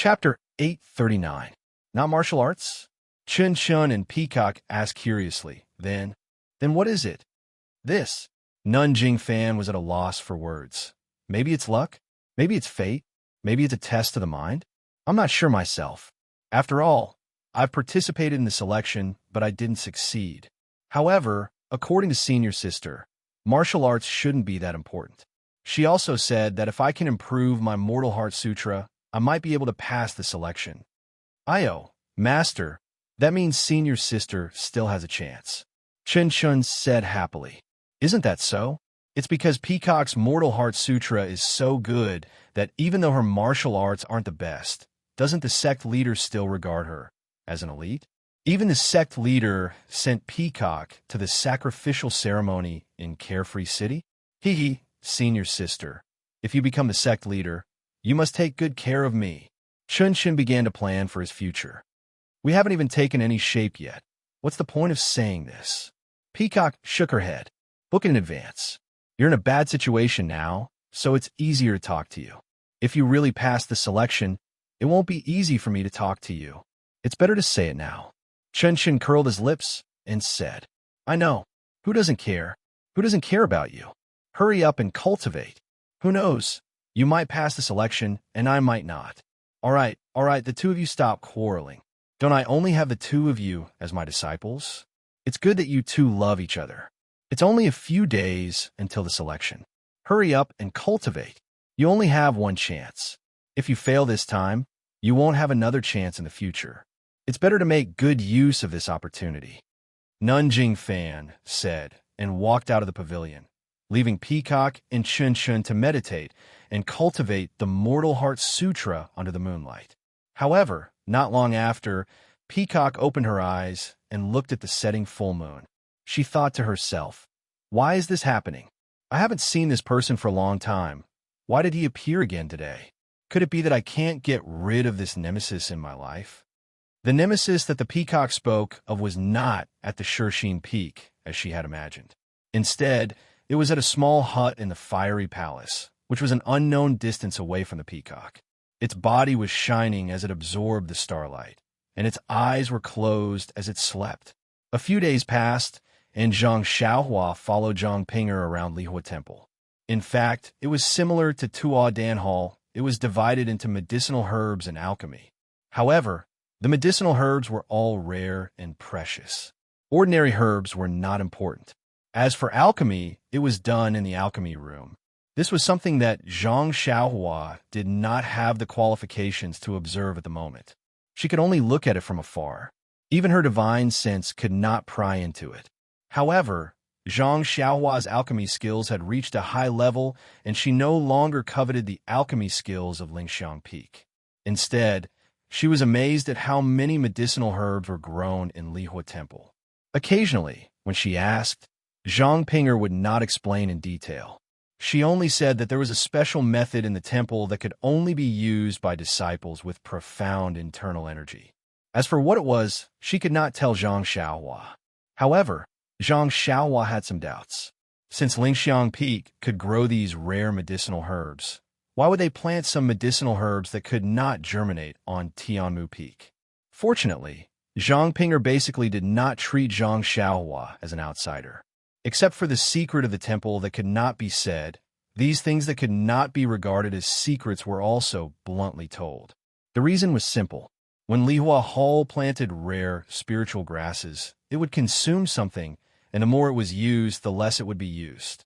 Chapter 839. Not martial arts? Chun Chun and Peacock asked curiously. Then what is it? This. Nanjing Fan was at a loss for words. Maybe it's luck? Maybe it's fate? Maybe it's a test of the mind? I'm not sure myself. After all, I've participated in the selection, but I didn't succeed. However, according to Senior Sister, martial arts shouldn't be that important. She also said that if I can improve my Mortal Heart Sutra, I might be able to pass the selection. Io, Master, that means Senior Sister still has a chance. Chun Chun said happily. Isn't that so? It's because Peacock's Mortal Heart Sutra is so good that even though her martial arts aren't the best, doesn't the sect leader still regard her as an elite? Even the sect leader sent Peacock to the sacrificial ceremony in Carefree City? Hee, Senior Sister. If you become the sect leader, you must take good care of me. Chun Chun began to plan for his future. We haven't even taken any shape yet. What's the point of saying this? Peacock shook her head. Book it in advance. You're in a bad situation now, so it's easier to talk to you. If you really pass the selection, it won't be easy for me to talk to you. It's better to say it now. Chun Chun curled his lips and said, I know. Who doesn't care? Who doesn't care about you? Hurry up and cultivate. Who knows? You might pass the selection, and I might not. All right, the two of you stop quarreling. Don't I only have the two of you as my disciples? It's good that you two love each other. It's only a few days until the selection. Hurry up and cultivate. You only have one chance. If you fail this time, you won't have another chance in the future. It's better to make good use of this opportunity. Nanjing Fan said, and walked out of the pavilion, leaving Peacock and Chun Chun to meditate and cultivate the Mortal Heart Sutra under the moonlight. However, not long after, Peacock opened her eyes and looked at the setting full moon. She thought to herself, why is this happening? I haven't seen this person for a long time. Why did he appear again today? Could it be that I can't get rid of this nemesis in my life? The nemesis that the Peacock spoke of was not at the Shershin Peak, as she had imagined. Instead, it was at a small hut in the fiery palace, which was an unknown distance away from the Peacock. Its body was shining as it absorbed the starlight, and its eyes were closed as it slept. A few days passed, and Zhang Xiaohua followed Zhang Pinger around Lihua Temple. In fact, it was similar to Tuo Dan Hall. It was divided into medicinal herbs and alchemy. However, the medicinal herbs were all rare and precious. Ordinary herbs were not important. As for alchemy, it was done in the alchemy room. This was something that Zhang Xiaohua did not have the qualifications to observe at the moment. She could only look at it from afar. Even her divine sense could not pry into it. However, Zhang Xiaohua's alchemy skills had reached a high level, and she no longer coveted the alchemy skills of Lingxiang Peak. Instead, she was amazed at how many medicinal herbs were grown in Lihua Temple. Occasionally, when she asked, Zhang Pinger would not explain in detail. She only said that there was a special method in the temple that could only be used by disciples with profound internal energy. As for what it was, she could not tell Zhang Xiaohua. However, Zhang Xiaohua had some doubts. Since Lingxiang Peak could grow these rare medicinal herbs, why would they plant some medicinal herbs that could not germinate on Tianmu Peak? Fortunately, Zhang Pinger basically did not treat Zhang Xiaohua as an outsider. Except for the secret of the temple that could not be said, these things that could not be regarded as secrets were also bluntly told. The reason was simple. When Lihua Hall planted rare spiritual grasses, it would consume something, and the more it was used, the less it would be used.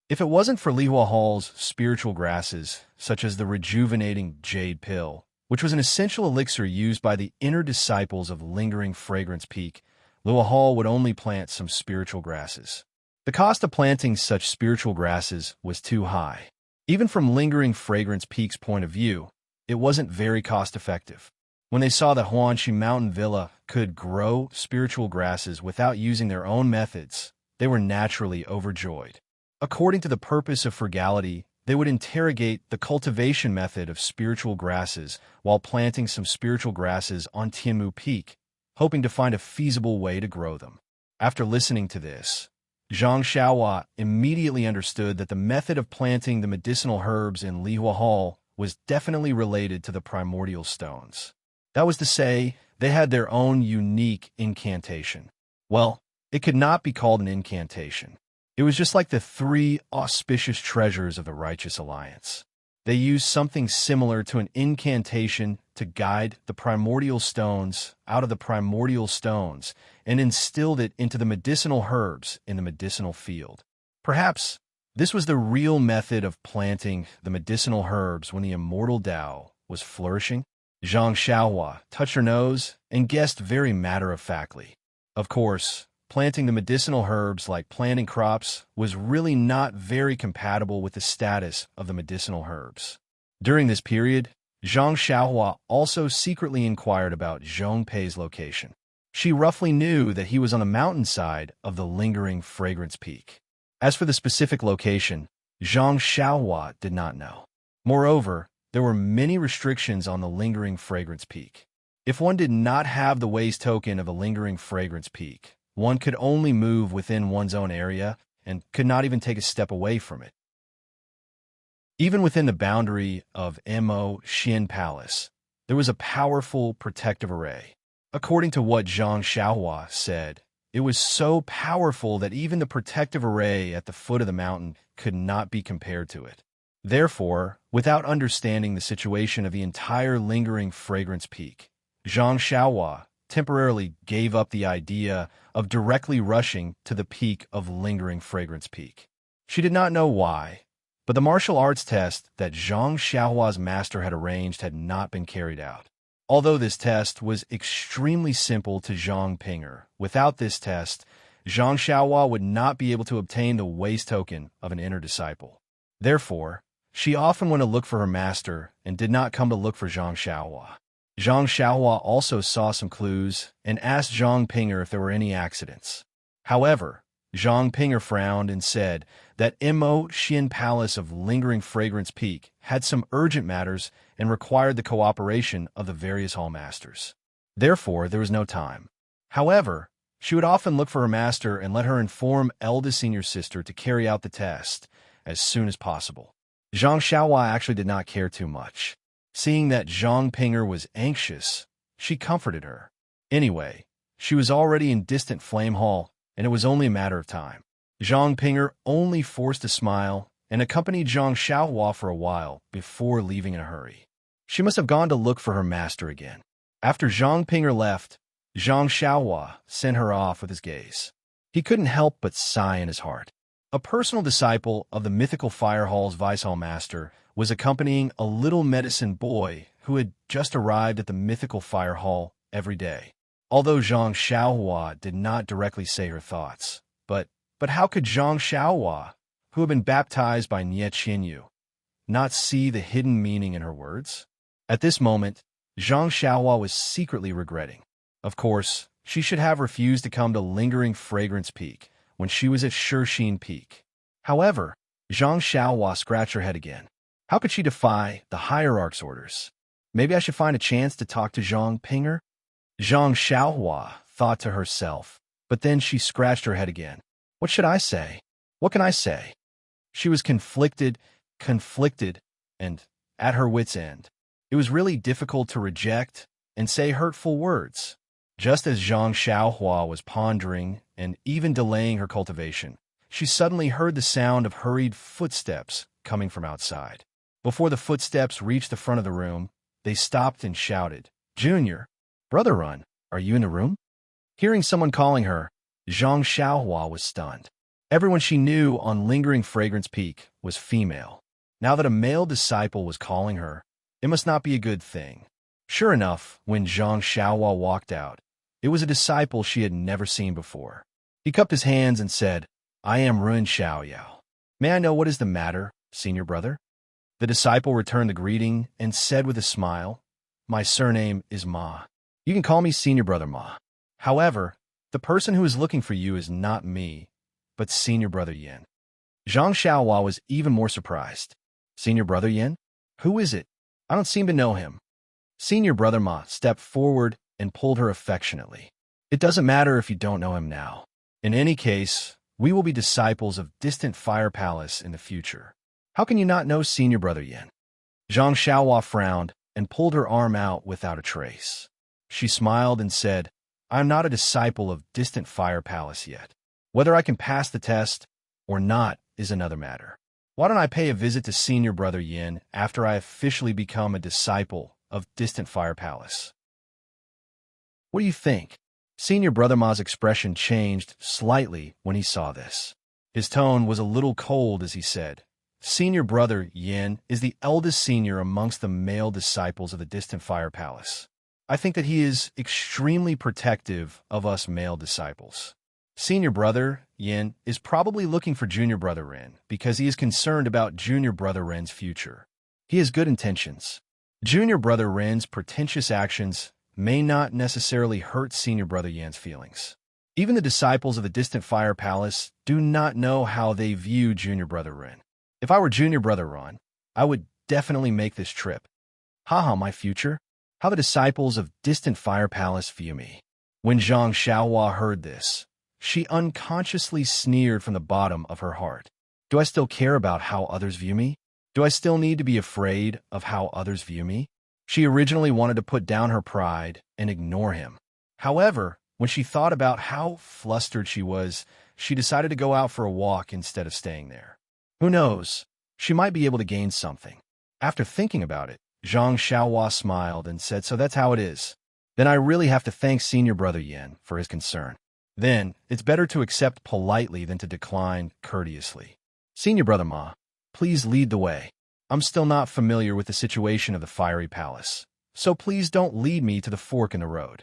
If it wasn't for Lihua Hall's spiritual grasses, such as the rejuvenating jade pill, which was an essential elixir used by the inner disciples of Lingering Fragrance Peak, Lihua Hall would only plant some spiritual grasses. The cost of planting such spiritual grasses was too high. Even from Lingering Fragrance Peak's point of view, it wasn't very cost-effective. When they saw that Huanxi Mountain Villa could grow spiritual grasses without using their own methods, they were naturally overjoyed. According to the purpose of frugality, they would interrogate the cultivation method of spiritual grasses while planting some spiritual grasses on Tianmu Peak, hoping to find a feasible way to grow them. After listening to this, Zhang Xiaohua immediately understood that the method of planting the medicinal herbs in Lihua Hall was definitely related to the primordial stones. That was to say, they had their own unique incantation. Well, it could not be called an incantation. It was just like the three auspicious treasures of the Righteous Alliance. They used something similar to an incantation to guide the primordial stones out of the primordial stones and instilled it into the medicinal herbs in the medicinal field. Perhaps this was the real method of planting the medicinal herbs when the immortal Tao was flourishing. Zhang Xiaohua touched her nose and guessed very matter-of-factly. Of course, planting the medicinal herbs like planting crops was really not very compatible with the status of the medicinal herbs. During this period, Zhang Xiaohua also secretly inquired about Zhong Pei's location. She roughly knew that he was on the mountainside of the lingering fragrance peak. As for the specific location, Zhang Xiaohua did not know. Moreover, there were many restrictions on the lingering fragrance peak. If one did not have the Ways token of the lingering fragrance peak, one could only move within one's own area and could not even take a step away from it. Even within the boundary of Mo Xin Palace, there was a powerful protective array. According to what Zhang Xiaohua said, it was so powerful that even the protective array at the foot of the mountain could not be compared to it. Therefore, without understanding the situation of the entire lingering fragrance peak, Zhang Xiaohua temporarily gave up the idea of directly rushing to the peak of lingering fragrance peak. She did not know why, but the martial arts test that Zhang Xiaohua's master had arranged had not been carried out. Although this test was extremely simple to Zhang Pinger, without this test, Zhang Xiaohua would not be able to obtain the Ways token of an inner disciple. Therefore, she often went to look for her master and did not come to look for Zhang Xiaohua. Zhang Xiaohua also saw some clues and asked Zhang Pinger if there were any accidents. However, Zhang Pinger frowned and said that Mo Xin Palace of Lingering Fragrance Peak had some urgent matters and required the cooperation of the various hall masters. Therefore, there was no time. However, she would often look for her master and let her inform eldest senior sister to carry out the test as soon as possible. Zhang Xiaohua actually did not care too much. Seeing that Zhang Pinger was anxious, she comforted her. Anyway, she was already in distant Flame Hall, and it was only a matter of time. Zhang Pinger only forced a smile and accompanied Zhang Xiaohua for a while before leaving in a hurry. She must have gone to look for her master again. After Zhang Pinger left, Zhang Xiaohua sent her off with his gaze. He couldn't help but sigh in his heart. A personal disciple of the mythical Fire Hall's Vice Hall Master was accompanying a little medicine boy who had just arrived at the mythical Fire Hall every day. Although Zhang Xiaohua did not directly say her thoughts, but how could Zhang Xiaohua, who had been baptized by Nie Qianyu, not see the hidden meaning in her words? At this moment, Zhang Xiaohua was secretly regretting. Of course, she should have refused to come to Lingering Fragrance Peak when she was at Shixin Peak. However, Zhang Xiaohua scratched her head again. How could she defy the hierarch's orders? Maybe I should find a chance to talk to Zhang Pinger? Zhang Xiaohua thought to herself, but then she scratched her head again. What should I say? What can I say? She was conflicted, and at her wit's end. It was really difficult to reject and say hurtful words. Just as Zhang Xiaohua was pondering and even delaying her cultivation, she suddenly heard the sound of hurried footsteps coming from outside. Before the footsteps reached the front of the room, they stopped and shouted, "Junior, Brother Run, are you in the room?" Hearing someone calling her, Zhang Xiaohua was stunned. Everyone she knew on Lingering Fragrance Peak was female. Now that a male disciple was calling her, it must not be a good thing. Sure enough, when Zhang Xiaohua walked out, it was a disciple she had never seen before. He cupped his hands and said, "I am Run Xiaoyao. May I know what is the matter, senior brother?" The disciple returned the greeting and said with a smile, "My surname is Ma. You can call me Senior Brother Ma. However, the person who is looking for you is not me, but Senior Brother Yin." Zhang Xiaohua was even more surprised. "Senior Brother Yin? Who is it? I don't seem to know him." Senior Brother Ma stepped forward and pulled her affectionately. "It doesn't matter if you don't know him now. In any case, we will be disciples of distant Fire Palace in the future. How can you not know Senior Brother Yin?" Zhang Xiaohua frowned and pulled her arm out without a trace. She smiled and said, I am not a disciple of distant fire palace yet. Whether I can pass the test or not is another matter. Why don't I pay a visit to senior brother Yin after I officially become a disciple of distant fire palace? What do you think? Senior brother Ma's expression changed slightly when he saw this. His tone was a little cold as he said, Senior brother Yin is the eldest senior amongst the male disciples of the distant fire palace. I think that he is extremely protective of us male disciples. Senior brother Yin is probably looking for junior brother Ren because he is concerned about junior brother Ren's future. He has good intentions. Junior brother Ren's pretentious actions may not necessarily hurt senior brother Yan's feelings. Even the disciples of the distant fire palace do not know how they view junior brother Ren. If I were junior brother Ron, I would definitely make this trip. Haha, my future. How the disciples of distant fire palace view me. When Zhang Xiaohua heard this, she unconsciously sneered from the bottom of her heart. Do I still care about how others view me? Do I still need to be afraid of how others view me? She originally wanted to put down her pride and ignore him. However, when she thought about how flustered she was, she decided to go out for a walk instead of staying there. Who knows? She might be able to gain something. After thinking about it, Zhang Xiaohua smiled and said, so that's how it is. Then I really have to thank senior brother Yin for his concern. Then, it's better to accept politely than to decline courteously. Senior brother Ma, please lead the way. I'm still not familiar with the situation of the fiery palace, so please don't lead me to the fork in the road.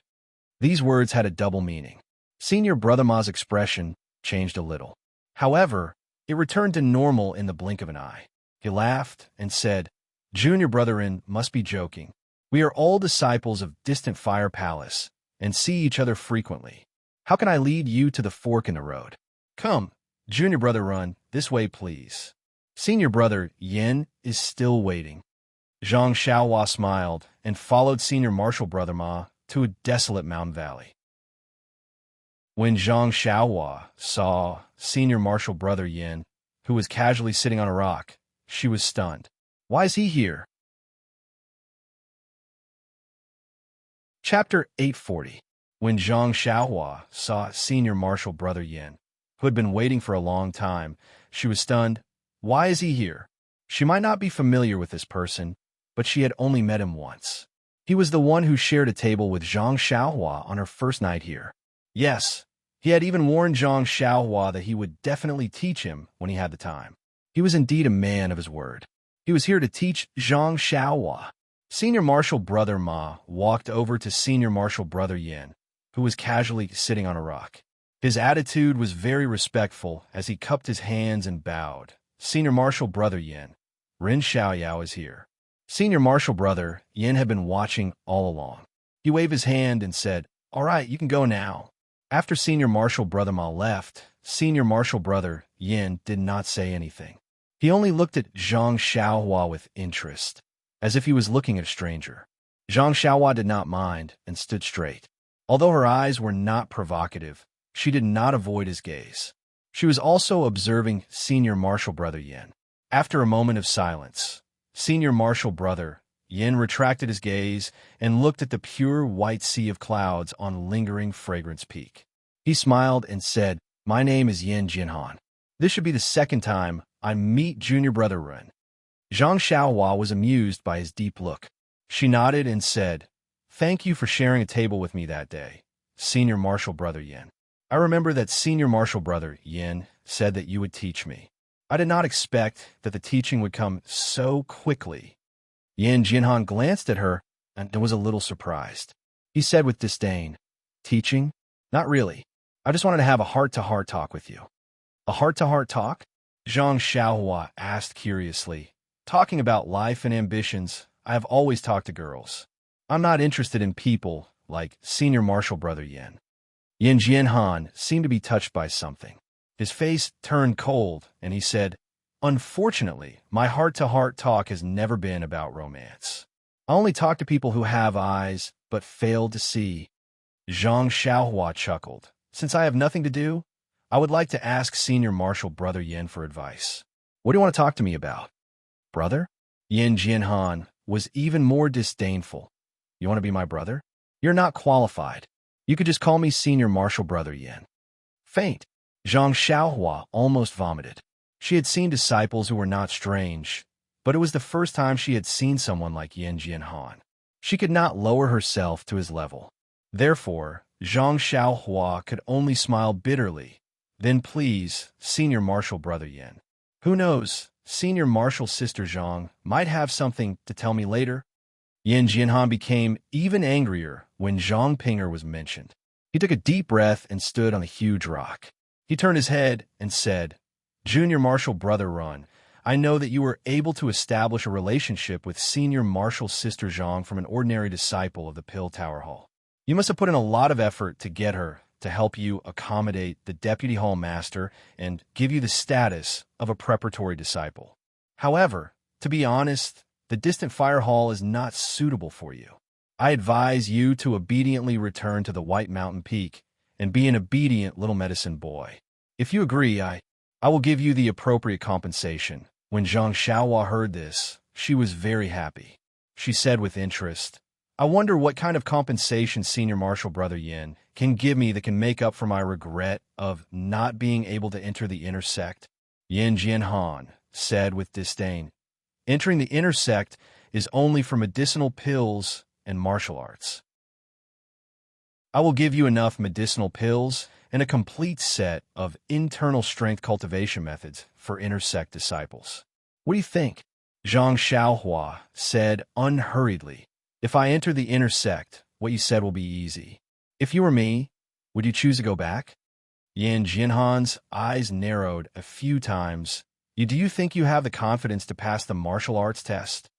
These words had a double meaning. Senior brother Ma's expression changed a little. However, it returned to normal in the blink of an eye. He laughed and said, Junior Brotherin must be joking. We are all disciples of distant fire palace and see each other frequently. How can I lead you to the fork in the road? Come, Junior Brother Run, this way please. Senior Brother Yin is still waiting. Zhang Xiaohua smiled and followed Senior Martial Brother Ma to a desolate mountain valley. When Zhang Xiaohua saw Senior Martial Brother Yin, who was casually sitting on a rock, she was stunned. Why is he here? Chapter 840. When Zhang Xiaohua saw Senior Martial Brother Yin, who had been waiting for a long time, she was stunned. Why is he here? She might not be familiar with this person, but she had only met him once. He was the one who shared a table with Zhang Xiaohua on her first night here. Yes, he had even warned Zhang Xiaohua that he would definitely teach him when he had the time. He was indeed a man of his word. He was here to teach Zhang Xiaohua. Senior Martial Brother Ma walked over to Senior Martial Brother Yin, who was casually sitting on a rock. His attitude was very respectful as he cupped his hands and bowed. Senior Martial Brother Yin, Ren Xiaoyao is here. Senior Martial Brother Yin had been watching all along. He waved his hand and said, all right, you can go now. After Senior Martial Brother Ma left, Senior Martial Brother Yin did not say anything. He only looked at Zhang Xiaohua with interest, as if he was looking at a stranger. Zhang Xiaohua did not mind and stood straight. Although her eyes were not provocative, she did not avoid his gaze. She was also observing Senior Martial Brother Yin. After a moment of silence, Senior Martial Brother Yin retracted his gaze and looked at the pure white sea of clouds on lingering Fragrance Peak. He smiled and said, my name is Yin Jinhan. This should be the second time I meet Junior Brother Ren. Zhang Xiaohua was amused by his deep look. She nodded and said, thank you for sharing a table with me that day, Senior Martial Brother Yin. I remember that Senior Martial Brother Yin said that you would teach me. I did not expect that the teaching would come so quickly. Yin Jinhan glanced at her and was a little surprised. He said with disdain, teaching? Not really. I just wanted to have a heart-to-heart talk with you. A heart-to-heart talk? Zhang Xiaohua asked curiously. Talking about life and ambitions, I have always talked to girls. I'm not interested in people like Senior Martial Brother Yin. Yin Jinhan seemed to be touched by something. His face turned cold, and he said, unfortunately, my heart-to-heart talk has never been about romance. I only talk to people who have eyes, but fail to see. Zhang Xiaohua chuckled. Since I have nothing to do, I would like to ask Senior Martial Brother Yin for advice. What do you want to talk to me about? Brother? Yin Jianhan was even more disdainful. You want to be my brother? You're not qualified. You could just call me Senior Martial Brother Yin. Faint. Zhang Xiaohua almost vomited. She had seen disciples who were not strange, but it was the first time she had seen someone like Yin Jianhan. She could not lower herself to his level. Therefore, Zhang Xiaohua could only smile bitterly. Then please, Senior Martial Brother Yin. Who knows, Senior Martial Sister Zhang might have something to tell me later. Yin Jianhan became even angrier when Zhang Pinger was mentioned. He took a deep breath and stood on a huge rock. He turned his head and said, Junior Martial Brother Run, I know that you were able to establish a relationship with Senior Martial Sister Zhang from an ordinary disciple of the Pill Tower Hall. You must have put in a lot of effort to get her to help you accommodate the Deputy Hall Master and give you the status of a preparatory disciple. However, to be honest, the Distant Fire Hall is not suitable for you. I advise you to obediently return to the White Mountain Peak and be an obedient little medicine boy. If you agree, I will give you the appropriate compensation. When Zhang Xiaohua heard this, she was very happy. She said with interest, I wonder what kind of compensation Senior Martial Brother Yin can give me that can make up for my regret of not being able to enter the inner sect. Yin Jianhan said with disdain, entering the inner sect is only for medicinal pills and martial arts. I will give you enough medicinal pills and a complete set of internal strength cultivation methods for inner sect disciples. What do you think? Zhang Xiaohua said unhurriedly. If I enter the inner sect, what you said will be easy. If you were me, would you choose to go back? Yin Jianhan's eyes narrowed a few times. Do you think you have the confidence to pass the martial arts test?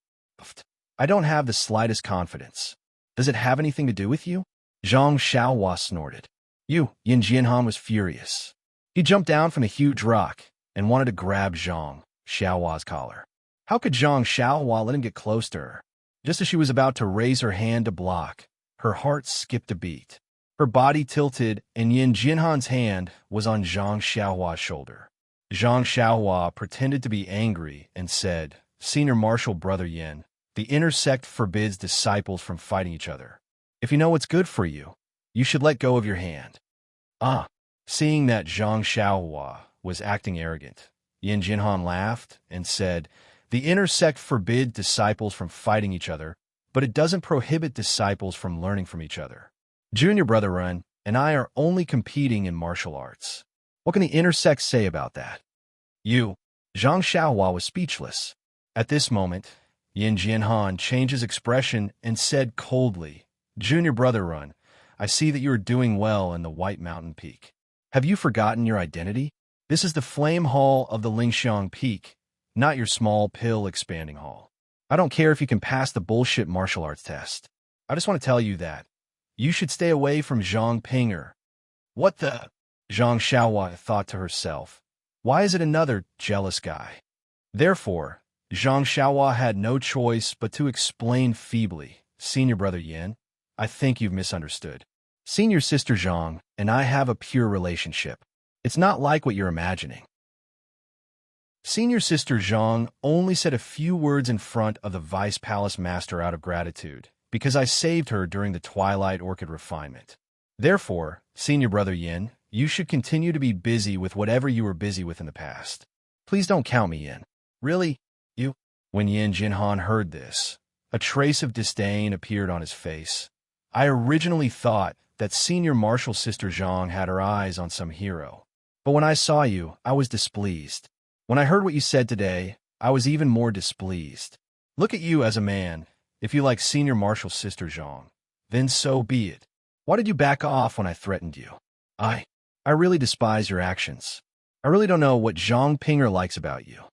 I don't have the slightest confidence. Does it have anything to do with you? Zhang Xiaohua snorted. Yin Jianhan was furious. He jumped down from a huge rock and wanted to grab Zhang Xiaohua's collar. How could Zhang Xiaohua let him get close to her? Just as she was about to raise her hand to block, her heart skipped a beat. Her body tilted, and Yin Jianhan's hand was on Zhang Xiaohua's shoulder. Zhang Xiaohua pretended to be angry and said, Senior Martial Brother Yin, the inner sect forbids disciples from fighting each other. If you know what's good for you, you should let go of your hand. Seeing that Zhang Xiaohua was acting arrogant, Yin Jianhan laughed and said, the inner sect forbids disciples from fighting each other, but it doesn't prohibit disciples from learning from each other. Junior Brother Run and I are only competing in martial arts. What can the inner sect say about that? Zhang Xiaohua was speechless. At this moment, Yin Jianhan changed his expression and said coldly, Junior Brother Run, I see that you are doing well in the White Mountain Peak. Have you forgotten your identity? This is the Flame Hall of the Lingxiang Peak, not your small pill expanding hall. I don't care if you can pass the bullshit martial arts test. I just want to tell you that you should stay away from Zhang Pinger. What the? Zhang Xiaohua thought to herself. Why is it another jealous guy? Therefore, Zhang Xiaohua had no choice but to explain feebly, Senior Brother Yin, I think you've misunderstood. Senior Sister Zhang and I have a pure relationship. It's not like what you're imagining. Senior Sister Zhang only said a few words in front of the Vice Palace Master out of gratitude, because I saved her during the Twilight Orchid refinement. Therefore, Senior Brother Yin, you should continue to be busy with whatever you were busy with in the past. Please don't count me in. Really? You? When Yin Jianhan heard this, a trace of disdain appeared on his face. I originally thought that Senior Martial Sister Zhang had her eyes on some hero. But when I saw you, I was displeased. When I heard what you said today, I was even more displeased. Look at you as a man. If you like Senior Martial Sister Zhang, then so be it. Why did you back off when I threatened you? I really despise your actions. I really don't know what Zhang Pinger likes about you.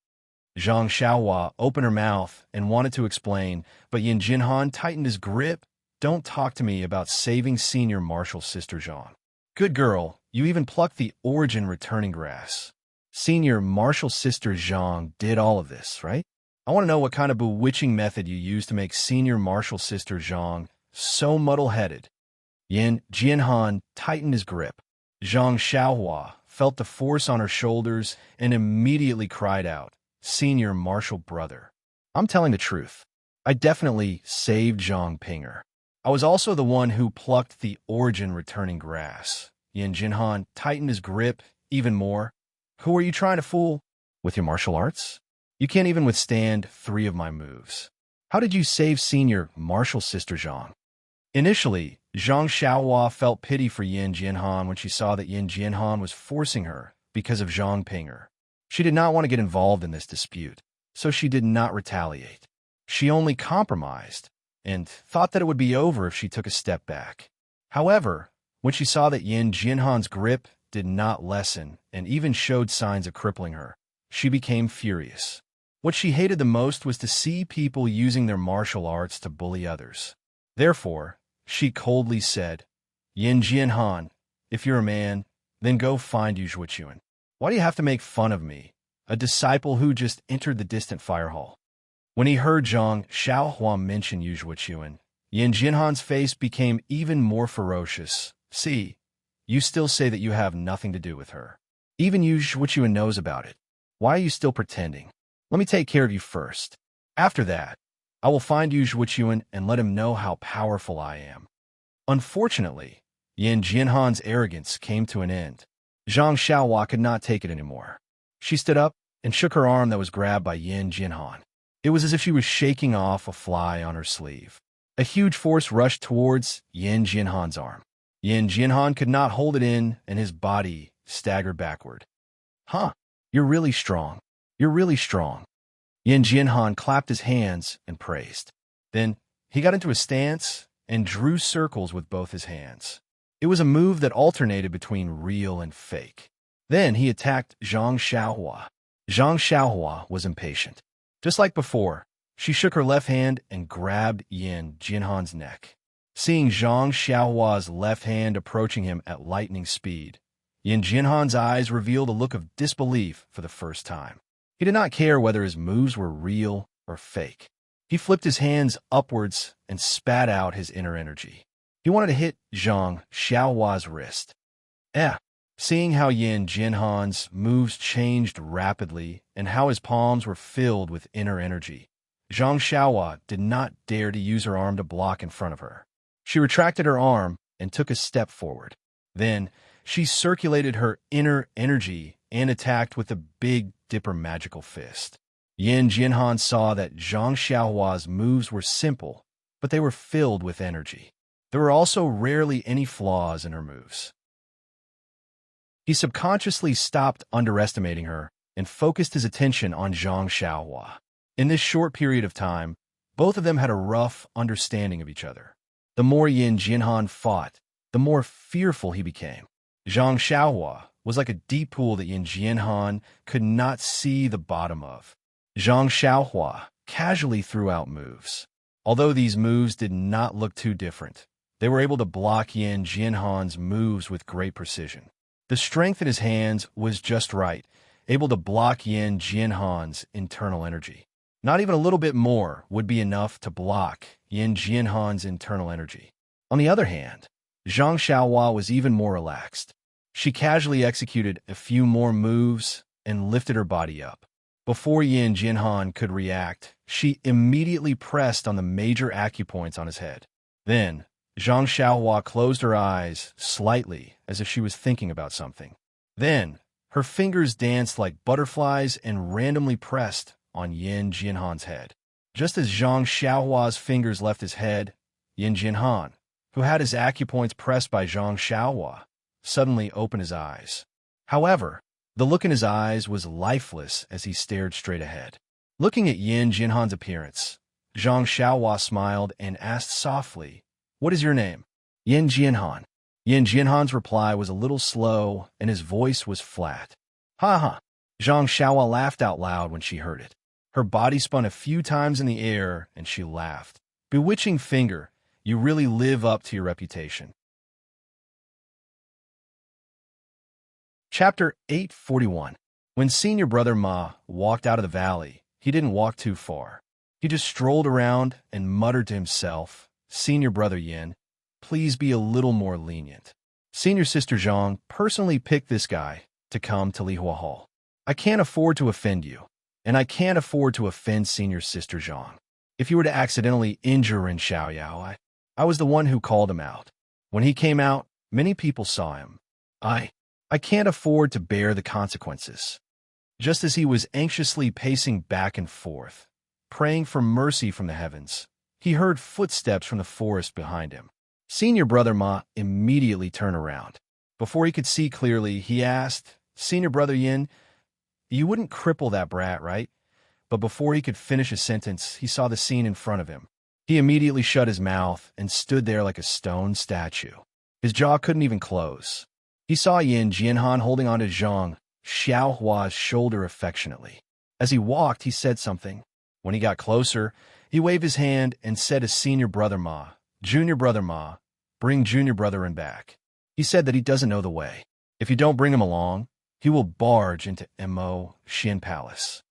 Zhang Xiaohua opened her mouth and wanted to explain, but Yin Jianhan tightened his grip. Don't talk to me about saving Senior Martial Sister Zhang. Good girl, you even plucked the origin returning grass. Senior Martial Sister Zhang did all of this, right? I want to know what kind of bewitching method you used to make Senior Martial Sister Zhang so muddle-headed. Yin Jianhan tightened his grip. Zhang Xiaohua felt the force on her shoulders and immediately cried out, Senior Martial Brother, I'm telling the truth. I definitely saved Zhang Pinger. I was also the one who plucked the origin-returning grass. Yin Jinhan tightened his grip even more. Who are you trying to fool? With your martial arts? You can't even withstand 3 of my moves. How did you save senior martial sister Zhang? Initially, Zhang Xiaohua felt pity for Yin Jinhan when she saw that Yin Jinhan was forcing her because of Zhang Pinger. She did not want to get involved in this dispute, so she did not retaliate. She only compromised and thought that it would be over if she took a step back. However, when she saw that Yin Jinhan's grip did not lessen and even showed signs of crippling her, she became furious. What she hated the most was to see people using their martial arts to bully others. Therefore, she coldly said, Yin Jinhan, if you're a man, then go find Yu Zhuochuan. Why do you have to make fun of me, a disciple who just entered the distant fire hall? When he heard Zhang Xiaohua mention Yu Zhuochuan, Yin Jinhan's face became even more ferocious. See, you still say that you have nothing to do with her. Even Yu Zhuochuan knows about it. Why are you still pretending? Let me take care of you first. After that, I will find Yu Zhuochuan and let him know how powerful I am. Unfortunately, Yin Jinhan's arrogance came to an end. Zhang Xiaohua could not take it anymore. She stood up and shook her arm that was grabbed by Yin Jinhan. It was as if she was shaking off a fly on her sleeve. A huge force rushed towards Yin Jinhan's arm. Yin Jinhan could not hold it in, and his body staggered backward. Huh, you're really strong. You're really strong. Yin Jinhan clapped his hands and praised. Then he got into a stance and drew circles with both his hands. It was a move that alternated between real and fake. Then he attacked Zhang Xiaohua. Zhang Xiaohua was impatient. Just like before, she shook her left hand and grabbed Yin Jinhan's neck. Seeing Zhang Xiaohua's left hand approaching him at lightning speed, Yin Jinhan's eyes revealed a look of disbelief for the first time. He did not care whether his moves were real or fake. He flipped his hands upwards and spat out his inner energy. He wanted to hit Zhang Xiaohua's wrist. Seeing how Yin Jinhan's moves changed rapidly and how his palms were filled with inner energy, Zhang Xiaohua did not dare to use her arm to block in front of her. She retracted her arm and took a step forward. Then, she circulated her inner energy and attacked with a Big Dipper magical fist. Yin Jinhan saw that Zhang Xiaohua's moves were simple, but they were filled with energy. There were also rarely any flaws in her moves. He subconsciously stopped underestimating her and focused his attention on Zhang Xiaohua. In this short period of time, both of them had a rough understanding of each other. The more Yin Jinhan fought, the more fearful he became. Zhang Xiaohua was like a deep pool that Yin Jinhan could not see the bottom of. Zhang Xiaohua casually threw out moves. Although these moves did not look too different, they were able to block Yin Jinhan's moves with great precision. The strength in his hands was just right, able to block Yin Jinhan's internal energy. Not even a little bit more would be enough to block Yin Jinhan's internal energy. On the other hand, Zhang Xiaohua was even more relaxed. She casually executed a few more moves and lifted her body up. Before Yin Jinhan could react, she immediately pressed on the major acupoints on his head. Then, Zhang Xiaohua closed her eyes slightly as if she was thinking about something. Then, her fingers danced like butterflies and randomly pressed on Yin Jinhan's head. Just as Zhang Xiaohua's fingers left his head, Yin Jinhan, who had his acupoints pressed by Zhang Xiaohua, suddenly opened his eyes. However, the look in his eyes was lifeless as he stared straight ahead. Looking at Yin Jinhan's appearance, Zhang Xiaohua smiled and asked softly, "What is your name?" "Yin Jinhan." Yin Jinhan's reply was a little slow and his voice was flat. "Ha ha." Zhang Xiaohua laughed out loud when she heard it. Her body spun a few times in the air and she laughed. "Bewitching finger, you really live up to your reputation." Chapter 841. When senior brother Ma walked out of the valley, he didn't walk too far. He just strolled around and muttered to himself, "Senior brother Yin, please be a little more lenient. Senior sister Zhang personally picked this guy to come to Lihua Hall. I can't afford to offend you. and I can't afford to offend senior sister Zhang. If you were to accidentally injure Ren Xiaoyao, I was the one who called him out. When he came out, many people saw him. I can't afford to bear the consequences." Just as he was anxiously pacing back and forth, praying for mercy from the heavens, he heard footsteps from the forest behind him. Senior brother Ma immediately turned around. Before he could see clearly, he asked, "Senior brother Yin, you wouldn't cripple that brat, right?" But before he could finish a sentence, he saw the scene in front of him. He immediately shut his mouth and stood there like a stone statue. His jaw couldn't even close. He saw Yin Jianhan holding onto Zhang Xiaohua's shoulder affectionately. As he walked, he said something. When he got closer, he waved his hand and said to Senior Brother Ma, "Junior Brother Ma, bring Junior Brother in back." He said that he doesn't know the way. If you don't bring him along, he will barge into Mo Xin Palace.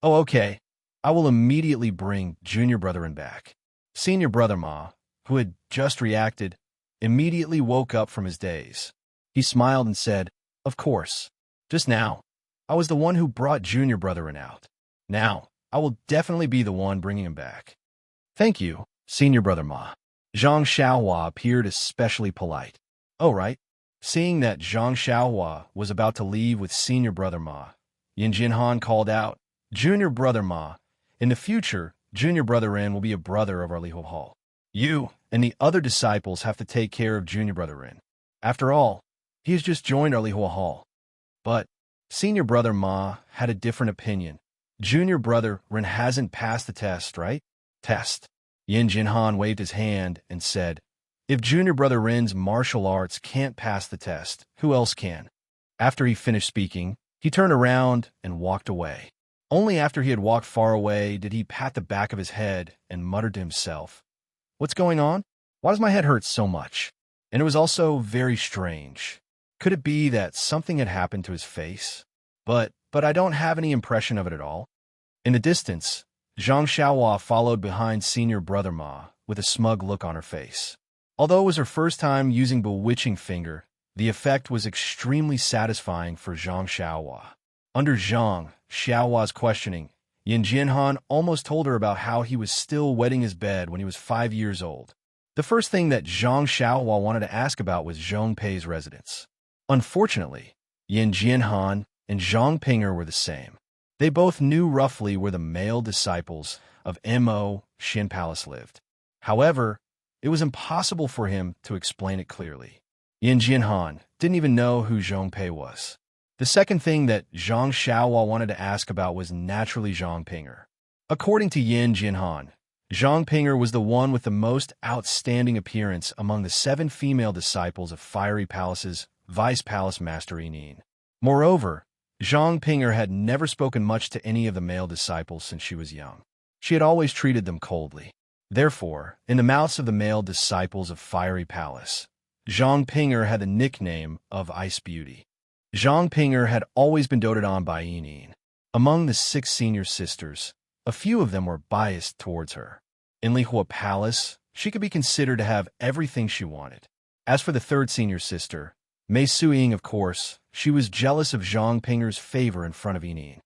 "Oh, okay. I will immediately bring Junior Brother in back." Senior Brother Ma, who had just reacted, immediately woke up from his daze. He smiled and said, "Of course. Just now, I was the one who brought Junior Brother in out. Now, I will definitely be the one bringing him back." "Thank you, Senior Brother Ma." Zhang Xiaohua appeared especially polite. "Oh, right." Seeing that Zhang Xiaohua was about to leave with Senior Brother Ma, Yin Jinhan called out, "Junior Brother Ma, in the future, Junior Brother Ren will be a brother of our Lihu Hall. You and the other disciples have to take care of Junior Brother Ren. After all, he has just joined our Lihu Hall." But Senior Brother Ma had a different opinion. "Junior Brother Ren hasn't passed the test, right?" "Test." Yin Jinhan waved his hand and said, "If Junior Brother Ren's martial arts can't pass the test, who else can?" After he finished speaking, he turned around and walked away. Only after he had walked far away did he pat the back of his head and mutter to himself, "What's going on? Why does my head hurt so much?" And it was also very strange. Could it be that something had happened to his face? But I don't have any impression of it at all. In the distance, Zhang Xiaohua followed behind Senior Brother Ma with a smug look on her face. Although it was her first time using Bewitching Finger, the effect was extremely satisfying for Zhang Xiaohua. Under Zhang Xiaohua's questioning, Yin Jianhan almost told her about how he was still wetting his bed when he was 5 years old. The first thing that Zhang Xiaohua wanted to ask about was Zhong Pei's residence. Unfortunately, Yin Jianhan and Zhang Pinger were the same. They both knew roughly where the male disciples of Mo Xin Palace lived. However, it was impossible for him to explain it clearly. Yin Jianhan didn't even know who Zhong Pei was. The second thing that Zhang Xiaohua wanted to ask about was naturally Zhang Pinger. According to Yin Jianhan, Zhang Pinger was the one with the most outstanding appearance among the 7 female disciples of Fiery Palace's Vice Palace Master Yinin. Moreover, Zhang Pinger had never spoken much to any of the male disciples since she was young. She had always treated them coldly. Therefore, in the mouths of the male disciples of Fiery Palace, Zhang Pinger had the nickname of Ice Beauty. Zhang Pinger had always been doted on by Yinin. Among the 6 senior sisters, a few of them were biased towards her. In Lihua Palace, she could be considered to have everything she wanted. As for the third senior sister, Mei Suiying, of course, she was jealous of Zhang Pinger's favor in front of Yinin.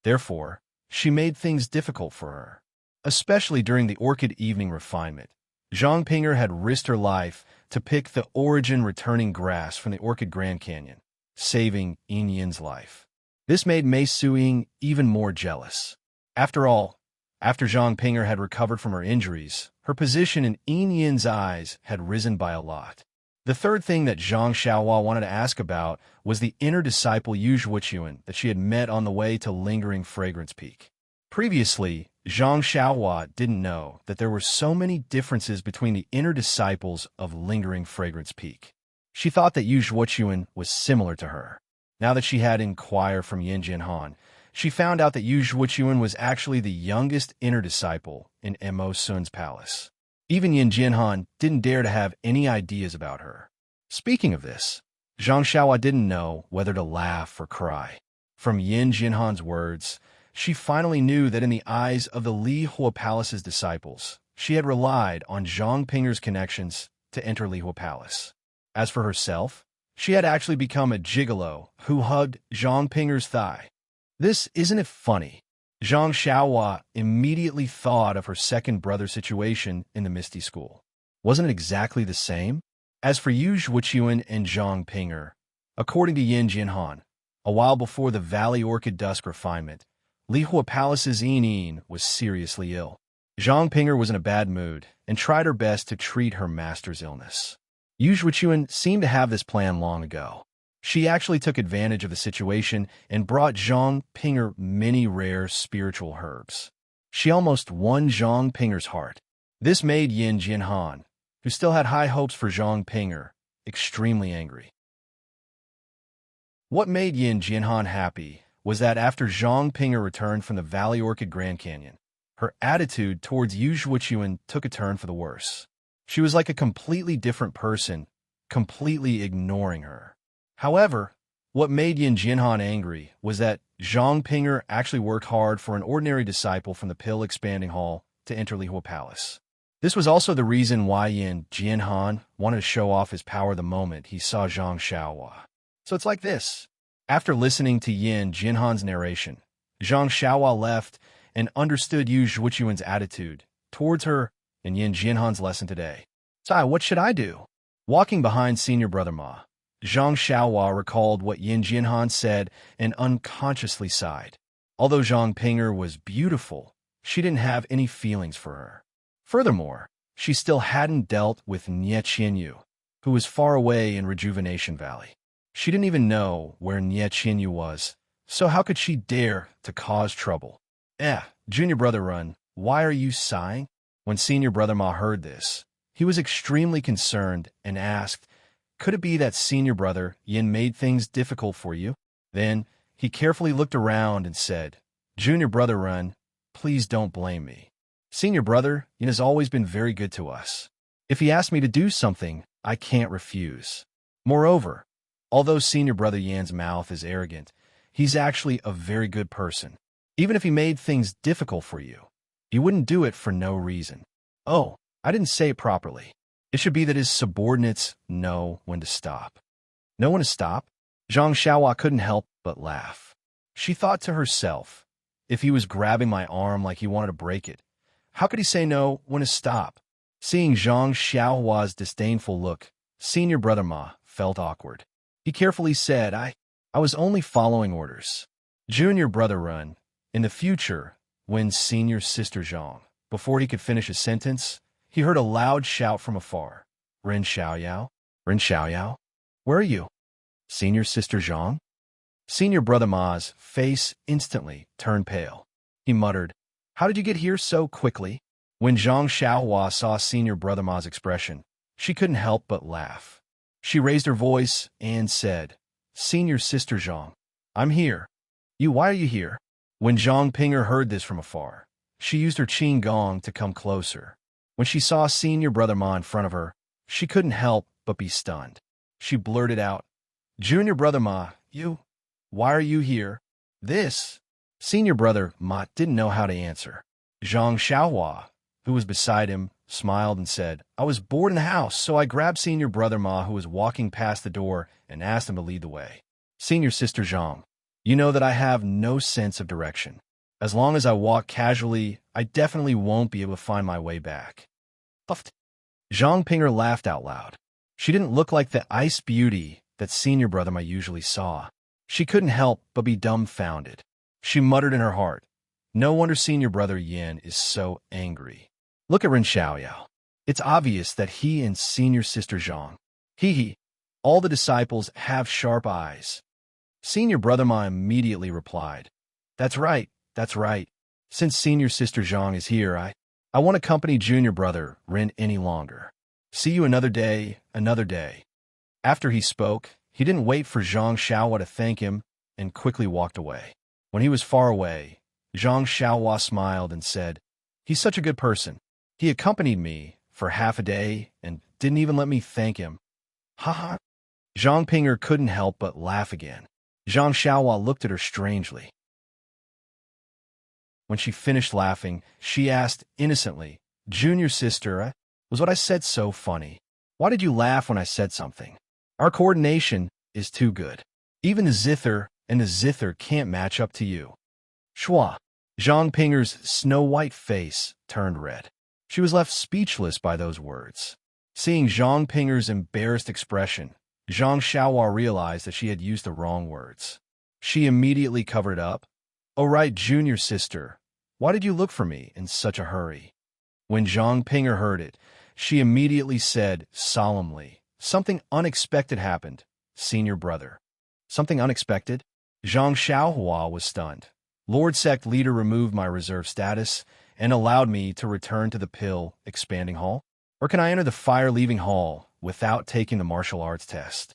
Therefore, she made things difficult for her. Especially during the Orchid Evening Refinement, Zhang Pinger had risked her life to pick the origin returning grass from the Orchid Grand Canyon, saving Yin's life. This made Mei Suiying even more jealous. After all, after Zhang Pinger had recovered from her injuries, her position in Yin's eyes had risen by a lot. The third thing that Zhang Xiaohua wanted to ask about was the inner disciple Yu Zhuochuan that she had met on the way to Lingering Fragrance Peak. Previously, Zhang Xiaohua didn't know that there were so many differences between the inner disciples of Lingering Fragrance Peak. She thought that Yu Zhuochuan was similar to her. Now that she had inquired from Yin Jianhan, she found out that Yu Zhuochuan was actually the youngest inner disciple in Mo Sun's palace. Even Yin Jianhan didn't dare to have any ideas about her. Speaking of this, Zhang Xiaohua didn't know whether to laugh or cry. From Yin Jianhan's words, she finally knew that in the eyes of the Lihua Palace's disciples, she had relied on Zhang Pinger's connections to enter Lihua Palace. As for herself, she had actually become a gigolo who hugged Zhang Pinger's thigh. Isn't it funny? Zhang Xiaohua immediately thought of her second brother situation in the Misty School. Wasn't it exactly the same? As for Yu Zhuochuan and Zhang Pinger, according to Yin Jinhan, a while before the Valley Orchid Dusk refinement, Lihua Palace's Yin was seriously ill. Zhang Pinger was in a bad mood and tried her best to treat her master's illness. Yu Zhuochuan seemed to have this plan long ago. She actually took advantage of the situation and brought Zhang Pinger many rare spiritual herbs. She almost won Zhang Pinger's heart. This made Yin Jinhan, who still had high hopes for Zhang Pinger, extremely angry. What made Yin Jinhan happy was that after Zhang Pinger returned from the Valley Orchid Grand Canyon, her attitude towards Yu Zhuochuan took a turn for the worse. She was like a completely different person, completely ignoring her. However, what made Yin Jinhan angry was that Zhang Pinger actually worked hard for an ordinary disciple from the Pill Expanding Hall to enter Lihua Palace. This was also the reason why Yin Jinhan wanted to show off his power the moment he saw Zhang Xiaohua. So it's like this. After listening to Yin Jinhan's narration, Zhang Xiaohua left and understood Yu Zhuochuan's attitude towards her in Yin Jinhan's lesson today. Sai, what should I do? Walking behind senior brother Ma, Zhang Xiaohua recalled what Yin Jinhan said and unconsciously sighed. Although Zhang Pinger was beautiful, she didn't have any feelings for her. Furthermore, she still hadn't dealt with Nie Qianyu, who was far away in Rejuvenation Valley. She didn't even know where Nie Qianyu was, so how could she dare to cause trouble? Junior brother Run, why are you sighing? When senior brother Ma heard this, he was extremely concerned and asked, could it be that senior brother Yin made things difficult for you? Then he carefully looked around and said, Junior brother Run, please don't blame me. Senior brother Yin has always been very good to us. If he asked me to do something, I can't refuse. Moreover, although senior brother Yan's mouth is arrogant, he's actually a very good person. Even if he made things difficult for you, he wouldn't do it for no reason. Oh, I didn't say it properly. It should be that his subordinates know when to stop. Know when to stop? Zhang Xiaohua couldn't help but laugh. She thought to herself, if he was grabbing my arm like he wanted to break it, how could he say no when to stop? Seeing Zhang Xiaohua's disdainful look, senior brother Ma felt awkward. He carefully said, I was only following orders. Junior brother Run, in the future, when senior sister Zhang, before he could finish his sentence, he heard a loud shout from afar. Ren Xiaoyao? Ren Xiaoyao? Where are you? Senior sister Zhang? Senior brother Ma's face instantly turned pale. He muttered, how did you get here so quickly? When Zhang Xiaohua saw senior brother Ma's expression, she couldn't help but laugh. She raised her voice and said, Senior sister Zhang, I'm here. Why are you here? When Zhang Pinger heard this from afar, she used her qing gong to come closer. When she saw senior brother Ma in front of her, she couldn't help but be stunned. She blurted out, Junior brother Ma, why are you here? Senior brother Ma didn't know how to answer. Zhang Xiaohua, who was beside him, smiled and said, I was bored in the house, so I grabbed senior brother Ma, who was walking past the door, and asked him to lead the way. Senior sister Zhang, you know that I have no sense of direction. As long as I walk casually, I definitely won't be able to find my way back. Puffed. Zhang Pinger laughed out loud. She didn't look like the ice beauty that senior brother Ma usually saw. She couldn't help but be dumbfounded. She muttered in her heart, no wonder senior brother Yin is so angry. Look at Ren Xiaoyao. It's obvious that he and senior sister Zhang, all the disciples have sharp eyes. Senior brother Ma immediately replied, That's right. Since senior sister Zhang is here, I won't accompany junior brother Ren any longer. See you another day. After he spoke, he didn't wait for Zhang Xiaohua to thank him and quickly walked away. When he was far away, Zhang Xiaohua smiled and said, He's such a good person. He accompanied me for half a day and didn't even let me thank him. Ha. Zhang Pinger couldn't help but laugh again. Zhang Xiaohua looked at her strangely. When she finished laughing, she asked innocently, Junior sister, was what I said so funny? Why did you laugh when I said something? Our coordination is too good. Even the zither and the zither can't match up to you. Schwa. Zhang Pinger's snow-white face turned red. She was left speechless by those words. Seeing Zhang Pinger's embarrassed expression, Zhang Xiaohua realized that she had used the wrong words. She immediately covered it up. "Oh right, junior sister, why did you look for me in such a hurry?" When Zhang Pinger heard it, she immediately said solemnly, "Something unexpected happened, senior brother." Something unexpected? Zhang Xiaohua was stunned. Lord Sect Leader removed my reserve status and allowed me to return to the Pill Expanding Hall? Or can I enter the Fire-Leaving Hall without taking the martial arts test?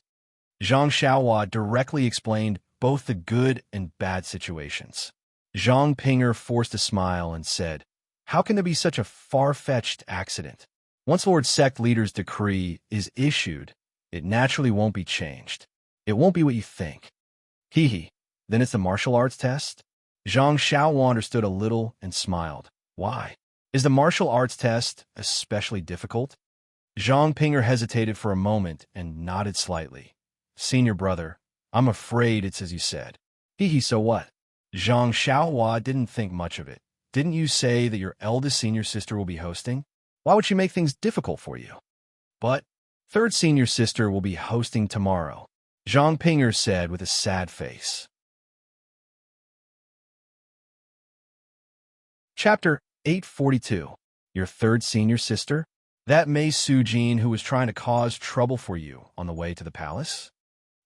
Zhang Xiaohua directly explained both the good and bad situations. Zhang Pinger forced a smile and said, "How can there be such a far-fetched accident? Once Lord Sect Leader's decree is issued, it naturally won't be changed. It won't be what you think." Hee. Then it's the martial arts test? Zhang Xiaohua understood a little and smiled. Why? Is the martial arts test especially difficult? Zhang Pinger hesitated for a moment and nodded slightly. "Senior brother, I'm afraid it's as you said." Hee, so what? Zhang Xiaohua didn't think much of it. "Didn't you say that your eldest senior sister will be hosting? Why would she make things difficult for you?" "But third senior sister will be hosting tomorrow," Zhang Pinger said with a sad face. Chapter 842. Your third senior sister? That Mei Sujin who was trying to cause trouble for you on the way to the palace?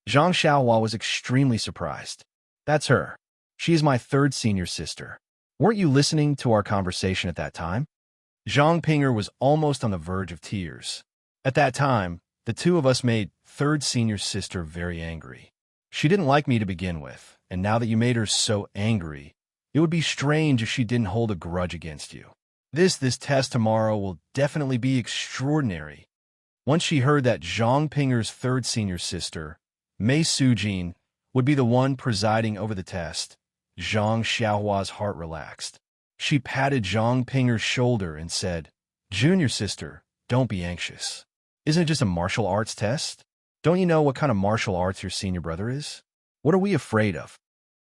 Zhang Xiaohua was extremely surprised. "That's her. She is my third senior sister. Weren't you listening to our conversation at that time?" Zhang Pinger was almost on the verge of tears. At that time, the two of us made third senior sister very angry. She didn't like me to begin with, and now that you made her so angry, it would be strange if she didn't hold a grudge against you. This test tomorrow will definitely be extraordinary. Once she heard that Zhang Pinger's third senior sister, Mei Sujin, would be the one presiding over the test, Zhang Xiaohua's heart relaxed. She patted Zhang Pinger's shoulder and said, "Junior sister, don't be anxious. Isn't it just a martial arts test? Don't you know what kind of martial arts your senior brother is? What are we afraid of?"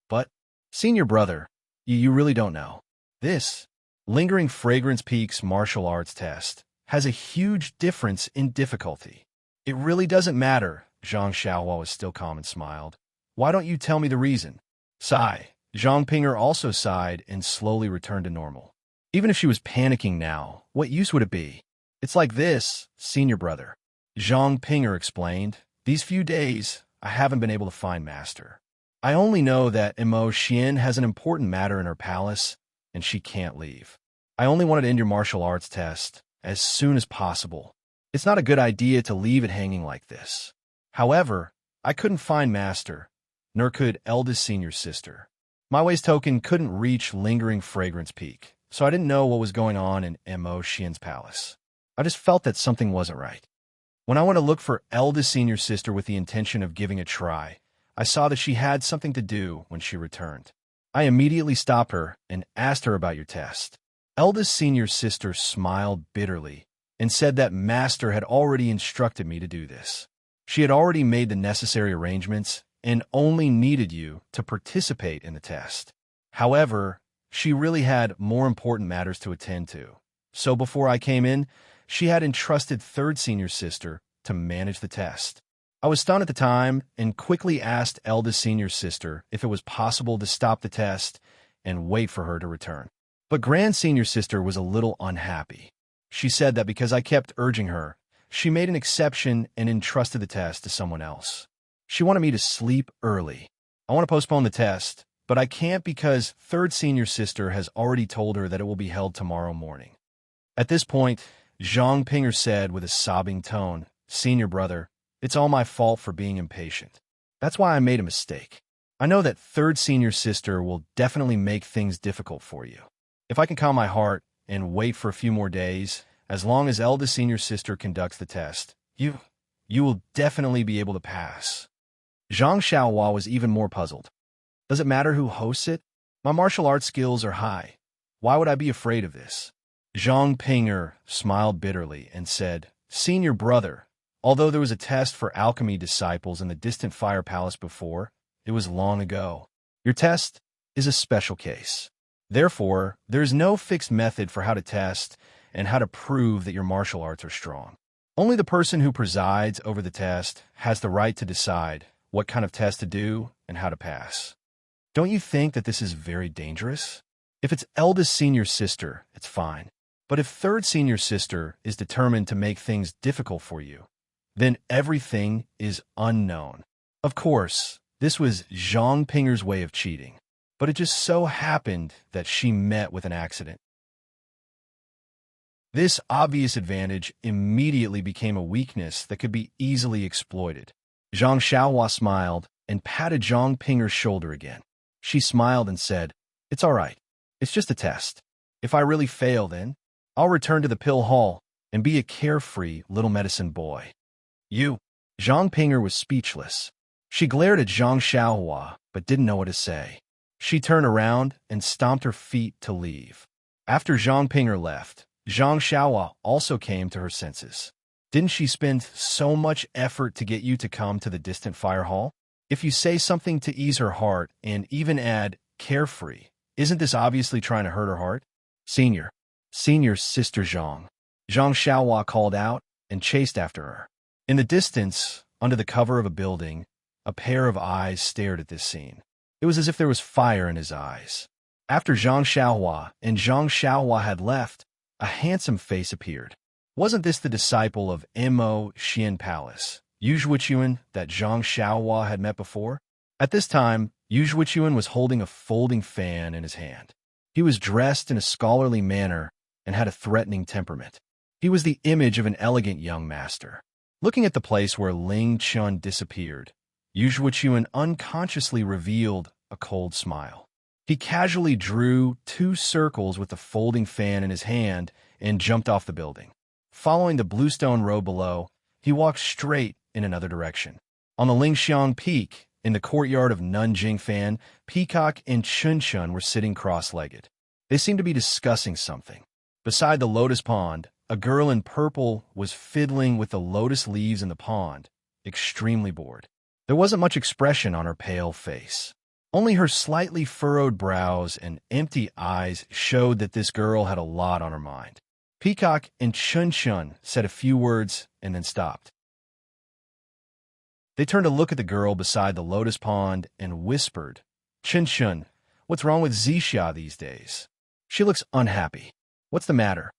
"But, senior brother, you really don't know. This Lingering Fragrance Peak's martial arts test has a huge difference in difficulty." "It really doesn't matter." Zhang Xiaohua was still calm and smiled. "Why don't you tell me the reason?" Sigh. Zhang Pinger also sighed and slowly returned to normal. Even if she was panicking now, what use would it be? "It's like this, senior brother," Zhang Pinger explained. "These few days, I haven't been able to find Master. I only know that Imo Xian has an important matter in her palace, and she can't leave. I only wanted to end your martial arts test as soon as possible. It's not a good idea to leave it hanging like this. However, I couldn't find Master, nor could eldest senior sister. My Wei's token couldn't reach Lingering Fragrance Peak, so I didn't know what was going on in Mo Xian's palace. I just felt that something wasn't right. When I went to look for eldest senior sister with the intention of giving a try, I saw that she had something to do when she returned. I immediately stopped her and asked her about your test. Eldest senior sister smiled bitterly and said that Master had already instructed me to do this. She had already made the necessary arrangements and only needed you to participate in the test. However, she really had more important matters to attend to. So before I came in, she had entrusted third senior sister to manage the test. I was stunned at the time and quickly asked eldest senior sister if it was possible to stop the test and wait for her to return. But grand senior sister was a little unhappy. She said that because I kept urging her, she made an exception and entrusted the test to someone else. She wanted me to sleep early. I want to postpone the test, but I can't because third senior sister has already told her that it will be held tomorrow morning. At this point, Zhang Pinger said with a sobbing tone, "Senior brother, it's all my fault for being impatient. That's why I made a mistake. I know that third senior sister will definitely make things difficult for you. If I can calm my heart and wait for a few more days, as long as eldest senior sister conducts the test, you will definitely be able to pass." Zhang Xiaohua was even more puzzled. "Does it matter who hosts it? My martial arts skills are high. Why would I be afraid of this?" Zhang Pinger smiled bitterly and said, "Senior brother, although there was a test for alchemy disciples in the distant Fire Palace before, it was long ago. Your test is a special case. Therefore, there is no fixed method for how to test and how to prove that your martial arts are strong. Only the person who presides over the test has the right to decide what kind of test to do and how to pass. Don't you think that this is very dangerous? If it's eldest senior sister, it's fine. But if third senior sister is determined to make things difficult for you, then everything is unknown. Of course, this was Zhang Pinger's way of cheating, but it just so happened that she met with an accident. This obvious advantage immediately became a weakness that could be easily exploited. Zhang Xiaohua smiled and patted Zhang Pinger's shoulder again. She smiled and said, "It's all right. It's just a test. If I really fail, then I'll return to the pill hall and be a carefree little medicine boy." You. Zhang Pinger was speechless. She glared at Zhang Xiaohua, but didn't know what to say. She turned around and stomped her feet to leave. After Zhang Pinger left, Zhang Xiaohua also came to her senses. Didn't she spend so much effort to get you to come to the distant fire hall? If you say something to ease her heart and even add carefree, isn't this obviously trying to hurt her heart? Senior sister Zhang. Zhang Xiaohua called out and chased after her. In the distance, under the cover of a building, a pair of eyes stared at this scene. It was as if there was fire in his eyes. After Zhang Xiaohua had left, a handsome face appeared. Wasn't this the disciple of Mo Xian Palace, Yu Zhuochuan, that Zhang Xiaohua had met before? At this time, Yu Zhuochuan was holding a folding fan in his hand. He was dressed in a scholarly manner and had a threatening temperament. He was the image of an elegant young master. Looking at the place where Ling Chun disappeared, Yu Zhuochuan unconsciously revealed a cold smile. He casually drew 2 circles with the folding fan in his hand and jumped off the building. Following the bluestone road below, he walked straight in another direction. On the Lingxiang Peak, in the courtyard of Nanjing Fan, Peacock and Chun Chun were sitting cross-legged. They seemed to be discussing something. Beside the lotus pond, a girl in purple was fiddling with the lotus leaves in the pond, extremely bored. There wasn't much expression on her pale face. Only her slightly furrowed brows and empty eyes showed that this girl had a lot on her mind. Peacock and Chun Chun said a few words and then stopped. They turned to look at the girl beside the lotus pond and whispered, "Chun Chun, what's wrong with Zixia these days? She looks unhappy. What's the matter?"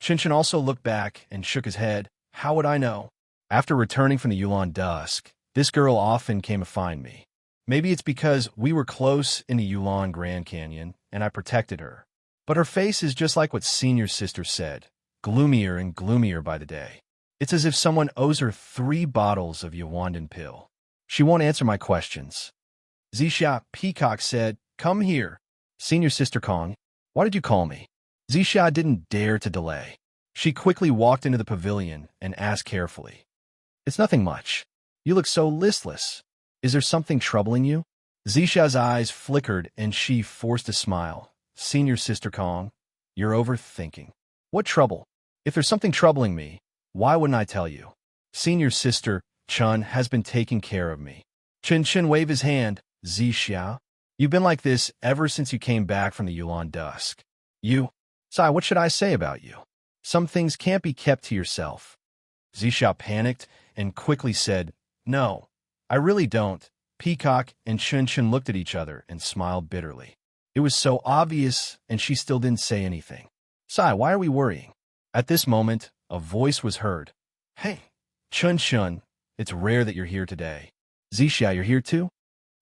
Chun Chun also looked back and shook his head. "How would I know? After returning from the Yulon Dusk, this girl often came to find me. Maybe it's because we were close in the Yulon Grand Canyon and I protected her. But her face is just like what senior sister said, gloomier and gloomier by the day. It's as if someone owes her 3 bottles of Yawandan pill. She won't answer my questions." Zixia, Peacock said, "Come here." "Senior sister Kong, why did you call me?" Zixia didn't dare to delay. She quickly walked into the pavilion and asked carefully, "It's nothing much. You look so listless. Is there something troubling you?" Zixia's eyes flickered and she forced a smile. "Senior sister Kong, you're overthinking. What trouble? If there's something troubling me, why wouldn't I tell you? Senior sister Chun has been taking care of me." Chun Chun waved his hand. "Zixia, you've been like this ever since you came back from the Yulon Dusk. Sai, what should I say about you? Some things can't be kept to yourself." Zixia panicked and quickly said, "No, I really don't." Peacock and Chun Chun looked at each other and smiled bitterly. It was so obvious, and she still didn't say anything. "Sai, why are we worrying?" At this moment, a voice was heard. "Hey, Chun Chun, it's rare that you're here today. Zixia, you're here too?"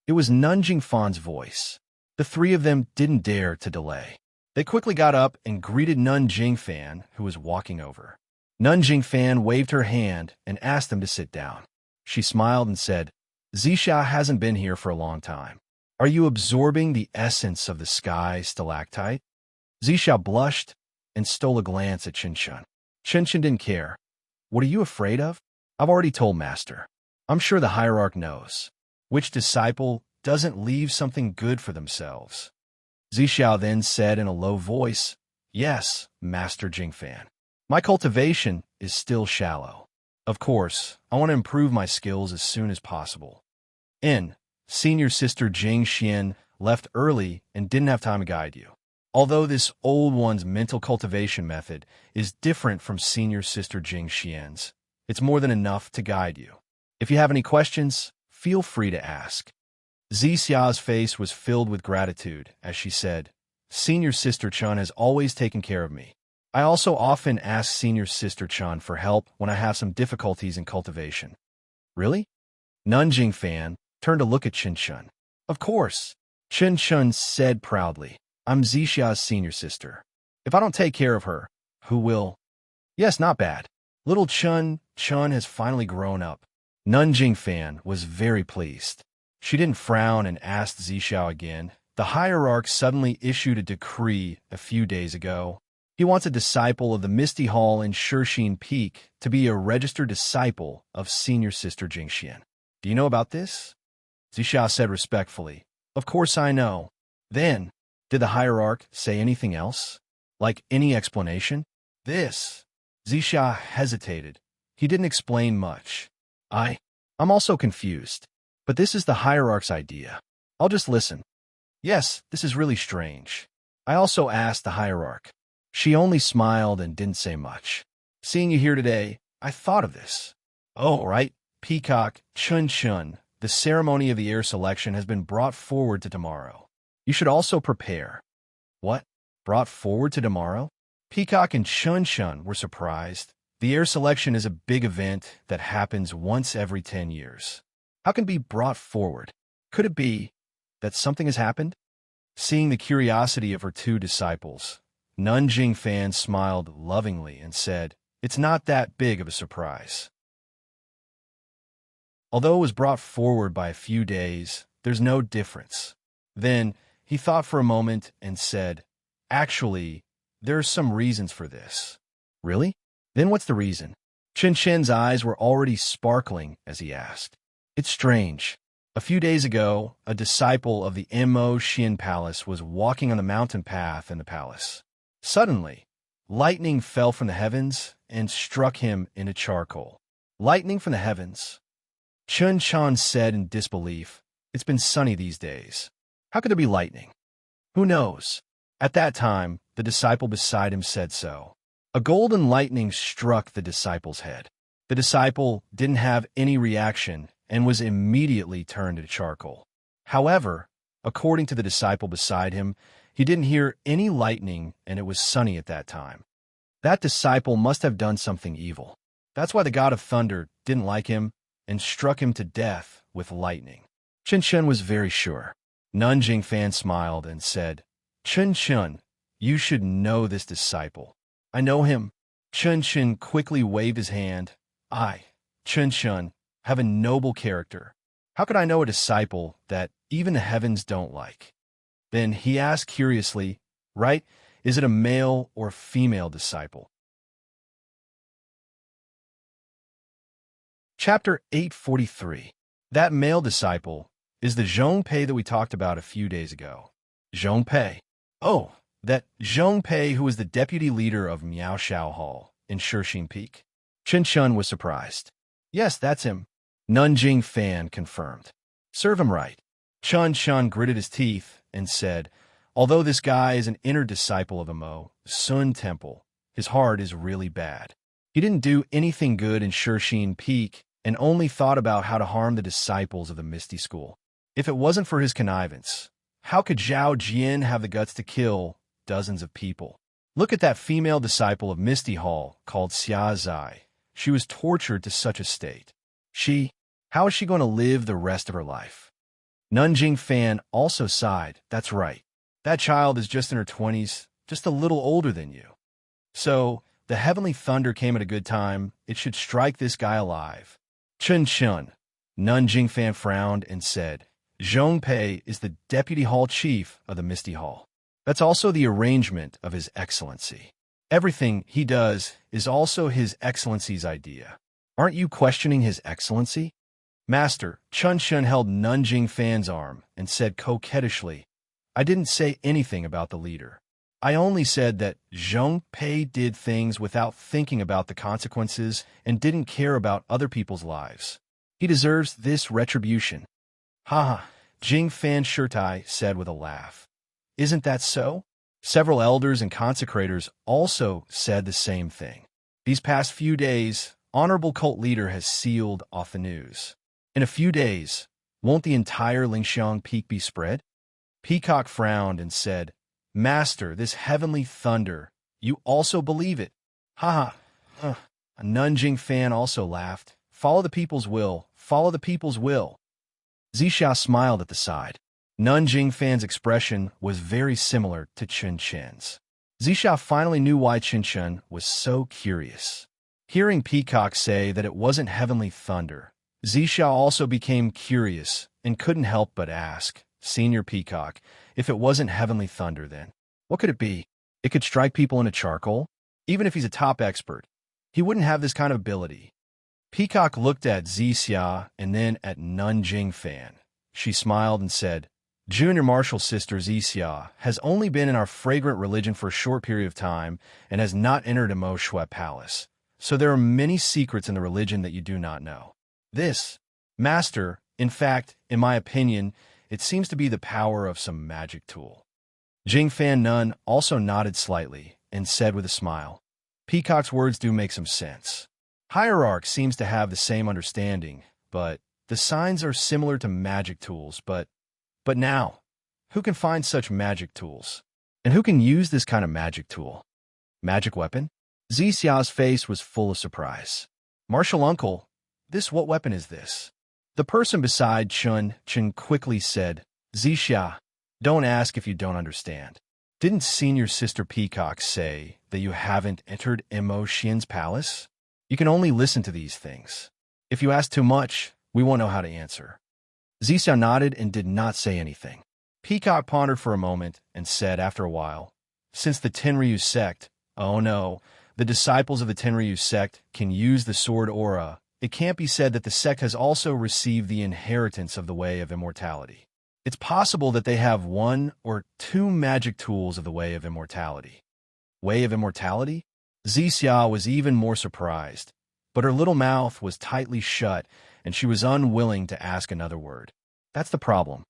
It was Nanjing Fan's voice. The 3 of them didn't dare to delay. They quickly got up and greeted Nanjing Fan, who was walking over. Nanjing Fan waved her hand and asked them to sit down. She smiled and said, "Zixia hasn't been here for a long time. Are you absorbing the essence of the sky stalactite?" Zixia blushed and stole a glance at Chun Chun. Chun Chun didn't care. "What are you afraid of?" "I've already told Master. I'm sure the hierarch knows. Which disciple doesn't leave something good for themselves?" Zixia then said in a low voice, "Yes, Master Jingfan. My cultivation is still shallow. Of course, I want to improve my skills as soon as possible." Senior sister Jing Xian left early and didn't have time to guide you. Although this old one's mental cultivation method is different from senior sister Jing Xian's, it's more than enough to guide you. If you have any questions, feel free to ask. Zixia's face was filled with gratitude as she said, Senior Sister Chun has always taken care of me. I also often ask Senior Sister Chun for help when I have some difficulties in cultivation. Really? Nanjing Fan turned to look at Chen Chun. Of course, Chen Chun said proudly. I'm Zixia's senior sister. If I don't take care of her, who will? Yes, not bad. Little Chun has finally grown up. Nanjing Fan was very pleased. She didn't frown and asked Zixiao again. The hierarch suddenly issued a decree a few days ago. He wants a disciple of the Misty Hall in Shixin Peak to be a registered disciple of senior sister Jingxian. Do you know about this? Zixiao said respectfully. Of course I know. Then, did the hierarch say anything else? Like any explanation? This. Zixiao hesitated. He didn't explain much. I'm also confused. But this is the hierarch's idea. I'll just listen. Yes, this is really strange. I also asked the hierarch. She only smiled and didn't say much. Seeing you here today, I thought of this. Oh, right. Peacock, Chun, the ceremony of the heir selection has been brought forward to tomorrow. You should also prepare. What? Brought forward to tomorrow? Peacock and Chun were surprised. The heir selection is a big event that happens once every 10 years. How can it be brought forward? Could it be that something has happened? Seeing the curiosity of her two disciples, Nanjing Fan smiled lovingly and said, It's not that big of a surprise. Although it was brought forward by a few days, there's no difference. Then he thought for a moment and said, Actually, there are some reasons for this. Really? Then what's the reason? Chen Shen's eyes were already sparkling as he asked. It's strange. A few days ago, a disciple of the Mo Xin Palace was walking on the mountain path in the palace. Suddenly, lightning fell from the heavens and struck him into charcoal. Lightning from the heavens? Chun said in disbelief, It's been sunny these days. How could there be lightning? Who knows? At that time, the disciple beside him said so. A golden lightning struck the disciple's head. The disciple didn't have any reaction and was immediately turned to charcoal. However, according to the disciple beside him, he didn't hear any lightning and it was sunny at that time. That disciple must have done something evil. That's why the god of thunder didn't like him and struck him to death with lightning. Chen Shen was very sure. Nanjing Fan smiled and said, Chen, you should know this disciple. I know him. Chen quickly waved his hand. I, Chen, have a noble character. How could I know a disciple that even the heavens don't like? Then he asked curiously, Right, is it a male or female disciple? Chapter 843. That male disciple is the Zhongpei that we talked about a few days ago. Zhongpei. Oh, that Zhongpei who was the deputy leader of Miaoshao Hall in Shixin Peak. Chen was surprised. Yes, that's him. Nanjing Fan confirmed. Serve him right. Chen gritted his teeth and said, Although this guy is an inner disciple of the Mo Sun Temple, his heart is really bad. He didn't do anything good in Shixin Peak and only thought about how to harm the disciples of the Misty School. If it wasn't for his connivance, how could Zhao Jian have the guts to kill dozens of people? Look at that female disciple of Misty Hall called Xia Zai. She was tortured to such a state. How is she going to live the rest of her life? Nanjing Fan also sighed. That's right. That child is just in her 20s, just a little older than you. So, the heavenly thunder came at a good time. It should strike this guy alive. Chen. Nanjing Fan frowned and said, Zhongpei is the deputy hall chief of the Misty Hall. That's also the arrangement of His Excellency. Everything he does is also His Excellency's idea. Aren't you questioning His Excellency? Master, Chen held Nanjing Fan's arm and said coquettishly, I didn't say anything about the leader. I only said that Zhongpei did things without thinking about the consequences and didn't care about other people's lives. He deserves this retribution. Ha! Jing Fan Shirtai said with a laugh. Isn't that so? Several elders and consecrators also said the same thing. These past few days, Honorable Cult Leader has sealed off the news. In a few days, won't the entire Lingxiang Peak be spread? Peacock frowned and said, Master, this heavenly thunder, you also believe it? Ha ha. A Nanjing fan also laughed. Follow the people's will. Follow the people's will. Zixia smiled at the side. Nanjing fan's expression was very similar to Chen Chen's. Zixia finally knew why Chen Chen was so curious. Hearing Peacock say that it wasn't heavenly thunder, Zixia also became curious and couldn't help but ask, Senior Peacock, if it wasn't heavenly thunder then, what could it be? It could strike people into charcoal? Even if he's a top expert, he wouldn't have this kind of ability. Peacock looked at Zixia and then at Nanjing Fan. She smiled and said, Junior Martial Sister Zixia has only been in our fragrant religion for a short period of time and has not entered a Mo Shui palace. So there are many secrets in the religion that you do not know. This, Master, in fact, in my opinion, it seems to be the power of some magic tool. Jing Fan Nun also nodded slightly and said with a smile, Peacock's words do make some sense. Hierarch seems to have the same understanding, but the signs are similar to magic tools, but now, who can find such magic tools? And who can use this kind of magic tool? Magic weapon? Zixia's face was full of surprise. Martial uncle, what weapon is this? The person beside Chen quickly said, Zixia, don't ask if you don't understand. Didn't Senior Sister Peacock say that you haven't entered Mo Xian's palace? You can only listen to these things. If you ask too much, we won't know how to answer. Zixia nodded and did not say anything. Peacock pondered for a moment and said after a while, Since the Tenryu sect, oh no, the disciples of the Tenryu sect can use the sword aura, it can't be said that the sect has also received the inheritance of the Way of Immortality. It's possible that they have one or two magic tools of the Way of Immortality. Way of Immortality? Zixia was even more surprised, but her little mouth was tightly shut and she was unwilling to ask another word. That's the problem.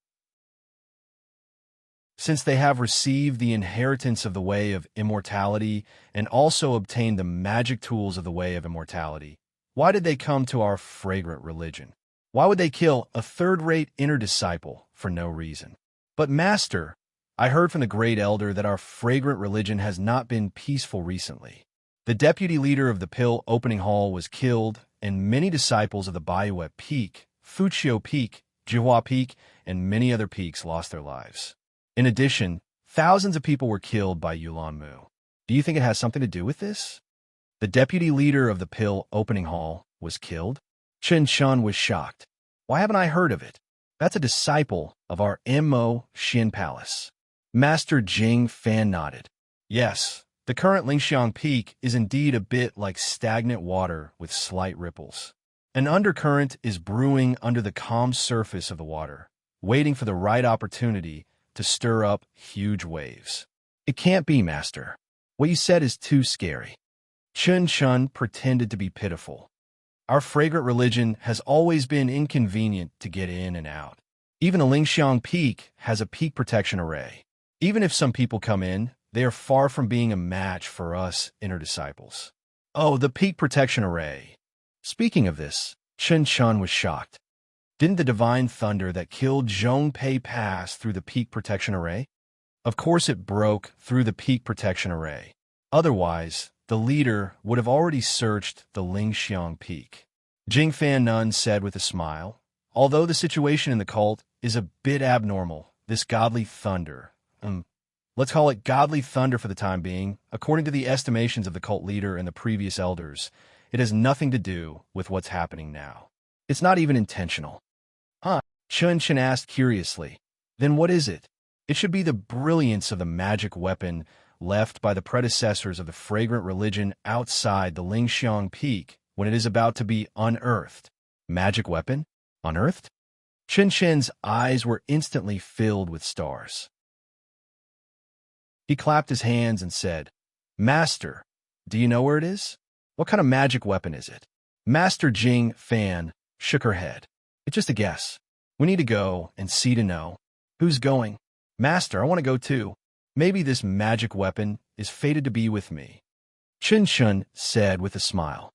Since they have received the inheritance of the Way of Immortality and also obtained the magic tools of the Way of Immortality, why did they come to our fragrant religion? Why would they kill a third-rate inner disciple for no reason? But Master, I heard from the great elder that our fragrant religion has not been peaceful recently. The deputy leader of the Pill Opening Hall was killed, and many disciples of the Baiyue Peak, Fuqiu Peak, Jihua Peak, and many other peaks lost their lives. In addition, thousands of people were killed by Yulan Mu. Do you think it has something to do with this? The deputy leader of the Pill Opening Hall was killed? Chen Shun was shocked. Why haven't I heard of it? That's a disciple of our Mo Xian Palace. Master Jing Fan nodded. Yes, the current Lingxiang Peak is indeed a bit like stagnant water with slight ripples. An undercurrent is brewing under the calm surface of the water, waiting for the right opportunity to stir up huge waves. It can't be, Master. What you said is too scary. Chen Chun pretended to be pitiful. Our fragrant religion has always been inconvenient to get in and out. Even the Lingxiang Peak has a peak protection array. Even if some people come in, they are far from being a match for us inner disciples. Oh, the peak protection array. Speaking of this, Chen Chun was shocked. Didn't the divine thunder that killed Zhong Pei pass through the peak protection array? Of course it broke through the peak protection array. Otherwise, the leader would have already searched the Lingxiang Peak. Jing Fan Nun said with a smile, although the situation in the cult is a bit abnormal, this godly thunder, let's call it godly thunder for the time being, according to the estimations of the cult leader and the previous elders, it has nothing to do with what's happening now. It's not even intentional. Huh? Chen Chen asked curiously. Then what is it? It should be the brilliance of the magic weapon left by the predecessors of the fragrant religion outside the Lingxiang Peak when it is about to be unearthed. Magic weapon? Unearthed? Chen Chen's eyes were instantly filled with stars. He clapped his hands and said, Master, do you know where it is? What kind of magic weapon is it? Master Jing Fan shook her head. It's just a guess. We need to go and see to know. Who's going? Master, I want to go too. Maybe this magic weapon is fated to be with me. Chen Shun said with a smile.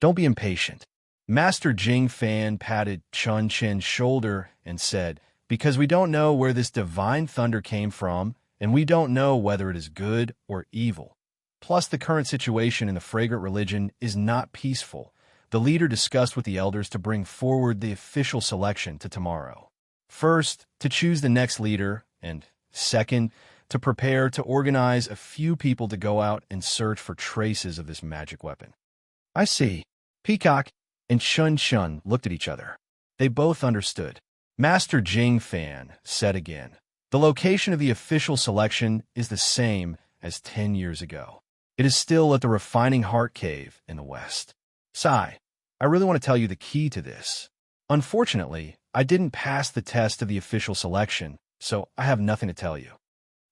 Don't be impatient. Master Jing Fan patted Chun Chen's shoulder and said, because we don't know where this divine thunder came from, and we don't know whether it is good or evil. Plus, the current situation in the fragrant religion is not peaceful. The leader discussed with the elders to bring forward the official selection to tomorrow. First, to choose the next leader, and second, to prepare to organize a few people to go out and search for traces of this magic weapon. I see. Peacock and Shun Shun looked at each other. They both understood. Master Jing Fan said again, the location of the official selection is the same as 10 years ago. It is still at the Refining Heart Cave in the west. Sai, I really want to tell you the key to this. Unfortunately, I didn't pass the test of the official selection, so I have nothing to tell you.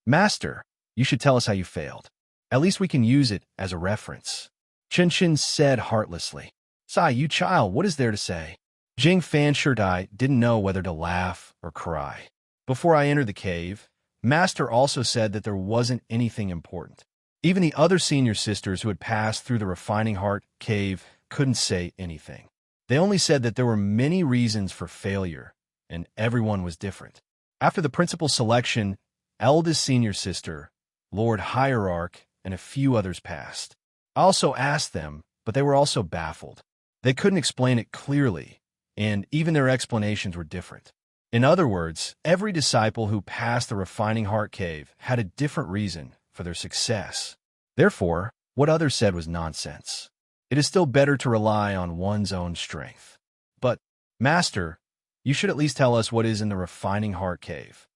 Master, you should tell us how you failed. At least we can use it as a reference. Chen Chen said heartlessly. Sai, you child, what is there to say? Jing Fan Shirtai didn't know whether to laugh or cry. Before I entered the cave, Master also said that there wasn't anything important. Even the other senior sisters who had passed through the Refining Heart Cave couldn't say anything. They only said that there were many reasons for failure, and everyone was different. After the principal selection, eldest senior sister, Lord Hierarch, and a few others passed. I also asked them, but they were also baffled. They couldn't explain it clearly, and even their explanations were different. In other words, every disciple who passed the Refining Heart Cave had a different reason for their success. Therefore, what others said was nonsense. It is still better to rely on one's own strength. But, Master, you should at least tell us what is in the Refining Heart Cave.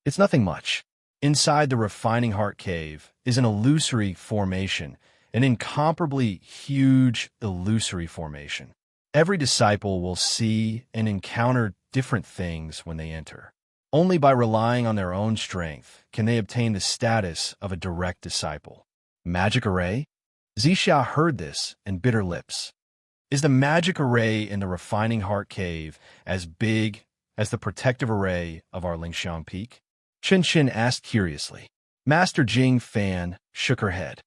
It's nothing much. Inside the Refining Heart Cave is an illusory formation, an incomparably huge illusory formation. Every disciple will see and encounter different things when they enter. Only by relying on their own strength can they obtain the status of a direct disciple. Magic array? Zixia heard this and bit her lips. Is the magic array in the Refining Heart Cave as big as the protective array of our Lingxiang Peak? Chen Chen asked curiously. Master Jing Fan shook her head.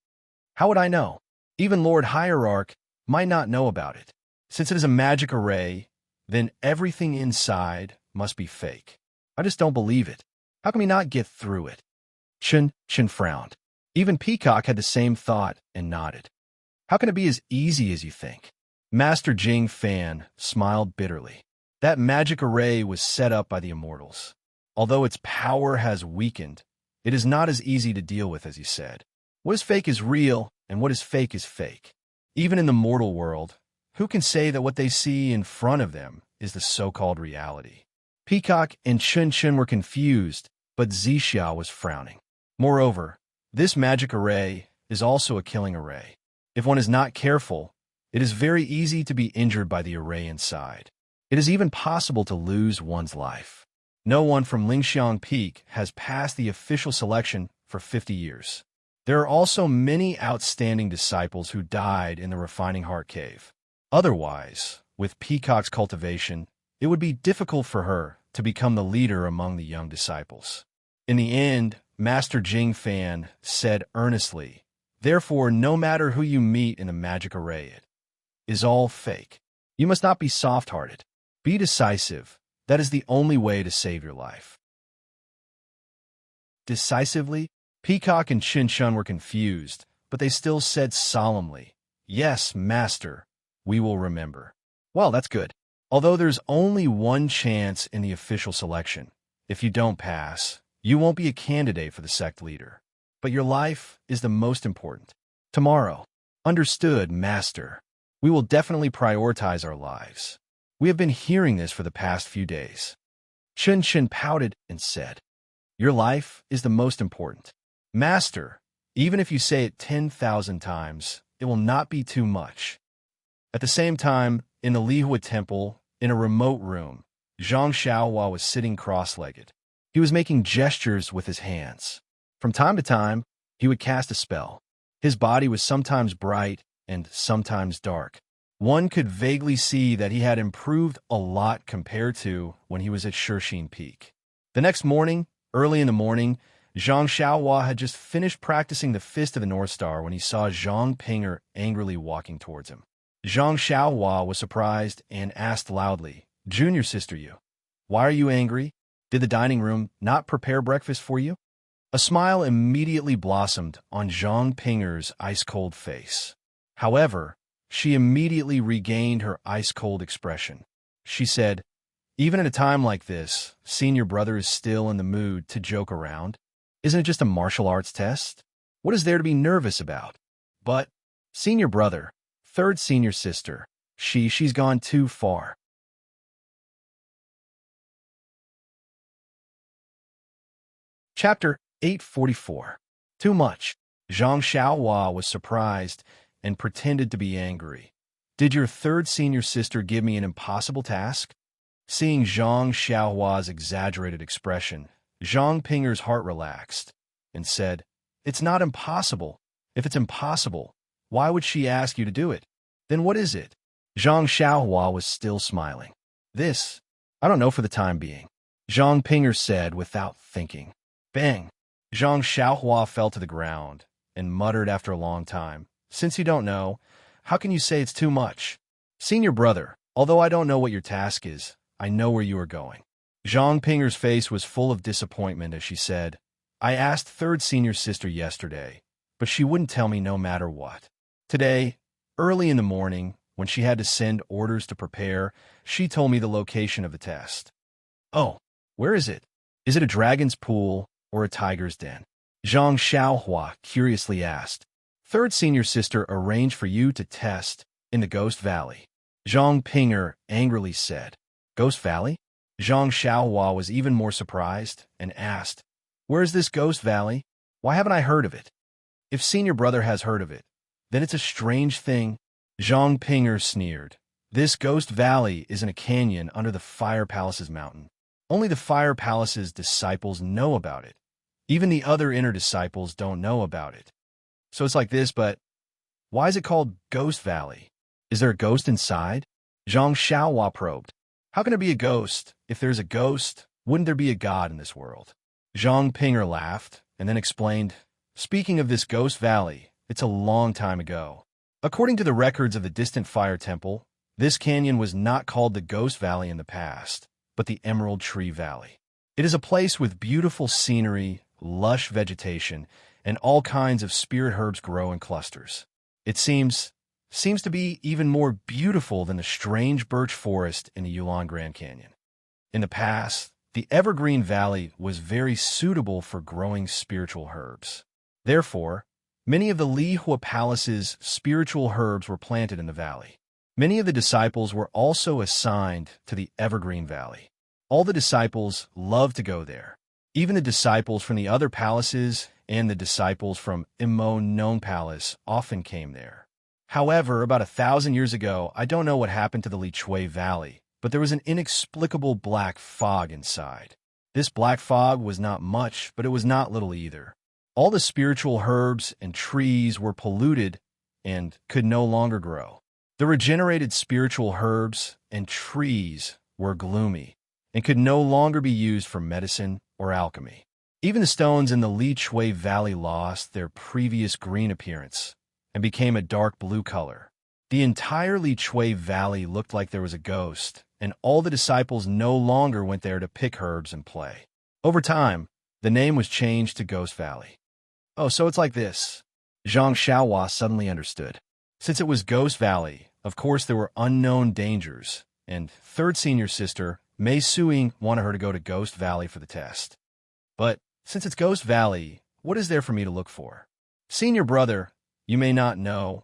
How would I know? Even Lord Hierarch might not know about it. Since it is a magic array, then everything inside must be fake. I just don't believe it. How can we not get through it? Chen frowned. Even Peacock had the same thought and nodded. How can it be as easy as you think? Master Jing Fan smiled bitterly. That magic array was set up by the immortals. Although its power has weakened, it is not as easy to deal with as you said. What is fake is real, and what is fake is fake. Even in the mortal world, who can say that what they see in front of them is the so-called reality? Peacock and Chen Chen were confused, but Zixia was frowning. Moreover, this magic array is also a killing array. If one is not careful, it is very easy to be injured by the array inside. It is even possible to lose one's life. No one from Lingxiang Peak has passed the official selection for 50 years. There are also many outstanding disciples who died in the Refining Heart Cave. Otherwise, with Peacock's cultivation, it would be difficult for her to become the leader among the young disciples. In the end, Master Jing Fan said earnestly, therefore, no matter who you meet in the magic array, it is all fake. You must not be soft-hearted. Be decisive. That is the only way to save your life. Decisively, Peacock and Chen Shun were confused, but they still said solemnly, yes, Master, we will remember. Well, that's good. Although there's only one chance in the official selection. If you don't pass, you won't be a candidate for the sect leader. But your life is the most important. Tomorrow. Understood, Master. We will definitely prioritize our lives. We have been hearing this for the past few days. Chen Chen pouted and said, your life is the most important. Master, even if you say it 10,000 times, it will not be too much. At the same time, in the Lihua Temple, in a remote room, Zhang Xiaohua was sitting cross-legged. He was making gestures with his hands. From time to time, he would cast a spell. His body was sometimes bright and sometimes dark. One could vaguely see that he had improved a lot compared to when he was at Shersheen Peak. The next morning, early in the morning, Zhang Xiaohua had just finished practicing the Fist of the North Star when he saw Zhang Pinger angrily walking towards him. Zhang Xiaohua was surprised and asked loudly, "Junior sister you, why are you angry? Did the dining room not prepare breakfast for you?" A smile immediately blossomed on Zhang Pinger's ice-cold face. However, she immediately regained her ice-cold expression. She said, "Even at a time like this, senior brother is still in the mood to joke around. Isn't it just a martial arts test? What is there to be nervous about? But, senior brother, third senior sister, she's gone too far." Chapter 844. Too much. Zhang Xiaohua was surprised and pretended to be angry. "Did your third senior sister give me an impossible task?" Seeing Zhang Xiaohua's exaggerated expression, Zhang Pinger's heart relaxed and said, "It's not impossible. If it's impossible, why would she ask you to do it? Then what is it?" Zhang Xiaohua was still smiling. I don't know for the time being," Zhang Pinger said without thinking. Bang! Zhang Xiaohua fell to the ground and muttered after a long time, "Since you don't know, how can you say it's too much? Senior brother, although I don't know what your task is, I know where you are going." Zhang Pinger's face was full of disappointment as she said, "I asked third senior sister yesterday, but she wouldn't tell me no matter what. Today, early in the morning, when she had to send orders to prepare, she told me the location of the test." "Oh, where is it? Is it a dragon's pool or a tiger's den?" Zhang Xiaohua curiously asked. "Third senior sister arranged for you to test in the Ghost Valley," Zhang Pinger angrily said. "Ghost Valley?" Zhang Xiaohua was even more surprised and asked, "Where is this Ghost Valley? Why haven't I heard of it? If senior brother has heard of it, then it's a strange thing." Zhang Pinger sneered. "This Ghost Valley is in a canyon under the Fire Palace's mountain. Only the Fire Palace's disciples know about it. Even the other inner disciples don't know about it. So it's like this, but why is it called Ghost Valley? Is there a ghost inside?" Zhang Xiaohua probed. "How can there be a ghost? If there's a ghost, wouldn't there be a god in this world?" Zhang Pinger laughed and then explained, "Speaking of this Ghost Valley, it's a long time ago. According to the records of the distant Fire Temple, this canyon was not called the Ghost Valley in the past, but the Emerald Tree Valley. It is a place with beautiful scenery, lush vegetation, and all kinds of spirit herbs grow in clusters. It seems to be even more beautiful than the strange birch forest in the Yulon Grand Canyon. In the past, the Evergreen Valley was very suitable for growing spiritual herbs. Therefore, many of the Li Hua Palace's spiritual herbs were planted in the valley. Many of the disciples were also assigned to the Evergreen Valley. All the disciples loved to go there. Even the disciples from the other palaces and the disciples from Imo Known Palace often came there. However, about 1,000 years ago, I don't know what happened to the Li Chui Valley, but there was an inexplicable black fog inside. This black fog was not much, but it was not little either. All the spiritual herbs and trees were polluted and could no longer grow. The regenerated spiritual herbs and trees were gloomy and could no longer be used for medicine or alchemy. Even the stones in the Li Chui Valley lost their previous green appearance and became a dark blue color. The entire Li Chui Valley looked like there was a ghost, and all the disciples no longer went there to pick herbs and play. Over time, the name was changed to Ghost Valley. "Oh, so it's like this." Zhang Xiaohua suddenly understood. Since it was Ghost Valley, of course there were unknown dangers, and third senior sister Mei Suing wanted her to go to Ghost Valley for the test. "But since it's Ghost Valley, what is there for me to look for?" "Senior brother, you may not know,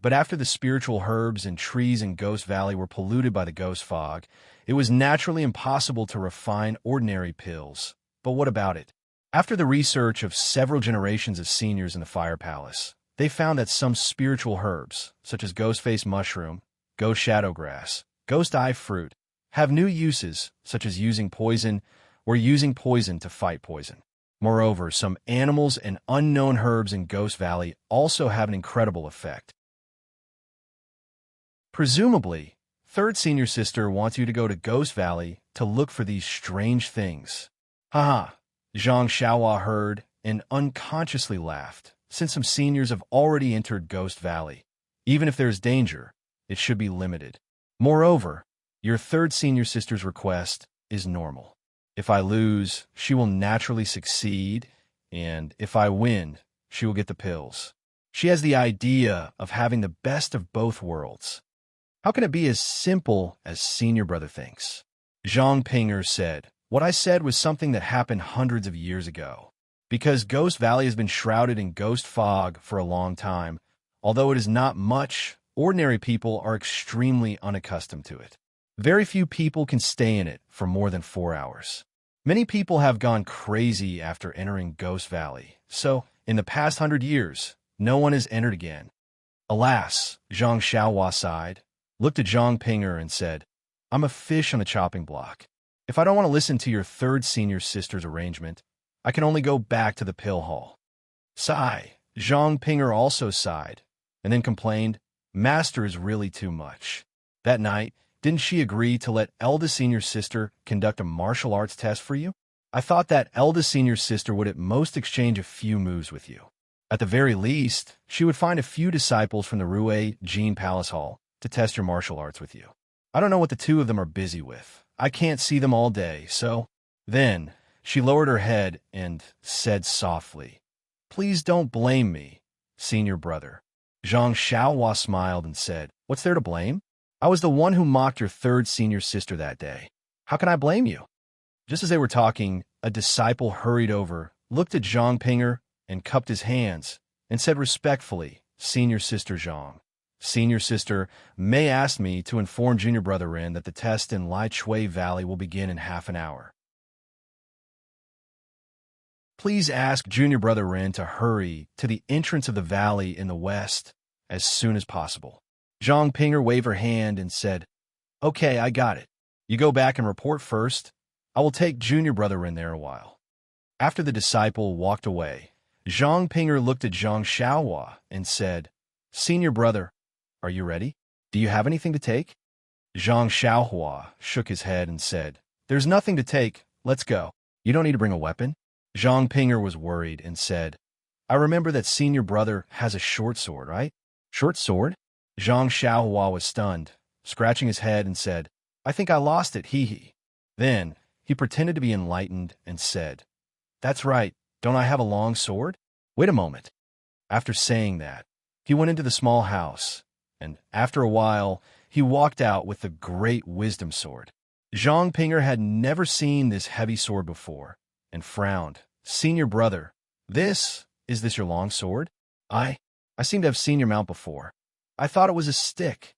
but after the spiritual herbs and trees in Ghost Valley were polluted by the ghost fog, it was naturally impossible to refine ordinary pills. But what about it? After the research of several generations of seniors in the Fire Palace, they found that some spiritual herbs, such as ghost face mushroom, ghost shadow grass, ghost eye fruit, have new uses, such as using poison or using poison to fight poison. Moreover, some animals and unknown herbs in Ghost Valley also have an incredible effect." Presumably, third senior sister wants you to go to Ghost Valley to look for these strange things. Haha, Zhang Xiaohua heard and unconsciously laughed, since some seniors have already entered Ghost Valley. Even if there's danger, it should be limited. Moreover, your third senior sister's request is normal. If I lose, she will naturally succeed, and if I win, she will get the pills. She has the idea of having the best of both worlds. How can it be as simple as senior brother thinks? Zhang Pinger said, what I said was something that happened hundreds of years ago. Because Ghost Valley has been shrouded in ghost fog for a long time, although it is not much, ordinary people are extremely unaccustomed to it. Very few people can stay in it for more than 4 hours. Many people have gone crazy after entering Ghost Valley, so in the past 100 years, no one has entered again. Alas, Zhang Xiaohua sighed, looked at Zhang Pinger and said, I'm a fish on the chopping block. If I don't want to listen to your third senior sister's arrangement, I can only go back to the pill hall. Sigh. Zhang Pinger also sighed, and then complained, Master is really too much. That night, didn't she agree to let eldest senior sister conduct a martial arts test for you? I thought that eldest senior sister would at most exchange a few moves with you. At the very least, she would find a few disciples from the Rue Jean Palace Hall to test your martial arts with you. I don't know what the two of them are busy with. I can't see them all day, so... Then, she lowered her head and said softly, Please don't blame me, senior brother. Zhang Xiaohua smiled and said, What's there to blame? I was the one who mocked your third senior sister that day. How can I blame you? Just as they were talking, a disciple hurried over, looked at Zhang Pinger, and cupped his hands, and said respectfully, Senior sister Zhang. Senior sister, Mei asked me to inform junior brother Ren that the test in Lai Chui Valley will begin in half an hour. Please ask junior brother Ren to hurry to the entrance of the valley in the west as soon as possible. Zhang Pinger waved her hand and said, Okay, I got it. You go back and report first. I will take junior brother Ren there a while. After the disciple walked away, Zhang Pinger looked at Zhang Xiaohua and said, Senior brother, are you ready? Do you have anything to take? Zhang Xiaohua shook his head and said, There's nothing to take. Let's go. You don't need to bring a weapon? Zhang Pinger was worried and said, I remember that senior brother has a short sword, right? Short sword? Zhang Xiaohua was stunned, scratching his head and said, I think I lost it, hee. Then, he pretended to be enlightened and said, That's right, don't I have a long sword? Wait a moment. After saying that, he went into the small house, and after a while, he walked out with the great wisdom sword. Zhang Pinger had never seen this heavy sword before, and frowned. Senior brother, is this your long sword? I seem to have seen your mount before. I thought it was a stick.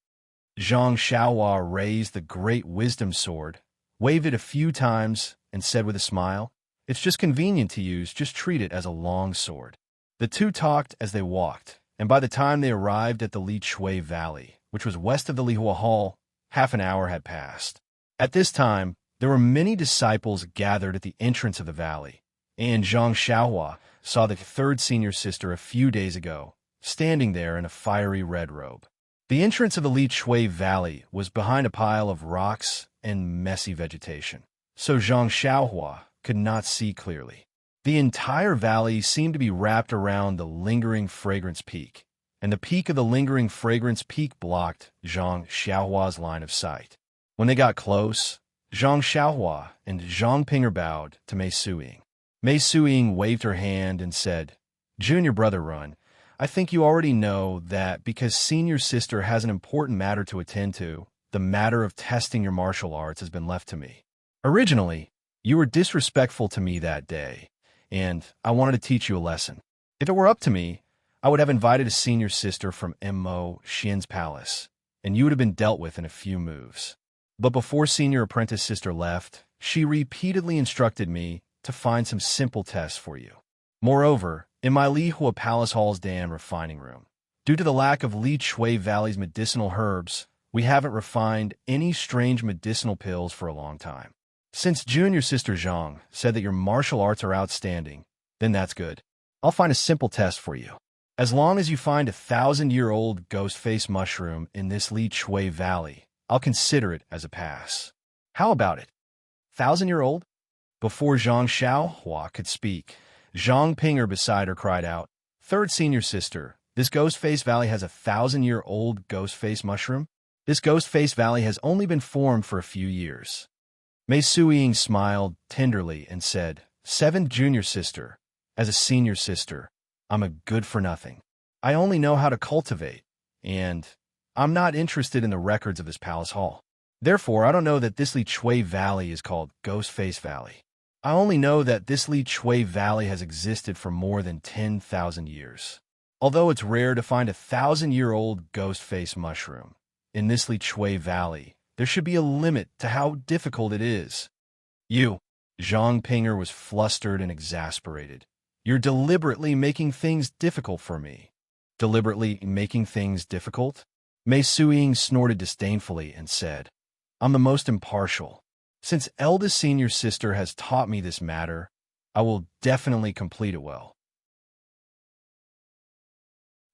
Zhang Xiaohua raised the great wisdom sword, waved it a few times, and said with a smile, It's just convenient to use, just treat it as a long sword. The two talked as they walked, and by the time they arrived at the Li Chui Valley, which was west of the Lihua Hall, half an hour had passed. At this time, there were many disciples gathered at the entrance of the valley, and Zhang Xiaohua saw the third senior sister a few days ago, standing there in a fiery red robe. The entrance of the Li Chui Valley was behind a pile of rocks and messy vegetation, so Zhang Xiaohua could not see clearly. The entire valley seemed to be wrapped around the Lingering Fragrance Peak, and the peak of the Lingering Fragrance Peak blocked Zhang Xiaohua's line of sight. When they got close, Zhang Xiaohua and Zhang Pinger bowed to Mei Suiying. Mei Suiying waved her hand and said, Junior brother Run, I think you already know that because senior sister has an important matter to attend to, the matter of testing your martial arts has been left to me. Originally, you were disrespectful to me that day, and I wanted to teach you a lesson. If it were up to me, I would have invited a senior sister from Mo Xian's palace, and you would have been dealt with in a few moves. But before senior apprentice sister left, she repeatedly instructed me to find some simple tests for you. Moreover, in my Lihua Palace Hall's dam refining room, due to the lack of Li Chui Valley's medicinal herbs, we haven't refined any strange medicinal pills for a long time. Since junior sister Zhang said that your martial arts are outstanding, then that's good. I'll find a simple test for you. As long as you find a 1,000-year-old ghost-face mushroom in this Li Chui Valley, I'll consider it as a pass. How about it? 1,000-year-old? Before Zhang Xiaohua could speak, Zhang Pinger beside her cried out, "Third senior sister, this Ghost-Face Valley has a 1,000-year-old ghost-face mushroom? This Ghost-Face Valley has only been formed for a few years." Mei Suiying smiled tenderly and said, "Seventh junior sister, as a senior sister, I'm a good-for-nothing. I only know how to cultivate, and I'm not interested in the records of this palace hall. Therefore, I don't know that this Li Chui Valley is called Ghost-Face Valley. I only know that this Li Chui Valley has existed for more than 10,000 years. Although it's rare to find a 1,000-year-old ghost-face mushroom in this Li Chui Valley, there should be a limit to how difficult it is." "You," Zhang Pinger was flustered and exasperated. "You're deliberately making things difficult for me." "Deliberately making things difficult?" Mei Suiying snorted disdainfully and said, "I'm the most impartial. Since eldest senior sister has taught me this matter, I will definitely complete it well.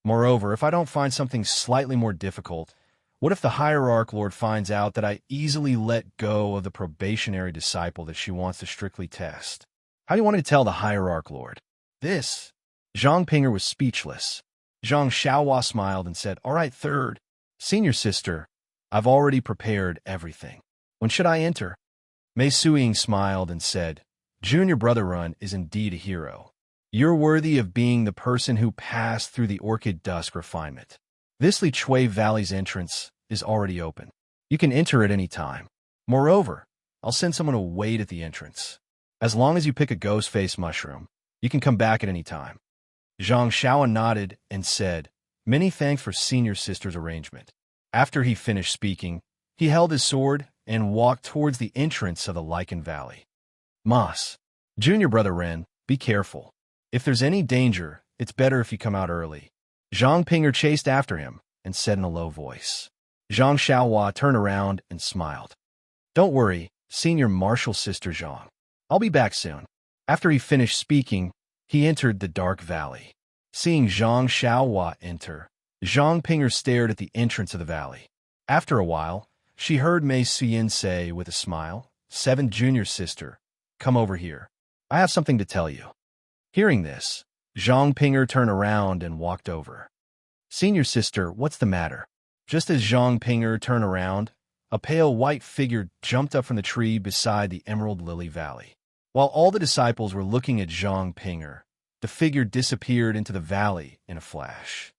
Moreover, if I don't find something slightly more difficult, what if the Hierarch Lord finds out that I easily let go of the probationary disciple that she wants to strictly test? How do you want me to tell the Hierarch Lord this?" Zhang Pinger was speechless. Zhang Xiaohua smiled and said, "All right, third senior sister, I've already prepared everything. When should I enter?" Mei Suiying smiled and said, "Junior Brother Run is indeed a hero. You're worthy of being the person who passed through the Orchid Dusk refinement. This Li Chui Valley's entrance is already open. You can enter at any time. Moreover, I'll send someone to wait at the entrance. As long as you pick a ghost-face mushroom, you can come back at any time." Zhang Xiaohua nodded and said, "Many thanks for senior sister's arrangement." After he finished speaking, he held his sword and walked towards the entrance of the Lichen Valley. "Moss, Junior Brother Ren, be careful. If there's any danger, it's better if you come out early." Zhang Pinger chased after him and said in a low voice. Zhang Xiaohua turned around and smiled. "Don't worry, Senior Martial Sister Zhang. I'll be back soon." After he finished speaking, he entered the dark valley. Seeing Zhang Xiaohua enter, Zhang Pinger stared at the entrance of the valley. After a while, she heard Mei Suiying say with a smile, "Seventh junior sister, come over here. I have something to tell you." Hearing this, Zhang Pinger turned around and walked over. "Senior sister, what's the matter?" Just as Zhang Pinger turned around, a pale white figure jumped up from the tree beside the Emerald Lily Valley. While all the disciples were looking at Zhang Pinger, the figure disappeared into the valley in a flash.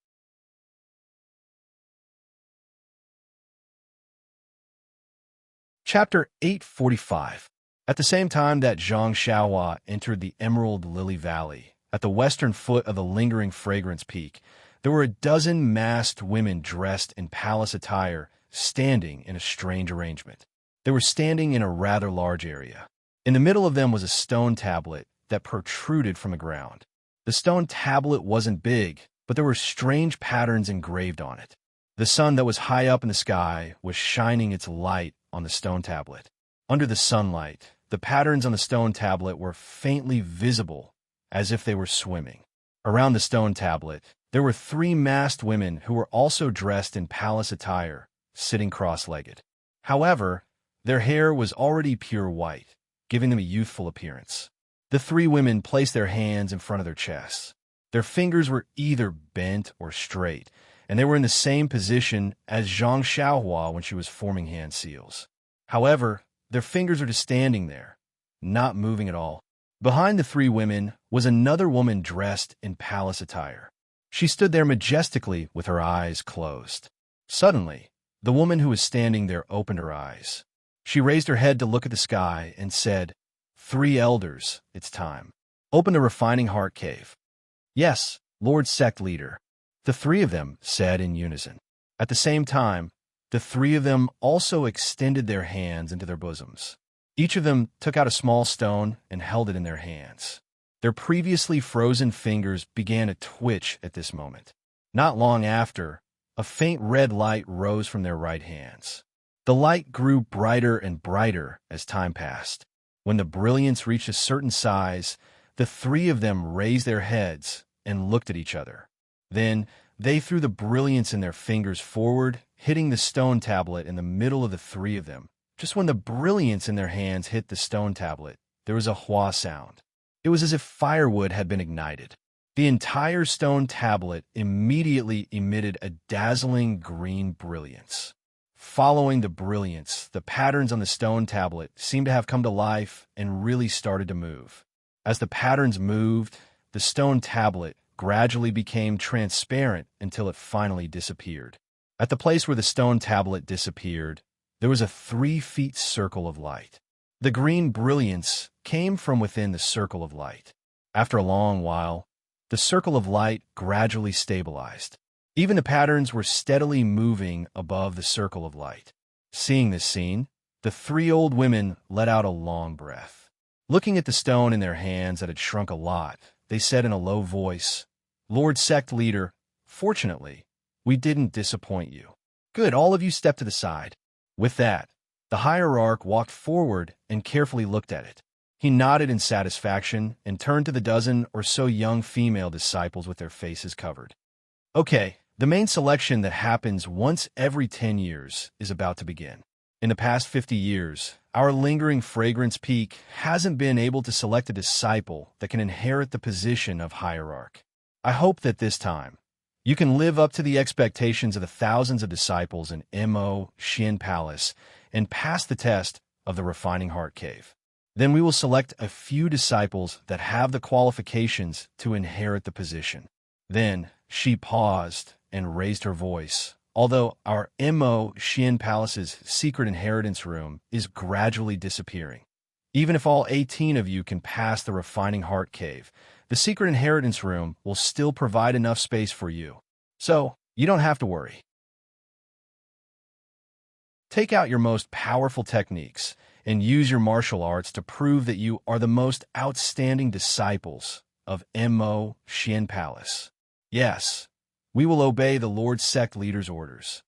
Chapter 845. At the same time that Zhang Xiaohua entered the Emerald Lily Valley, at the western foot of the lingering fragrance peak, there were a dozen masked women dressed in palace attire standing in a strange arrangement. They were standing in a rather large area. In the middle of them was a stone tablet that protruded from the ground. The stone tablet wasn't big, but there were strange patterns engraved on it. The sun that was high up in the sky was shining its light on the stone tablet. Under the sunlight, the patterns on the stone tablet were faintly visible, as if they were swimming. Around the stone tablet, there were 3 masked women who were also dressed in palace attire, sitting cross-legged. However, their hair was already pure white, giving them a youthful appearance. The 3 women placed their hands in front of their chests. Their fingers were either bent or straight, and they were in the same position as Zhang Xiaohua when she was forming hand seals. However, their fingers were just standing there, not moving at all. Behind the 3 women was another woman dressed in palace attire. She stood there majestically with her eyes closed. Suddenly, the woman who was standing there opened her eyes. She raised her head to look at the sky and said, "3 elders, it's time. Open the refining heart cave." "Yes, Lord Sect Leader," the 3 of them said in unison. At the same time, the 3 of them also extended their hands into their bosoms. Each of them took out a small stone and held it in their hands. Their previously frozen fingers began to twitch at this moment. Not long after, a faint red light rose from their right hands. The light grew brighter and brighter as time passed. When the brilliance reached a certain size, the 3 of them raised their heads and looked at each other. Then they threw the brilliance in their fingers forward, hitting the stone tablet in the middle of the three of them. Just when the brilliance in their hands hit the stone tablet, there was a hua sound. It was as if firewood had been ignited. The entire stone tablet immediately emitted a dazzling green brilliance. Following the brilliance, the patterns on the stone tablet seemed to have come to life and really started to move. As the patterns moved, the stone tablet gradually became transparent until it finally disappeared. At the place where the stone tablet disappeared, there was a 3-foot circle of light. The green brilliance came from within the circle of light. After a long while, the circle of light gradually stabilized. Even the patterns were steadily moving above the circle of light. Seeing this scene, the 3 old women let out a long breath. Looking at the stone in their hands that had shrunk a lot, they said in a low voice, "Lord Sect Leader, fortunately, we didn't disappoint you. Good, all of you step to the side." With that, the hierarch walked forward and carefully looked at it. He nodded in satisfaction and turned to the dozen or so young female disciples with their faces covered. Okay, the main selection that happens once every 10 years is about to begin. In the past 50 years, our lingering fragrance peak hasn't been able to select a disciple that can inherit the position of hierarch. I hope that this time, you can live up to the expectations of the thousands of disciples in Mo Shin Palace and pass the test of the Refining Heart Cave. Then we will select a few disciples that have the qualifications to inherit the position. Then she paused and raised her voice. Although our Mo Shin Palace's secret inheritance room is gradually disappearing. Even if all 18 of you can pass the Refining Heart Cave, the secret inheritance room will still provide enough space for you. So, you don't have to worry. Take out your most powerful techniques and use your martial arts to prove that you are the most outstanding disciples of Mo Shin Palace. Yes, we will obey the Lord Sect Leader's orders.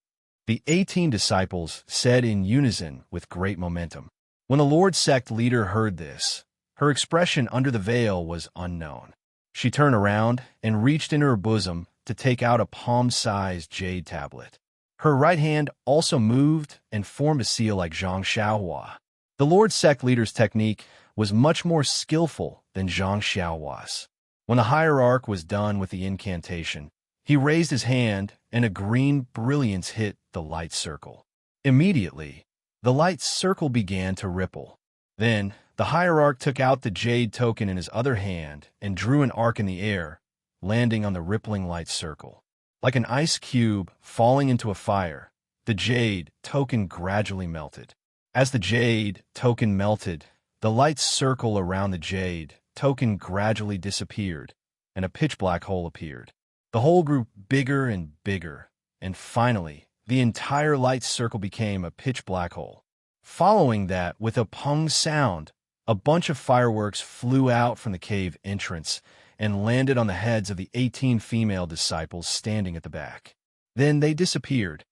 The 18 disciples said in unison with great momentum. When the Lord Sect Leader heard this, her expression under the veil was unknown. She turned around and reached into her bosom to take out a palm-sized jade tablet. Her right hand also moved and formed a seal like Zhang Xiaohua. The Lord Sect Leader's technique was much more skillful than Zhang Xiaohua's. When the hierarch was done with the incantation, he raised his hand and a green brilliance hit the light circle. Immediately, the light circle began to ripple. Then, the hierarch took out the jade token in his other hand and drew an arc in the air, landing on the rippling light circle. Like an ice cube falling into a fire, the jade token gradually melted. As the jade token melted, the light circle around the jade token gradually disappeared, and a pitch black hole appeared. The hole grew bigger and bigger, and finally, the entire light circle became a pitch black hole. Following that, with a pung sound, a bunch of fireworks flew out from the cave entrance and landed on the heads of the 18 female disciples standing at the back. Then they disappeared.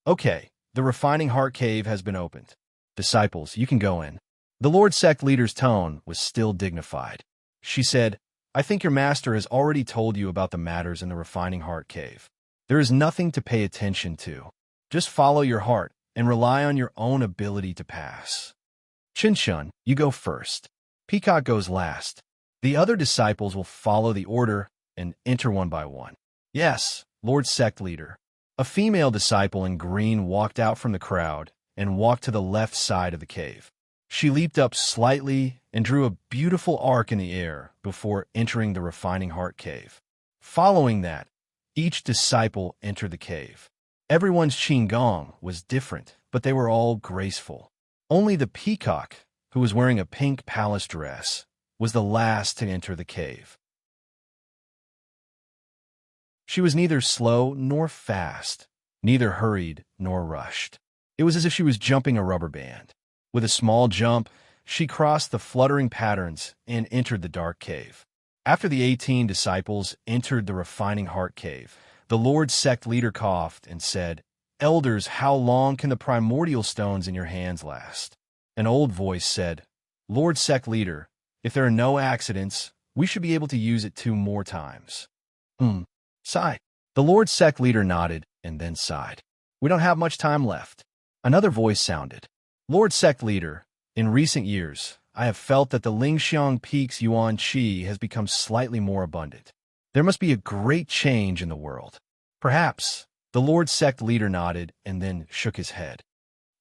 Okay, the Refining Heart Cave has been opened. Disciples, you can go in. The Lord Sect Leader's tone was still dignified. She said, "I think your master has already told you about the matters in the Refining Heart Cave. There is nothing to pay attention to. Just follow your heart and rely on your own ability to pass. Chin-shun, you go first. Peacock goes last. The other disciples will follow the order and enter one by one." "Yes, Lord Sect Leader." A female disciple in green walked out from the crowd and walked to the left side of the cave. She leaped up slightly and drew a beautiful arc in the air before entering the Refining Heart Cave. Following that, each disciple entered the cave. Everyone's qigong was different, but they were all graceful. Only the peacock, who was wearing a pink palace dress, was the last to enter the cave. She was neither slow nor fast, neither hurried nor rushed. It was as if she was jumping a rubber band. With a small jump, she crossed the fluttering patterns and entered the dark cave. After the 18 disciples entered the Refining Heart Cave, the Lord Sect Leader coughed and said, "Elders, how long can the primordial stones in your hands last?" An old voice said, "Lord Sect Leader, if there are no accidents, we should be able to use it 2 more times." Sigh. The Lord sect leader nodded and then sighed. We don't have much time left. Another voice sounded. Lord sect leader, in recent years, I have felt that the Lingxiang Peak's yuan qi has become slightly more abundant. There must be a great change in the world. Perhaps. The Lord sect leader nodded and then shook his head.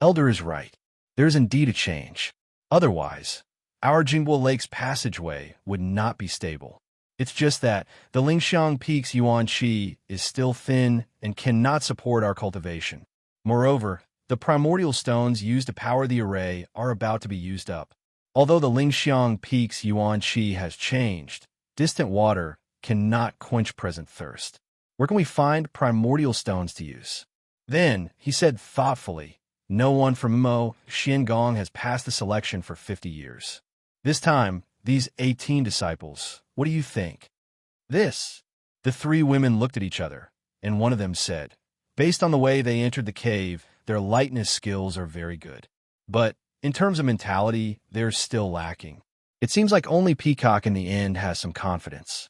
Elder is right. There is indeed a change. Otherwise, our Jingbo Lake's passageway would not be stable. It's just that the Lingxiang Peak's yuan qi is still thin and cannot support our cultivation. Moreover, the primordial stones used to power the array are about to be used up. Although the Lingxiang Peak's yuan qi has changed, distant water cannot quench present thirst. Where can we find primordial stones to use? Then, he said thoughtfully, no one from Mo Xiangong has passed the selection for 50 years. This time, these 18 disciples, what do you think? This. The three women looked at each other, and one of them said, based on the way they entered the cave, their lightness skills are very good. But, in terms of mentality, they're still lacking. It seems like only Peacock in the end has some confidence.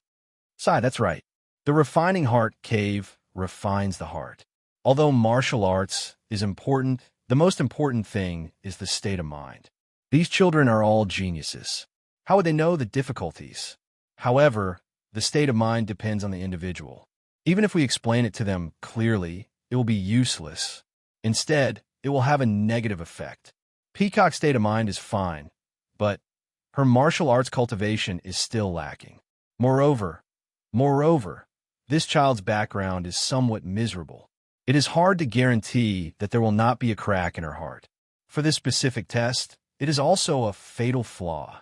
Sai, that's right. The refining heart cave refines the heart. Although martial arts is important, the most important thing is the state of mind. These children are all geniuses. How would they know the difficulties? However, the state of mind depends on the individual. Even if we explain it to them clearly, it will be useless. Instead, it will have a negative effect. Peacock's state of mind is fine, but her martial arts cultivation is still lacking. Moreover, this child's background is somewhat miserable. It is hard to guarantee that there will not be a crack in her heart. For this specific test, it is also a fatal flaw.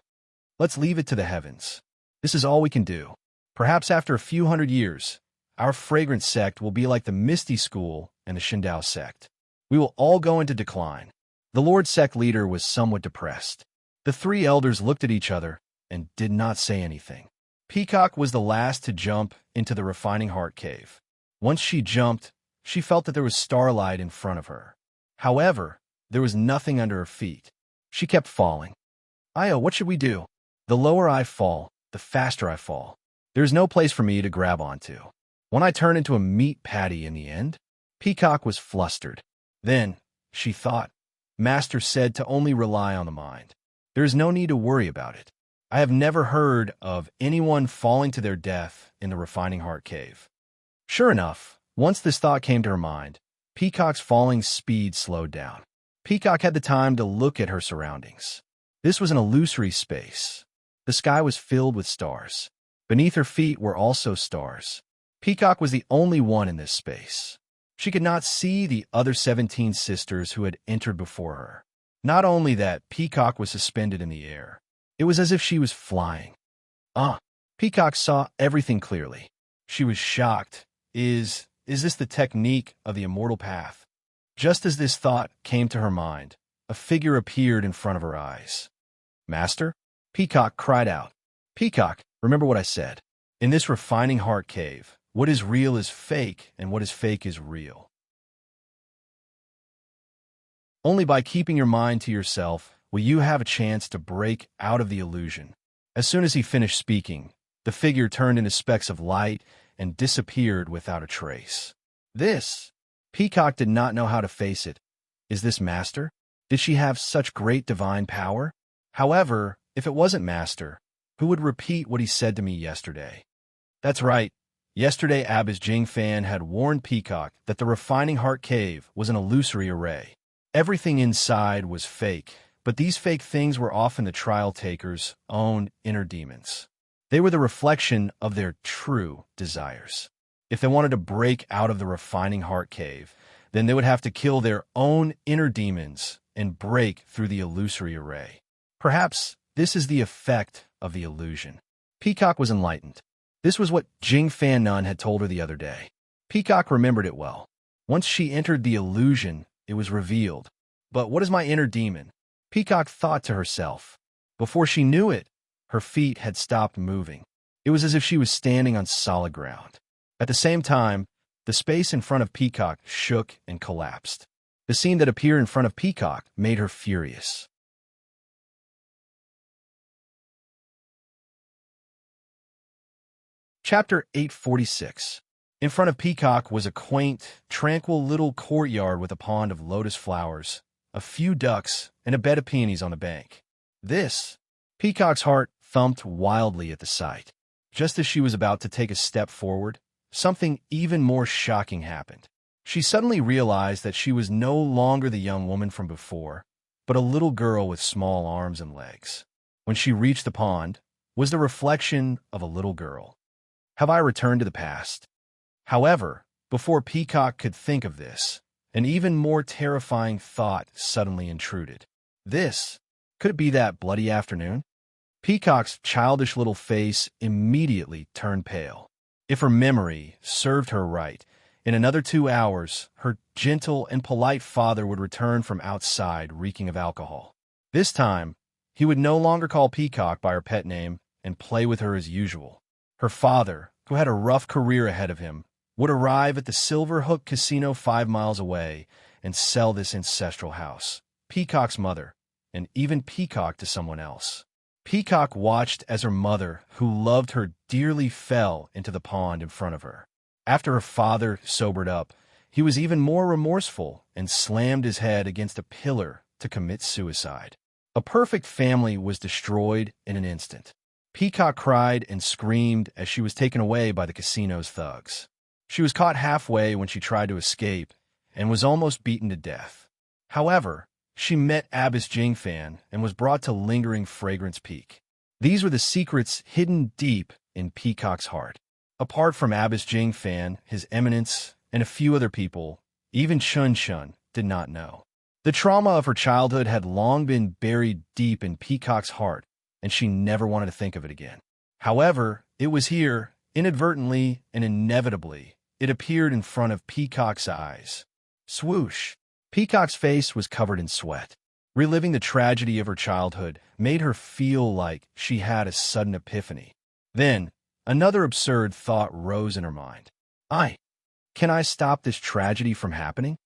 Let's leave it to the heavens. This is all we can do. Perhaps after a few hundred years, our fragrant sect will be like the Misty School and the Shindao sect. We will all go into decline. The Lord sect leader was somewhat depressed. The three elders looked at each other and did not say anything. Peacock was the last to jump into the refining heart cave. Once she jumped, she felt that there was starlight in front of her. However, there was nothing under her feet. She kept falling. Io, what should we do? The lower I fall, the faster I fall. There's no place for me to grab onto. When I turn into a meat patty in the end? Peacock was flustered. Then, she thought, Master said to only rely on the mind. There is no need to worry about it. I have never heard of anyone falling to their death in the refining heart cave. Sure enough, once this thought came to her mind, Peacock's falling speed slowed down. Peacock had the time to look at her surroundings. This was an illusory space. The sky was filled with stars. Beneath her feet were also stars. Peacock was the only one in this space. She could not see the other 17 sisters who had entered before her. Not only that, Peacock was suspended in the air. It was as if she was flying. Peacock saw everything clearly. She was shocked. Is this the technique of the immortal path? Just as this thought came to her mind, a figure appeared in front of her eyes. Master? Peacock cried out. Peacock, remember what I said. In this refining heart cave, what is real is fake, and what is fake is real. Only by keeping your mind to yourself will you have a chance to break out of the illusion. As soon as he finished speaking, the figure turned into specks of light and disappeared without a trace. This, Peacock did not know how to face it. Is this Master? Did she have such great divine power? However, if it wasn't Master, who would repeat what he said to me yesterday? That's right. Yesterday, Abbas Jingfan had warned Peacock that the refining heart cave was an illusory array. Everything inside was fake, but these fake things were often the trial takers' own inner demons. They were the reflection of their true desires. If they wanted to break out of the refining heart cave, then they would have to kill their own inner demons and break through the illusory array. Perhaps this is the effect of the illusion. Peacock was enlightened. This was what Jing Fan Nun had told her the other day. Peacock remembered it well. Once she entered the illusion, it was revealed. But what is my inner demon? Peacock thought to herself. Before she knew it, her feet had stopped moving. It was as if she was standing on solid ground. At the same time, the space in front of Peacock shook and collapsed. The scene that appeared in front of Peacock made her furious. Chapter 846. In front of Peacock was a quaint, tranquil little courtyard with a pond of lotus flowers, a few ducks, and a bed of peonies on the bank. Peacock's heart thumped wildly at the sight. Just as she was about to take a step forward, something even more shocking happened. She suddenly realized that she was no longer the young woman from before, but a little girl with small arms and legs. When she reached the pond, was the reflection of a little girl. Have I returned to the past? However, before Peacock could think of this, an even more terrifying thought suddenly intruded. Could it be that bloody afternoon? Peacock's childish little face immediately turned pale. If her memory served her right, in another 2 hours, her gentle and polite father would return from outside reeking of alcohol. This time, he would no longer call Peacock by her pet name and play with her as usual. Her father, who had a rough career ahead of him, would arrive at the Silver Hook Casino 5 miles away and sell this ancestral house, Peacock's mother, and even Peacock to someone else. Peacock watched as her mother, who loved her dearly, fell into the pond in front of her. After her father sobered up, he was even more remorseful and slammed his head against a pillar to commit suicide. A perfect family was destroyed in an instant. Peacock cried and screamed as she was taken away by the casino's thugs. She was caught halfway when she tried to escape and was almost beaten to death. However, she met Abbess Jingfan and was brought to Lingering Fragrance Peak. These were the secrets hidden deep in Peacock's heart. Apart from Abbess Jingfan, His Eminence, and a few other people, even Chun Chun did not know. The trauma of her childhood had long been buried deep in Peacock's heart, and she never wanted to think of it again. However, it was here, inadvertently and inevitably, it appeared in front of Peacock's eyes. Swoosh! Peacock's face was covered in sweat. Reliving the tragedy of her childhood made her feel like she had a sudden epiphany. Then, another absurd thought rose in her mind. Can I stop this tragedy from happening?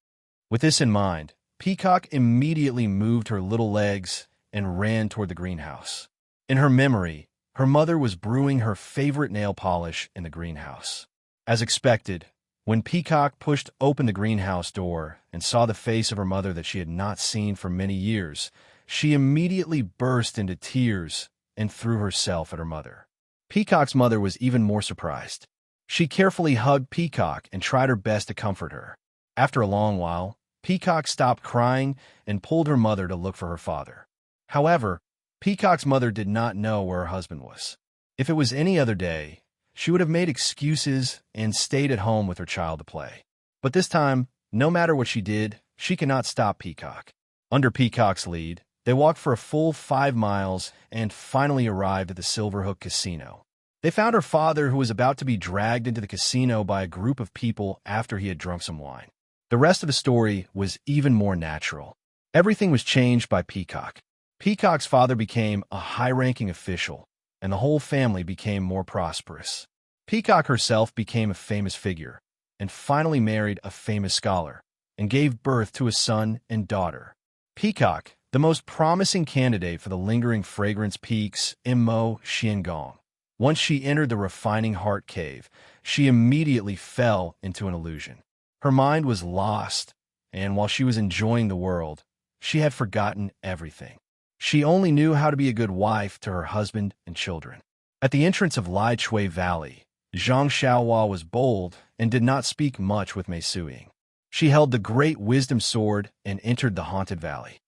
With this in mind, Peacock immediately moved her little legs and ran toward the greenhouse. In her memory, her mother was brewing her favorite nail polish in the greenhouse. As expected, when Peacock pushed open the greenhouse door and saw the face of her mother that she had not seen for many years, she immediately burst into tears and threw herself at her mother. Peacock's mother was even more surprised. She carefully hugged Peacock and tried her best to comfort her. After a long while, Peacock stopped crying and pulled her mother to look for her father. However, Peacock's mother did not know where her husband was. If it was any other day, she would have made excuses and stayed at home with her child to play. But this time, no matter what she did, she could not stop Peacock. Under Peacock's lead, they walked for a full 5 miles and finally arrived at the Silver Hook Casino. They found her father, who was about to be dragged into the casino by a group of people after he had drunk some wine. The rest of the story was even more natural. Everything was changed by Peacock. Peacock's father became a high-ranking official, and the whole family became more prosperous. Peacock herself became a famous figure, and finally married a famous scholar, and gave birth to a son and daughter. Peacock, the most promising candidate for the Lingering Fragrance Peak's Immo Xiangong. Once she entered the refining heart cave, she immediately fell into an illusion. Her mind was lost, and while she was enjoying the world, she had forgotten everything. She only knew how to be a good wife to her husband and children. At the entrance of Lai Chui Valley, Zhang Xiaohua was bold and did not speak much with Mei Suiying. She held the great wisdom sword and entered the haunted valley.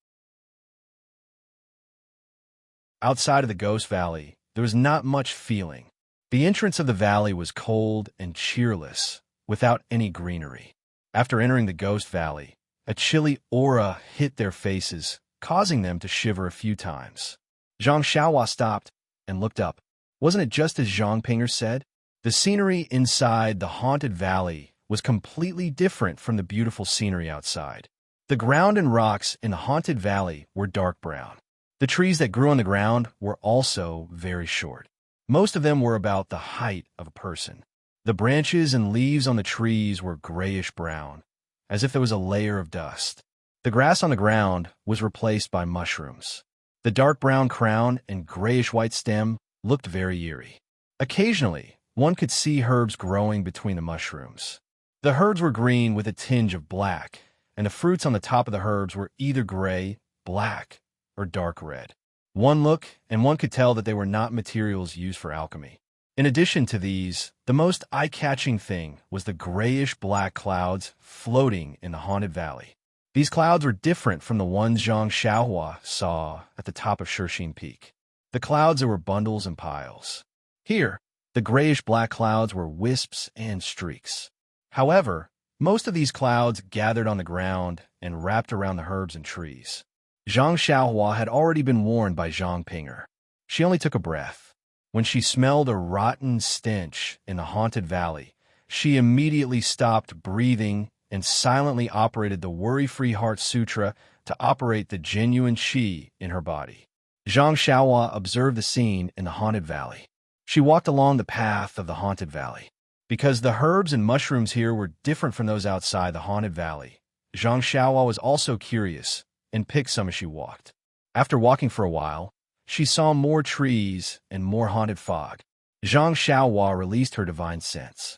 Outside of the ghost valley, there was not much feeling. The entrance of the valley was cold and cheerless, without any greenery. After entering the ghost valley, a chilly aura hit their faces, causing them to shiver a few times. Zhang Xiaohua stopped and looked up. Wasn't it just as Zhang Pinger said? The scenery inside the haunted valley was completely different from the beautiful scenery outside. The ground and rocks in the haunted valley were dark brown. The trees that grew on the ground were also very short. Most of them were about the height of a person. The branches and leaves on the trees were grayish-brown, as if there was a layer of dust. The grass on the ground was replaced by mushrooms. The dark brown crown and grayish-white stem looked very eerie. Occasionally, One could see herbs growing between the mushrooms. The herbs were green with a tinge of black, and the fruits on the top of the herbs were either gray, black, or dark red. One look, and one could tell that they were not materials used for alchemy. In addition to these, the most eye-catching thing was the grayish-black clouds floating in the haunted valley. These clouds were different from the ones Zhang Xiaohua saw at the top of Shixin Peak. The clouds were bundles and piles. Here, the grayish-black clouds were wisps and streaks. However, most of these clouds gathered on the ground and wrapped around the herbs and trees. Zhang Xiaohua had already been warned by Zhang Pinger. She only took a breath. When she smelled a rotten stench in the haunted valley, she immediately stopped breathing and silently operated the Worry-Free Heart Sutra to operate the genuine qi in her body. Zhang Xiaohua observed the scene in the haunted valley. She walked along the path of the haunted valley. Because the herbs and mushrooms here were different from those outside the haunted valley, Zhang Xiaohua was also curious and picked some as she walked. After walking for a while, she saw more trees and more haunted fog. Zhang Xiaohua released her divine sense.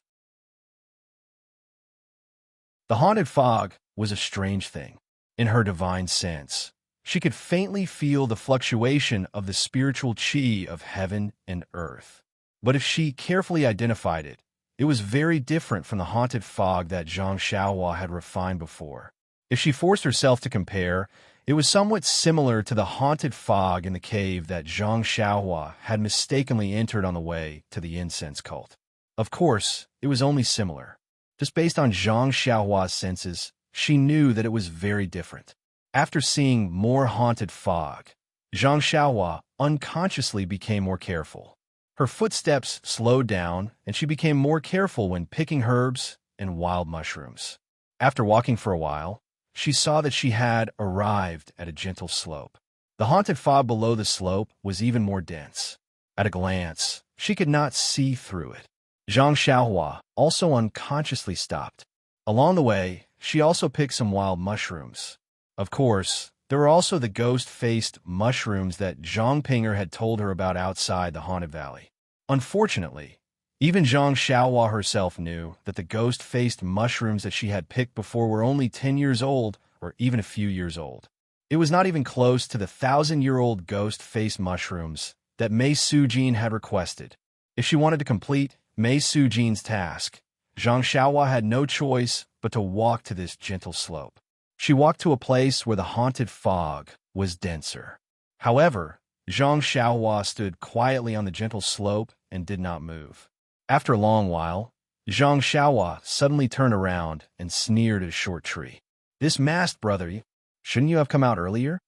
The haunted fog was a strange thing. In her divine sense, she could faintly feel the fluctuation of the spiritual qi of heaven and earth. But if she carefully identified it, it was very different from the haunted fog that Zhang Xiaohua had refined before. If she forced herself to compare, it was somewhat similar to the haunted fog in the cave that Zhang Xiaohua had mistakenly entered on the way to the incense cult. Of course, it was only similar. Just based on Zhang Xiaohua's senses, she knew that it was very different. After seeing more haunted fog, Zhang Xiaohua unconsciously became more careful. Her footsteps slowed down, and she became more careful when picking herbs and wild mushrooms. After walking for a while, she saw that she had arrived at a gentle slope. The haunted fog below the slope was even more dense. At a glance, she could not see through it. Zhang Xiaohua also unconsciously stopped. Along the way, she also picked some wild mushrooms. Of course, there were also the ghost-faced mushrooms that Zhang Pinger had told her about outside the haunted valley. Unfortunately, even Zhang Xiaohua herself knew that the ghost-faced mushrooms that she had picked before were only 10 years old or even a few years old. It was not even close to the 1,000-year-old ghost-faced mushrooms that Mei Sujin had requested. If she wanted to complete Mei Sujin's task, Zhang Xiaohua had no choice but to walk to this gentle slope. She walked to a place where the haunted fog was denser. However, Zhang Xiaohua stood quietly on the gentle slope and did not move. After a long while, Zhang Xiaohua suddenly turned around and sneered at a short tree. "This masked brother, shouldn't you have come out earlier?"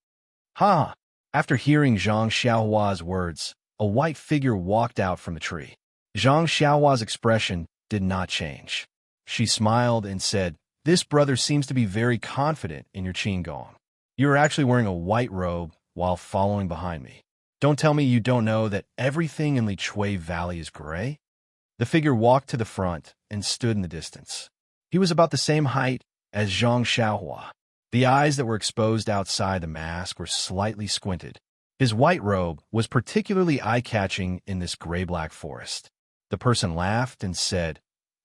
"Ha!" After hearing Zhang Xiaohua's words, a white figure walked out from the tree. Zhang Xiaohua's expression did not change. She smiled and said, "This brother seems to be very confident in your qigong. You are actually wearing a white robe while following behind me. Don't tell me you don't know that everything in Lichui Valley is gray?" The figure walked to the front and stood in the distance. He was about the same height as Zhang Xiaohua. The eyes that were exposed outside the mask were slightly squinted. His white robe was particularly eye-catching in this gray-black forest. The person laughed and said,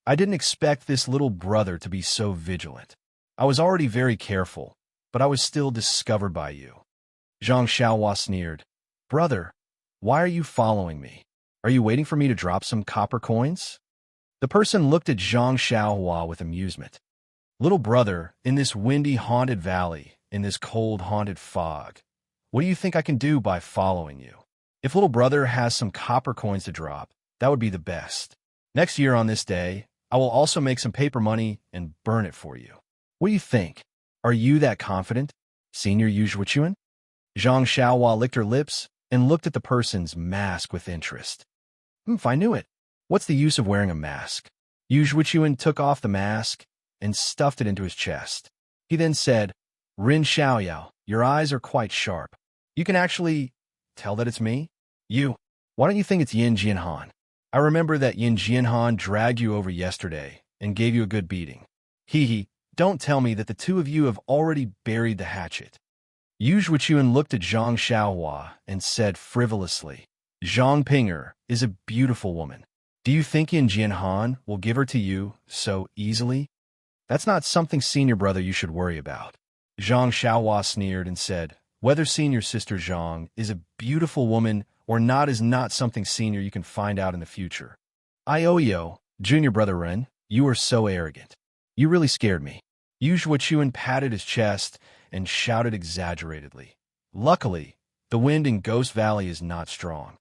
"I didn't expect this little brother to be so vigilant. I was already very careful, but I was still discovered by you." Zhang Xiaohua sneered, "Brother, why are you following me? Are you waiting for me to drop some copper coins?" The person looked at Zhang Xiaohua with amusement. "Little brother, in this windy haunted valley, in this cold haunted fog, what do you think I can do by following you? If little brother has some copper coins to drop, that would be the best. Next year on this day, I will also make some paper money and burn it for you. What do you think? Are you that confident, Senior Yu Zhuochuan?" Zhang Xiaohua licked her lips and looked at the person's mask with interest. If I knew it. What's the use of wearing a mask?" Yu Zhuochuan took off the mask and stuffed it into his chest. He then said, "Rin Xiaoyao, your eyes are quite sharp. You can actually tell that it's me? Why don't you think it's Yin Jianhan? I remember that Yin Jianhan dragged you over yesterday and gave you a good beating. Don't tell me that the two of you have already buried the hatchet." Yu Zhuochuan looked at Zhang Xiaohua and said frivolously, "Zhang Pinger is a beautiful woman. Do you think Yin Jianhan will give her to you so easily? That's not something senior brother you should worry about. Zhang Xiaohua sneered and said, whether senior sister Zhang is a beautiful woman or not is not something senior you can find out in the future. Ioio, junior brother Ren, you are so arrogant. You really scared me. Yu Zhuochuan patted his chest and shouted exaggeratedly. Luckily, the wind in Ghost Valley is not strong.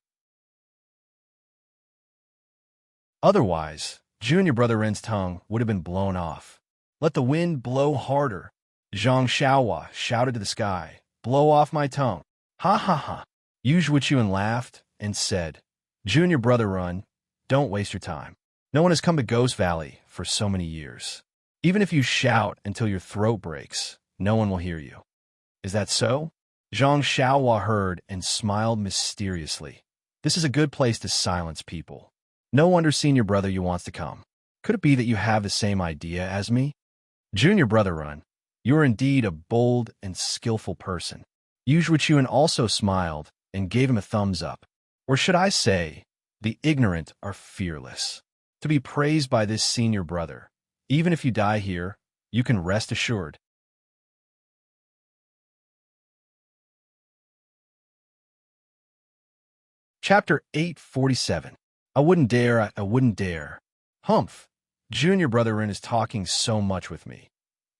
Otherwise, junior brother Ren's tongue would have been blown off. Let the wind blow harder. Zhang Xiaohua shouted to the sky. Blow off my tongue. Ha ha ha. Yu Zhuochuan laughed and said, junior brother Ren, don't waste your time. No one has come to Ghost Valley for so many years. Even if you shout until your throat breaks, no one will hear you. Is that so? Zhang Xiaohua heard and smiled mysteriously. This is a good place to silence people. No wonder senior brother you wants to come. Could it be that you have the same idea as me? Junior brother Ren, you are indeed a bold and skillful person. Yu Zhuochuan also smiled and gave him a thumbs up. Or should I say, the ignorant are fearless. To be praised by this senior brother, even if you die here, you can rest assured. Chapter 847. I wouldn't dare, I wouldn't dare. Humph, junior brother Ren is talking so much with me.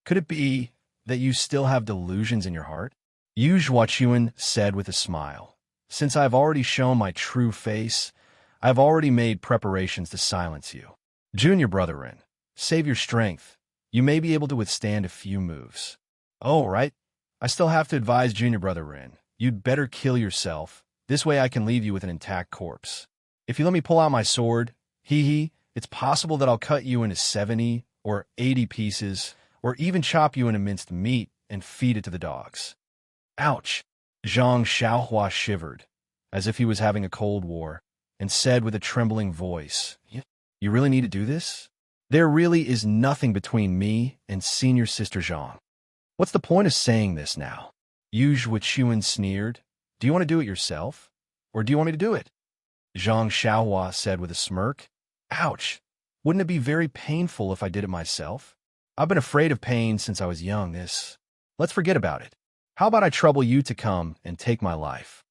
Could it be that you still have delusions in your heart? Yu Zhuochuan said with a smile. Since I have already shown my true face, I have already made preparations to silence you. Junior brother Ren, save your strength. You may be able to withstand a few moves. Oh, right. I still have to advise junior brother Ren. You'd better kill yourself. This way I can leave you with an intact corpse. If you let me pull out my sword, it's possible that I'll cut you into 70 or 80 pieces, or even chop you into minced meat and feed it to the dogs. Ouch! Zhang Xiaohua shivered, as if he was having a cold war, and said with a trembling voice, You really need to do this? There really is nothing between me and senior sister Zhang. What's the point of saying this now? Yu Zhuochuan sneered. Do you want to do it yourself? Or do you want me to do it? Zhang Xiaohua said with a smirk. Ouch! Wouldn't it be very painful if I did it myself? I've been afraid of pain since I was young. Let's forget about it. How about I trouble you to come and take my life?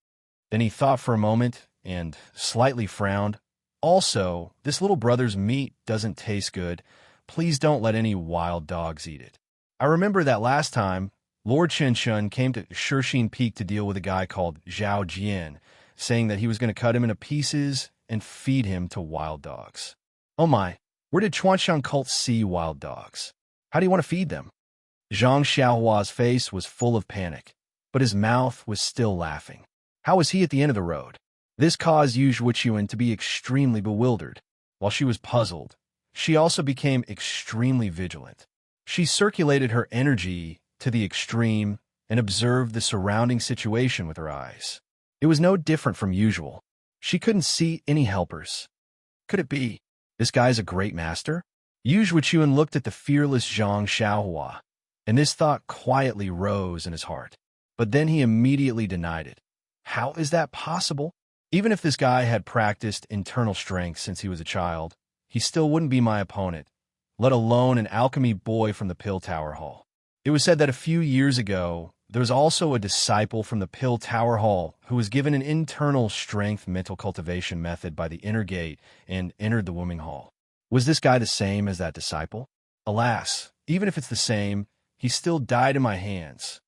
Then he thought for a moment and slightly frowned. Also, this little brother's meat doesn't taste good. Please don't let any wild dogs eat it. I remember that last time, Lord Qinshan came to Shixin Peak to deal with a guy called Zhao Jian, saying that he was going to cut him into pieces and feed him to wild dogs. Oh my, where did Chuanshan cult see wild dogs? How do you want to feed them? Zhang Xiaohua's face was full of panic, but his mouth was still laughing. How was he at the end of the road? This caused Yu Zhuochuan to be extremely bewildered. While she was puzzled, she also became extremely vigilant. She circulated her energy to the extreme and observed the surrounding situation with her eyes. It was no different from usual. She couldn't see any helpers. Could it be? This guy's a great master? Yu Zhuochuan looked at the fearless Zhang Xiaohua, and this thought quietly rose in his heart. But then he immediately denied it. How is that possible? Even if this guy had practiced internal strength since he was a child, he still wouldn't be my opponent, let alone an alchemy boy from the Pill Tower Hall. It was said that a few years ago, there was also a disciple from the Pill Tower Hall who was given an internal strength mental cultivation method by the inner gate and entered the Wombing Hall. Was this guy the same as that disciple? Alas, even if it's the same, he still died in my hands.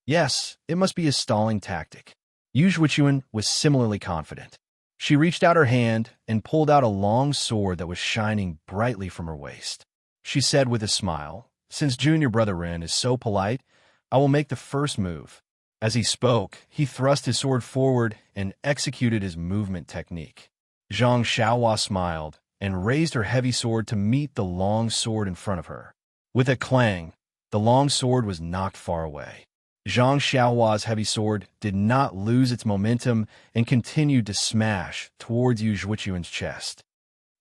Yes, it must be a stalling tactic. Yu Zhuochuan was similarly confident. She reached out her hand and pulled out a long sword that was shining brightly from her waist. She said with a smile, Since junior brother Ren is so polite, I will make the first move. As he spoke, he thrust his sword forward and executed his movement technique. Zhang Xiaohua smiled and raised her heavy sword to meet the long sword in front of her. With a clang, the long sword was knocked far away. Zhang Xiaohua's heavy sword did not lose its momentum and continued to smash towards Yu Zhuochuan's chest.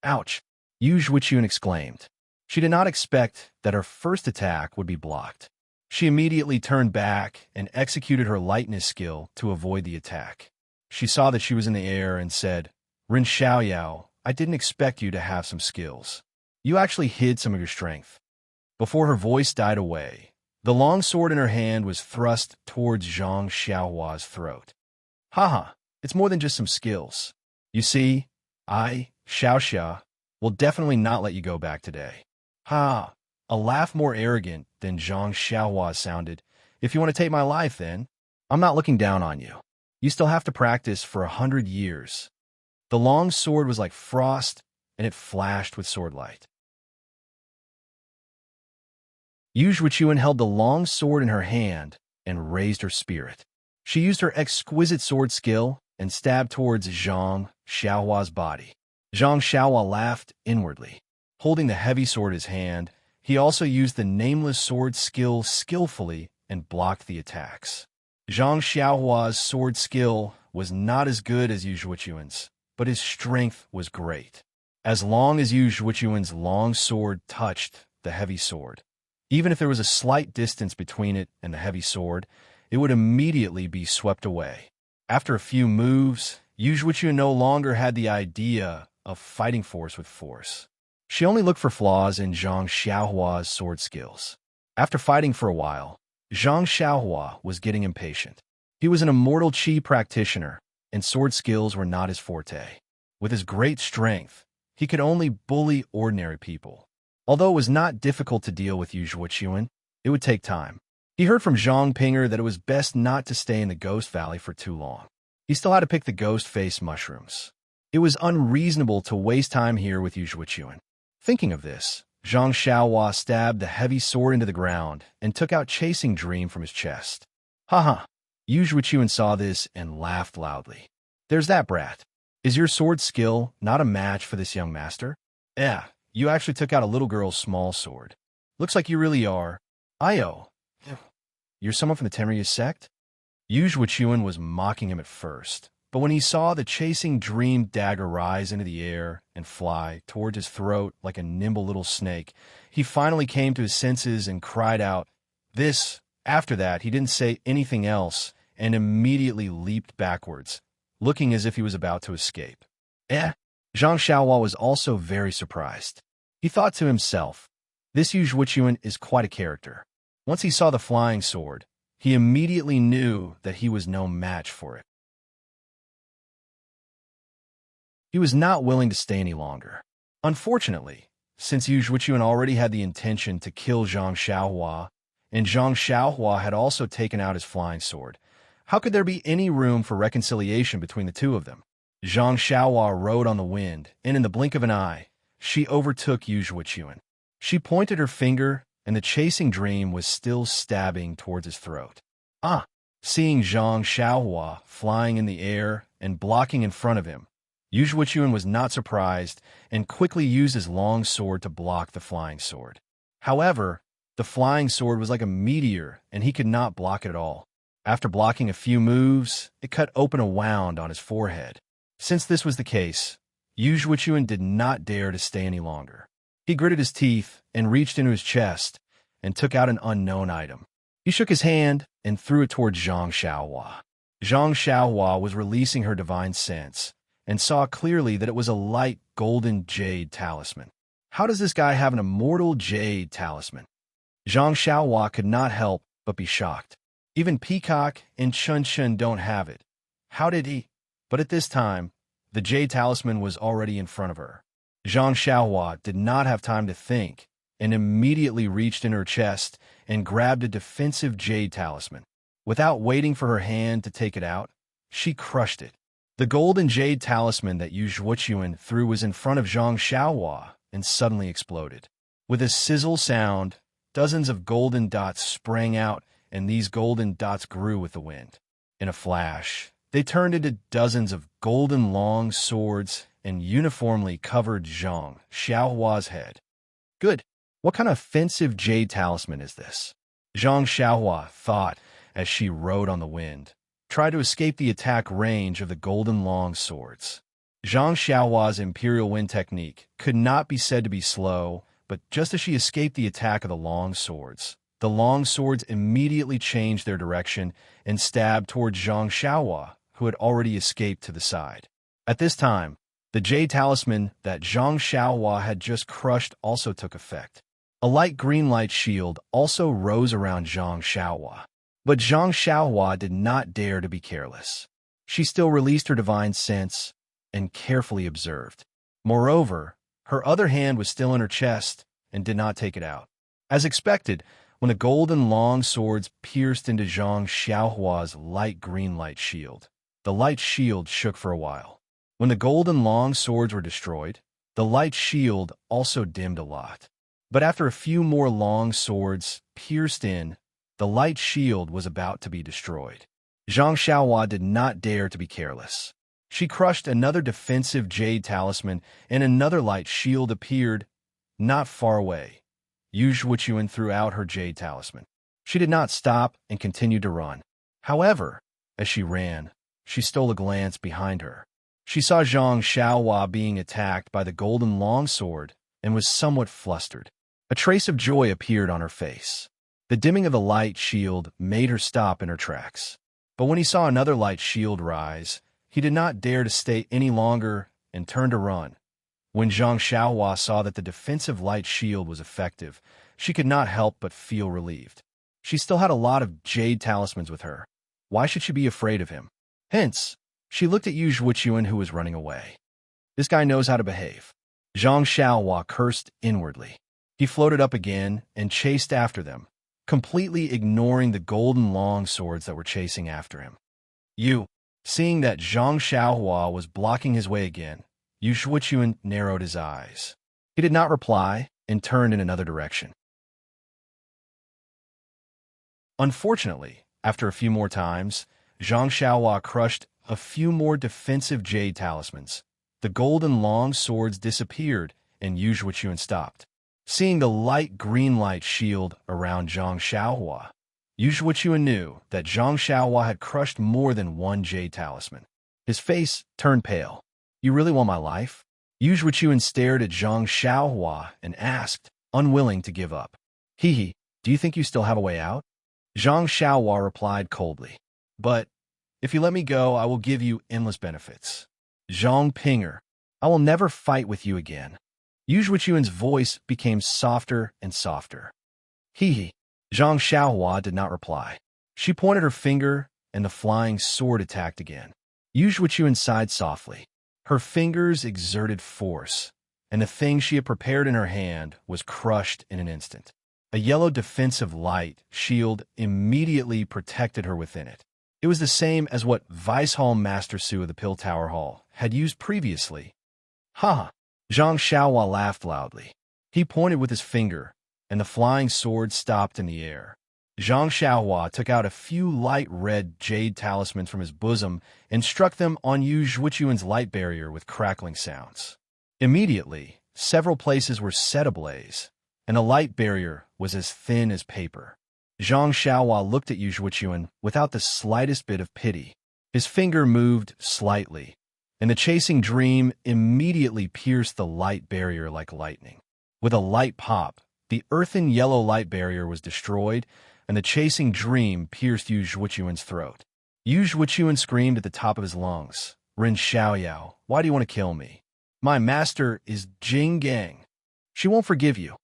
Ouch! Yu Zhuochuan exclaimed. She did not expect that her first attack would be blocked. She immediately turned back and executed her lightness skill to avoid the attack. She saw that she was in the air and said, Ren Xiaoyao, I didn't expect you to have some skills. You actually hid some of your strength." Before her voice died away, the long sword in her hand was thrust towards Zhang Xiaohua's throat. "Haha, it's more than just some skills. You see, I, Xiaoxia, will definitely not let you go back today." "Ha!" A laugh more arrogant than Zhang Xiaohua sounded. "If you want to take my life, then I'm not looking down on you. You still have to practice for 100 years." The long sword was like frost, and it flashed with sword light. Yu Zhuqiuan held the long sword in her hand and raised her spirit. She used her exquisite sword skill and stabbed towards Zhang Xiaohua's body. Zhang Xiaohua laughed inwardly. Holding the heavy sword in his hand, he also used the nameless sword skill skillfully and blocked the attacks. Zhang Xiaohua's sword skill was not as good as Yu Zhuqiuan's, but his strength was great. As long as Yu Zhuqiuan's long sword touched the heavy sword, even if there was a slight distance between it and the heavy sword, it would immediately be swept away. After a few moves, Yu Zhuqiuan no longer had the idea of fighting force with force. She only looked for flaws in Zhang Xiaohua's sword skills. After fighting for a while, Zhang Xiaohua was getting impatient. He was an immortal qi practitioner, and sword skills were not his forte. With his great strength, he could only bully ordinary people. Although it was not difficult to deal with Yu Zhuqiuan, it would take time. He heard from Zhang Pinger that it was best not to stay in the Ghost Valley for too long. He still had to pick the ghost face mushrooms. It was unreasonable to waste time here with Yu Zhuqiuan. Thinking of this, Zhang Xiaohua stabbed the heavy sword into the ground and took out Chasing Dream from his chest. "Haha." Yu Zhuqiuan saw this and laughed loudly. "There's that brat. Is your sword skill not a match for this young master?" "Yeah, you actually took out a little girl's small sword. Looks like you really are. Io. You're someone from the Tenryu sect?" Yu Zhuqiuan was mocking him at first, but when he saw the Chasing Dream dagger rise into the air and fly towards his throat like a nimble little snake, he finally came to his senses and cried out, "This!" After that, he didn't say anything else and immediately leaped backwards, looking as if he was about to escape. Zhang Xiaohua was also very surprised. He thought to himself, "This Yu Zhuqiuan is quite a character." Once he saw the flying sword, he immediately knew that he was no match for it. He was not willing to stay any longer. Unfortunately, since Yu Zhuqiuan already had the intention to kill Zhang Xiaohua, and Zhang Xiaohua had also taken out his flying sword, how could there be any room for reconciliation between the two of them? Zhang Xiaohua rode on the wind, and in the blink of an eye, she overtook Yu Zhuqiuan. She pointed her finger, and the Chasing Dream was still stabbing towards his throat. Seeing Zhang Xiaohua flying in the air and blocking in front of him, Yu Zhuqiuan was not surprised and quickly used his long sword to block the flying sword. However, the flying sword was like a meteor, and he could not block it at all. After blocking a few moves, it cut open a wound on his forehead. Since this was the case, Yu Zhuqiuan did not dare to stay any longer. He gritted his teeth and reached into his chest and took out an unknown item. He shook his hand and threw it towards Zhang Xiaohua. Zhang Xiaohua was releasing her divine sense and saw clearly that it was a light golden jade talisman. How does this guy have an immortal jade talisman? Zhang Xiaohua could not help but be shocked. Even Peacock and Chun Chun don't have it. How did he? But at this time, the jade talisman was already in front of her. Zhang Xiaohua did not have time to think and immediately reached in her chest and grabbed a defensive jade talisman. Without waiting for her hand to take it out, she crushed it. The golden jade talisman that Yu Zhuqiuan threw was in front of Zhang Xiaohua and suddenly exploded. With a sizzle sound, dozens of golden dots sprang out, and these golden dots grew with the wind. In a flash, they turned into dozens of golden long swords and uniformly covered Zhang Xiaohua's head. Good. What kind of offensive jade talisman is this? Zhang Xiaohua thought as she rode on the wind, tried to escape the attack range of the golden long swords. Zhang Xiaohua's Imperial Wind technique could not be said to be slow, but just as she escaped the attack of the long swords immediately changed their direction and stabbed towards Zhang Xiaohua, who had already escaped to the side. At this time, The jade talisman that Zhang Xiaohua had just crushed also took effect. A light green light shield also rose around Zhang Xiaohua. But Zhang Xiaohua did not dare to be careless. She still released her divine sense and carefully observed. Moreover, her other hand was still in her chest and did not take it out. As expected, when the golden long swords pierced into Zhang Xiaohua's light green light shield, the light shield shook for a while. When the golden long swords were destroyed, the light shield also dimmed a lot. But after a few more long swords pierced in, the light shield was about to be destroyed. Zhang Xiaohua did not dare to be careless. She crushed another defensive jade talisman, and another light shield appeared not far away. Yu Zhuochuan threw out her jade talisman. She did not stop and continued to run. However, as she ran, she stole a glance behind her. She saw Zhang Xiaohua being attacked by the golden longsword and was somewhat flustered. A trace of joy appeared on her face. The dimming of the light shield made her stop in her tracks. But when he saw another light shield rise, he did not dare to stay any longer and turned to run. When Zhang Xiaohua saw that the defensive light shield was effective, she could not help but feel relieved. She still had a lot of jade talismans with her. Why should she be afraid of him? Hence, she looked at Yu Zhuochuan, who was running away. This guy knows how to behave. Zhang Xiaohua cursed inwardly. He floated up again and chased after them, completely ignoring the golden long swords that were chasing after him. Seeing that Zhang Xiaohua was blocking his way again, Yu Zhuochuan narrowed his eyes. He did not reply and turned in another direction. Unfortunately, after a few more times, Zhang Xiaohua crushed a few more defensive jade talismans. The golden long swords disappeared, and Yu Zhuochuan stopped. Seeing the light green light shield around Zhang Xiaohua, Yu Zhuochuan knew that Zhang Xiaohua had crushed more than one jade talisman. His face turned pale. You really want my life? Yu Zhuochuan stared at Zhang Xiaohua and asked, unwilling to give up. Do you think you still have a way out? Zhang Xiaohua replied coldly. But if you let me go, I will give you endless benefits. Zhang Pinger, I will never fight with you again. Yu Zhuochuan's voice became softer and softer. Zhang Xiaohua did not reply. She pointed her finger, and the flying sword attacked again. Yu Zhuochuan sighed softly. Her fingers exerted force, and the thing she had prepared in her hand was crushed in an instant. A yellow defensive light shield immediately protected her within it. It was the same as what Vice Hall Master Su of the Pill Tower Hall had used previously. Ha! Zhang Xiaohua laughed loudly. He pointed with his finger, and the flying sword stopped in the air. Zhang Xiaohua took out a few light red jade talismans from his bosom and struck them on Yu Zhuochuan's light barrier with crackling sounds. Immediately, several places were set ablaze, and the light barrier was as thin as paper. Zhang Xiaohua looked at Yu Zhuochuan without the slightest bit of pity. His finger moved slightly, and the chasing dream immediately pierced the light barrier like lightning. With a light pop, the earthen yellow light barrier was destroyed, and the chasing dream pierced Yu Zhuochuan's throat. Yu Zhuochuan screamed at the top of his lungs, Ren Xiaoyao, why do you want to kill me? My master is Jing Gang. She won't forgive you.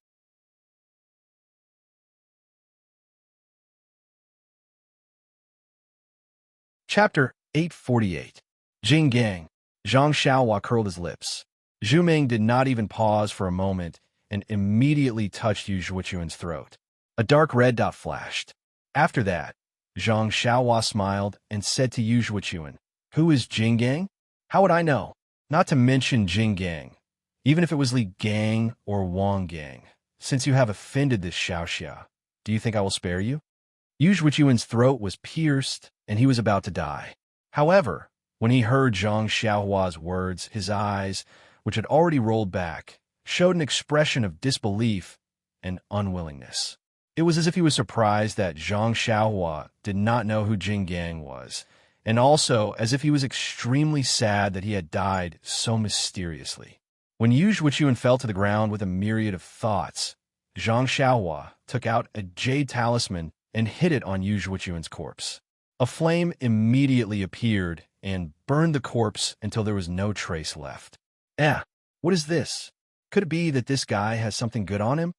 Chapter 848. Jing Gang. Zhang Xiaohua curled his lips. Zhu Ming did not even pause for a moment and immediately touched Yu Zhuochuan's throat. A dark red dot flashed. After that, Zhang Xiaohua smiled and said to Yu Zhuochuan, Who is Jing Gang? How would I know? Not to mention Jing Gang, even if it was Li Gang or Wang Gang. Since you have offended this Xiaoxia, do you think I will spare you? Yu Zhuochuan's throat was pierced, and he was about to die. However, when he heard Zhang Xiaohua's words, his eyes, which had already rolled back, showed an expression of disbelief and unwillingness. It was as if he was surprised that Zhang Xiaohua did not know who Jing Gang was, and also as if he was extremely sad that he had died so mysteriously. When Yu Zhuochuan fell to the ground with a myriad of thoughts, Zhang Xiaohua took out a jade talisman and hit it on Yu Zhuochuan's corpse. A flame immediately appeared and burned the corpse until there was no trace left. Eh, what is this? Could it be that this guy has something good on him?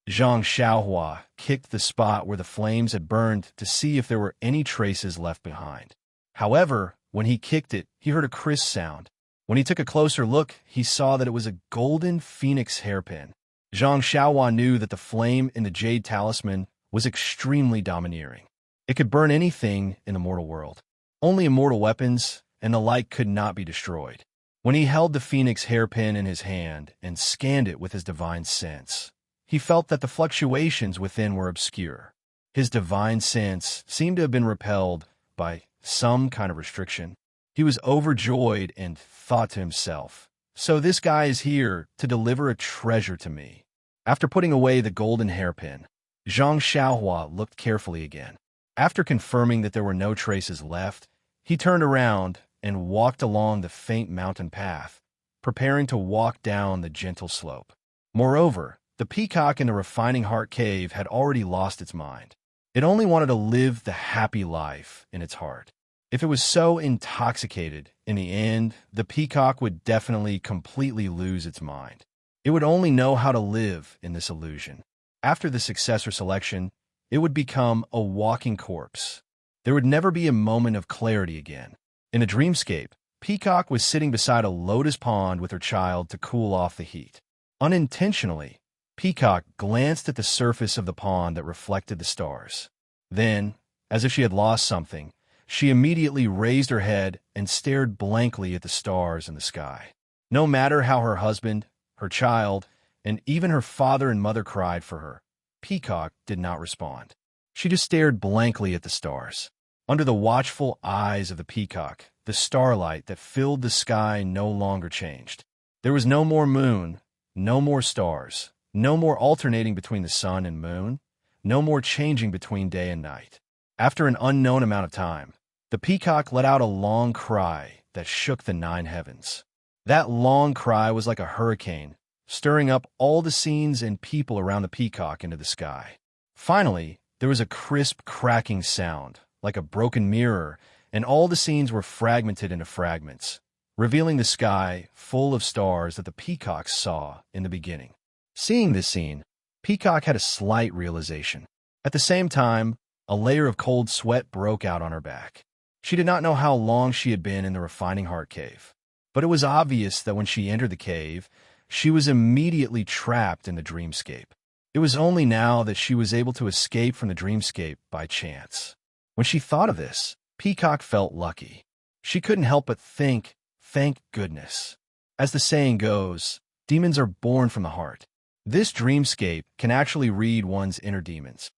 Zhang Xiaohua kicked the spot where the flames had burned to see if there were any traces left behind. However, when he kicked it, he heard a crisp sound. When he took a closer look, he saw that it was a golden phoenix hairpin. Zhang Xiaohua knew that the flame in the jade talisman was extremely domineering. It could burn anything in the mortal world. Only immortal weapons and the like could not be destroyed. When he held the phoenix hairpin in his hand and scanned it with his divine sense, he felt that the fluctuations within were obscure. His divine sense seemed to have been repelled by some kind of restriction. He was overjoyed and thought to himself, "So this guy is here to deliver a treasure to me." After putting away the golden hairpin, Zhang Xiaohua looked carefully again. After confirming that there were no traces left, he turned around and walked along the faint mountain path, preparing to walk down the gentle slope. Moreover, the peacock in the refining heart cave had already lost its mind. It only wanted to live the happy life in its heart. If it was so intoxicated, in the end, the peacock would definitely completely lose its mind. It would only know how to live in this illusion. After the successor selection, it would become a walking corpse. There would never be a moment of clarity again. In a dreamscape, Peacock was sitting beside a lotus pond with her child to cool off the heat. Unintentionally, Peacock glanced at the surface of the pond that reflected the stars. Then, as if she had lost something, she immediately raised her head and stared blankly at the stars in the sky. No matter how her husband, her child, and even her father and mother cried for her, Peacock did not respond. She just stared blankly at the stars. Under the watchful eyes of the peacock, the starlight that filled the sky no longer changed. There was no more moon, no more stars, no more alternating between the sun and moon, no more changing between day and night. After an unknown amount of time, the peacock let out a long cry that shook the 9 heavens. That long cry was like a hurricane, stirring up all the scenes and people around the peacock into the sky. Finally, there was a crisp cracking sound, like a broken mirror, and all the scenes were fragmented into fragments, revealing the sky full of stars that the peacock saw in the beginning. Seeing this scene, Peacock had a slight realization. At the same time, a layer of cold sweat broke out on her back. She did not know how long she had been in the refining heart cave, but it was obvious that when she entered the cave, she was immediately trapped in the dreamscape. It was only now that she was able to escape from the dreamscape by chance. When she thought of this, Peacock felt lucky. She couldn't help but think, thank goodness. As the saying goes, demons are born from the heart. This dreamscape can actually read one's inner demons.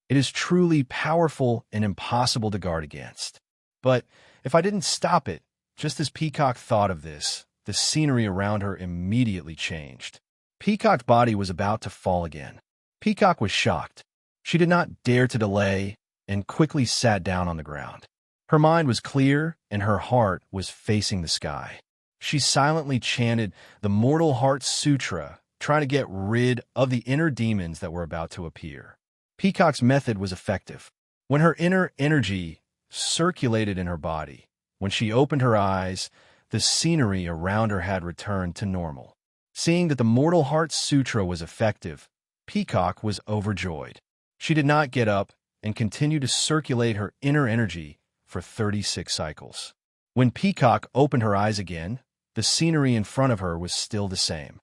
It is truly powerful and impossible to guard against. But if I didn't stop it, just as Peacock thought of this, the scenery around her immediately changed. Peacock's body was about to fall again. Peacock was shocked. She did not dare to delay and quickly sat down on the ground. Her mind was clear and her heart was facing the sky. She silently chanted the Mortal Heart Sutra, trying to get rid of the inner demons that were about to appear. Peacock's method was effective. When her inner energy circulated in her body, when she opened her eyes, the scenery around her had returned to normal. Seeing that the Mortal Heart Sutra was effective, Peacock was overjoyed. She did not get up and continued to circulate her inner energy for 36 cycles. When Peacock opened her eyes again, the scenery in front of her was still the same.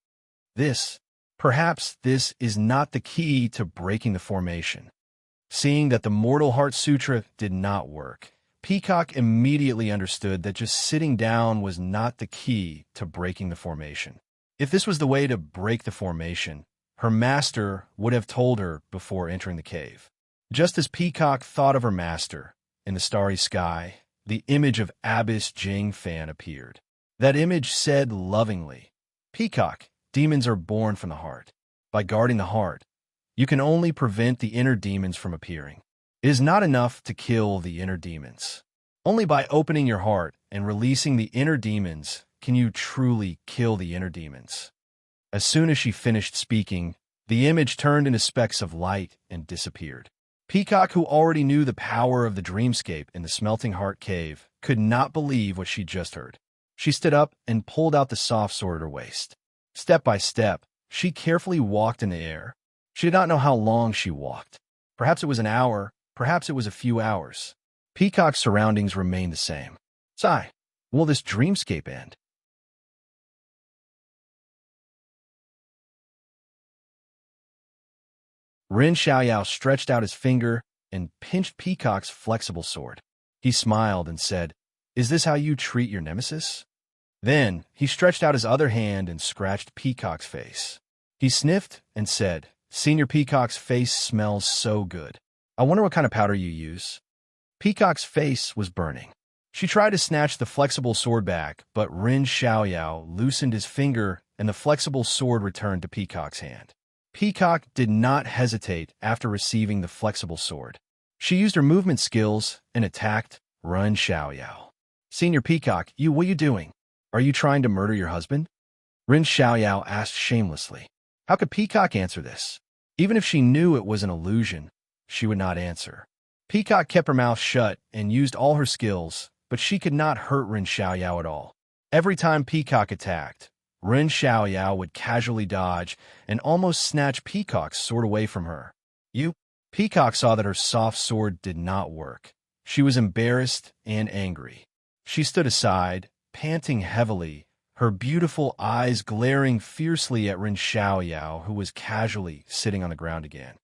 Perhaps this is not the key to breaking the formation. Seeing that the Mortal Heart Sutra did not work, Peacock immediately understood that just sitting down was not the key to breaking the formation. If this was the way to break the formation, her master would have told her before entering the cave. Just as Peacock thought of her master, in the starry sky, the image of Abbess Jing Fan appeared. That image said lovingly, "Peacock, demons are born from the heart. By guarding the heart, you can only prevent the inner demons from appearing. It is not enough to kill the inner demons. Only by opening your heart and releasing the inner demons can you truly kill the inner demons." As soon as she finished speaking, the image turned into specks of light and disappeared. Peacock, who already knew the power of the dreamscape in the Smelting Heart Cave, could not believe what she'd just heard. She stood up and pulled out the soft sword at her waist. Step by step, she carefully walked in the air. She did not know how long she walked. Perhaps it was an hour, perhaps it was a few hours. Peacock's surroundings remained the same. Sigh, will this dreamscape end? Ren Xiaoyao stretched out his finger and pinched Peacock's flexible sword. He smiled and said, "Is this how you treat your nemesis?" Then he stretched out his other hand and scratched Peacock's face. He sniffed and said, "Senior Peacock's face smells so good. I wonder what kind of powder you use." Peacock's face was burning. She tried to snatch the flexible sword back, but Ren Xiaoyao loosened his finger and the flexible sword returned to Peacock's hand. Peacock did not hesitate after receiving the flexible sword. She used her movement skills and attacked Ren Xiaoyao. "Senior Peacock, what are you doing? Are you trying to murder your husband?" Ren Xiaoyao asked shamelessly. How could Peacock answer this? Even if she knew it was an illusion, she would not answer. Peacock kept her mouth shut and used all her skills, but she could not hurt Ren Xiaoyao at all. Every time Peacock attacked, Ren Xiaoyao would casually dodge and almost snatch Peacock's sword away from her. Peacock saw that her soft sword did not work. She was embarrassed and angry. She stood aside, panting heavily, her beautiful eyes glaring fiercely at Ren Xiaoyao, who was casually sitting on the ground again.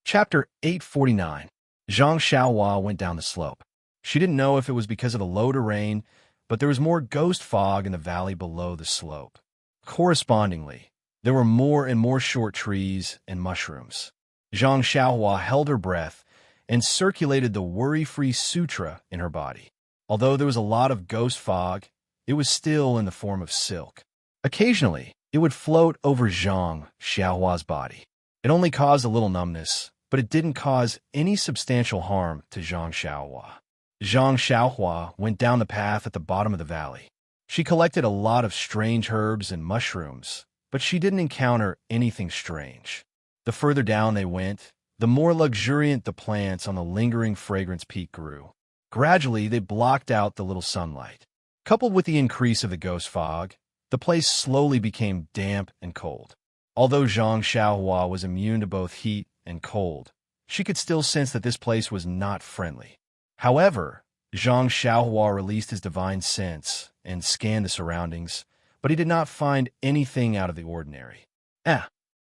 Chapter 849. Zhang Xiaohua went down the slope. She didn't know if it was because of the low terrain, but there was more ghost fog in the valley below the slope. Correspondingly, there were more and more short trees and mushrooms. Zhang Xiaohua held her breath and circulated the worry-free sutra in her body. Although there was a lot of ghost fog, it was still in the form of silk. Occasionally, it would float over Zhang Xiaohua's body. It only caused a little numbness, but it didn't cause any substantial harm to Zhang Xiaohua. Zhang Xiaohua went down the path at the bottom of the valley. She collected a lot of strange herbs and mushrooms, but she didn't encounter anything strange. The further down they went, the more luxuriant the plants on the lingering fragrance peak grew. Gradually, they blocked out the little sunlight. Coupled with the increase of the ghost fog, the place slowly became damp and cold. Although Zhang Xiaohua was immune to both heat and cold, she could still sense that this place was not friendly. However, Zhang Xiaohua released his divine sense and scanned the surroundings, but he did not find anything out of the ordinary.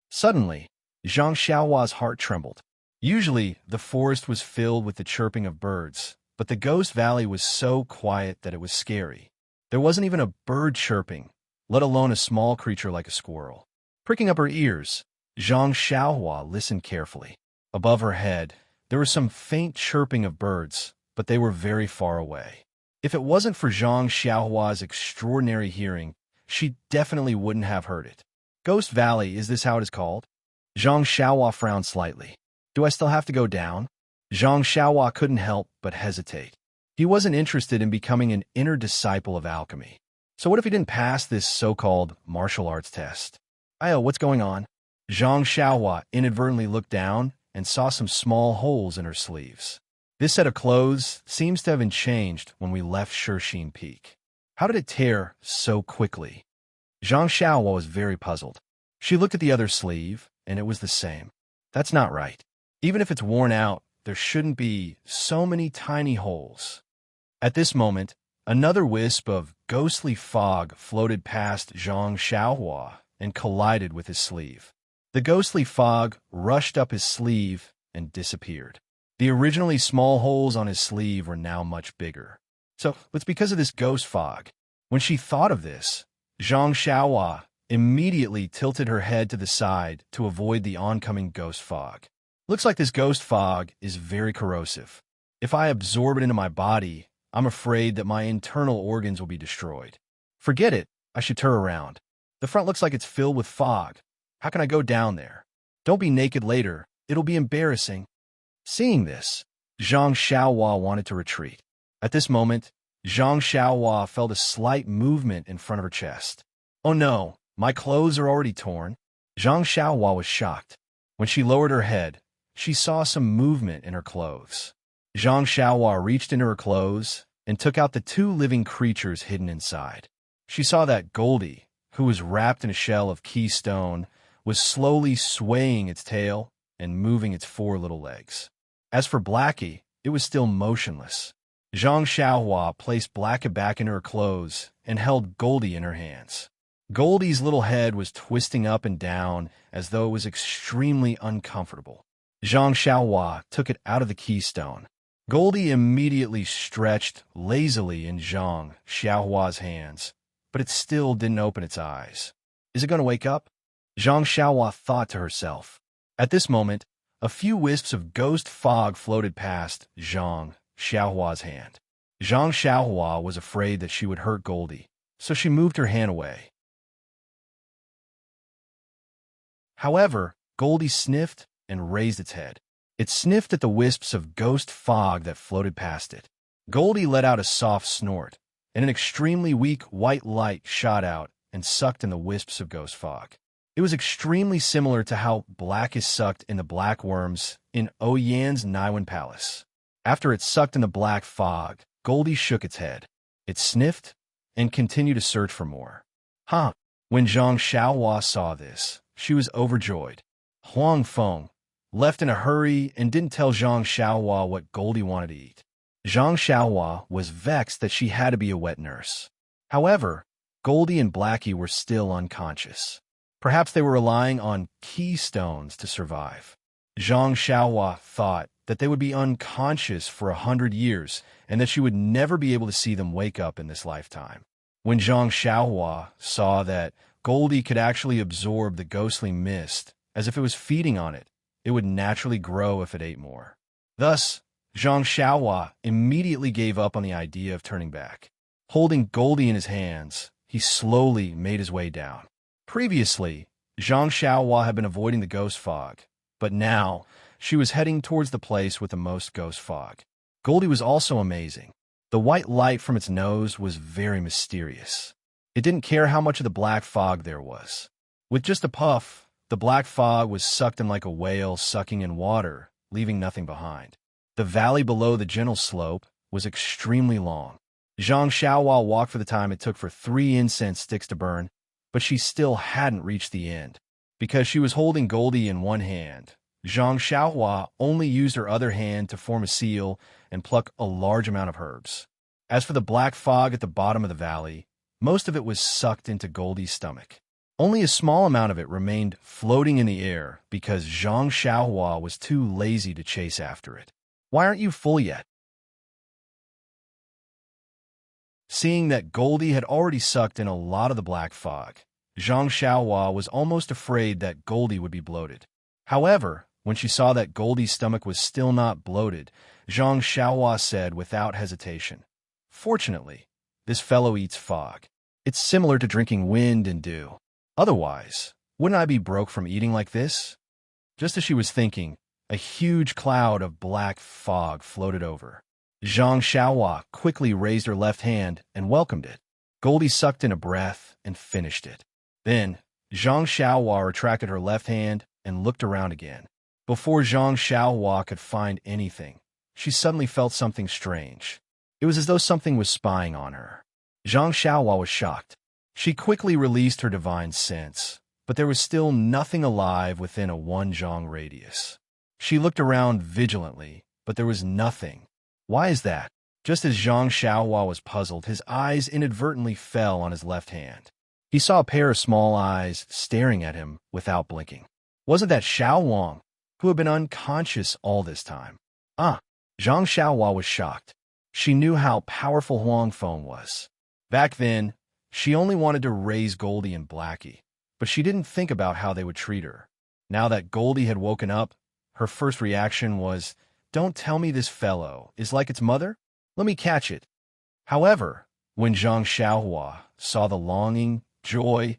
Suddenly, Zhang Xiaohua's heart trembled. Usually, the forest was filled with the chirping of birds, but the ghost valley was so quiet that it was scary. There wasn't even a bird chirping, let alone a small creature like a squirrel. Pricking up her ears, Zhang Xiaohua listened carefully. Above her head, there was some faint chirping of birds, but they were very far away. If it wasn't for Zhang Xiaohua's extraordinary hearing, she definitely wouldn't have heard it. Ghost Valley, is this how it is called? Zhang Xiaohua frowned slightly. Do I still have to go down? Zhang Xiaohua couldn't help but hesitate. He wasn't interested in becoming an inner disciple of alchemy. So what if he didn't pass this so-called martial arts test? What's going on? Zhang Xiaohua inadvertently looked down and saw some small holes in her sleeves. This set of clothes seems to have been changed when we left Shirxin Peak. How did it tear so quickly? Zhang Xiaohua was very puzzled. She looked at the other sleeve, and it was the same. That's not right. Even if it's worn out, there shouldn't be so many tiny holes. At this moment, another wisp of ghostly fog floated past Zhang Xiaohua and collided with his sleeve. The ghostly fog rushed up his sleeve and disappeared. The originally small holes on his sleeve were now much bigger. So it's because of this ghost fog. When she thought of this, Zhang Xiaohua immediately tilted her head to the side to avoid the oncoming ghost fog. Looks like this ghost fog is very corrosive. If I absorb it into my body, I'm afraid that my internal organs will be destroyed. Forget it, I should turn around. The front looks like it's filled with fog. How can I go down there? Don't be naked later, it'll be embarrassing. Seeing this, Zhang Xiaohua wanted to retreat. At this moment, Zhang Xiaohua felt a slight movement in front of her chest. Oh no, My clothes are already torn. Zhang Xiaohua was shocked. When she lowered her head, she saw some movement in her clothes. Zhang Xiaohua reached into her clothes and took out the two living creatures hidden inside. She saw that Goldie, who was wrapped in a shell of keystone, was slowly swaying its tail and moving its four little legs. As for Blackie, it was still motionless. Zhang Xiaohua placed Blackie back into her clothes and held Goldie in her hands. Goldie's little head was twisting up and down as though it was extremely uncomfortable. Zhang Xiaohua took it out of the keystone. Goldie immediately stretched lazily in Zhang Xiaohua's hands, but it still didn't open its eyes. Is it going to wake up? Zhang Xiaohua thought to herself. At this moment, a few wisps of ghost fog floated past Zhang Xiaohua's hand. Zhang Xiaohua was afraid that she would hurt Goldie, so she moved her hand away. However, Goldie sniffed and raised its head. It sniffed at the wisps of ghost fog that floated past it. Goldie let out a soft snort, and an extremely weak white light shot out and sucked in the wisps of ghost fog. It was extremely similar to how black is sucked in the black worms in Oyan's Naiwan Palace. After it sucked in the black fog, Goldie shook its head. It sniffed and continued to search for more. When Zhang Xiaohua saw this, she was overjoyed. Huang Feng left in a hurry and didn't tell Zhang Xiaohua what Goldie wanted to eat. Zhang Xiaohua was vexed that she had to be a wet nurse. However, Goldie and Blackie were still unconscious. Perhaps they were relying on keystones to survive. Zhang Xiaohua thought that they would be unconscious for 100 years and that she would never be able to see them wake up in this lifetime. When Zhang Xiaohua saw that Goldie could actually absorb the ghostly mist as if it was feeding on it, it would naturally grow if it ate more. Thus, Zhang Xiaohua immediately gave up on the idea of turning back. Holding Goldie in his hands, he slowly made his way down. Previously, Zhang Xiaohua had been avoiding the ghost fog, but now she was heading towards the place with the most ghost fog. Goldie was also amazing. The white light from its nose was very mysterious. It didn't care how much of the black fog there was. With just a puff, the black fog was sucked in like a whale sucking in water, leaving nothing behind. The valley below the gentle slope was extremely long. Zhang Xiaohua walked for the time it took for 3 incense sticks to burn, but she still hadn't reached the end. Because she was holding Goldie in one hand, Zhang Xiaohua only used her other hand to form a seal and pluck a large amount of herbs. As for the black fog at the bottom of the valley, most of it was sucked into Goldie's stomach. Only a small amount of it remained floating in the air because Zhang Xiaohua was too lazy to chase after it. Why aren't you full yet? Seeing that Goldie had already sucked in a lot of the black fog, Zhang Xiaohua was almost afraid that Goldie would be bloated. However, when she saw that Goldie's stomach was still not bloated, Zhang Xiaohua said without hesitation, "Fortunately, this fellow eats fog. It's similar to drinking wind and dew. Otherwise, wouldn't I be broke from eating like this?" Just as she was thinking, a huge cloud of black fog floated over. Zhang Xiaohua quickly raised her left hand and welcomed it. Goldie sucked in a breath and finished it. Then, Zhang Xiaohua retracted her left hand and looked around again. Before Zhang Xiaohua could find anything, she suddenly felt something strange. It was as though something was spying on her. Zhang Xiaohua was shocked. She quickly released her divine sense, but there was still nothing alive within a 1 zhang radius. She looked around vigilantly, but there was nothing. Why is that? Just as Zhang Xiaohua was puzzled, his eyes inadvertently fell on his left hand. He saw a pair of small eyes staring at him without blinking. Wasn't that Xiao Wang, who had been unconscious all this time? Zhang Xiaohua was shocked. She knew how powerful Huang Feng was. Back then, she only wanted to raise Goldie and Blackie, but she didn't think about how they would treat her. Now that Goldie had woken up, her first reaction was, "Don't tell me this fellow is like its mother? Let me catch it." However, when Zhang Xiaohua saw the longing, joy,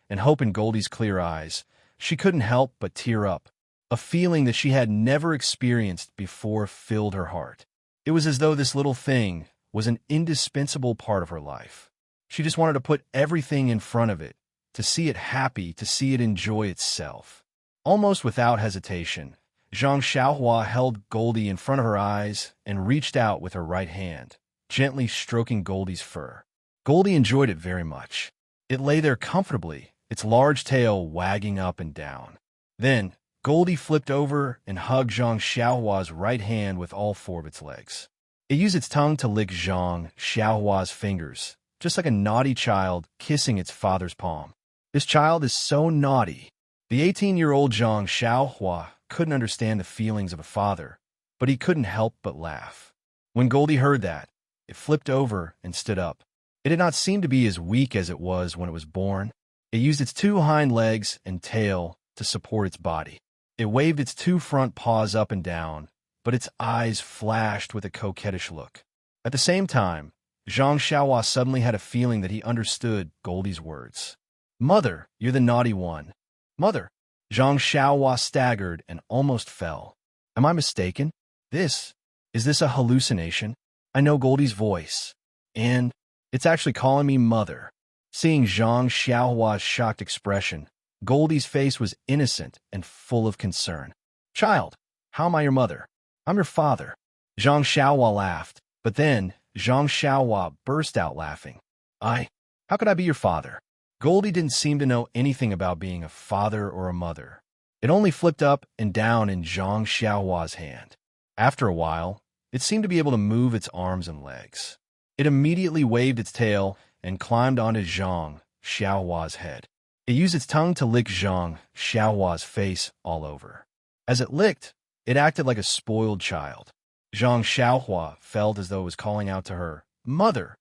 and hope in Goldie's clear eyes, she couldn't help but tear up. A feeling that she had never experienced before filled her heart. It was as though this little thing was an indispensable part of her life. She just wanted to put everything in front of it to see it happy, to see it enjoy itself. Almost without hesitation, Zhang Xiaohua held Goldie in front of her eyes and reached out with her right hand, gently stroking Goldie's fur. Goldie enjoyed it very much. It lay there comfortably, its large tail wagging up and down. Then, Goldie flipped over and hugged Zhang Xiaohua's right hand with all four of its legs. It used its tongue to lick Zhang Xiaohua's fingers, just like a naughty child kissing its father's palm. This child is so naughty. The 18-year-old Zhang Xiaohua couldn't understand the feelings of a father, but he couldn't help but laugh. When Goldie heard that, it flipped over and stood up. It did not seem to be as weak as it was when it was born. It used its two hind legs and tail to support its body. It waved its two front paws up and down, but its eyes flashed with a coquettish look. At the same time, Zhang Xiaohua suddenly had a feeling that he understood Goldie's words. "Mother, you're the naughty one." "Mother." Zhang Xiaohua staggered and almost fell. "Am I mistaken? Is this a hallucination? I know Goldie's voice, and it's actually calling me mother." Seeing Zhang Xiaohua's shocked expression, Goldie's face was innocent and full of concern. "Child, how am I your mother?" "I'm your father." Zhang Xiaohua laughed, but then Zhang Xiaohua burst out laughing. How could I be your father?" Goldie didn't seem to know anything about being a father or a mother. It only flipped up and down in Zhang Xiaohua's hand. After a while, it seemed to be able to move its arms and legs. It immediately waved its tail and climbed onto Zhang Xiaohua's head. It used its tongue to lick Zhang Xiaohua's face all over. As it licked, it acted like a spoiled child. Zhang Xiaohua felt as though it was calling out to her, "Mother!"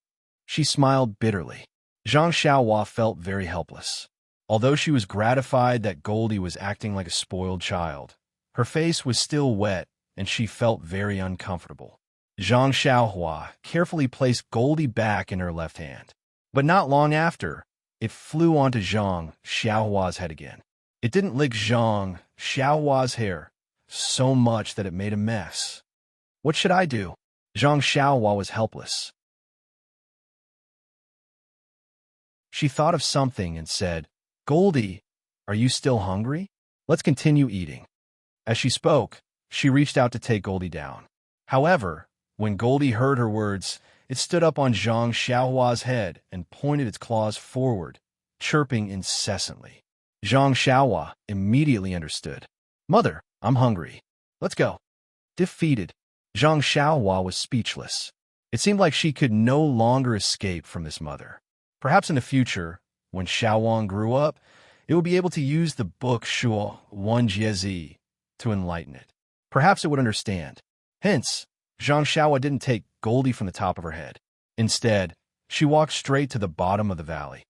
She smiled bitterly. Zhang Xiaohua felt very helpless. Although she was gratified that Goldie was acting like a spoiled child, her face was still wet and she felt very uncomfortable. Zhang Xiaohua carefully placed Goldie back in her left hand. But not long after, it flew onto Zhang Xiaohua's head again. It didn't lick Zhang Xiaohua's hair so much that it made a mess. What should I do? Zhang Xiaohua was helpless. She thought of something and said, "Goldie, are you still hungry? Let's continue eating." As she spoke, she reached out to take Goldie down. However, when Goldie heard her words, it stood up on Zhang Xiaohua's head and pointed its claws forward, chirping incessantly. Zhang Xiaohua immediately understood. "Mother, I'm hungry. Let's go." Defeated, Zhang Xiaohua was speechless. It seemed like she could no longer escape from this mother. Perhaps in the future, when Xiaowang grew up, it would be able to use the book Shuo Wanjiezi to enlighten it. Perhaps it would understand. Hence, Zhang Xiaohua didn't take Goldie from the top of her head. Instead, she walked straight to the bottom of the valley.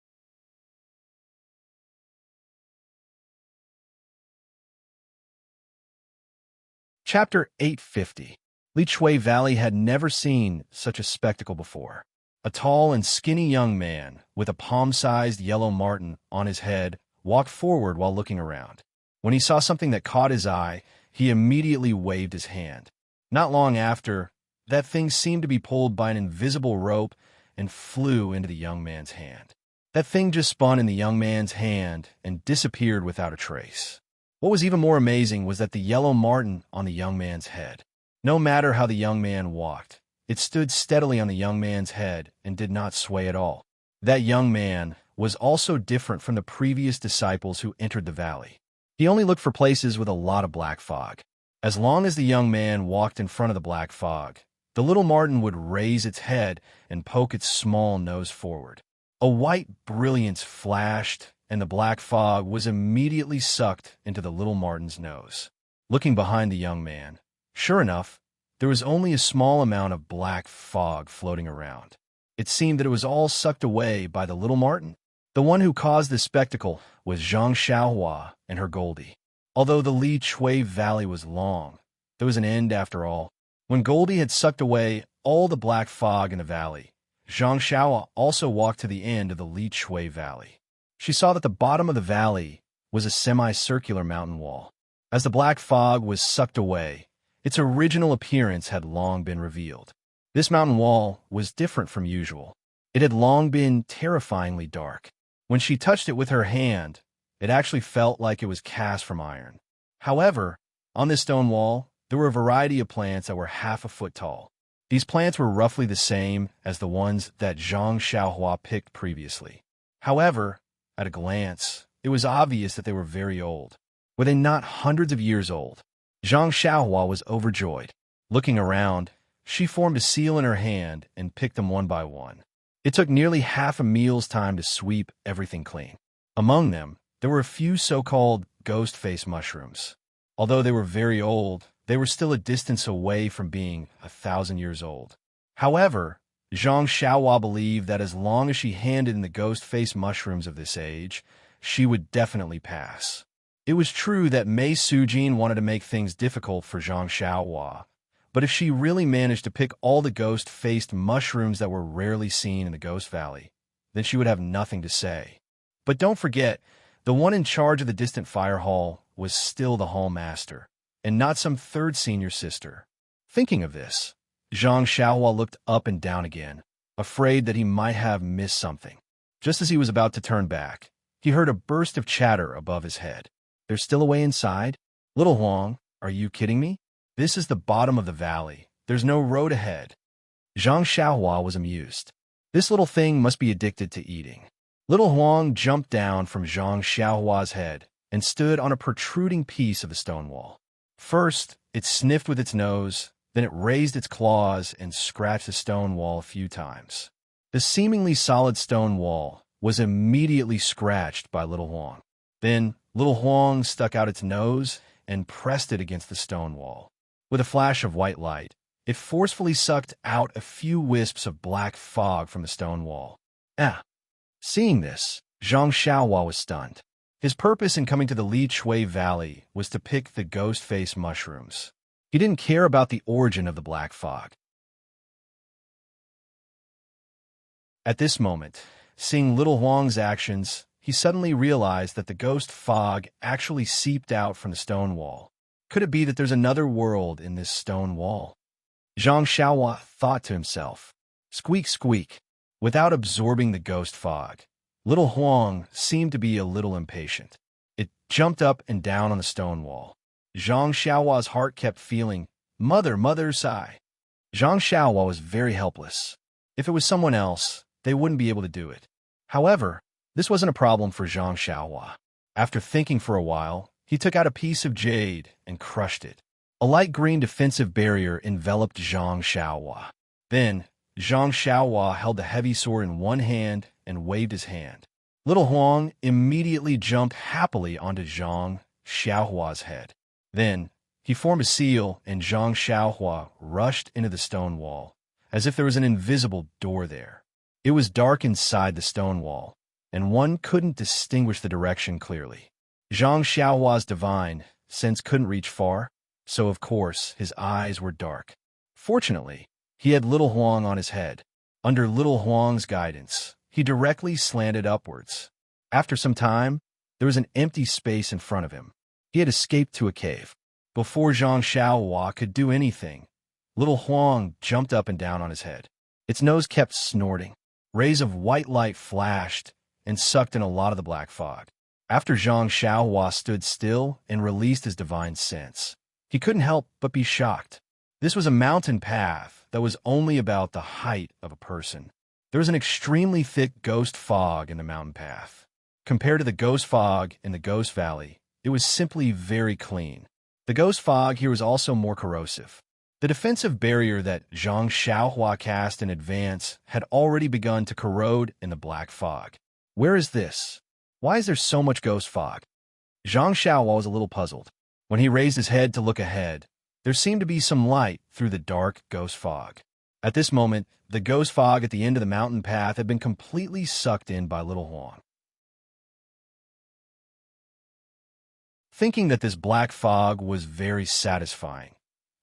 Chapter 850. Li Chui Valley had never seen such a spectacle before. A tall and skinny young man, with a palm-sized yellow marten on his head, walked forward while looking around. When he saw something that caught his eye, he immediately waved his hand. Not long after, that thing seemed to be pulled by an invisible rope and flew into the young man's hand. That thing just spun in the young man's hand and disappeared without a trace. What was even more amazing was that the yellow marten on the young man's head. No matter how the young man walked, it stood steadily on the young man's head and did not sway at all. That young man was also different from the previous disciples who entered the valley. He only looked for places with a lot of black fog. As long as the young man walked in front of the black fog, the little marten would raise its head and poke its small nose forward. A white brilliance flashed, and the black fog was immediately sucked into the little marten's nose. Looking behind the young man, sure enough, there was only a small amount of black fog floating around. It seemed that it was all sucked away by the little marten. The one who caused this spectacle was Zhang Xiaohua and her Goldie. Although the Li Chui Valley was long, there was an end after all. When Goldie had sucked away all the black fog in the valley, Zhang Xiaohua also walked to the end of the Li Chui Valley. She saw that the bottom of the valley was a semicircular mountain wall. As the black fog was sucked away, its original appearance had long been revealed. This mountain wall was different from usual. It had long been terrifyingly dark. When she touched it with her hand, it actually felt like it was cast from iron. However, on this stone wall, there were a variety of plants that were half a foot tall. These plants were roughly the same as the ones that Zhang Xiaohua picked previously. However, at a glance, it was obvious that they were very old. Were they not hundreds of years old? Zhang Xiaohua was overjoyed. Looking around, she formed a seal in her hand and picked them one by one. It took nearly half a meal's time to sweep everything clean. Among them, there were a few so-called ghost face mushrooms. Although they were very old, they were still a distance away from being 1,000 years old. However, Zhang Xiaohua believed that as long as she handed in the ghost face mushrooms of this age, she would definitely pass. It was true that Mei Sujin wanted to make things difficult for Zhang Xiaohua, but if she really managed to pick all the ghost-faced mushrooms that were rarely seen in the Ghost Valley, then she would have nothing to say. But don't forget, the one in charge of the distant fire hall was still the hall master, and not some third senior sister. Thinking of this, Zhang Xiaohua looked up and down again, afraid that he might have missed something. Just as he was about to turn back, he heard a burst of chatter above his head. "They're still away inside? Little Huang, are you kidding me? This is the bottom of the valley. There's no road ahead." Zhang Xiaohua was amused. This little thing must be addicted to eating. Little Huang jumped down from Zhang Xiaohua's head and stood on a protruding piece of the stone wall. First, it sniffed with its nose, then it raised its claws and scratched the stone wall a few times. The seemingly solid stone wall was immediately scratched by Little Huang. Then, Little Huang stuck out its nose and pressed it against the stone wall. With a flash of white light, it forcefully sucked out a few wisps of black fog from the stone wall. Seeing this, Zhang Xiaohua was stunned. His purpose in coming to the Li Chui Valley was to pick the ghost face mushrooms. He didn't care about the origin of the black fog. At this moment, seeing Little Huang's actions, he suddenly realized that the ghost fog actually seeped out from the stone wall. Could it be that there's another world in this stone wall? Zhang Xiaohua thought to himself. Squeak, squeak. Without absorbing the ghost fog, Little Huang seemed to be a little impatient. It jumped up and down on the stone wall. Zhang Xiaohua's heart kept feeling, "Mother, mother, sigh." Zhang Xiaohua was very helpless. If it was someone else, they wouldn't be able to do it. However, this wasn't a problem for Zhang Xiaohua. After thinking for a while, he took out a piece of jade and crushed it. A light green defensive barrier enveloped Zhang Xiaohua. Then, Zhang Xiaohua held the heavy sword in one hand and waved his hand. Little Huang immediately jumped happily onto Zhang Xiaohua's head. Then, he formed a seal and Zhang Xiaohua rushed into the stone wall, as if there was an invisible door there. It was dark inside the stone wall, and one couldn't distinguish the direction clearly. Zhang Xiaohua's divine sense couldn't reach far, so of course his eyes were dark. Fortunately, he had Little Huang on his head. Under Little Huang's guidance, he directly slanted upwards. After some time, there was an empty space in front of him. He had escaped to a cave. Before Zhang Xiaohua could do anything, Little Huang jumped up and down on his head. Its nose kept snorting. Rays of white light flashed and sucked in a lot of the black fog. After Zhang Xiaohua stood still and released his divine sense, he couldn't help but be shocked. This was a mountain path that was only about the height of a person. There was an extremely thick ghost fog in the mountain path. Compared to the ghost fog in the Ghost Valley, it was simply very clean. The ghost fog here was also more corrosive. The defensive barrier that Zhang Xiaohua cast in advance had already begun to corrode in the black fog. Where is this? Why is there so much ghost fog? Zhang Xiaohua was a little puzzled. When he raised his head to look ahead, there seemed to be some light through the dark ghost fog. At this moment, the ghost fog at the end of the mountain path had been completely sucked in by Little Huang. Thinking that this black fog was very satisfying,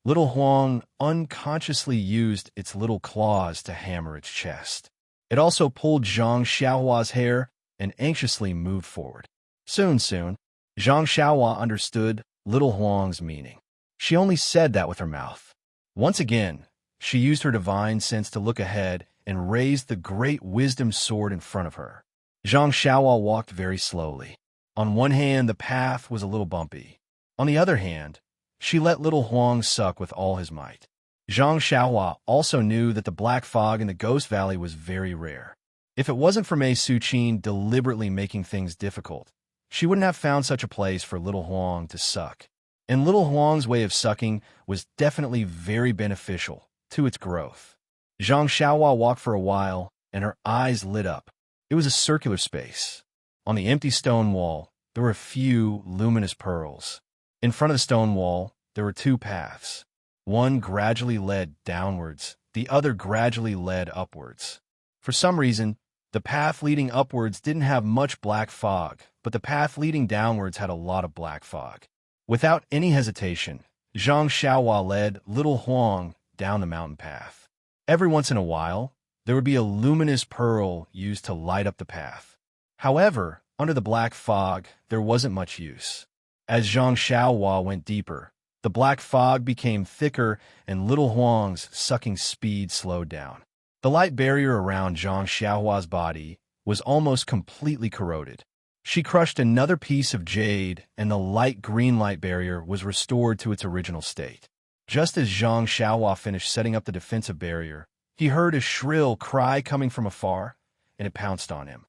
Little Huang unconsciously used its little claws to hammer its chest. It also pulled Zhang Xiaohua's hair and anxiously moved forward. Soon, Zhang Xiaohua understood Little Huang's meaning. She only said that with her mouth. Once again, she used her divine sense to look ahead and raised the great wisdom sword in front of her. Zhang Xiaohua walked very slowly. On one hand, the path was a little bumpy. On the other hand, she let little Huang suck with all his might. Zhang Xiaohua also knew that the black fog in the Ghost Valley was very rare. If it wasn't for Mei Suqin deliberately making things difficult, she wouldn't have found such a place for little Huang to suck. And little Huang's way of sucking was definitely very beneficial to its growth. Zhang Xiaohua walked for a while, and her eyes lit up. It was a circular space. On the empty stone wall, there were a few luminous pearls. In front of the stone wall, there were two paths. One gradually led downwards, the other gradually led upwards. For some reason, the path leading upwards didn't have much black fog, but the path leading downwards had a lot of black fog. Without any hesitation, Zhang Xiaohua led little Huang down the mountain path. Every once in a while, there would be a luminous pearl used to light up the path. However, under the black fog, there wasn't much use. As Zhang Xiaohua went deeper, the black fog became thicker and little Huang's sucking speed slowed down. The light barrier around Zhang Xiaohua's body was almost completely corroded. She crushed another piece of jade, and the light green light barrier was restored to its original state. Just as Zhang Xiaohua finished setting up the defensive barrier, he heard a shrill cry coming from afar, and it pounced on him.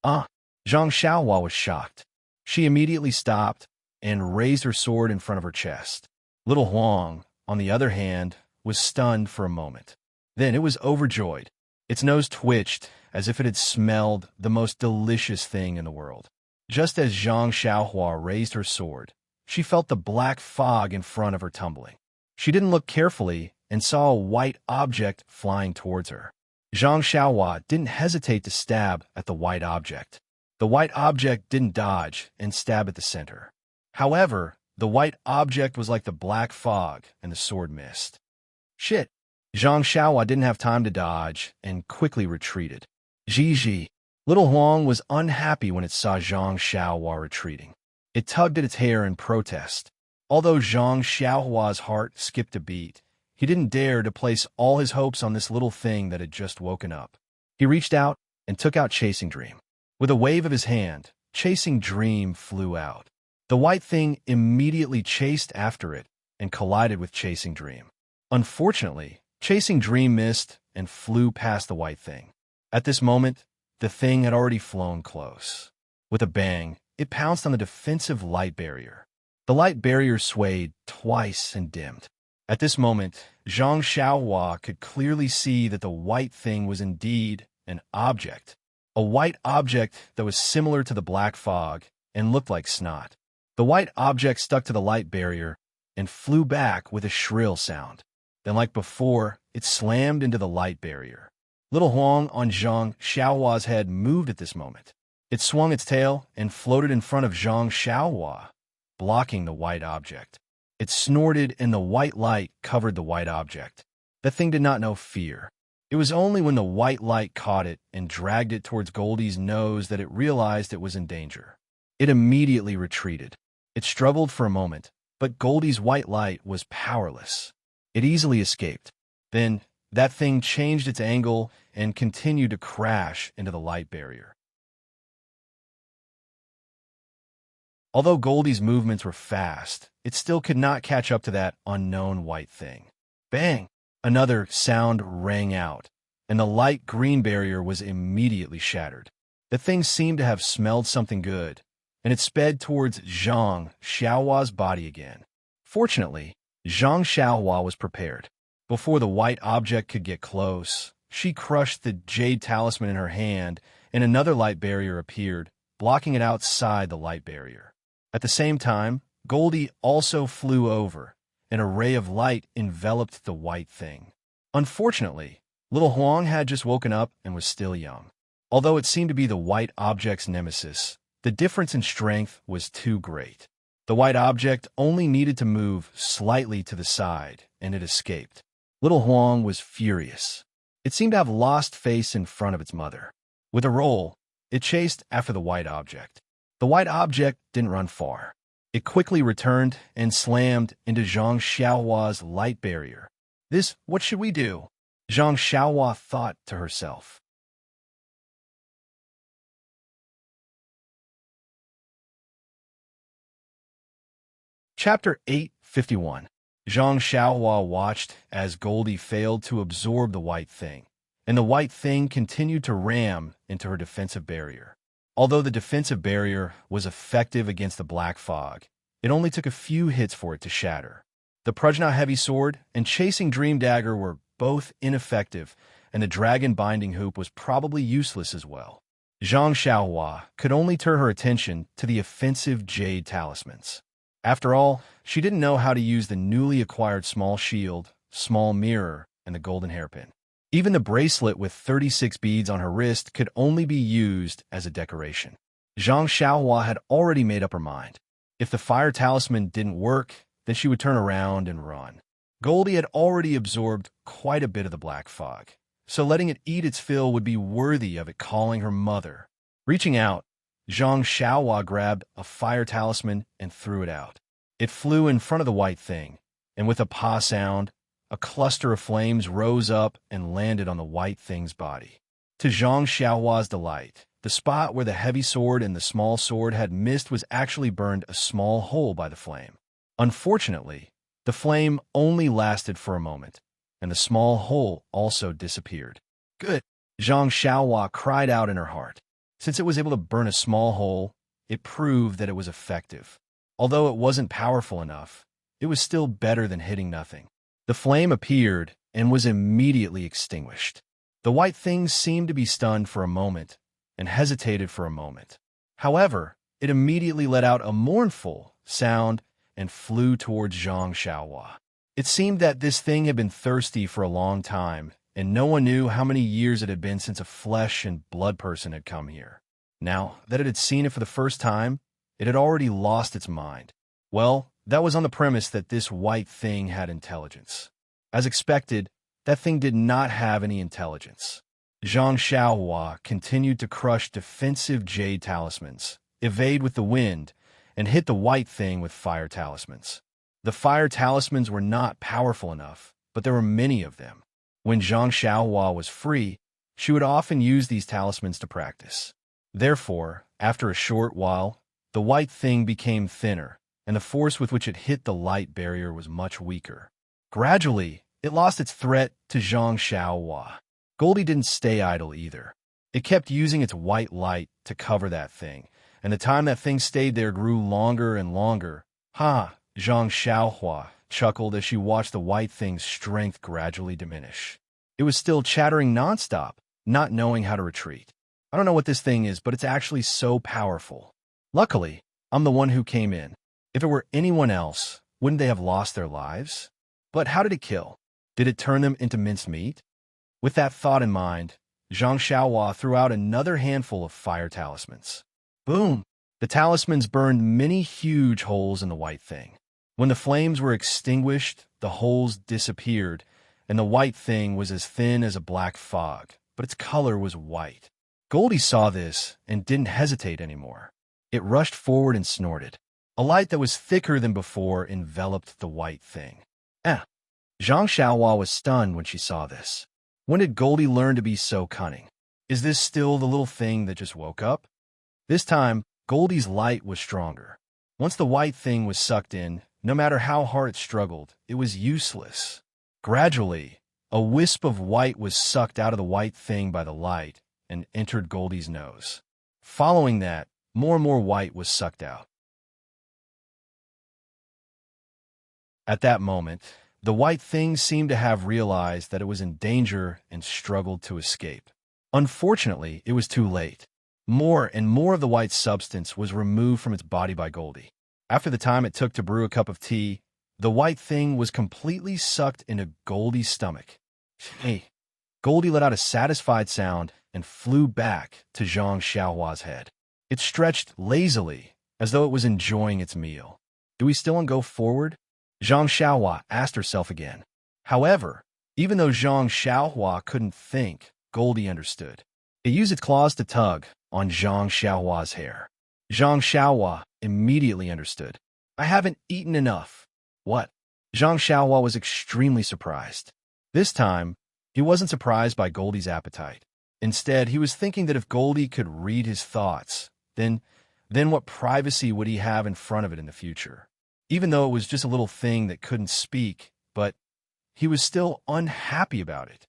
Zhang Xiaohua was shocked. She immediately stopped and raised her sword in front of her chest. Little Huang, on the other hand, was stunned for a moment. Then it was overjoyed. Its nose twitched as if it had smelled the most delicious thing in the world. Just as Zhang Xiaohua raised her sword, she felt the black fog in front of her tumbling. She didn't look carefully and saw a white object flying towards her. Zhang Xiaohua didn't hesitate to stab at the white object. The white object didn't dodge and stab at the center. However, the white object was like the black fog, and the sword missed. Shit! Zhang Xiaohua didn't have time to dodge and quickly retreated. Zhi. Little Huang was unhappy when it saw Zhang Xiaohua retreating. It tugged at its hair in protest. Although Zhang Xiaohua's heart skipped a beat, he didn't dare to place all his hopes on this little thing that had just woken up. He reached out and took out Chasing Dream. With a wave of his hand, Chasing Dream flew out. The white thing immediately chased after it and collided with Chasing Dream. Unfortunately, Chasing Dream missed and flew past the white thing. At this moment, the thing had already flown close. With a bang, it pounced on the defensive light barrier. The light barrier swayed twice and dimmed. At this moment, Zhang Xiaohua could clearly see that the white thing was indeed an object. A white object that was similar to the black fog and looked like snot. The white object stuck to the light barrier and flew back with a shrill sound. Then, like before, it slammed into the light barrier. Little Huang on Zhang Xiaohua's head moved at this moment. It swung its tail and floated in front of Zhang Xiaohua, blocking the white object. It snorted and the white light covered the white object. The thing did not know fear. It was only when the white light caught it and dragged it towards Goldie's nose that it realized it was in danger. It immediately retreated. It struggled for a moment, but Goldie's white light was powerless. It easily escaped. Then, that thing changed its angle and continued to crash into the light barrier. Although Goldie's movements were fast, it still could not catch up to that unknown white thing. Bang! Another sound rang out, and the light green barrier was immediately shattered. The thing seemed to have smelled something good, and it sped towards Zhang Xiaohua's body again. Fortunately, Zhang Xiaohua was prepared. Before the white object could get close, she crushed the jade talisman in her hand, and another light barrier appeared, blocking it outside the light barrier. At the same time, Goldie also flew over. An ray of light enveloped the white thing. Unfortunately, little Huang had just woken up and was still young. Although it seemed to be the white object's nemesis, the difference in strength was too great. The white object only needed to move slightly to the side, and it escaped. Little Huang was furious. It seemed to have lost face in front of its mother. With a roll, it chased after the white object. The white object didn't run far. It quickly returned and slammed into Zhang Xiaohua's light barrier. What should we do? Zhang Xiaohua thought to herself. Chapter 851. Zhang Xiaohua watched as Goldie failed to absorb the white thing, and the white thing continued to ram into her defensive barrier. Although the defensive barrier was effective against the black fog, it only took a few hits for it to shatter. The Prajna Heavy Sword and Chasing Dream Dagger were both ineffective, and the Dragon Binding Hoop was probably useless as well. Zhang Xiaohua could only turn her attention to the offensive Jade Talismans. After all, she didn't know how to use the newly acquired Small Shield, Small Mirror, and the Golden Hairpin. Even the bracelet with 36 beads on her wrist could only be used as a decoration. Zhang Xiaohua had already made up her mind. If the Fire Talisman didn't work, then she would turn around and run. Goldie had already absorbed quite a bit of the black fog, so letting it eat its fill would be worthy of it calling her mother. Reaching out, Zhang Xiaohua grabbed a Fire Talisman and threw it out. It flew in front of the white thing, and with a paw sound, a cluster of flames rose up and landed on the white thing's body. To Zhang Xiaohua's delight, the spot where the heavy sword and the small sword had missed was actually burned a small hole by the flame. Unfortunately, the flame only lasted for a moment, and the small hole also disappeared. Good! Zhang Xiaohua cried out in her heart. Since it was able to burn a small hole, it proved that it was effective. Although it wasn't powerful enough, it was still better than hitting nothing. The flame appeared and was immediately extinguished. The white thing seemed to be stunned for a moment and hesitated for a moment. However, it immediately let out a mournful sound and flew towards Zhang Xiaohua. It seemed that this thing had been thirsty for a long time, and no one knew how many years it had been since a flesh and blood person had come here. Now that it had seen it for the first time, it had already lost its mind. Well, that was on the premise that this white thing had intelligence. As expected, that thing did not have any intelligence. Zhang Xiaohua continued to crush defensive Jade Talismans, evade with the wind, and hit the white thing with Fire Talismans. The Fire Talismans were not powerful enough, but there were many of them. When Zhang Xiaohua was free, she would often use these talismans to practice. Therefore, after a short while, the white thing became thinner, and the force with which it hit the light barrier was much weaker. Gradually, it lost its threat to Zhang Xiaohua. Goldie didn't stay idle either. It kept using its white light to cover that thing, and the time that thing stayed there grew longer and longer. Ha! Zhang Xiaohua chuckled as she watched the white thing's strength gradually diminish. It was still chattering nonstop, not knowing how to retreat. I don't know what this thing is, but it's actually so powerful. Luckily, I'm the one who came in. If it were anyone else, wouldn't they have lost their lives? But how did it kill? Did it turn them into minced meat? With that thought in mind, Zhang Xiaohua threw out another handful of Fire Talismans. Boom! The talismans burned many huge holes in the white thing. When the flames were extinguished, the holes disappeared, and the white thing was as thin as a black fog, but its color was white. Goldie saw this and didn't hesitate anymore. It rushed forward and snorted. A light that was thicker than before enveloped the white thing. Zhang Xiaohua was stunned when she saw this. When did Goldie learn to be so cunning? Is this still the little thing that just woke up? This time, Goldie's light was stronger. Once the white thing was sucked in, no matter how hard it struggled, it was useless. Gradually, a wisp of white was sucked out of the white thing by the light and entered Goldie's nose. Following that, more and more white was sucked out. At that moment, the white thing seemed to have realized that it was in danger and struggled to escape. Unfortunately, it was too late. More and more of the white substance was removed from its body by Goldie. After the time it took to brew a cup of tea, the white thing was completely sucked into Goldie's stomach. Hey, Goldie let out a satisfied sound and flew back to Zhang Xiaohua's head. It stretched lazily, as though it was enjoying its meal. Do we still go forward? Zhang Xiaohua asked herself again. However, even though Zhang Xiaohua couldn't think, Goldie understood. It used its claws to tug on Zhang Xiaohua's hair. Zhang Xiaohua immediately understood. I haven't eaten enough. What? Zhang Xiaohua was extremely surprised. This time, he wasn't surprised by Goldie's appetite. Instead, he was thinking that if Goldie could read his thoughts, then what privacy would he have in front of it in the future? even though it was just a little thing that couldn't speak, but he was still unhappy about it.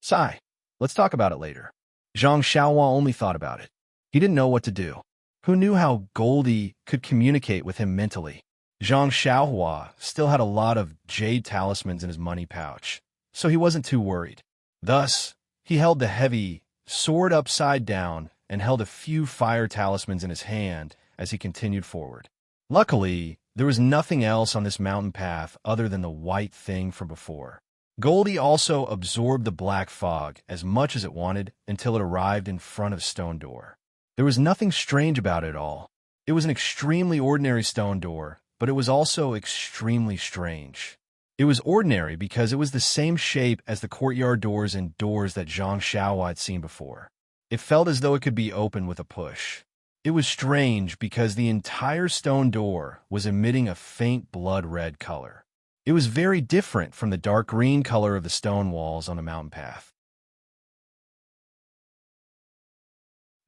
Sigh. Let's talk about it later. Zhang Xiaohua only thought about it. He didn't know what to do. Who knew how Goldie could communicate with him mentally? Zhang Xiaohua still had a lot of jade talismans in his money pouch, so he wasn't too worried. Thus, he held the heavy sword upside down and held a few fire talismans in his hand as he continued forward. Luckily, there was nothing else on this mountain path other than the white thing from before. Goldie also absorbed the black fog as much as it wanted until it arrived in front of a stone door. There was nothing strange about it at all. It was an extremely ordinary stone door, but it was also extremely strange. It was ordinary because it was the same shape as the courtyard doors and doors that Zhang Xiaohua had seen before. It felt as though it could be opened with a push. It was strange because the entire stone door was emitting a faint blood-red color. It was very different from the dark green color of the stone walls on the mountain path.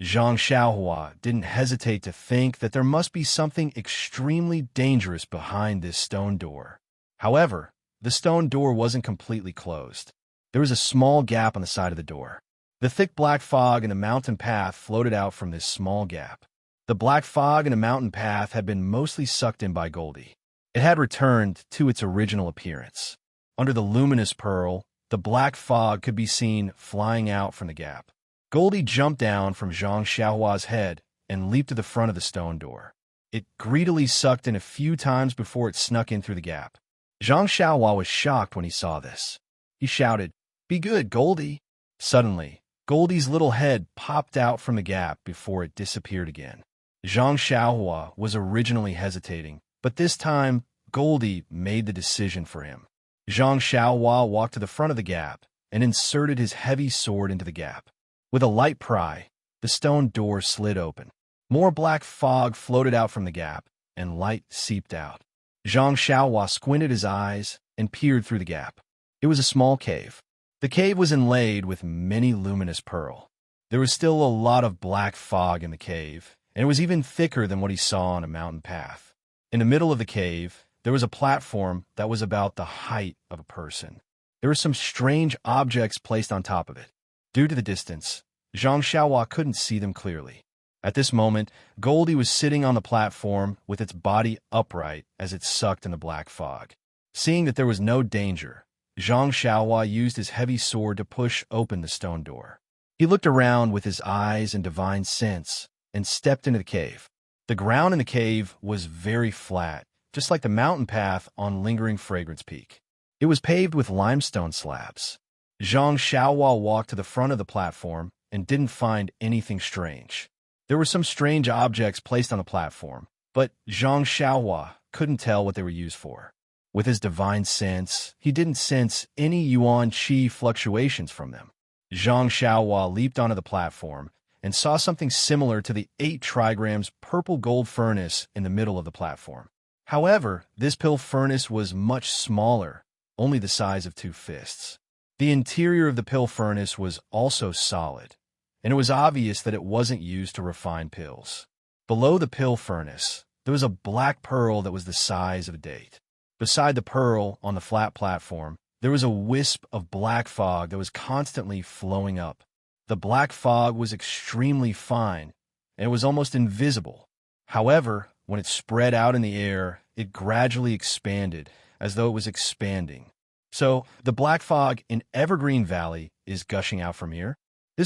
Zhang Xiaohua didn't hesitate to think that there must be something extremely dangerous behind this stone door. However, the stone door wasn't completely closed. There was a small gap on the side of the door. The thick black fog in the mountain path floated out from this small gap. The black fog in the mountain path had been mostly sucked in by Goldie. It had returned to its original appearance. Under the luminous pearl, the black fog could be seen flying out from the gap. Goldie jumped down from Zhang Xiaohua's head and leaped to the front of the stone door. It greedily sucked in a few times before it snuck in through the gap. Zhang Xiaohua was shocked when he saw this. He shouted, "Be good, Goldie!" Suddenly, Goldie's little head popped out from the gap before it disappeared again. Zhang Xiaohua was originally hesitating, but this time, Goldie made the decision for him. Zhang Xiaohua walked to the front of the gap and inserted his heavy sword into the gap. With a light pry, the stone door slid open. More black fog floated out from the gap, and light seeped out. Zhang Xiaohua squinted his eyes and peered through the gap. It was a small cave. The cave was inlaid with many luminous pearl. There was still a lot of black fog in the cave, and it was even thicker than what he saw on a mountain path. In the middle of the cave, there was a platform that was about the height of a person. There were some strange objects placed on top of it. Due to the distance, Zhang Xiaohua couldn't see them clearly. At this moment, Goldie was sitting on the platform with its body upright as it sucked in the black fog. Seeing that there was no danger, Zhang Xiaohua used his heavy sword to push open the stone door. He looked around with his eyes and divine sense and stepped into the cave. The ground in the cave was very flat, just like the mountain path on Lingering Fragrance Peak. It was paved with limestone slabs. Zhang Xiaohua walked to the front of the platform and didn't find anything strange. There were some strange objects placed on the platform, but Zhang Xiaohua couldn't tell what they were used for. With his divine sense, he didn't sense any yuan qi fluctuations from them. Zhang Xiaohua leaped onto the platform and saw something similar to the 8 trigrams purple gold furnace in the middle of the platform. However, this pill furnace was much smaller, only the size of 2 fists. The interior of the pill furnace was also solid, and it was obvious that it wasn't used to refine pills. Below the pill furnace, there was a black pearl that was the size of a date. Beside the pearl, on the flat platform, there was a wisp of black fog that was constantly flowing up. The black fog was extremely fine, and it was almost invisible. However, when it spread out in the air, it gradually expanded, as though it was expanding. So, the black fog in Evergreen Valley is gushing out from here?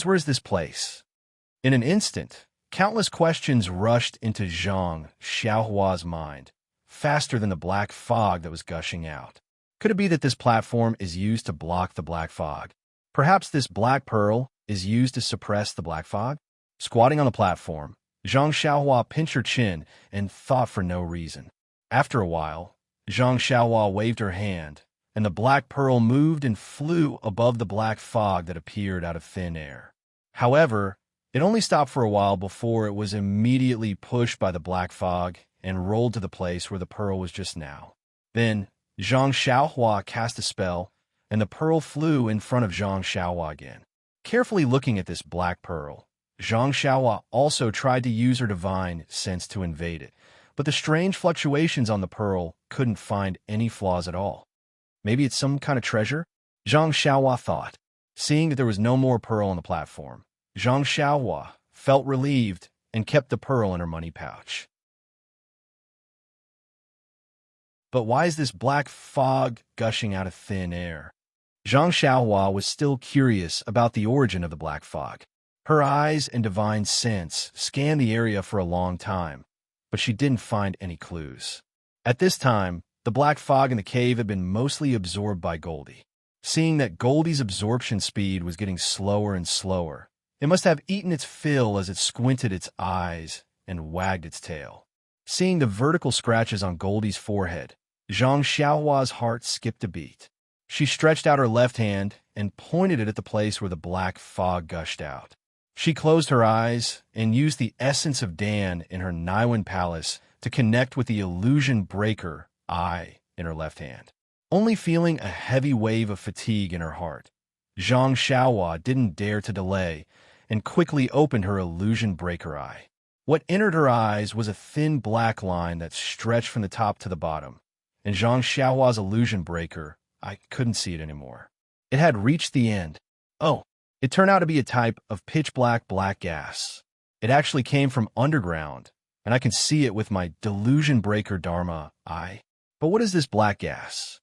Where is this place? In an instant, countless questions rushed into Zhang Xiaohua's mind, faster than the black fog that was gushing out. Could it be that this platform is used to block the black fog? Perhaps this black pearl is used to suppress the black fog? Squatting on the platform, Zhang Xiaohua pinched her chin and thought for no reason. After a while, Zhang Xiaohua waved her hand, and the black pearl moved and flew above the black fog that appeared out of thin air. However, it only stopped for a while before it was immediately pushed by the black fog and rolled to the place where the pearl was just now. Then, Zhang Xiaohua cast a spell, and the pearl flew in front of Zhang Xiaohua again. Carefully looking at this black pearl, Zhang Xiaohua also tried to use her divine sense to invade it, but the strange fluctuations on the pearl couldn't find any flaws at all. Maybe it's some kind of treasure? Zhang Xiaohua thought. Seeing that there was no more pearl on the platform, Zhang Xiaohua felt relieved and kept the pearl in her money pouch. But why is this black fog gushing out of thin air? Zhang Xiaohua was still curious about the origin of the black fog. Her eyes and divine sense scanned the area for a long time, but she didn't find any clues. At this time, the black fog in the cave had been mostly absorbed by Goldie. Seeing that Goldie's absorption speed was getting slower and slower, it must have eaten its fill as it squinted its eyes and wagged its tail. Seeing the vertical scratches on Goldie's forehead, Zhang Xiaohua's heart skipped a beat. She stretched out her left hand and pointed it at the place where the black fog gushed out. She closed her eyes and used the essence of Dan in her Naiwan palace to connect with the illusion breaker eye in her left hand. Only feeling a heavy wave of fatigue in her heart, Zhang Xiaohua didn't dare to delay and quickly opened her illusion breaker eye. What entered her eyes was a thin black line that stretched from the top to the bottom, and Zhang Xiaohua's illusion breaker, I couldn't see it anymore. It had reached the end. Oh, it turned out to be a type of pitch-black black gas. It actually came from underground, and I can see it with my delusion breaker Dharma eye. But what is this black gas?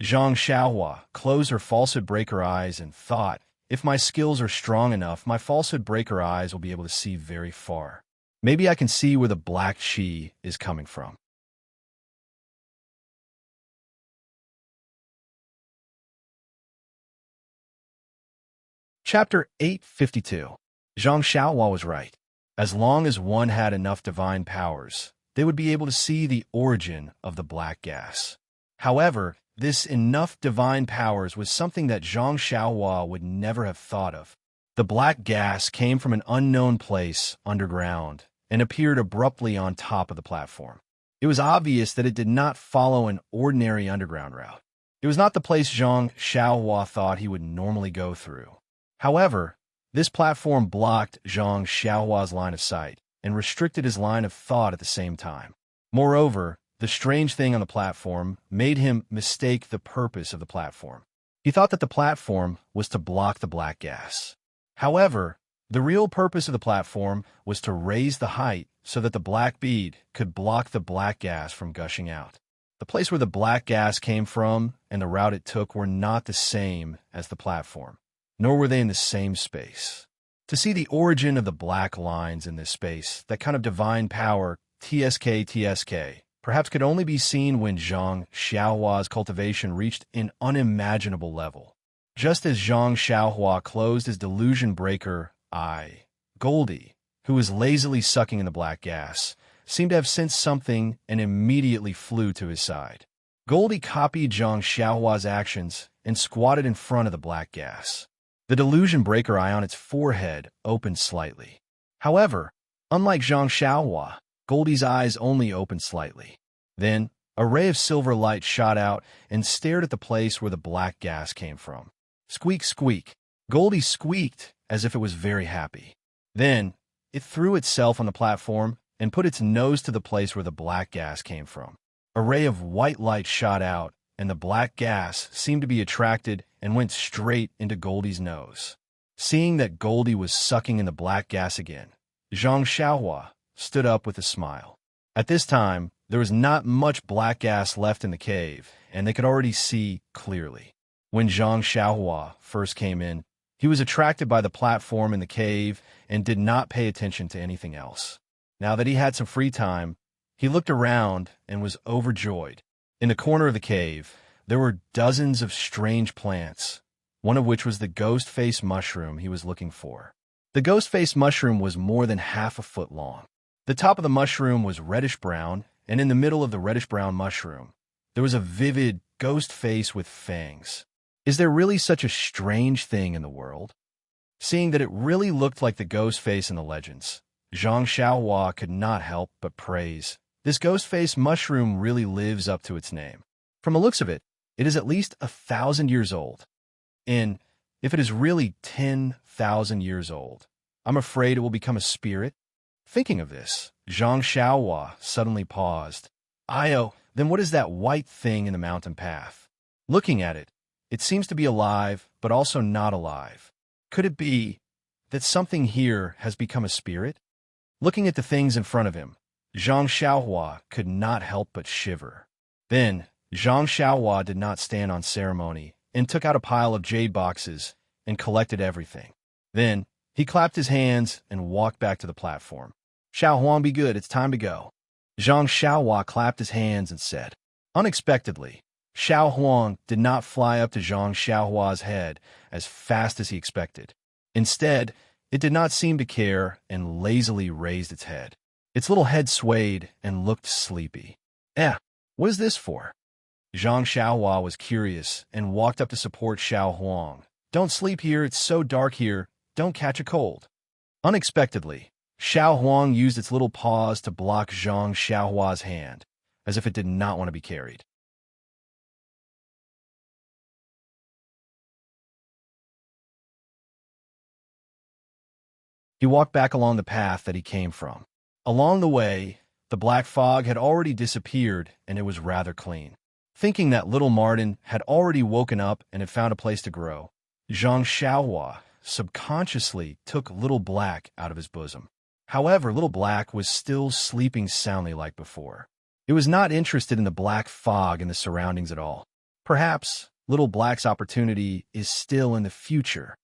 Zhang Xiaohua closed her falsehood breaker eyes and thought, if my skills are strong enough, my falsehood breaker eyes will be able to see very far. Maybe I can see where the black chi is coming from. Chapter 852. Zhang Xiaohua was right. As long as one had enough divine powers, they would be able to see the origin of the black gas. However, this enough divine powers was something that Zhang Xiaohua would never have thought of. The black gas came from an unknown place underground and appeared abruptly on top of the platform. It was obvious that it did not follow an ordinary underground route. It was not the place Zhang Xiaohua thought he would normally go through. However, this platform blocked Zhang Xiaohua's line of sight and restricted his line of thought at the same time. Moreover, the strange thing on the platform made him mistake the purpose of the platform. He thought that the platform was to block the black gas. However, the real purpose of the platform was to raise the height so that the black bead could block the black gas from gushing out. The place where the black gas came from and the route it took were not the same as the platform, nor were they in the same space. To see the origin of the black lines in this space, that kind of divine power, TSK, perhaps could only be seen when Zhang Xiaohua's cultivation reached an unimaginable level. Just as Zhang Xiaohua closed his delusion breaker eye, Goldie, who was lazily sucking in the black gas, seemed to have sensed something and immediately flew to his side. Goldie copied Zhang Xiaohua's actions and squatted in front of the black gas. The delusion breaker eye on its forehead opened slightly. However, unlike Zhang Xiaohua, Goldie's eyes only opened slightly. Then, a ray of silver light shot out and stared at the place where the black gas came from. Squeak, squeak. Goldie squeaked as if it was very happy. Then, it threw itself on the platform and put its nose to the place where the black gas came from. A ray of white light shot out, and the black gas seemed to be attracted and went straight into Goldie's nose. Seeing that Goldie was sucking in the black gas again, Zhang Xiaohua stood up with a smile. At this time, there was not much black gas left in the cave, and they could already see clearly. When Zhang Xiaohua first came in, he was attracted by the platform in the cave and did not pay attention to anything else. Now that he had some free time, he looked around and was overjoyed. In the corner of the cave, there were dozens of strange plants, one of which was the ghost face mushroom he was looking for. The ghost face mushroom was more than half a foot long. The top of the mushroom was reddish-brown, and in the middle of the reddish-brown mushroom, there was a vivid ghost face with fangs. Is there really such a strange thing in the world? Seeing that it really looked like the ghost face in the legends, Zhang Xiaohua could not help but praise. This ghost face mushroom really lives up to its name. From the looks of it, it is at least 1,000 years old. And if it is really 10,000 years old, I'm afraid it will become a spirit. Thinking of this, Zhang Xiaohua suddenly paused. Io, then what is that white thing in the mountain path? Looking at it, it seems to be alive, but also not alive. Could it be that something here has become a spirit? Looking at the things in front of him, Zhang Xiaohua could not help but shiver. Then, Zhang Xiaohua did not stand on ceremony and took out a pile of jade boxes and collected everything. Then, he clapped his hands and walked back to the platform. Xiaohuang, be good, it's time to go. Zhang Xiaohua clapped his hands and said. Unexpectedly, Xiaohuang did not fly up to Zhang Xiaohua's head as fast as he expected. Instead, it did not seem to care and lazily raised its head. Its little head swayed and looked sleepy. What is this for? Zhang Xiaohua was curious and walked up to support Xiaohuang. Don't sleep here, it's so dark here, don't catch a cold. Unexpectedly, Xiaohuang used its little paws to block Zhang Xiaohua's hand, as if it did not want to be carried. He walked back along the path that he came from. Along the way, the black fog had already disappeared and it was rather clean. Thinking that little Martin had already woken up and had found a place to grow, Zhang Xiaohua subconsciously took Little Black out of his bosom. However, Little Black was still sleeping soundly like before. It was not interested in the black fog and the surroundings at all. Perhaps Little Black's opportunity is still in the future.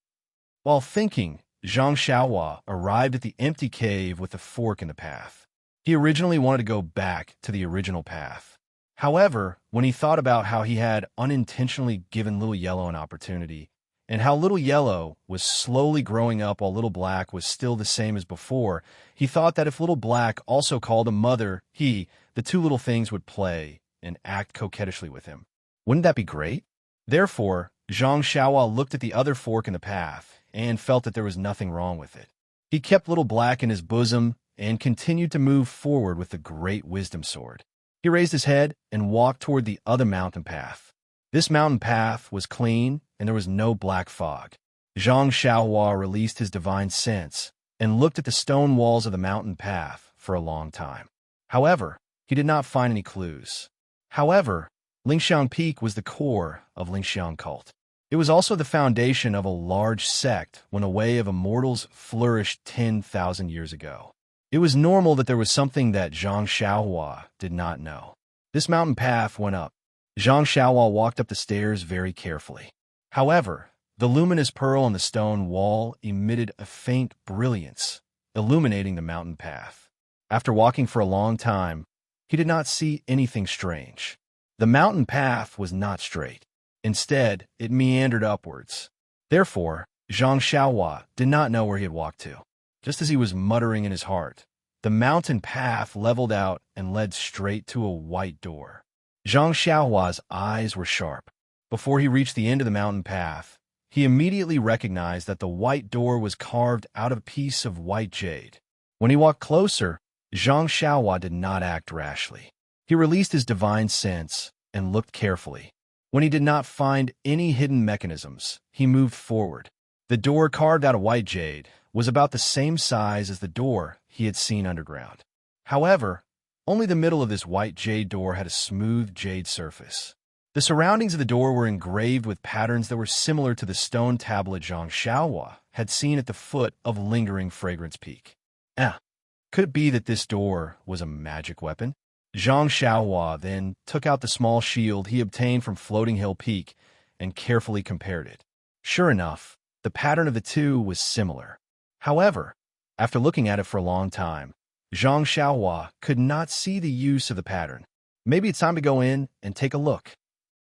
While thinking, Zhang Xiaohua arrived at the empty cave with the fork in the path. He originally wanted to go back to the original path. However, when he thought about how he had unintentionally given Little Yellow an opportunity, and how Little Yellow was slowly growing up while Little Black was still the same as before, he thought that if Little Black also called him mother, the two little things would play and act coquettishly with him. Wouldn't that be great? Therefore, Zhang Xiaohua looked at the other fork in the path and felt that there was nothing wrong with it. He kept Little Black in his bosom and continued to move forward with the great wisdom sword. He raised his head and walked toward the other mountain path. This mountain path was clean and there was no black fog. Zhang Xiaohua released his divine sense and looked at the stone walls of the mountain path for a long time. However, he did not find any clues. However, Lingxiang Peak was the core of Lingxiang cult. It was also the foundation of a large sect when a way of immortals flourished 10,000 years ago. It was normal that there was something that Zhang Xiaohua did not know. This mountain path went up. Zhang Xiaohua walked up the stairs very carefully. However, the luminous pearl on the stone wall emitted a faint brilliance, illuminating the mountain path. After walking for a long time, he did not see anything strange. The mountain path was not straight. Instead, it meandered upwards. Therefore, Zhang Xiaohua did not know where he had walked to. Just as he was muttering in his heart, the mountain path leveled out and led straight to a white door. Zhang Xiaohua's eyes were sharp. Before he reached the end of the mountain path, he immediately recognized that the white door was carved out of a piece of white jade. When he walked closer, Zhang Xiaohua did not act rashly. He released his divine sense and looked carefully. When he did not find any hidden mechanisms, he moved forward. The door carved out of white jade was about the same size as the door he had seen underground. However, only the middle of this white jade door had a smooth jade surface. The surroundings of the door were engraved with patterns that were similar to the stone tablet Zhang Xiaohua had seen at the foot of Lingering Fragrance Peak. Could it be that this door was a magic weapon? Zhang Xiaohua then took out the small shield he obtained from Floating Hill Peak and carefully compared it. Sure enough, the pattern of the two was similar. However, after looking at it for a long time, Zhang Xiaohua could not see the use of the pattern. Maybe it's time to go in and take a look.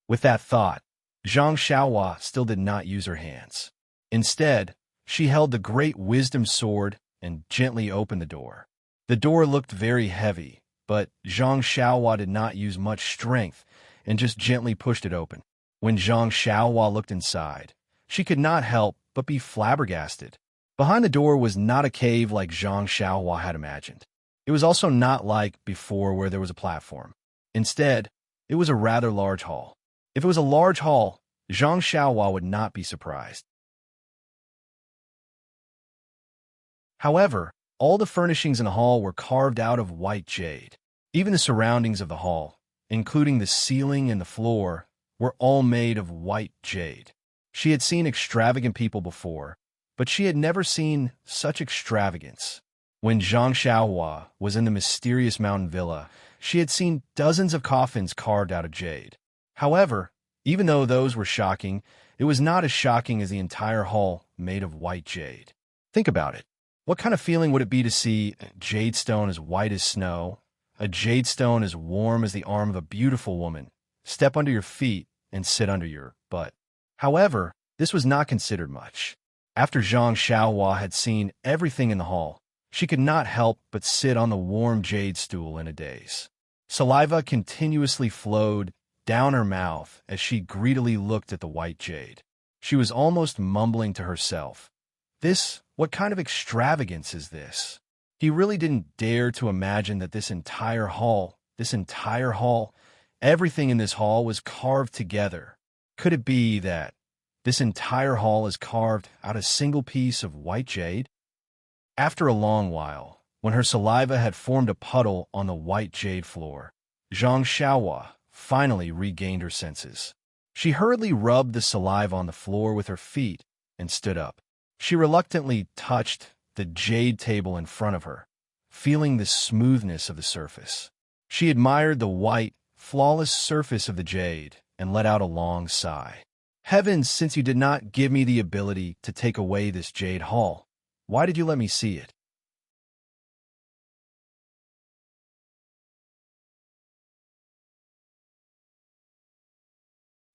With that thought, Zhang Xiaohua still did not use her hands. Instead, she held the great wisdom sword and gently opened the door. The door looked very heavy, but Zhang Xiaohua did not use much strength and just gently pushed it open. When Zhang Xiaohua looked inside, she could not help but be flabbergasted. Behind the door was not a cave like Zhang Xiaohua had imagined. It was also not like before where there was a platform. Instead, it was a rather large hall. If it was a large hall, Zhang Xiaohua would not be surprised. However, All the furnishings in the hall were carved out of white jade. Even the surroundings of the hall, including the ceiling and the floor, were all made of white jade. She had seen extravagant people before, but she had never seen such extravagance. When Zhang Xiaohua was in the mysterious mountain villa, she had seen dozens of coffins carved out of jade. However, even though those were shocking, it was not as shocking as the entire hall made of white jade. Think about it. What kind of feeling would it be to see a jade stone as white as snow, a jade stone as warm as the arm of a beautiful woman, step under your feet and sit under your butt? However, this was not considered much. After Zhang Xiaohua had seen everything in the hall, she could not help but sit on the warm jade stool in a daze. Saliva continuously flowed down her mouth as she greedily looked at the white jade. She was almost mumbling to herself, what kind of extravagance is this? He really didn't dare to imagine that this entire hall, everything in this hall was carved together. Could it be that this entire hall is carved out of a single piece of white jade? After a long while, when her saliva had formed a puddle on the white jade floor, Zhang Xiaohua finally regained her senses. She hurriedly rubbed the saliva on the floor with her feet and stood up. She reluctantly touched the jade table in front of her, feeling the smoothness of the surface. She admired the white, flawless surface of the jade and let out a long sigh. Heavens, since you did not give me the ability to take away this jade hall, why did you let me see it?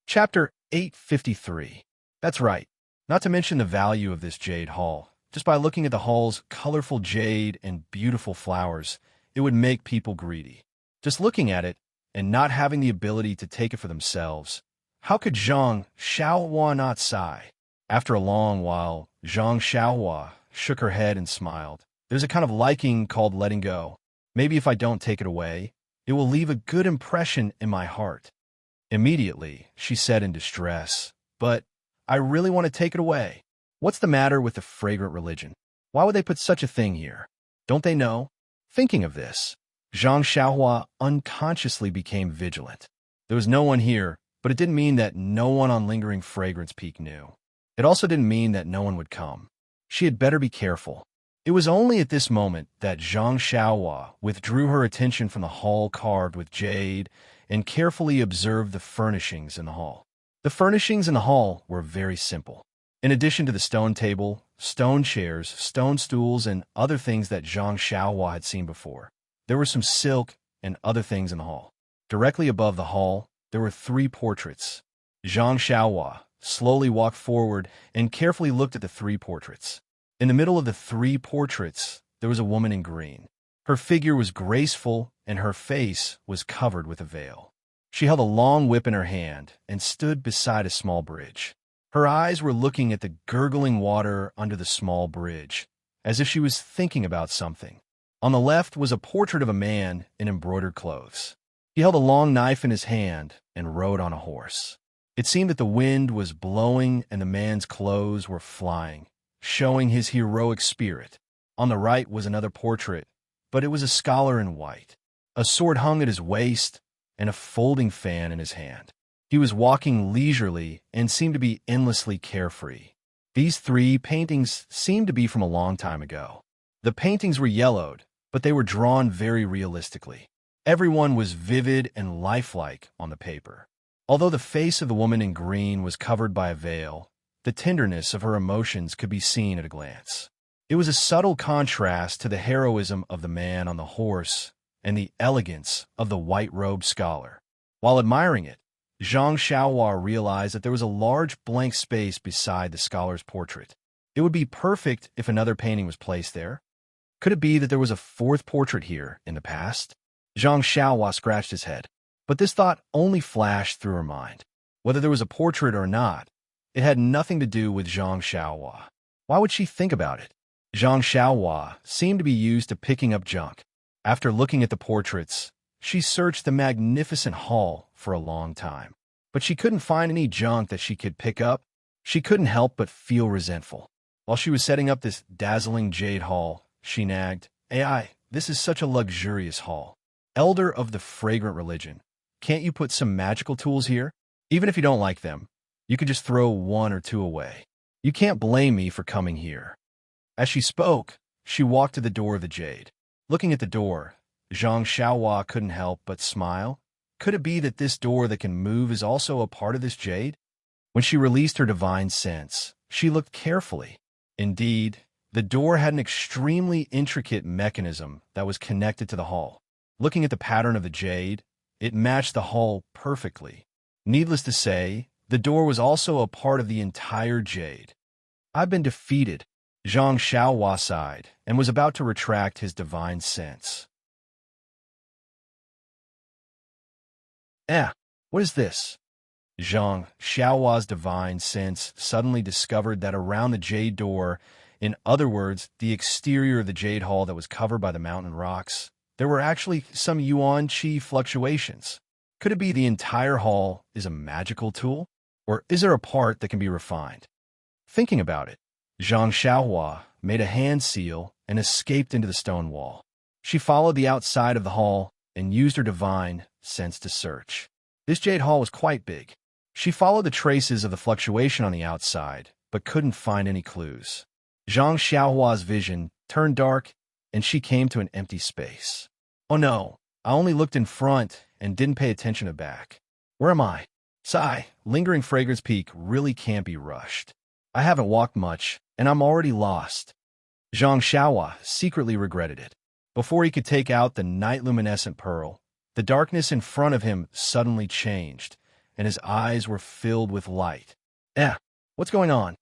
Chapter 853. That's right. Not to mention the value of this jade hall. Just by looking at the hall's colorful jade and beautiful flowers, it would make people greedy. Just looking at it and not having the ability to take it for themselves, how could Zhang Xiaohua not sigh? After a long while, Zhang Xiaohua shook her head and smiled. There's a kind of liking called letting go. Maybe if I don't take it away, it will leave a good impression in my heart. Immediately, she said in distress, but I really want to take it away. What's the matter with the fragrant religion? Why would they put such a thing here? Don't they know? Thinking of this, Zhang Xiaohua unconsciously became vigilant. There was no one here, but it didn't mean that no one on Lingering Fragrance Peak knew. It also didn't mean that no one would come. She had better be careful. It was only at this moment that Zhang Xiaohua withdrew her attention from the hall carved with jade and carefully observed the furnishings in the hall. The furnishings in the hall were very simple. In addition to the stone table, stone chairs, stone stools, and other things that Zhang Xiaohua had seen before, there were some silk and other things in the hall. Directly above the hall, there were 3 portraits. Zhang Xiaohua slowly walked forward and carefully looked at the 3 portraits. In the middle of the 3 portraits, there was a woman in green. Her figure was graceful, and her face was covered with a veil. She held a long whip in her hand and stood beside a small bridge. Her eyes were looking at the gurgling water under the small bridge, as if she was thinking about something. On the left was a portrait of a man in embroidered clothes. He held a long knife in his hand and rode on a horse. It seemed that the wind was blowing and the man's clothes were flying, showing his heroic spirit. On the right was another portrait, but it was a scholar in white. A sword hung at his waist and a folding fan in his hand. He was walking leisurely and seemed to be endlessly carefree. These 3 paintings seemed to be from a long time ago. The paintings were yellowed, but they were drawn very realistically. Everyone was vivid and lifelike on the paper. Although the face of the woman in green was covered by a veil, the tenderness of her emotions could be seen at a glance. It was a subtle contrast to the heroism of the man on the horse and the elegance of the white-robed scholar. While admiring it, Zhang Xiaohua realized that there was a large blank space beside the scholar's portrait. It would be perfect if another painting was placed there. Could it be that there was a 4th portrait here in the past? Zhang Xiaohua scratched his head, but this thought only flashed through her mind. Whether there was a portrait or not, it had nothing to do with Zhang Xiaohua. Why would she think about it? Zhang Xiaohua seemed to be used to picking up junk. After looking at the portraits, she searched the magnificent hall for a long time, but she couldn't find any junk that she could pick up. She couldn't help but feel resentful. While she was setting up this dazzling jade hall, she nagged. "AI, this is such a luxurious hall. Elder of the fragrant religion, can't you put some magical tools here? Even if you don't like them, you could just throw one or two away. You can't blame me for coming here." As she spoke, she walked to the door of the jade. Looking at the door, Zhang Xiaohua couldn't help but smile. Could it be that this door that can move is also a part of this jade? When she released her divine sense, she looked carefully. Indeed, the door had an extremely intricate mechanism that was connected to the hull. Looking at the pattern of the jade, it matched the hull perfectly. Needless to say, the door was also a part of the entire jade. "I've been defeated," Zhang Xiaohua sighed, and was about to retract his divine sense. What is this?" Zhang Xiaohua's divine sense suddenly discovered that around the jade door, in other words, the exterior of the jade hall that was covered by the mountain rocks, there were actually some yuan qi fluctuations. Could it be the entire hall is a magical tool? Or is there a part that can be refined? Thinking about it, Zhang Xiaohua made a hand seal and escaped into the stone wall. She followed the outside of the hall and used her divine sense to search. This jade hall was quite big. She followed the traces of the fluctuation on the outside, but couldn't find any clues. Zhang Xiaohua's vision turned dark, and she came to an empty space. "Oh no, I only looked in front and didn't pay attention to back. Where am I? Sigh, lingering fragrance peak really can't be rushed. I haven't walked much, and I'm already lost." Zhang Xiaohua secretly regretted it. Before he could take out the night-luminescent pearl, the darkness in front of him suddenly changed, and his eyes were filled with light. What's going on?"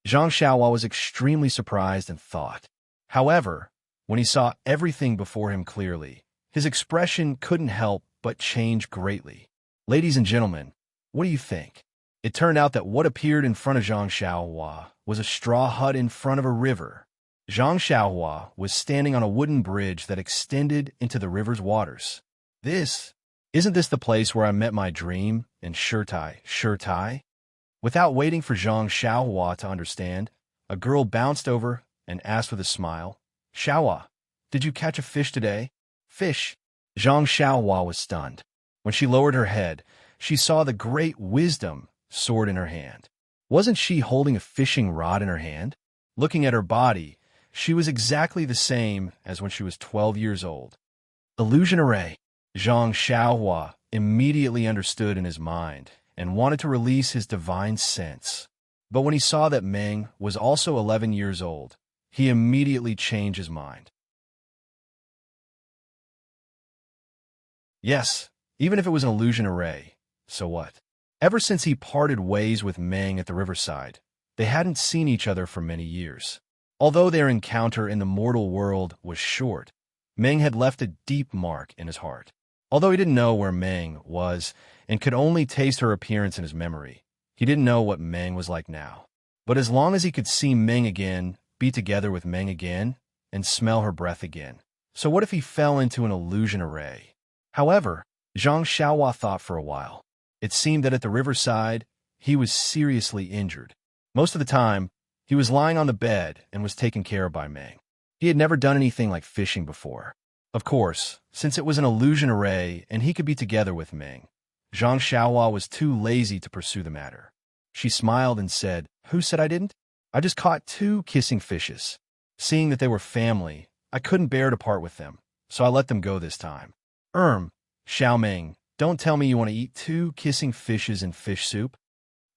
Zhang Xiaohua was extremely surprised and thought. However, when he saw everything before him clearly, his expression couldn't help but change greatly. Ladies and gentlemen, what do you think? It turned out that what appeared in front of Zhang Xiaohua was a straw hut in front of a river. Zhang Xiaohua was standing on a wooden bridge that extended into the river's waters. Isn't this the place where I met my dream in Shirtai? Without waiting for Zhang Xiaohua to understand, a girl bounced over and asked with a smile, "Xiaohua, did you catch a fish today?" "Fish?" Zhang Xiaohua was stunned. When she lowered her head, she saw the great wisdom sword in her hand. Wasn't she holding a fishing rod in her hand? Looking at her body, she was exactly the same as when she was 12 years old. Illusion array. Zhang Xiaohua immediately understood in his mind and wanted to release his divine sense. But when he saw that Meng was also 11 years old, he immediately changed his mind. Yes, even if it was an illusion array, so what? Ever since he parted ways with Meng at the riverside, they hadn't seen each other for many years. Although their encounter in the mortal world was short, Meng had left a deep mark in his heart. Although he didn't know where Meng was and could only taste her appearance in his memory, he didn't know what Meng was like now. But as long as he could see Meng again, be together with Meng again, and smell her breath again. So what if he fell into an illusion array? However, Zhang Xiaohua thought for a while. It seemed that at the riverside, he was seriously injured. Most of the time, he was lying on the bed and was taken care of by Meng. He had never done anything like fishing before. Of course, since it was an illusion array and he could be together with Meng, Zhang Xiaohua was too lazy to pursue the matter. She smiled and said, "Who said I didn't? I just caught 2 kissing fishes. Seeing that they were family, I couldn't bear to part with them, so I let them go this time." Xiao Meng, don't tell me you want to eat 2 kissing fishes in fish soup.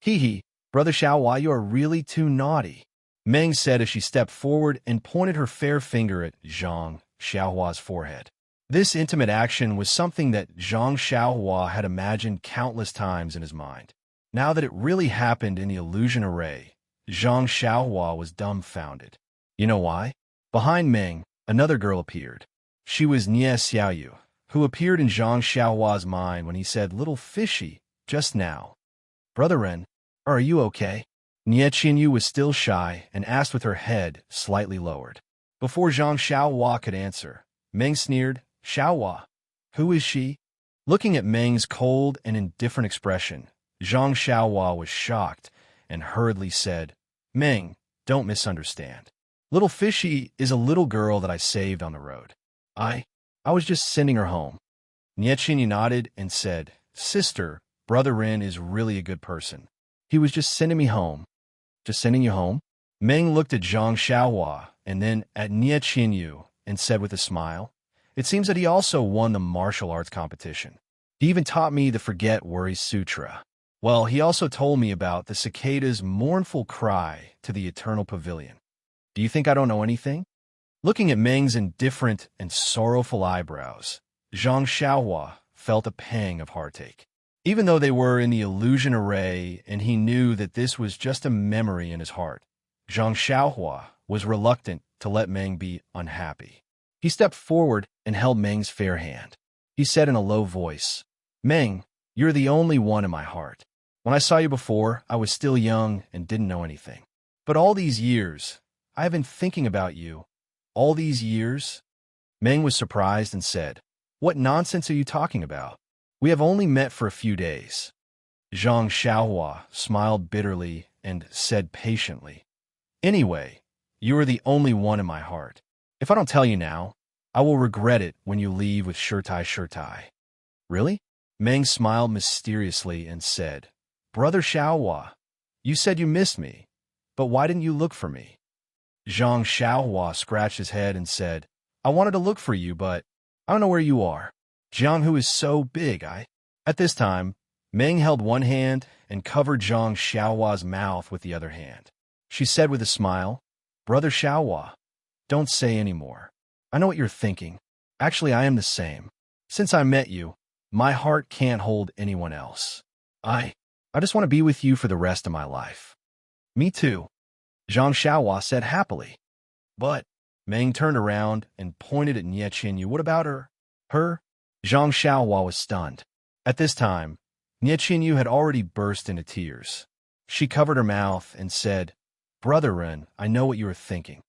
Hee, Brother Xiaohua, you are really too naughty, Meng said as she stepped forward and pointed her fair finger at Zhang Xiaohua's forehead. This intimate action was something that Zhang Xiaohua had imagined countless times in his mind. Now that it really happened in the illusion array, Zhang Xiaohua was dumbfounded. You know why? Behind Meng, another girl appeared. She was Nie Xiaoyu, who appeared in Zhang Xiaohua's mind when he said "little fishy" just now. "Brother Ren, are you okay?" Nie Qianyu was still shy and asked with her head slightly lowered. Before Zhang Xiaohua could answer, Meng sneered, "Xiaohua, who is she?" Looking at Meng's cold and indifferent expression, Zhang Xiaohua was shocked and hurriedly said, "Meng, don't misunderstand. Little Fishy is a little girl that I saved on the road. I I was just sending her home. Nietchin nodded and said, Sister, Brother Rin is really a good person. He was just sending me home. Just sending you home? Meng looked at Zhang Xiaohua and then at Nietchin Yu and said with a smile, It seems that he also won the martial arts competition. He even taught me the Forget Worries Sutra. Well, he also told me about the cicada's mournful cry to the eternal pavilion. Do you think I don't know anything? Looking at Meng's indifferent and sorrowful eyebrows, Zhang Xiaohua felt a pang of heartache. Even though they were in the illusion array and he knew that this was just a memory in his heart, Zhang Xiaohua was reluctant to let Meng be unhappy. He stepped forward and held Meng's fair hand. He said in a low voice, Meng, you're the only one in my heart. When I saw you before, I was still young and didn't know anything. But all these years, I have been thinking about you. All these years? Meng was surprised and said, What nonsense are you talking about? We have only met for a few days. Zhang Xiaohua smiled bitterly and said patiently, Anyway, you are the only one in my heart. If I don't tell you now, I will regret it when you leave with Shirtai. Really? Meng smiled mysteriously and said, Brother Xiaohua, you said you missed me, but why didn't you look for me? Zhang Xiaohua scratched his head and said, I wanted to look for you, but I don't know where you are. Jianghu is so big, At this time, Meng held one hand and covered Zhang Xiaohua's mouth with the other hand. She said with a smile, Brother Xiaohua, don't say any more. I know what you're thinking. Actually, I am the same. Since I met you, my heart can't hold anyone else. I just want to be with you for the rest of my life. Me too, Zhang Xiaohua said happily. But Meng turned around and pointed at Nietchin Yu. What about her? Her? Zhang Xiaohua was stunned. At this time, Nietchin Yu had already burst into tears. She covered her mouth and said, Brother Ren, I know what you are thinking.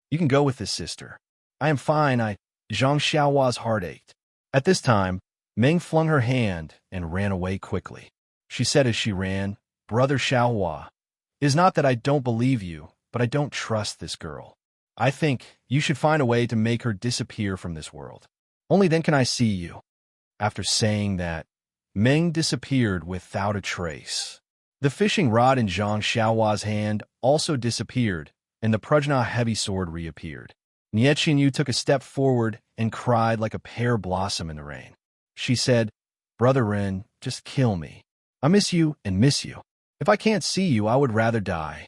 You can go with this, sister. I am fine, Zhang Xiaohua's heart ached. At this time, Meng flung her hand and ran away quickly. She said as she ran, Brother Xiaohua, it is not that I don't believe you, but I don't trust this girl. I think you should find a way to make her disappear from this world. Only then can I see you. After saying that, Meng disappeared without a trace. The fishing rod in Zhang Xiaohua's hand also disappeared, and the Prajna heavy sword reappeared. Nietchin Yu took a step forward and cried like a pear blossom in the rain. She said, Brother Ren, just kill me. I miss you and miss you. If I can't see you, I would rather die.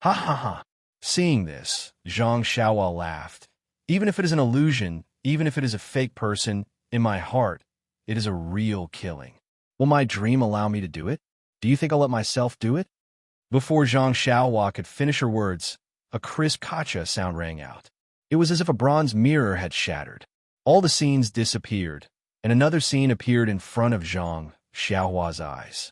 Ha ha ha. Seeing this, Zhang Xiaohua laughed. Even if it is an illusion, even if it is a fake person, in my heart, it is a real killing. Will my dream allow me to do it? Do you think I'll let myself do it? Before Zhang Xiaohua could finish her words, a crisp kacha sound rang out. It was as if a bronze mirror had shattered. All the scenes disappeared, and another scene appeared in front of Zhang Xiaohua's eyes.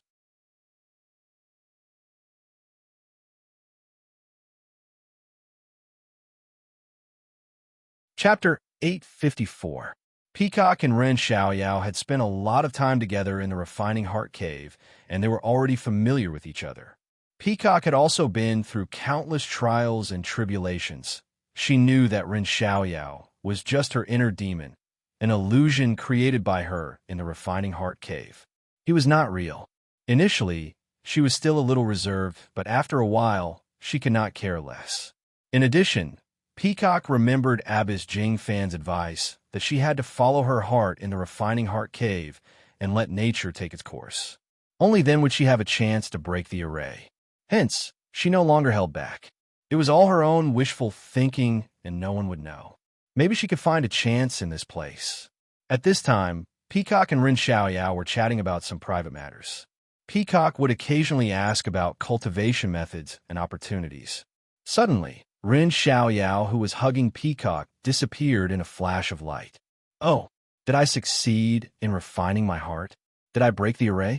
Chapter 854. Peacock and Ren Xiaoyao had spent a lot of time together in the Refining Heart Cave, and they were already familiar with each other. Peacock had also been through countless trials and tribulations. She knew that Ren Xiaoyao was just her inner demon, an illusion created by her in the Refining Heart Cave. He was not real. Initially, she was still a little reserved, but after a while, she could not care less. In addition, Peacock remembered Abbess Jing Fan's advice that she had to follow her heart in the Refining Heart Cave and let nature take its course. Only then would she have a chance to break the array. Hence, she no longer held back. It was all her own wishful thinking, and no one would know. Maybe she could find a chance in this place. At this time, Peacock and Ren Xiaoyao were chatting about some private matters. Peacock would occasionally ask about cultivation methods and opportunities. Suddenly, Ren Xiaoyao, who was hugging Peacock, disappeared in a flash of light. Oh, did I succeed in refining my heart? Did I break the array?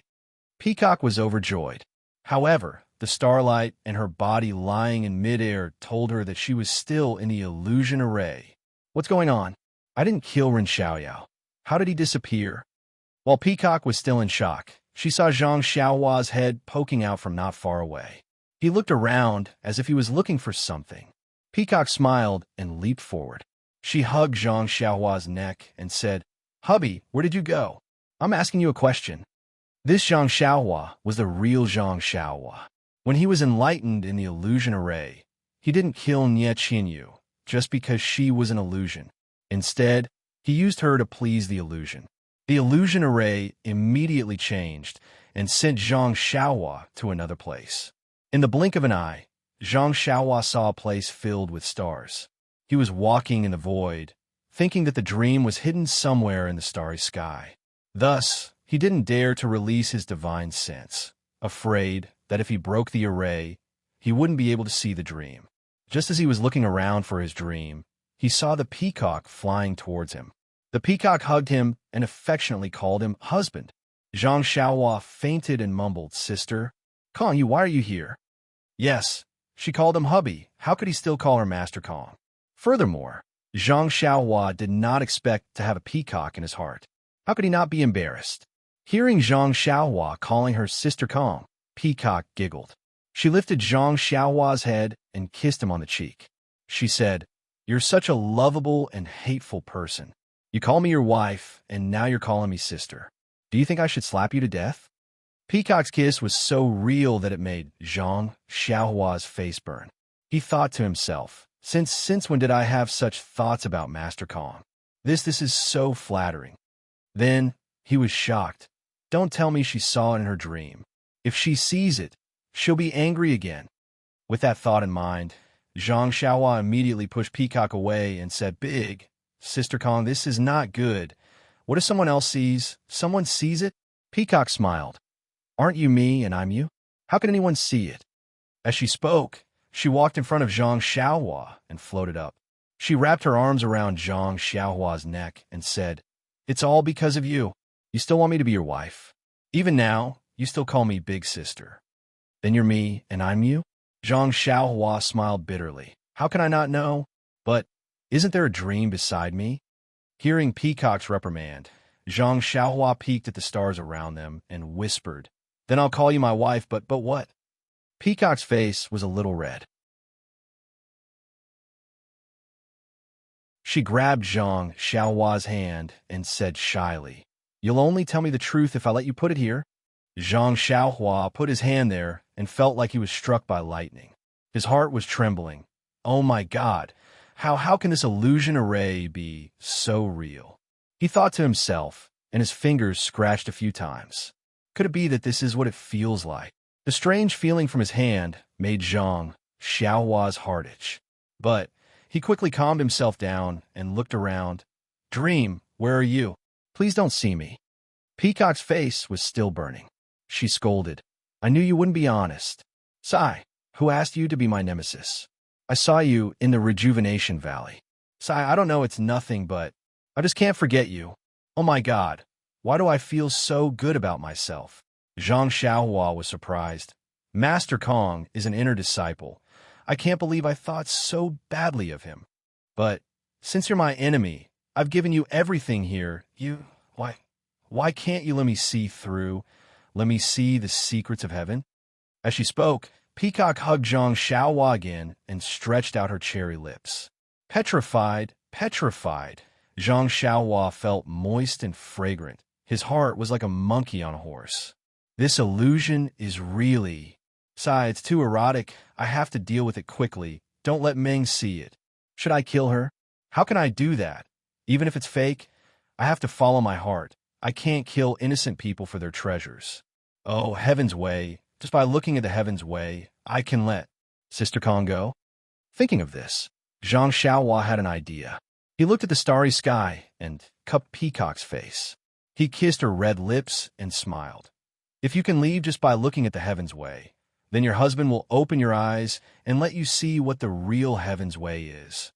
Peacock was overjoyed. However, the starlight and her body lying in midair told her that she was still in the illusion array. What's going on? I didn't kill Ren Xiaoyao. How did he disappear? While Peacock was still in shock, she saw Zhang Xiaohua's head poking out from not far away. He looked around as if he was looking for something. Peacock smiled and leaped forward. She hugged Zhang Xiaohua's neck and said, "Hubby, where did you go? I'm asking you a question." This Zhang Xiaohua was the real Zhang Xiaohua. When he was enlightened in the illusion array, he didn't kill Nie Qinyu just because she was an illusion. Instead, he used her to please the illusion. The illusion array immediately changed and sent Zhang Xiaohua to another place. In the blink of an eye, Zhang Xiaohua saw a place filled with stars. He was walking in the void, thinking that the dream was hidden somewhere in the starry sky. Thus, he didn't dare to release his divine sense, afraid that if he broke the array, he wouldn't be able to see the dream. Just as he was looking around for his dream, he saw the peacock flying towards him. The peacock hugged him and affectionately called him husband. Zhang Xiaohua fainted and mumbled, "Sister, Kong, why are you here?" Yes, she called him hubby. How could he still call her Master Kong? Furthermore, Zhang Xiaohua did not expect to have a peacock in his heart. How could he not be embarrassed? Hearing Zhang Xiaohua calling her Sister Kong, Peacock giggled. She lifted Zhang Xiaohua's head and kissed him on the cheek. She said, "You're such a lovable and hateful person. You call me your wife, and now you're calling me sister. Do you think I should slap you to death?" Peacock's kiss was so real that it made Zhang Xiaohua's face burn. He thought to himself, Since when did I have such thoughts about Master Kong? This is so flattering." Then he was shocked. Don't tell me she saw it in her dream. If she sees it, she'll be angry again. With that thought in mind, Zhang Xiaohua immediately pushed Peacock away and said, "Big, Sister Kong, this is not good. What if someone else sees? Someone sees it?" Peacock smiled. "Aren't you me and I'm you? How can anyone see it?" As she spoke, she walked in front of Zhang Xiaohua and floated up. She wrapped her arms around Zhang Xiaohua's neck and said, "It's all because of you. You still want me to be your wife. Even now, you still call me big sister. Then you're me and I'm you?" Zhang Xiaohua smiled bitterly. "How can I not know? But isn't there a dream beside me?" Hearing Peacock's reprimand, Zhang Xiaohua peeked at the stars around them and whispered, "Then I'll call you my wife, but what?" Peacock's face was a little red. She grabbed Zhang Xiaohua's hand and said shyly, "You'll only tell me the truth if I let you put it here?" Zhang Xiaohua put his hand there and felt like he was struck by lightning. His heart was trembling. Oh my God, how can this illusion array be so real? He thought to himself, and his fingers scratched a few times. Could it be that this is what it feels like? The strange feeling from his hand made Zhang Xiaohua's heart itch. But he quickly calmed himself down and looked around. "Dream, where are you? Please don't see me." Peacock's face was still burning. She scolded, "I knew you wouldn't be honest. Sai, who asked you to be my nemesis? I saw you in the Rejuvenation Valley. Sai, I don't know, it's nothing, but I just can't forget you. Oh my God, why do I feel so good about myself?" Zhang Xiaohua was surprised. "Master Kong is an inner disciple. I can't believe I thought so badly of him. But since you're my enemy, I've given you everything here. Why can't you let me see through? Let me see the secrets of heaven?" As she spoke, Peacock hugged Zhang Xiaohua again and stretched out her cherry lips. Petrified, Zhang Xiaohua felt moist and fragrant. His heart was like a monkey on a horse. This illusion is really... Sai, it's too erotic. I have to deal with it quickly. Don't let Meng see it. Should I kill her? How can I do that? Even if it's fake, I have to follow my heart. I can't kill innocent people for their treasures. Oh, Heaven's Way. Just by looking at the Heaven's Way, I can let Sister Kong go. Thinking of this, Zhang Xiaohua had an idea. He looked at the starry sky and cupped Peacock's face. He kissed her red lips and smiled. "If you can leave just by looking at the Heaven's Way, then your husband will open your eyes and let you see what the real Heaven's Way is."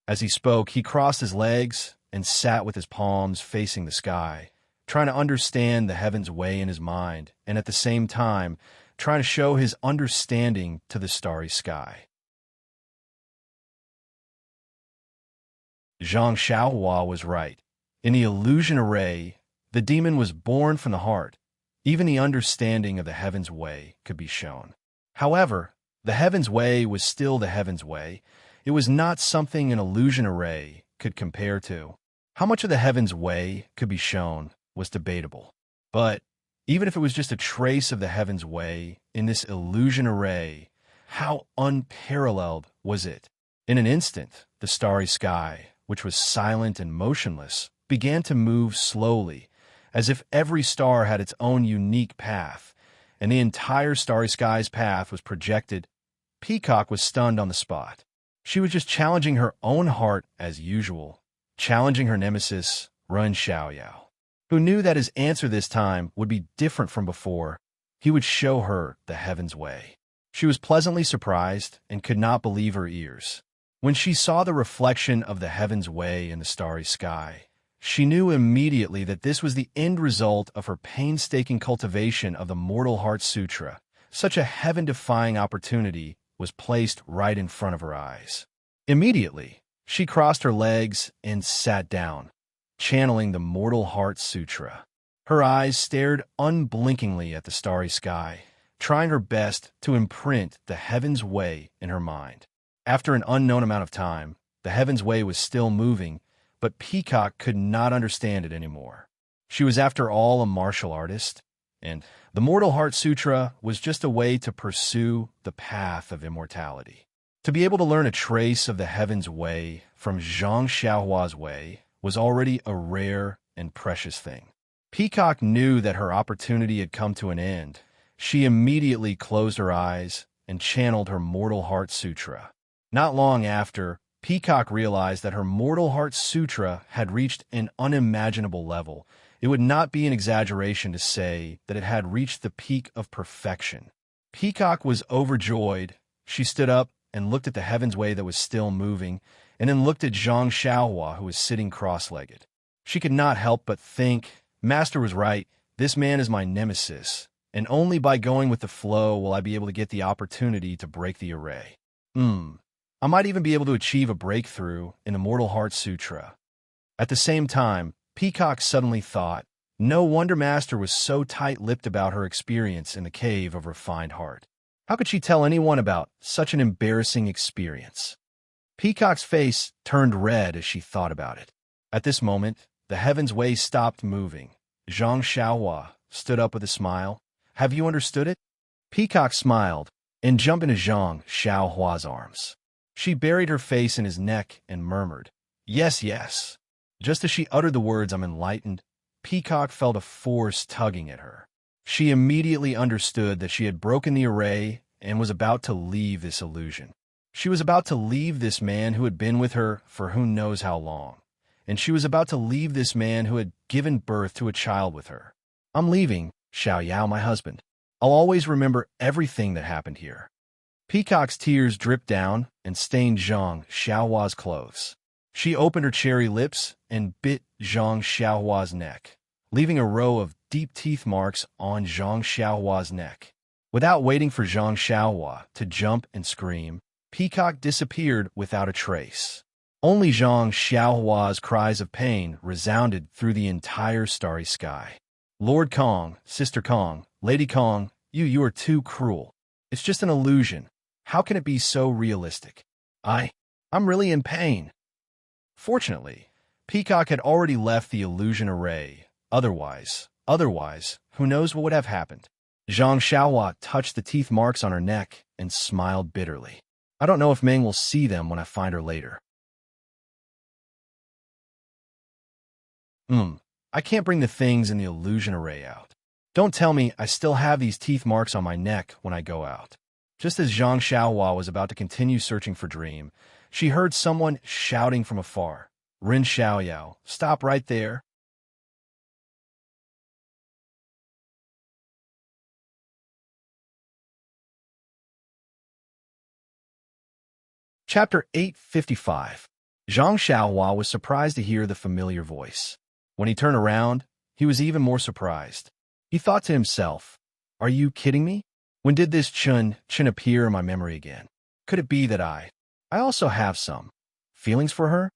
As he spoke, he crossed his legs and sat with his palms facing the sky, trying to understand the Heaven's Way in his mind, and at the same time, trying to show his understanding to the starry sky. Zhang Xiaohua was right. In the illusion array, the demon was born from the heart. Even the understanding of the Heaven's Way could be shown. However, the Heaven's Way was still the Heaven's Way. It was not something an illusion array could compare to. How much of the Heaven's Way could be shown was debatable. But even if it was just a trace of the Heaven's Way in this illusion array, how unparalleled was it? In an instant, the starry sky, which was silent and motionless, began to move slowly, as if every star had its own unique path, and the entire starry sky's path was projected. Peacock was stunned on the spot. She was just challenging her own heart as usual, challenging her nemesis, Ren Xiaoyao, who knew that his answer this time would be different from before. He would show her the Heaven's Way. She was pleasantly surprised and could not believe her ears. When she saw the reflection of the Heaven's Way in the starry sky, she knew immediately that this was the end result of her painstaking cultivation of the Mortal Heart Sutra. Such a heaven-defying opportunity was placed right in front of her eyes. Immediately, she crossed her legs and sat down, channeling the Mortal Heart Sutra. Her eyes stared unblinkingly at the starry sky, trying her best to imprint the Heaven's Way in her mind. After an unknown amount of time, the Heaven's Way was still moving, but Peacock could not understand it anymore. She was, after all, a martial artist, and the Mortal Heart Sutra was just a way to pursue the path of immortality. To be able to learn a trace of the Heaven's Way from Zhang Xiaohua's way was already a rare and precious thing. Peacock knew that her opportunity had come to an end. She immediately closed her eyes and channeled her Mortal Heart Sutra. Not long after, Peacock realized that her Mortal Heart Sutra had reached an unimaginable level. It would not be an exaggeration to say that it had reached the peak of perfection. Peacock was overjoyed. She stood up and looked at the Heaven's Way that was still moving, and then looked at Zhang Xiaohua, who was sitting cross-legged. She could not help but think, Master was right, this man is my nemesis, and only by going with the flow will I be able to get the opportunity to break the array. I might even be able to achieve a breakthrough in the Mortal Heart Sutra. At the same time, Peacock suddenly thought, no wonder Master was so tight-lipped about her experience in the Cave of Refined Heart. How could she tell anyone about such an embarrassing experience? Peacock's face turned red as she thought about it. At this moment, the Heaven's Way stopped moving. Zhang Xiaohua stood up with a smile. Have you understood it? Peacock smiled and jumped into Zhang Xiaohua's arms. She buried her face in his neck and murmured, yes, yes. Just as she uttered the words, I'm enlightened, Peacock felt a force tugging at her. She immediately understood that she had broken the array and was about to leave this illusion. She was about to leave this man who had been with her for who knows how long. And she was about to leave this man who had given birth to a child with her. I'm leaving, Xiaoyao, my husband. I'll always remember everything that happened here. Peacock's tears dripped down and stained Zhang Xiaohua's clothes. She opened her cherry lips and bit Zhang Xiaohua's neck, leaving a row of deep teeth marks on Zhang Xiaohua's neck. Without waiting for Zhang Xiaohua to jump and scream, Peacock disappeared without a trace. Only Zhang Xiaohua's cries of pain resounded through the entire starry sky. Lord Kong, Sister Kong, Lady Kong, you are too cruel. It's just an illusion. How can it be so realistic? I'm really in pain. Fortunately, Peacock had already left the illusion array. Otherwise, who knows what would have happened? Zhang Xiaohua touched the teeth marks on her neck and smiled bitterly. I don't know if Ming will see them when I find her later. I can't bring the things in the illusion array out. Don't tell me I still have these teeth marks on my neck when I go out. Just as Zhang Xiaohua was about to continue searching for Dream, she heard someone shouting from afar. Ren Xiaoyao, stop right there. Chapter 855. Zhang Xiaohua was surprised to hear the familiar voice. When he turned around, he was even more surprised. He thought to himself, are you kidding me? When did this Chun appear in my memory again? Could it be that I also have some feelings for her?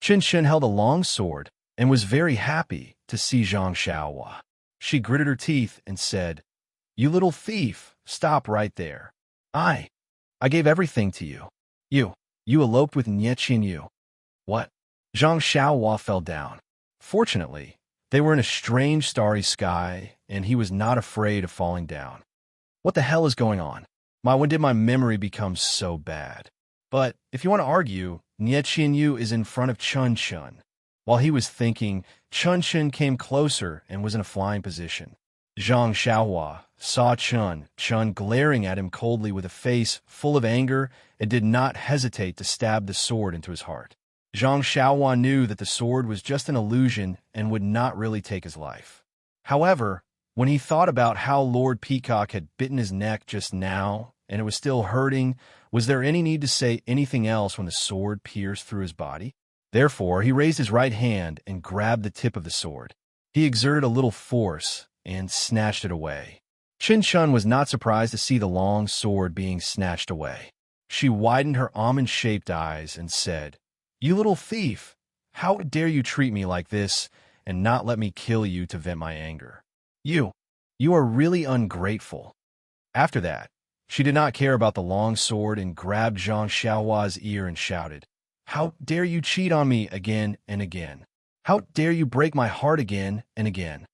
Chun held a long sword and was very happy to see Zhang Xiaohua. She gritted her teeth and said, you little thief, stop right there. I gave everything to you. You, you eloped with Nie Yu. What? Zhang Xiaohua fell down. Fortunately, they were in a strange starry sky, and he was not afraid of falling down. What the hell is going on? When did my memory become so bad? But if you want to argue, Nie Yu is in front of Chun Chun. While he was thinking, Chun Chun came closer and was in a flying position. Zhang Xiaohua saw Chun glaring at him coldly with a face full of anger and did not hesitate to stab the sword into his heart. Zhang Xiaohua knew that the sword was just an illusion and would not really take his life. However, when he thought about how Lord Peacock had bitten his neck just now and it was still hurting, was there any need to say anything else when the sword pierced through his body? Therefore, he raised his right hand and grabbed the tip of the sword. He exerted a little force and snatched it away. Chun Chun was not surprised to see the long sword being snatched away. She widened her almond-shaped eyes and said, "You little thief! How dare you treat me like this and not let me kill you to vent my anger? You are really ungrateful." After that, she did not care about the long sword and grabbed Zhang Xiaohua's ear and shouted, "How dare you cheat on me again and again? How dare you break my heart again and again?"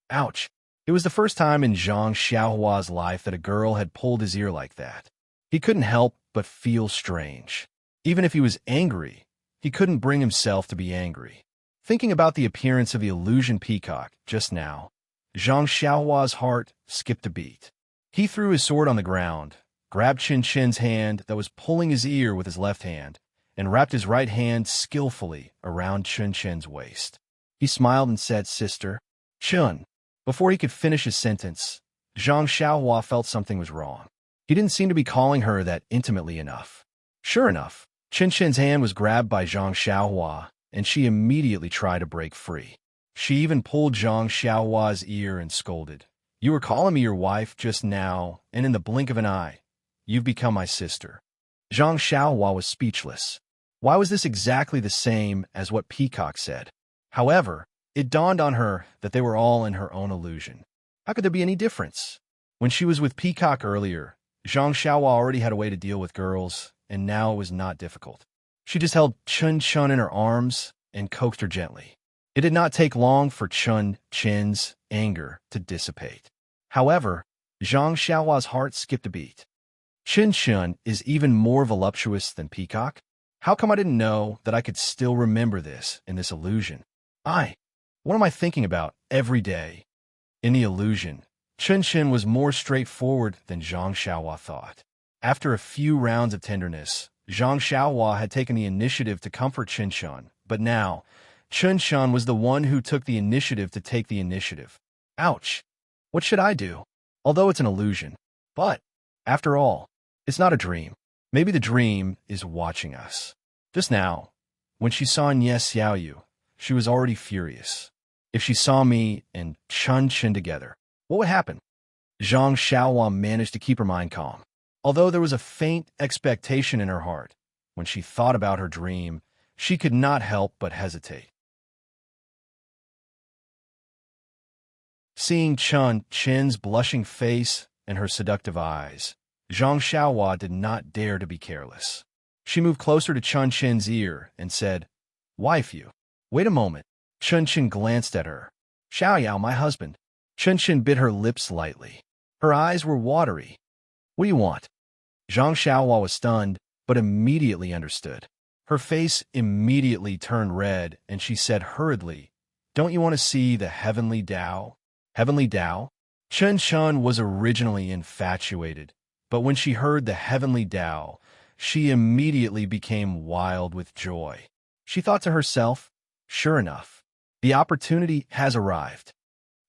Ouch! It was the first time in Zhang Xiaohua's life that a girl had pulled his ear like that. He couldn't help but feel strange. Even if he was angry, he couldn't bring himself to be angry. Thinking about the appearance of the illusion peacock just now, Zhang Xiaohua's heart skipped a beat. He threw his sword on the ground, grabbed Qin Qin's hand that was pulling his ear with his left hand, and wrapped his right hand skillfully around Qin Qin's waist. He smiled and said, "Sister, Chun." Before he could finish his sentence, Zhang Xiaohua felt something was wrong. He didn't seem to be calling her that intimately enough. Sure enough, Qin Qin's hand was grabbed by Zhang Xiaohua, and she immediately tried to break free. She even pulled Zhang Xiaohua's ear and scolded, "You were calling me your wife just now, and in the blink of an eye, you've become my sister." Zhang Xiaohua was speechless. Why was this exactly the same as what Peacock said? However, it dawned on her that they were all in her own illusion. How could there be any difference? When she was with Peacock earlier, Zhang Xiaohua already had a way to deal with girls, and now it was not difficult. She just held Chun Chun in her arms and coaxed her gently. It did not take long for Chun Chin's anger to dissipate. However, Zhang Xiaohua's heart skipped a beat. Chun Chun is even more voluptuous than Peacock? How come I didn't know that I could still remember this in this illusion? What am I thinking about every day? In the illusion, Chun Chun was more straightforward than Zhang Xiaohua thought. After a few rounds of tenderness, Zhang Xiaohua had taken the initiative to comfort Chun Chun, but now, Chun Chun was the one who took the initiative to take the initiative. Ouch! What should I do? Although it's an illusion. But, after all, it's not a dream. Maybe the dream is watching us. Just now, when she saw Nie Xiaoyu, she was already furious. If she saw me and Chun Chun together, what would happen? Zhang Xiaohua managed to keep her mind calm. Although there was a faint expectation in her heart, when she thought about her dream, she could not help but hesitate. Seeing Chun Chin's blushing face and her seductive eyes, Zhang Xiaohua did not dare to be careless. She moved closer to Chun Chin's ear and said, "Wife, you. Wait a moment." Chun Chin glanced at her. "Xiaoyao, my husband." Chun Chin bit her lips lightly. Her eyes were watery. "What do you want?" Zhang Xiaohua was stunned, but immediately understood. Her face immediately turned red, and she said hurriedly, "Don't you want to see the heavenly Tao?" Heavenly Tao? Chun Chun was originally infatuated, but when she heard the heavenly Tao, she immediately became wild with joy. She thought to herself, "Sure enough, the opportunity has arrived.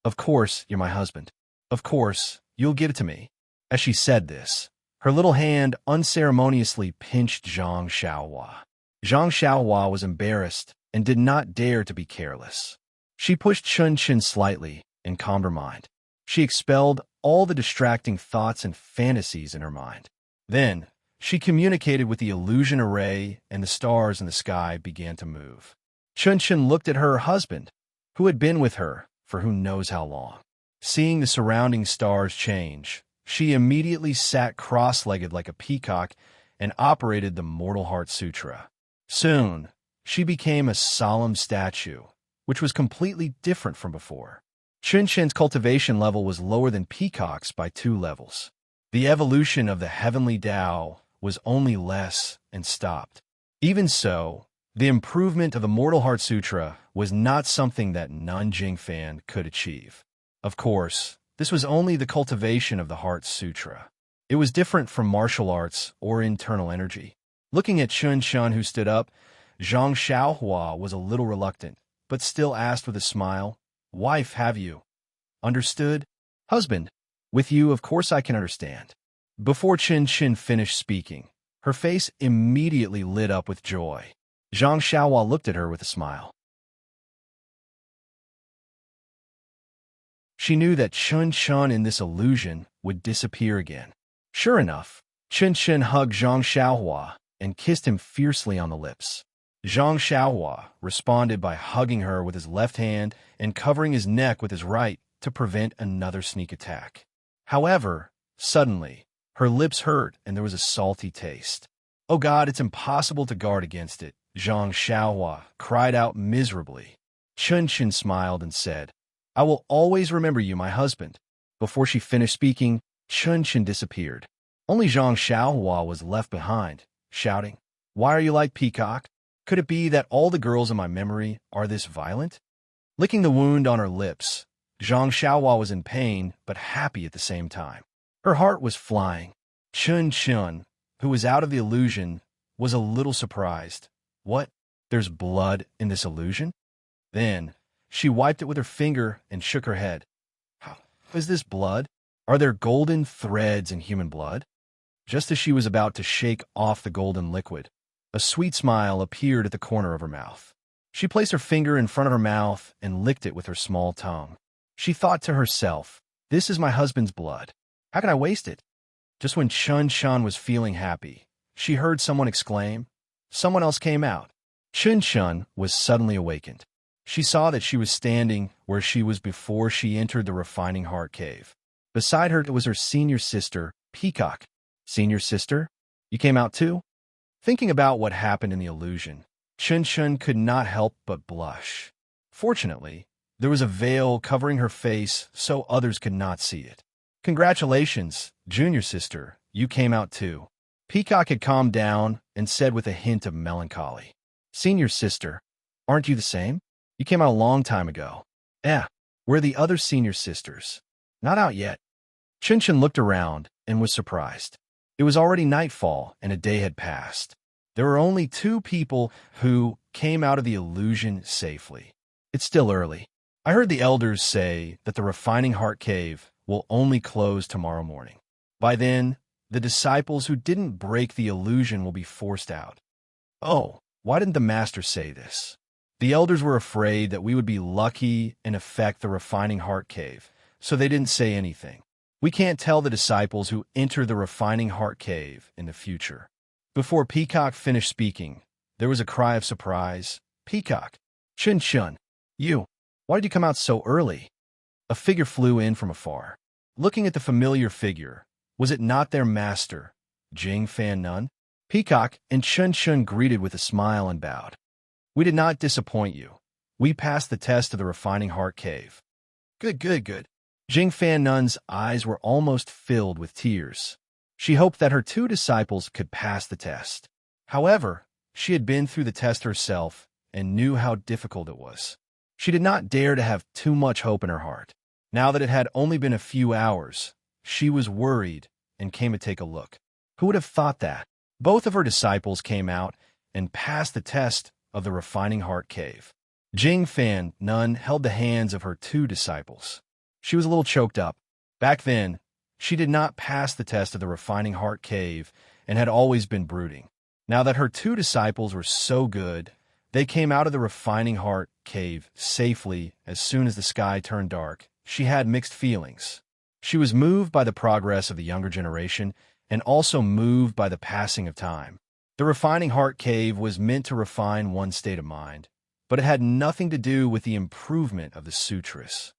Of course, you're my husband. Of course, you'll give it to me." As she said this, her little hand unceremoniously pinched Zhang Xiaohua. Zhang Xiaohua was embarrassed and did not dare to be careless. She pushed Chun Chin slightly and calmed her mind. She expelled all the distracting thoughts and fantasies in her mind. Then, she communicated with the illusion array, and the stars in the sky began to move. Chun Chin looked at her husband, who had been with her for who knows how long. Seeing the surrounding stars change, She immediately sat cross-legged like a peacock and operated the Mortal Heart Sutra. Soon, she became a solemn statue, which was completely different from before. Chun-Chen's cultivation level was lower than Peacock's by 2 levels. The evolution of the heavenly Tao was only less and stopped. Even so, the improvement of the Mortal Heart Sutra was not something that Nanjing Fan could achieve. Of course, this was only the cultivation of the Heart Sutra. It was different from martial arts or internal energy. Looking at Chun-Shun, who stood up, Zhang Xiaohua was a little reluctant, but still asked with a smile, "Wife, have you understood?" "Husband, with you, of course I can understand." Before Chun-Chin finished speaking, her face immediately lit up with joy. Zhang Xiaohua looked at her with a smile. She knew that Chun-Chun in this illusion would disappear again. Sure enough, Chun-Chin hugged Zhang Xiaohua and kissed him fiercely on the lips. Zhang Xiaohua responded by hugging her with his left hand and covering his neck with his right to prevent another sneak attack. However, suddenly, her lips hurt and there was a salty taste. "Oh God, it's impossible to guard against it," Zhang Xiaohua cried out miserably. Chun-Chin smiled and said, "I will always remember you, my husband." Before she finished speaking, Chun-Chin disappeared. Only Zhang Xiaohua was left behind, shouting, "Why are you like Peacock? Could it be that all the girls in my memory are this violent?" Licking the wound on her lips, Zhang Xiaohua was in pain but happy at the same time. Her heart was flying. Chun-Chun, who was out of the illusion, was a little surprised. "What? There's blood in this illusion?" Then, she wiped it with her finger and shook her head. "How is this blood? Are there golden threads in human blood?" Just as she was about to shake off the golden liquid, a sweet smile appeared at the corner of her mouth. She placed her finger in front of her mouth and licked it with her small tongue. She thought to herself, "This is my husband's blood. How can I waste it?" Just when Chun-Chun was feeling happy, she heard someone exclaim. Someone else came out. Chun-Chun was suddenly awakened. She saw that she was standing where she was before she entered the Refining Heart Cave. Beside her was her senior sister, Peacock. "Senior sister? You came out too?" Thinking about what happened in the illusion, Chun-Chun could not help but blush. Fortunately, there was a veil covering her face so others could not see it. "Congratulations, junior sister, you came out too." Peacock had calmed down and said with a hint of melancholy, "Senior sister, aren't you the same? You came out a long time ago." Where are the other senior sisters?" "Not out yet." Chun-Chun looked around and was surprised. It was already nightfall and a day had passed. There were only 2 people who came out of the illusion safely. "It's still early. I heard the elders say that the Refining Heart Cave will only close tomorrow morning. By then, the disciples who didn't break the illusion will be forced out." "Oh, why didn't the master say this?" "The elders were afraid that we would be lucky and affect the Refining Heart Cave, so they didn't say anything. We can't tell the disciples who enter the Refining Heart Cave in the future." Before Peacock finished speaking, there was a cry of surprise. "Peacock! Chun-Chun! Why did you come out so early?" A figure flew in from afar. Looking at the familiar figure, was it not their master, Jing Fan Nun? Peacock and Chun-Chun greeted with a smile and bowed. "We did not disappoint you. We passed the test of the Refining Heart Cave." Good. Jing Fan Nun's eyes were almost filled with tears. She hoped that her 2 disciples could pass the test. However, she had been through the test herself and knew how difficult it was. She did not dare to have too much hope in her heart. Now that it had only been a few hours, she was worried and came to take a look. Who would have thought that? Both of her disciples came out and passed the test of the Refining Heart Cave. Jing Fan Nun held the hands of her 2 disciples. She was a little choked up. Back then, she did not pass the test of the Refining Heart Cave and had always been brooding. Now that her 2 disciples were so good, they came out of the Refining Heart Cave safely as soon as the sky turned dark. She had mixed feelings. She was moved by the progress of the younger generation and also moved by the passing of time. The Refining Heart Cave was meant to refine one's state of mind, but it had nothing to do with the improvement of the sutras.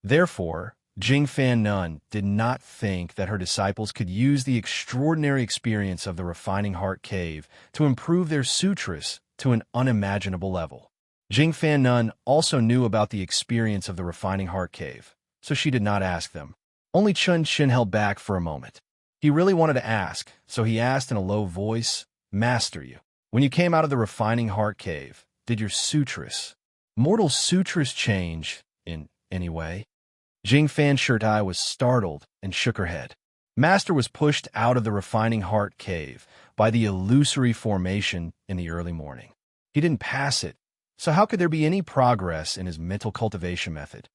Therefore, Jing Fan Nun did not think that her disciples could use the extraordinary experience of the Refining Heart Cave to improve their sutras to an unimaginable level. Jing Fan Nun also knew about the experience of the Refining Heart Cave, so she did not ask them. Only Chun Shin held back for a moment. He really wanted to ask, so he asked in a low voice, "Master, when you came out of the Refining Heart Cave, did your sutras, mortal sutras change in any way?" Jing Fan Shirtai was startled and shook her head. Master was pushed out of the Refining Heart Cave by the illusory formation in the early morning. He didn't pass it, so how could there be any progress in his mental cultivation method?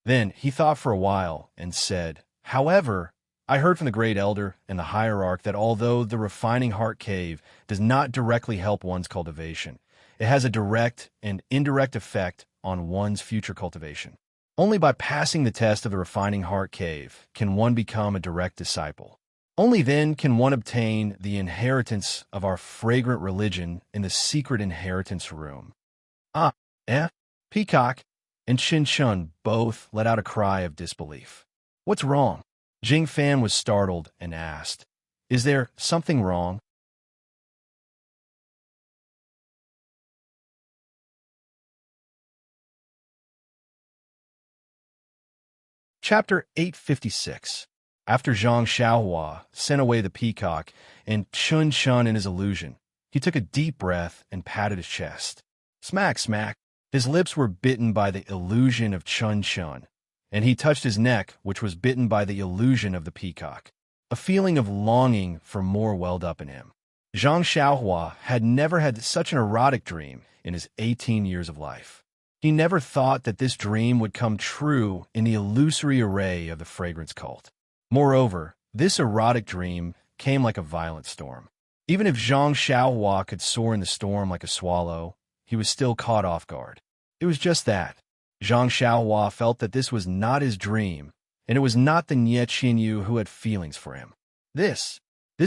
Then he thought for a while and said, "However, I heard from the Great Elder and the Hierarch that although the Refining Heart Cave does not directly help one's cultivation, it has a direct and indirect effect on one's future cultivation. Only by passing the test of the Refining Heart Cave can one become a direct disciple. Only then can one obtain the inheritance of our fragrant religion in the secret inheritance room." Ah, Peacock and Chin Chun both let out a cry of disbelief. "What's wrong?" Jing Fan was startled and asked, "Is there something wrong?" Chapter 856. After Zhang Xiaohua sent away the peacock and Chun Chun in his illusion, he took a deep breath and patted his chest. Smack, smack. His lips were bitten by the illusion of Chun Chun, and he touched his neck, which was bitten by the illusion of the peacock. A feeling of longing for more welled up in him. Zhang Xiaohua had never had such an erotic dream in his 18 years of life. He never thought that this dream would come true in the illusory array of the fragrance cult. Moreover, this erotic dream came like a violent storm. Even if Zhang Xiaohua could soar in the storm like a swallow, he was still caught off guard. It was just that. Zhang Xiaohua felt that this was not his dream, and it was not the Nye Qinyu who had feelings for him. This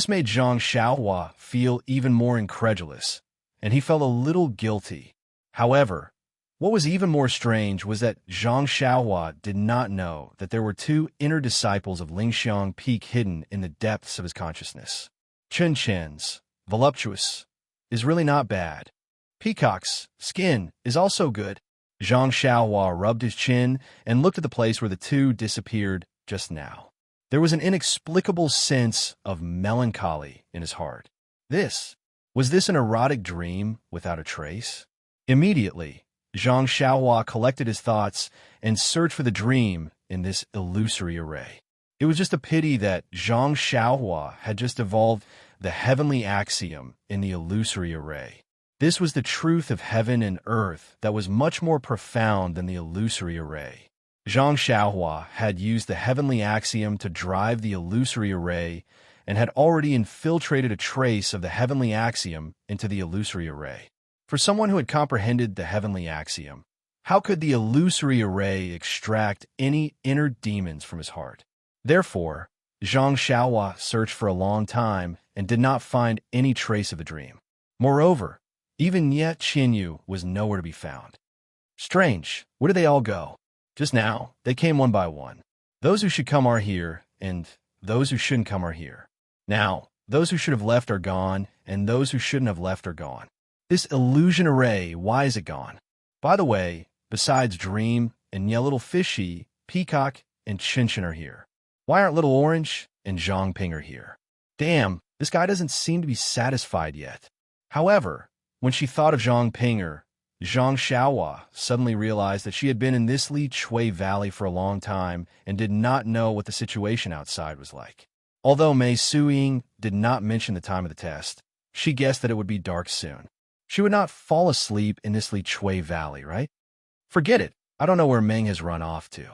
made Zhang Xiaohua feel even more incredulous, and he felt a little guilty. However, what was even more strange was that Zhang Xiaohua did not know that there were two inner disciples of Lingxiang Peak hidden in the depths of his consciousness. Chun Chen's, voluptuous, is really not bad. Peacock's skin is also good. Zhang Xiaohua rubbed his chin and looked at the place where the two disappeared just now. There was an inexplicable sense of melancholy in his heart. Was this an erotic dream without a trace? Immediately, Zhang Xiaohua collected his thoughts and searched for the dream in this illusory array. It was just a pity that Zhang Xiaohua had just evolved the heavenly axiom in the illusory array. This was the truth of heaven and earth that was much more profound than the illusory array. Zhang Xiaohua had used the heavenly axiom to drive the illusory array and had already infiltrated a trace of the heavenly axiom into the illusory array. For someone who had comprehended the heavenly axiom, how could the illusory array extract any inner demons from his heart? Therefore, Zhang Xiaohua searched for a long time and did not find any trace of the dream. Moreover, even Nye Qinyu was nowhere to be found. Strange, where did they all go? Just now, they came one by one. Those who should come are here, and those who shouldn't come are here. Now, those who should have left are gone, and those who shouldn't have left are gone. This illusion array, why is it gone? By the way, besides Dream and Nye Little Fishy, Peacock and Chinchin are here. Why aren't Little Orange and Zhongping are here? Damn, this guy doesn't seem to be satisfied yet. However, when she thought of Zhongpinger, Zhang Xiaohua suddenly realized that she had been in this Li Chui Valley for a long time and did not know what the situation outside was like. Although Mei Suying did not mention the time of the test, she guessed that it would be dark soon. She would not fall asleep in this Li Chui Valley, right? Forget it. I don't know where Meng has run off to.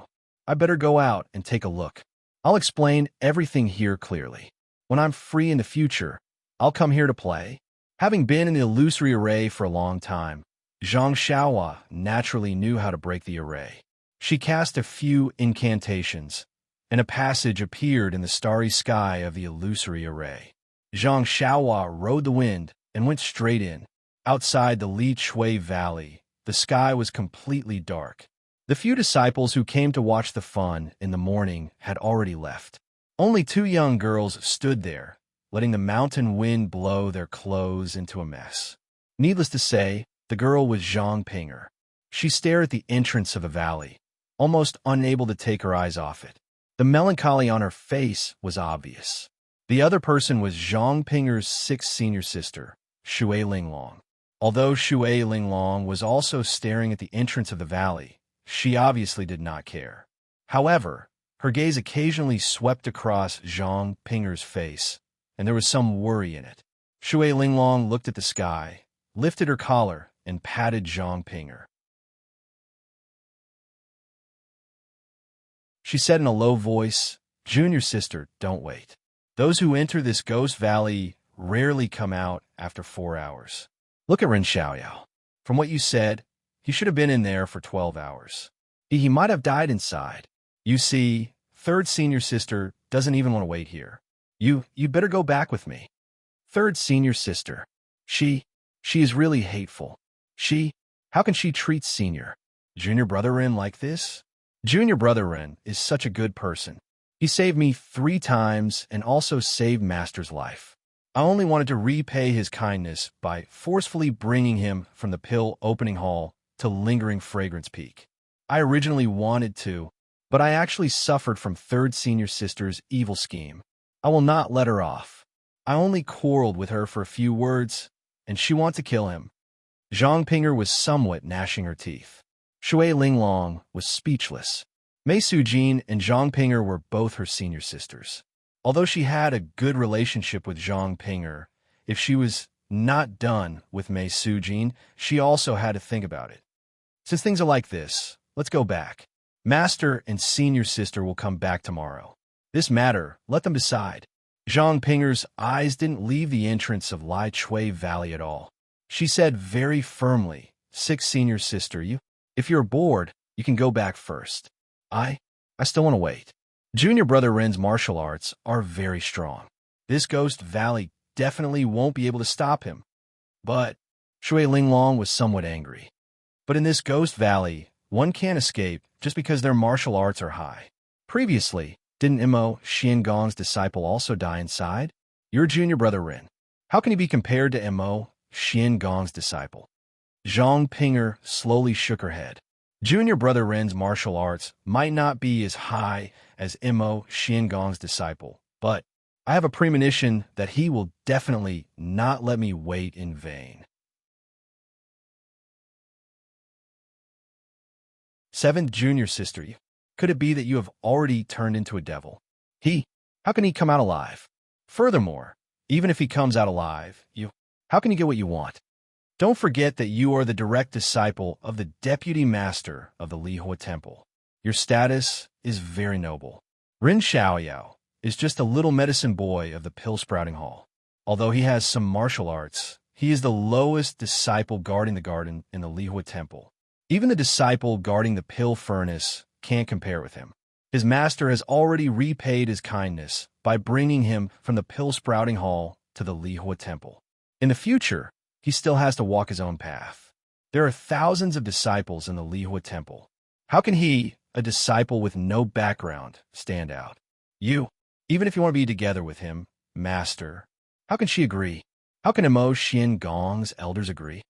I better go out and take a look. I'll explain everything here clearly. When I'm free in the future, I'll come here to play. Having been in the illusory array for a long time, Zhang Xiaohua naturally knew how to break the array. She cast a few incantations, and a passage appeared in the starry sky of the illusory array. Zhang Xiaohua rode the wind and went straight in. Outside the Li Chui Valley, the sky was completely dark. The few disciples who came to watch the fun in the morning had already left. Only two young girls stood there, letting the mountain wind blow their clothes into a mess. Needless to say, the girl was Zhang Pinger. She stared at the entrance of a valley, almost unable to take her eyes off it. The melancholy on her face was obvious. The other person was Zhang Pinger's sixth senior sister, Shui Linglong. Although Shui Linglong was also staring at the entrance of the valley, she obviously did not care. However, her gaze occasionally swept across Zhang Pinger's face, and there was some worry in it. Shui Linglong looked at the sky, lifted her collar, and patted Zhang Pinger. She said in a low voice, "Junior sister, don't wait. Those who enter this ghost valley rarely come out after 4 hours. Look at Ren Xiaoyao. From what you said, he should have been in there for 12 hours. He might have died inside. You see, third senior sister doesn't even want to wait here. You'd better go back with me." Third senior sister. She is really hateful. How can she treat senior? Junior brother Ren like this? Junior brother Ren is such a good person. He saved me 3 times and also saved Master's life. I only wanted to repay his kindness by forcefully bringing him from the pill opening hall to lingering fragrance peak. I originally wanted to, but I actually suffered from third senior sister's evil scheme. I will not let her off. I only quarreled with her for a few words, and she wants to kill him. Zhang Pinger was somewhat gnashing her teeth. Shui Linglong was speechless. Mei Sujin and Zhang Pinger were both her senior sisters. Although she had a good relationship with Zhang Pinger, if she was not done with Mei Sujin, she also had to think about it. Since things are like this, let's go back. Master and senior sister will come back tomorrow. This matter, let them decide. Zhang Pinger's eyes didn't leave the entrance of Lai Chui Valley at all. She said very firmly, "Sixth senior sister, if you're bored, you can go back first. I still want to wait." Junior brother Ren's martial arts are very strong. This ghost valley definitely won't be able to stop him. But Shui Linglong was somewhat angry. But in this ghost valley, one can't escape just because their martial arts are high. Previously, didn't Imo Xiangong's disciple also die inside? Your junior brother Ren. How can he be compared to Imo Xiangong's disciple? Zhang Pinger slowly shook her head. Junior brother Ren's martial arts might not be as high as Imo Xiangong's disciple, but I have a premonition that he will definitely not let me wait in vain. Seventh junior sister, could it be that you have already turned into a devil? How can he come out alive? Furthermore, even if he comes out alive, how can you get what you want? Don't forget that you are the direct disciple of the deputy master of the Lihua Temple. Your status is very noble. Ren Xiaoyao is just a little medicine boy of the pill-sprouting hall. Although he has some martial arts, he is the lowest disciple guarding the garden in the Lihua Temple. Even the disciple guarding the pill furnace can't compare with him. His master has already repaid his kindness by bringing him from the pill-sprouting hall to the Lihua Temple. In the future, he still has to walk his own path. There are thousands of disciples in the Lihua Temple. How can he, a disciple with no background, stand out? Even if you want to be together with him, master, how can she agree? How can Imo Xiangong's elders agree?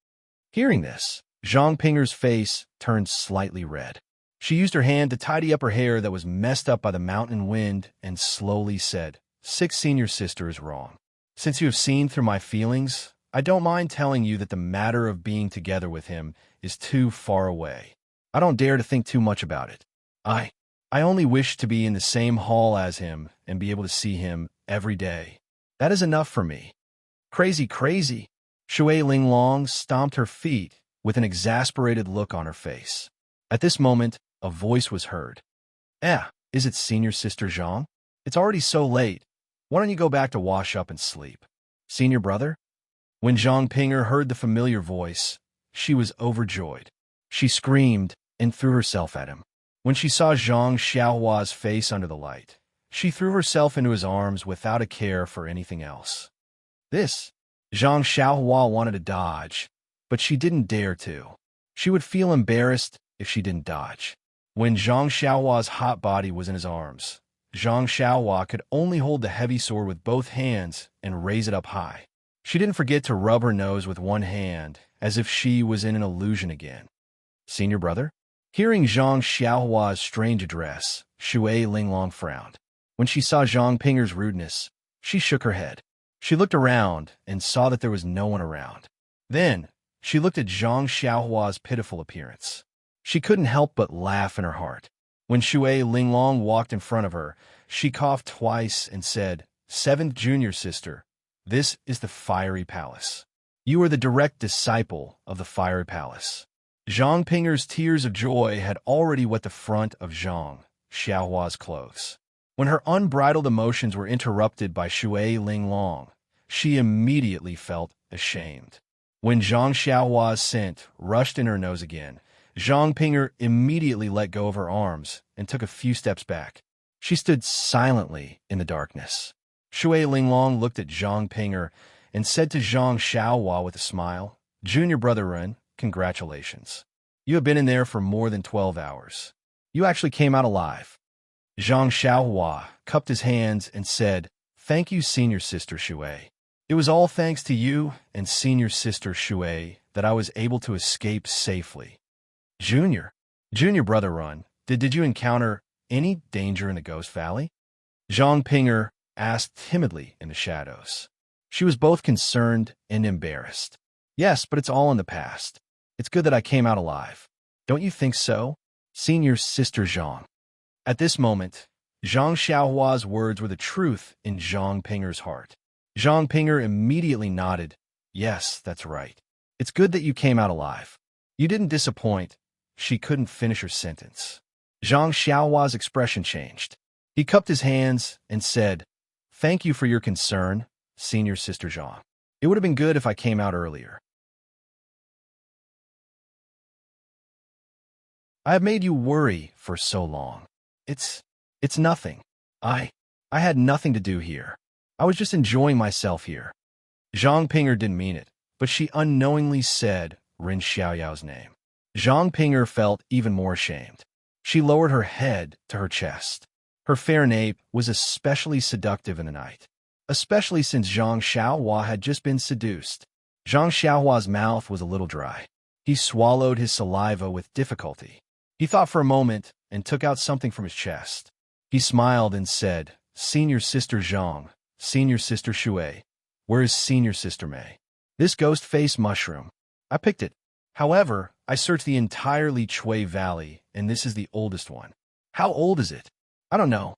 Hearing this, Zhang Pinger's face turned slightly red. She used her hand to tidy up her hair that was messed up by the mountain wind and slowly said, "Sixth senior sister is wrong. Since you have seen through my feelings, I don't mind telling you that the matter of being together with him is too far away. I don't dare to think too much about it. I only wish to be in the same hall as him and be able to see him every day. That is enough for me." Crazy. Shui Linglong stomped her feet with an exasperated look on her face. At this moment, a voice was heard. Is it senior sister Zhang? It's already so late. Why don't you go back to wash up and sleep? Senior brother? When Zhang Pinger heard the familiar voice, she was overjoyed. She screamed and threw herself at him. When she saw Zhang Xiaohua's face under the light, she threw herself into his arms without a care for anything else. Zhang Xiaohua wanted to dodge, but she didn't dare to. She would feel embarrassed if she didn't dodge. When Zhang Xiaohua's hot body was in his arms, Zhang Xiaohua could only hold the heavy sword with both hands and raise it up high. She didn't forget to rub her nose with one hand, as if she was in an illusion again. Senior brother? Hearing Zhang Xiaohua's strange address, Shui Linglong frowned. When she saw Zhang Pinger's rudeness, she shook her head. She looked around and saw that there was no one around. Then, she looked at Zhang Xiaohua's pitiful appearance. She couldn't help but laugh in her heart. When Shui Linglong walked in front of her, she coughed twice and said, "Seventh junior sister, this is the Fiery Palace. You are the direct disciple of the Fiery Palace." Zhang Pinger's tears of joy had already wet the front of Zhang Xiaohua's clothes. When her unbridled emotions were interrupted by Shui Linglong, she immediately felt ashamed. When Zhang Xiaohua's scent rushed in her nose again, Zhang Pinger immediately let go of her arms and took a few steps back. She stood silently in the darkness. Shui Linglong looked at Zhang Pinger and said to Zhang Xiaohua with a smile, "Junior brother Ren, congratulations. You have been in there for more than 12 hours. You actually came out alive." Zhang Xiaohua cupped his hands and said, "Thank you, senior sister Shui. It was all thanks to you and senior sister Shui that I was able to escape safely." Junior brother Ren, did you encounter any danger in the Ghost Valley?" Zhang Pinger asked timidly in the shadows. She was both concerned and embarrassed. "Yes, but it's all in the past. It's good that I came out alive. Don't you think so, senior sister Zhang?" At this moment, Zhang Xiaohua's words were the truth in Zhang Pinger's heart. Zhang Pinger immediately nodded. "Yes, that's right. It's good that you came out alive. You didn't disappoint." She couldn't finish her sentence. Zhang Xiaohua's expression changed. He cupped his hands and said, "Thank you for your concern, senior sister Zhang. It would have been good if I came out earlier. I have made you worry for so long. It's nothing. I had nothing to do here. I was just enjoying myself here." Zhang Pinger didn't mean it, but she unknowingly said Ren Xiaoyao's name. Zhang Pinger felt even more ashamed. She lowered her head to her chest. Her fair nape was especially seductive in the night, especially since Zhang Xiaohua had just been seduced. Zhang Xiaohua's mouth was a little dry. He swallowed his saliva with difficulty. He thought for a moment and took out something from his chest. He smiled and said, "Senior sister Zhang, senior sister Shui, where is senior sister Mei?" "This ghost face mushroom. I picked it. However, I searched the entire Lichui Valley, and this is the oldest one." "How old is it?" "I don't know."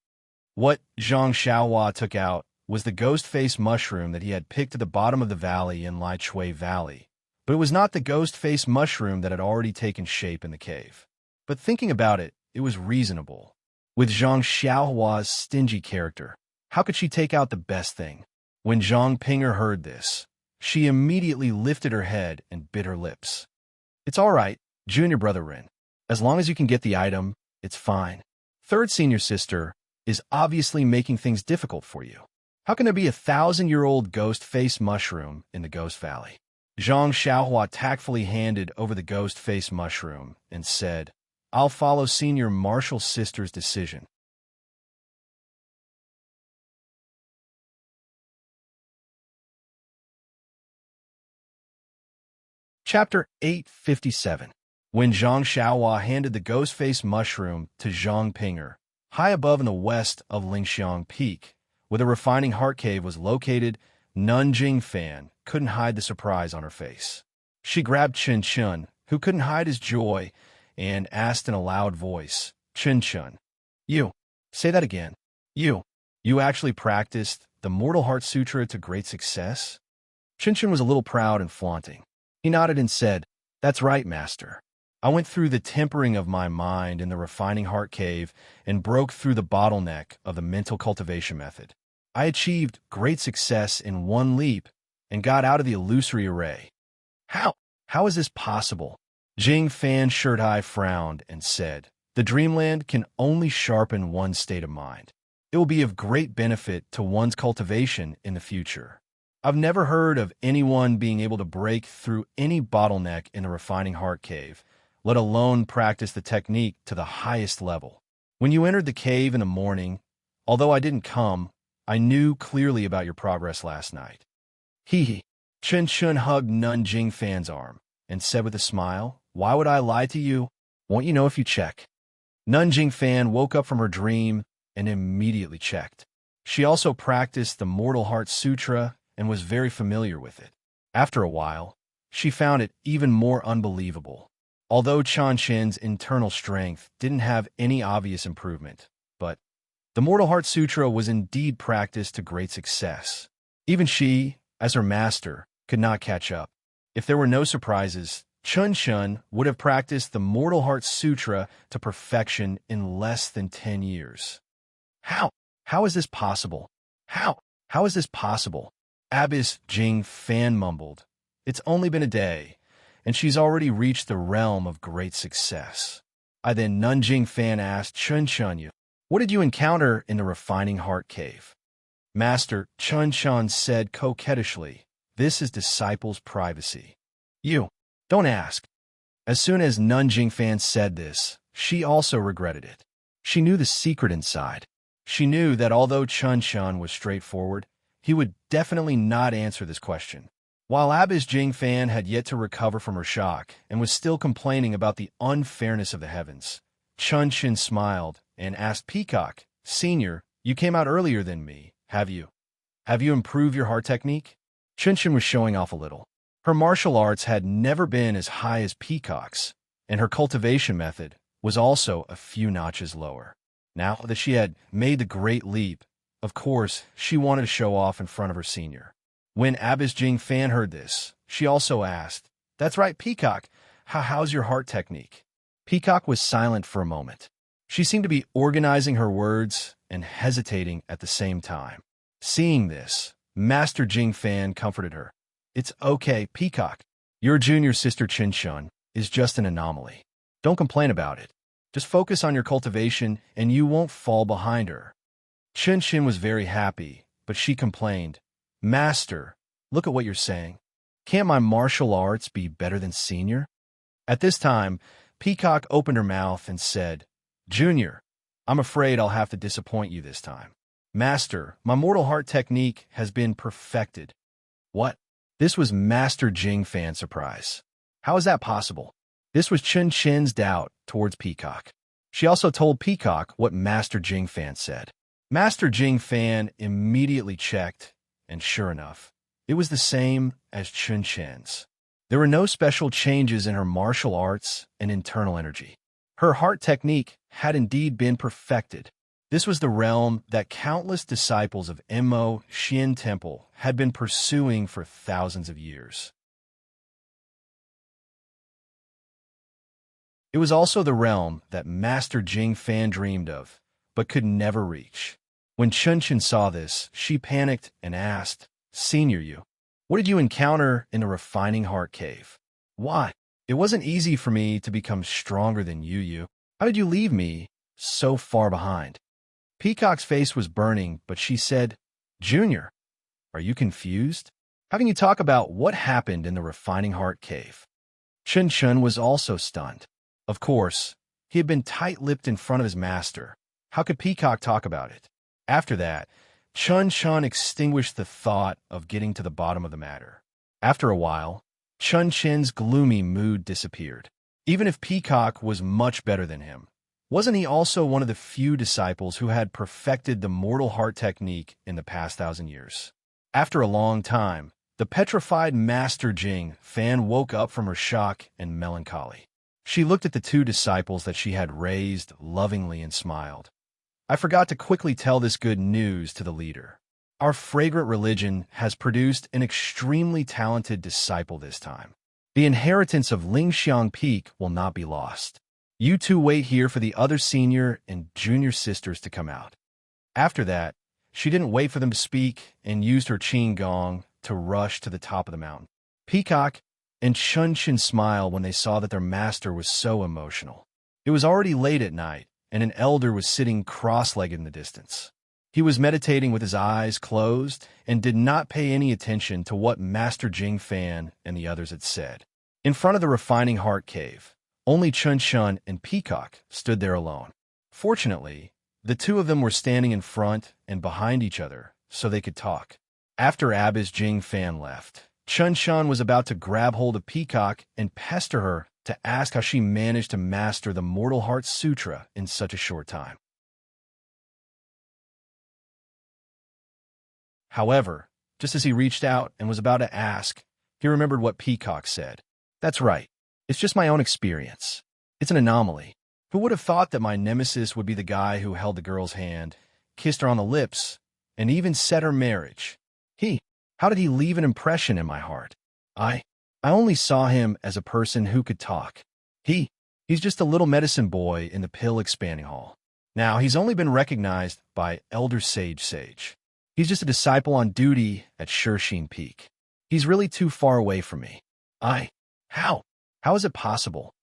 What Zhang Xiaohua took out was the ghost face mushroom that he had picked at the bottom of the valley in Lichui Valley, but it was not the ghost face mushroom that had already taken shape in the cave. But thinking about it, it was reasonable. With Zhang Xiaohua's stingy character, how could she take out the best thing? When Zhang Pinger heard this, she immediately lifted her head and bit her lips. "It's all right, junior brother Ren. As long as you can get the item, it's fine. Third senior sister is obviously making things difficult for you. How can there be a 1,000-year-old ghost face mushroom in the Ghost Valley?" Zhang Xiaohua tactfully handed over the ghost face mushroom and said, "I'll follow senior martial sister's decision." Chapter 857. When Zhang Xiaohua handed the ghost face mushroom to Zhang Pinger, high above in the west of Lingxiang Peak, where the refining heart cave was located, Nanjing Fan couldn't hide the surprise on her face. She grabbed Chen Chun, who couldn't hide his joy, and asked in a loud voice, "Chen Chun, you, say that again. You actually practiced the Mortal Heart Sutra to great success?" Chen Chun was a little proud and flaunting. He nodded and said, "That's right, master. I went through the tempering of my mind in the refining heart cave and broke through the bottleneck of the mental cultivation method. I achieved great success in one leap and got out of the illusory array." How is this possible?" Jing Fan Shirtai frowned and said, "The dreamland can only sharpen one's state of mind. It will be of great benefit to one's cultivation in the future. I've never heard of anyone being able to break through any bottleneck in the refining heart cave let alone practice the technique to the highest level. When you entered the cave in the morning, although I didn't come, I knew clearly about your progress last night. Hee. Chen Shun hugged Nun Jingfan's arm and said with a smile, "Why would I lie to you? Won't you know if you check?" Nun Jingfan woke up from her dream and immediately checked. She also practiced the Mortal Heart Sutra and was very familiar with it. After a while, she found it even more unbelievable. Although Chan Chen's internal strength didn't have any obvious improvement, but the Mortal Heart Sutra was indeed practiced to great success. Even she, as her master, could not catch up. If there were no surprises, Chun Shun would have practiced the Mortal Heart Sutra to perfection in less than 10 years. How? How is this possible? How is this possible? Abbess Jing Fan mumbled. It's only been a day, and she's already reached the realm of great success. Then Nun Jing Fan asked Chun Shun, "What did you encounter in the Refining Heart Cave?" Master Chun Shun said coquettishly, "This is disciples' privacy. You, don't ask." As soon as Nun Jingfan said this, she also regretted it. She knew the secret inside. She knew that although Chun Shun was straightforward, he would definitely not answer this question. While Abbess Jingfan had yet to recover from her shock and was still complaining about the unfairness of the heavens, Chun Shin smiled and asked Peacock, "Senior, you came out earlier than me, have you? Have you improved your heart technique?" Chun Shin was showing off a little. Her martial arts had never been as high as Peacock's, and her cultivation method was also a few notches lower. Now that she had made the great leap, of course, she wanted to show off in front of her senior. When Abbess Jing Fan heard this, she also asked, "That's right, Peacock. How's your heart technique?" Peacock was silent for a moment. She seemed to be organizing her words and hesitating at the same time. Seeing this, Master Jing Fan comforted her. "It's okay, Peacock. Your junior sister Chin Shun is just an anomaly. Don't complain about it. Just focus on your cultivation and you won't fall behind her." Chin Shin was very happy, but she complained, "Master, look at what you're saying. Can't my martial arts be better than senior?" At this time, Peacock opened her mouth and said, "Junior, I'm afraid I'll have to disappoint you this time. Master, my mortal heart technique has been perfected." What? This was Master Jing Fan's surprise. How is that possible? This was Chun Shin's doubt towards Peacock. She also told Peacock what Master Jing Fan said. Master Jing Fan immediately checked, and sure enough, it was the same as Chun Shin's. There were no special changes in her martial arts and internal energy. Her heart technique had indeed been perfected. This was the realm that countless disciples of Mo Xian Temple had been pursuing for thousands of years. It was also the realm that Master Jing Fan dreamed of, but could never reach. When Chun Chin saw this, she panicked and asked, "Senior, what did you encounter in the Refining Heart Cave? Why? It wasn't easy for me to become stronger than you. How did you leave me so far behind?" Peacock's face was burning, but she said, "Junior, are you confused? How can you talk about what happened in the Refining Heart Cave?" Chun Chun was also stunned. Of course, he had been tight-lipped in front of his master. How could Peacock talk about it? After that, Chun Chun extinguished the thought of getting to the bottom of the matter. After a while, Chun Chin's gloomy mood disappeared. Even if Peacock was much better than him, wasn't he also one of the few disciples who had perfected the mortal heart technique in the past 1,000 years? After a long time, the petrified Master Jing Fan woke up from her shock and melancholy. She looked at the two disciples that she had raised lovingly and smiled. "I forgot to quickly tell this good news to the leader. Our fragrant religion has produced an extremely talented disciple this time. The inheritance of Lingxiang Peak will not be lost. You two wait here for the other senior and junior sisters to come out." After that, she didn't wait for them to speak and used her qing gong to rush to the top of the mountain. Peacock and Chun Chin smiled when they saw that their master was so emotional. It was already late at night, and an elder was sitting cross-legged in the distance. He was meditating with his eyes closed and did not pay any attention to what Master Jing Fan and the others had said. In front of the Refining Heart Cave, Only Chun Shun and Peacock stood there alone. Fortunately, the two of them were standing in front and behind each other, so they could talk. After Abba's Jing Fan left, Chun Shun was about to grab hold of Peacock and pester her to ask how she managed to master the Mortal Heart Sutra in such a short time. However, just as he reached out and was about to ask, he remembered what Peacock said. That's right. It's just my own experience. It's an anomaly. Who would have thought that my nemesis would be the guy who held the girl's hand, kissed her on the lips, and even said her marriage? How did he leave an impression in my heart? I only saw him as a person who could talk. He's just a little medicine boy in the pill expanding hall. Now, he's only been recognized by Elder Sage. He's just a disciple on duty at Shirsheen Peak. He's really too far away from me. How is it possible?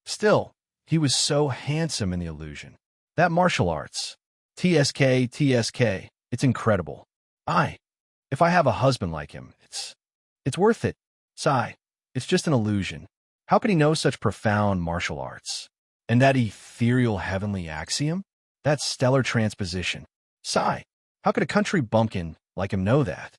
Still, he was so handsome in the illusion. That martial arts. TSK, it's incredible. If I have a husband like him, it's worth it. Sigh, it's just an illusion. How could he know such profound martial arts? And that ethereal heavenly axiom? That stellar transposition. Sigh, how could a country bumpkin like him know that?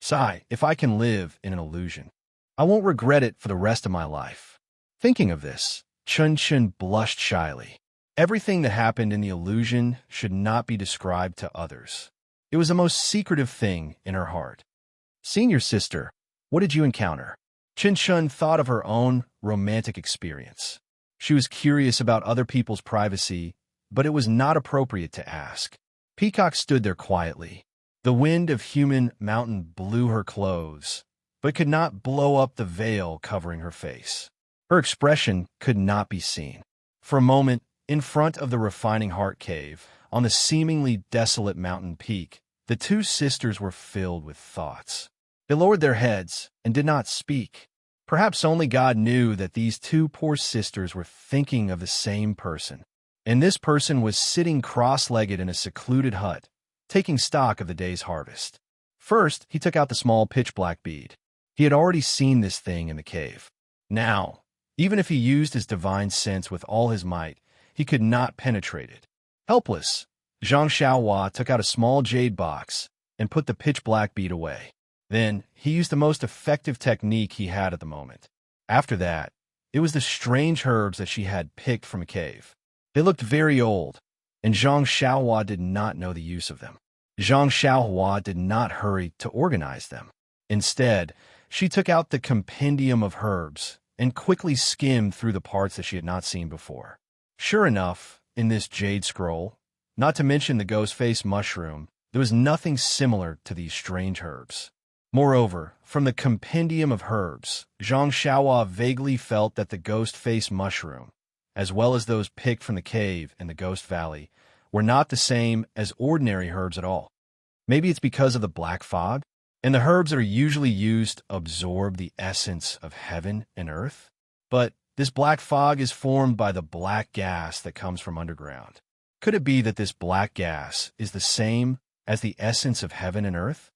Sigh, if I can live in an illusion, I won't regret it for the rest of my life. Thinking of this, Chun Shun blushed shyly. Everything that happened in the illusion should not be described to others. It was the most secretive thing in her heart. Senior sister, what did you encounter? Chun Shun thought of her own romantic experience. She was curious about other people's privacy, but it was not appropriate to ask. Peacock stood there quietly. The wind of human mountain blew her clothes, but could not blow up the veil covering her face. Her expression could not be seen. For a moment, in front of the refining heart cave, on the seemingly desolate mountain peak, the two sisters were filled with thoughts. They lowered their heads and did not speak. Perhaps only God knew that these two poor sisters were thinking of the same person. And this person was sitting cross-legged in a secluded hut, taking stock of the day's harvest. First, he took out the small pitch-black bead. He had already seen this thing in the cave. Now, even if he used his divine sense with all his might, he could not penetrate it. Helpless, Zhang Xiaohua took out a small jade box and put the pitch-black bead away. Then, he used the most effective technique he had at the moment. After that, it was the strange herbs that she had picked from a cave. They looked very old, and Zhang Xiaohua did not know the use of them. Zhang Xiaohua did not hurry to organize them. Instead, she took out the compendium of herbs and quickly skimmed through the parts that she had not seen before. Sure enough, in this jade scroll, not to mention the ghost face mushroom, there was nothing similar to these strange herbs. Moreover, from the compendium of herbs, Zhang Xiaohua vaguely felt that the ghost face mushroom, as well as those picked from the cave in the Ghost Valley, were not the same as ordinary herbs at all. Maybe it's because of the black fog, and the herbs that are usually used absorb the essence of heaven and earth. But this black fog is formed by the black gas that comes from underground. Could it be that this black gas is the same as the essence of heaven and earth?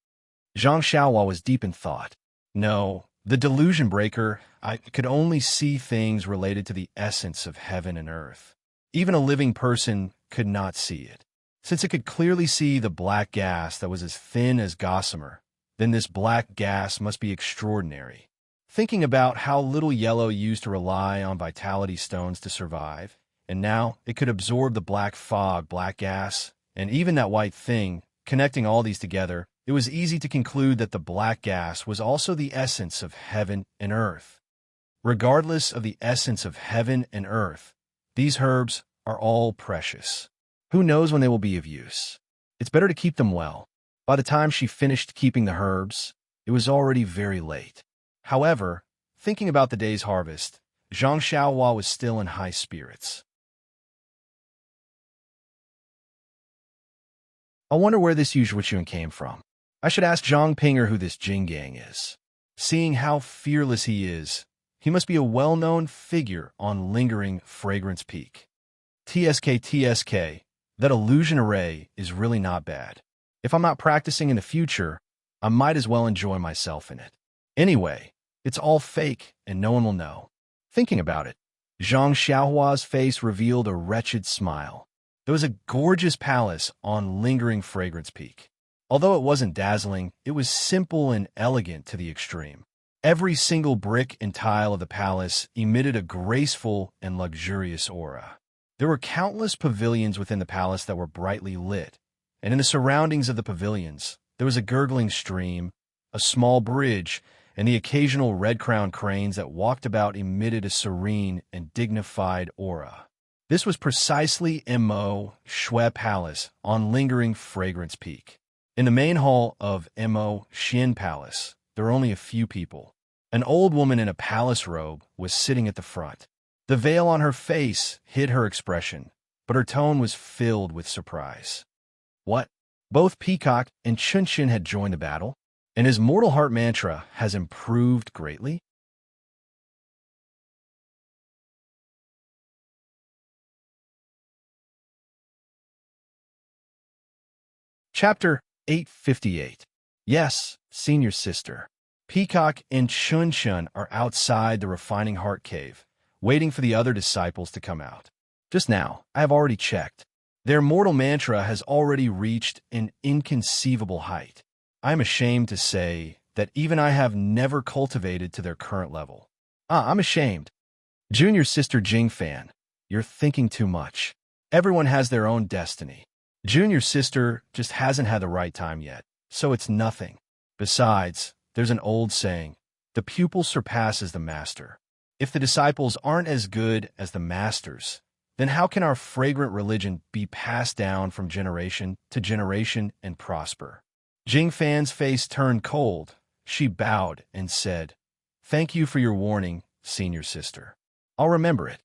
Zhang Xiaohua was deep in thought. No, the delusion breaker, I could only see things related to the essence of heaven and earth. Even a living person could not see it. Since it could clearly see the black gas that was as thin as gossamer, then this black gas must be extraordinary. Thinking about how little yellow used to rely on vitality stones to survive, and now it could absorb the black fog, black gas, and even that white thing, connecting all these together, it was easy to conclude that the black gas was also the essence of heaven and earth. Regardless of the essence of heaven and earth, these herbs are all precious. Who knows when they will be of use? It's better to keep them well. By the time she finished keeping the herbs, it was already very late. However, thinking about the day's harvest, Zhang Xiaohua was still in high spirits. I wonder where this Yuan came from. I should ask Zhang Pinger who this Jing Gang is. Seeing how fearless he is, he must be a well-known figure on lingering Fragrance Peak. TSK, that illusion array is really not bad. If I'm not practicing in the future, I might as well enjoy myself in it. Anyway, it's all fake and no one will know. Thinking about it, Zhang Xiaohua's face revealed a wretched smile. There was a gorgeous palace on lingering fragrance peak. Although it wasn't dazzling, it was simple and elegant to the extreme. Every single brick and tile of the palace emitted a graceful and luxurious aura. There were countless pavilions within the palace that were brightly lit, and in the surroundings of the pavilions, there was a gurgling stream, a small bridge, and the occasional red-crowned cranes that walked about emitted a serene and dignified aura. This was precisely Mo Shui Palace on lingering fragrance peak. In the main hall of Mo Xin Palace, there were only a few people. An old woman in a palace robe was sitting at the front. The veil on her face hid her expression, but her tone was filled with surprise. What? Both Peacock and Chunshin had joined the battle, and his mortal heart mantra has improved greatly? Chapter 858. Yes, senior sister. Peacock and Chun are outside the refining heart cave, waiting for the other disciples to come out. Just now, I have already checked. Their mortal mantra has already reached an inconceivable height. I am ashamed to say that even I have never cultivated to their current level. I'm ashamed. Junior sister Jingfan, you're thinking too much. Everyone has their own destiny. Junior sister just hasn't had the right time yet, so it's nothing. Besides, there's an old saying, the pupil surpasses the master. If the disciples aren't as good as the masters, then how can our fragrant religion be passed down from generation to generation and prosper? Jingfan's face turned cold. She bowed and said, "Thank you for your warning, senior sister. I'll remember it."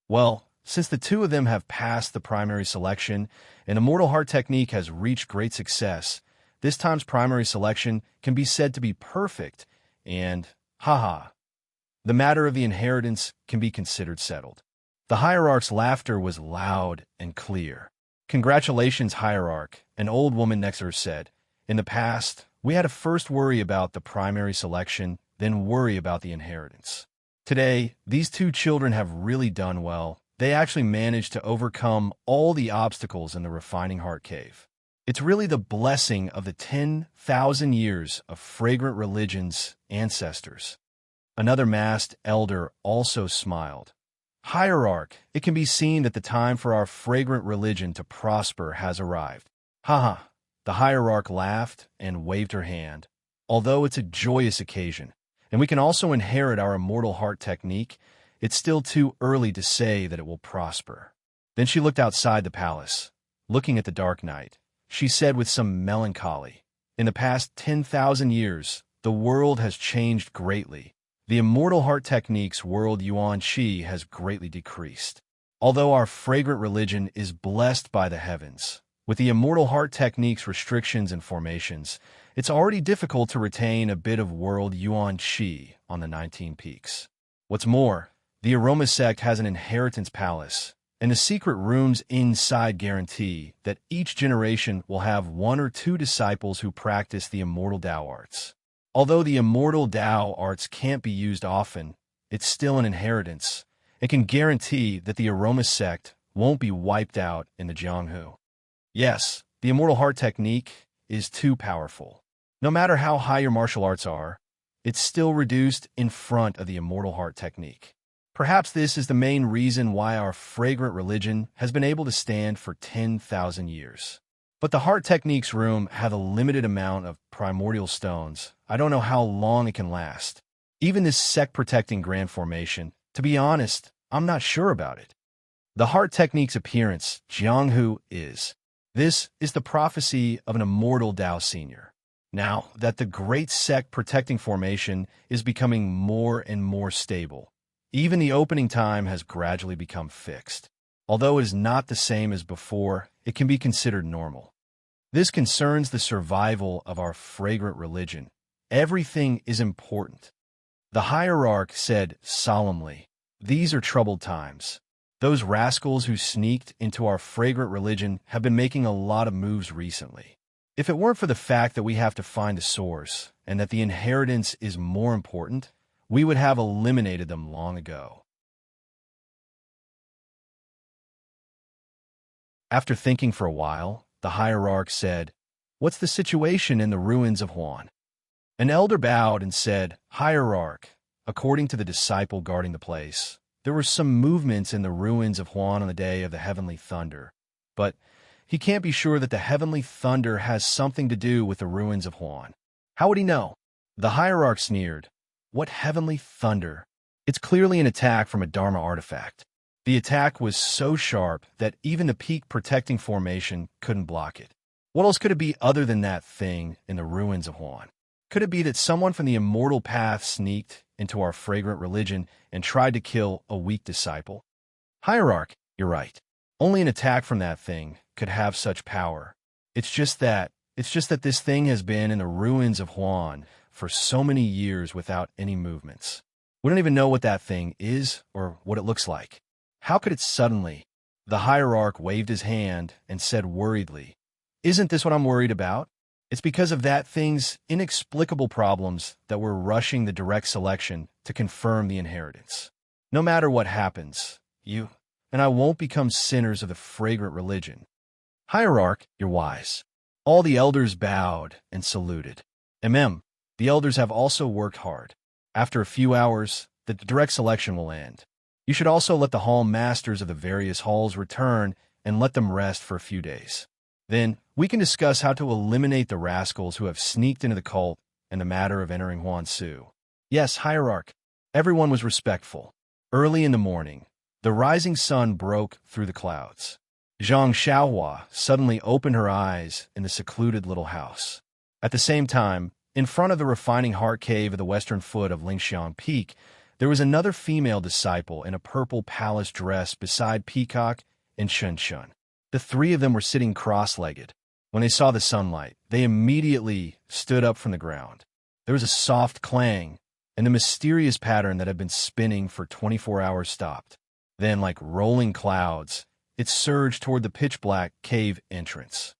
Well, since the two of them have passed the primary selection and the Mortal Heart technique has reached great success, this time's primary selection can be said to be perfect and, haha, the matter of the inheritance can be considered settled. The hierarch's laughter was loud and clear. "Congratulations, hierarch," an old woman next to her said. "In the past, we had to first worry about the primary selection, then worry about the inheritance. Today, these two children have really done well. They actually managed to overcome all the obstacles in the refining heart cave. It's really the blessing of the 10,000 years of fragrant religion's ancestors." Another masked elder also smiled. "Hierarch, it can be seen that the time for our fragrant religion to prosper has arrived." Haha. The hierarch laughed and waved her hand. "Although it's a joyous occasion, and we can also inherit our immortal heart technique, it's still too early to say that it will prosper." Then she looked outside the palace. Looking at the dark night, she said with some melancholy, "In the past 10,000 years, the world has changed greatly. The immortal heart technique's world yuan qi has greatly decreased. Although our fragrant religion is blessed by the heavens, with the immortal heart technique's restrictions and formations, it's already difficult to retain a bit of world yuan qi on the 19 peaks. What's more, the aroma sect has an inheritance palace, and the secret rooms inside guarantee that each generation will have one or two disciples who practice the immortal Tao arts. Although the immortal Tao arts can't be used often, it's still an inheritance. It can guarantee that the aroma sect won't be wiped out in the Jianghu. Yes, the immortal heart technique is too powerful. No matter how high your martial arts are, it's still reduced in front of the immortal heart technique. Perhaps this is the main reason why our fragrant religion has been able to stand for 10,000 years. But the heart techniques room have a limited amount of primordial stones. I don't know how long it can last. Even this sect-protecting grand formation, to be honest, I'm not sure about it. The heart technique's appearance, Jianghu is. This is the prophecy of an immortal Tao senior. Now that the great sect-protecting formation is becoming more and more stable, even the opening time has gradually become fixed. Although it is not the same as before, it can be considered normal. This concerns the survival of our fragrant religion. Everything is important. The hierarch said solemnly, "These are troubled times. Those rascals who sneaked into our fragrant religion have been making a lot of moves recently. If it weren't for the fact that we have to find the source and that the inheritance is more important, we would have eliminated them long ago." After thinking for a while, the hierarch said, "What's the situation in the ruins of Huan?" An elder bowed and said, "Hierarch, according to the disciple guarding the place, there were some movements in the ruins of Huan on the day of the heavenly thunder, but he can't be sure that the heavenly thunder has something to do with the ruins of Huan." How would he know? The hierarch sneered. "What heavenly thunder? It's clearly an attack from a Dharma artifact." The attack was so sharp that even the peak protecting formation couldn't block it. What else could it be other than that thing in the ruins of Huan? Could it be that someone from the immortal path sneaked into our fragrant religion and tried to kill a weak disciple? Hierarch, you're right. Only an attack from that thing could have such power. It's just that this thing has been in the ruins of Huan for so many years without any movements. We don't even know what that thing is or what it looks like. How could it suddenly? The hierarch waved his hand and said worriedly, "Isn't this what I'm worried about? It's because of that thing's inexplicable problems that we're rushing the direct selection to confirm the inheritance. No matter what happens, you and I won't become sinners of the fragrant religion." Hierarch, you're wise. All the elders bowed and saluted. The elders have also worked hard. After a few hours, the direct selection will end. You should also let the hall masters of the various halls return and let them rest for a few days. Then we can discuss how to eliminate the rascals who have sneaked into the cult and the matter of entering Huansu. Yes, Hierarch. Everyone was respectful. Early in the morning, the rising sun broke through the clouds. Zhang Xiaohua suddenly opened her eyes in the secluded little house. At the same time, in front of the refining heart cave of the western foot of Lingxiang Peak, there was another female disciple in a purple palace dress beside Peacock and Shunshun. The three of them were sitting cross-legged. When they saw the sunlight, they immediately stood up from the ground. There was a soft clang, and the mysterious pattern that had been spinning for 24 hours stopped. Then, like rolling clouds, it surged toward the pitch-black cave entrance.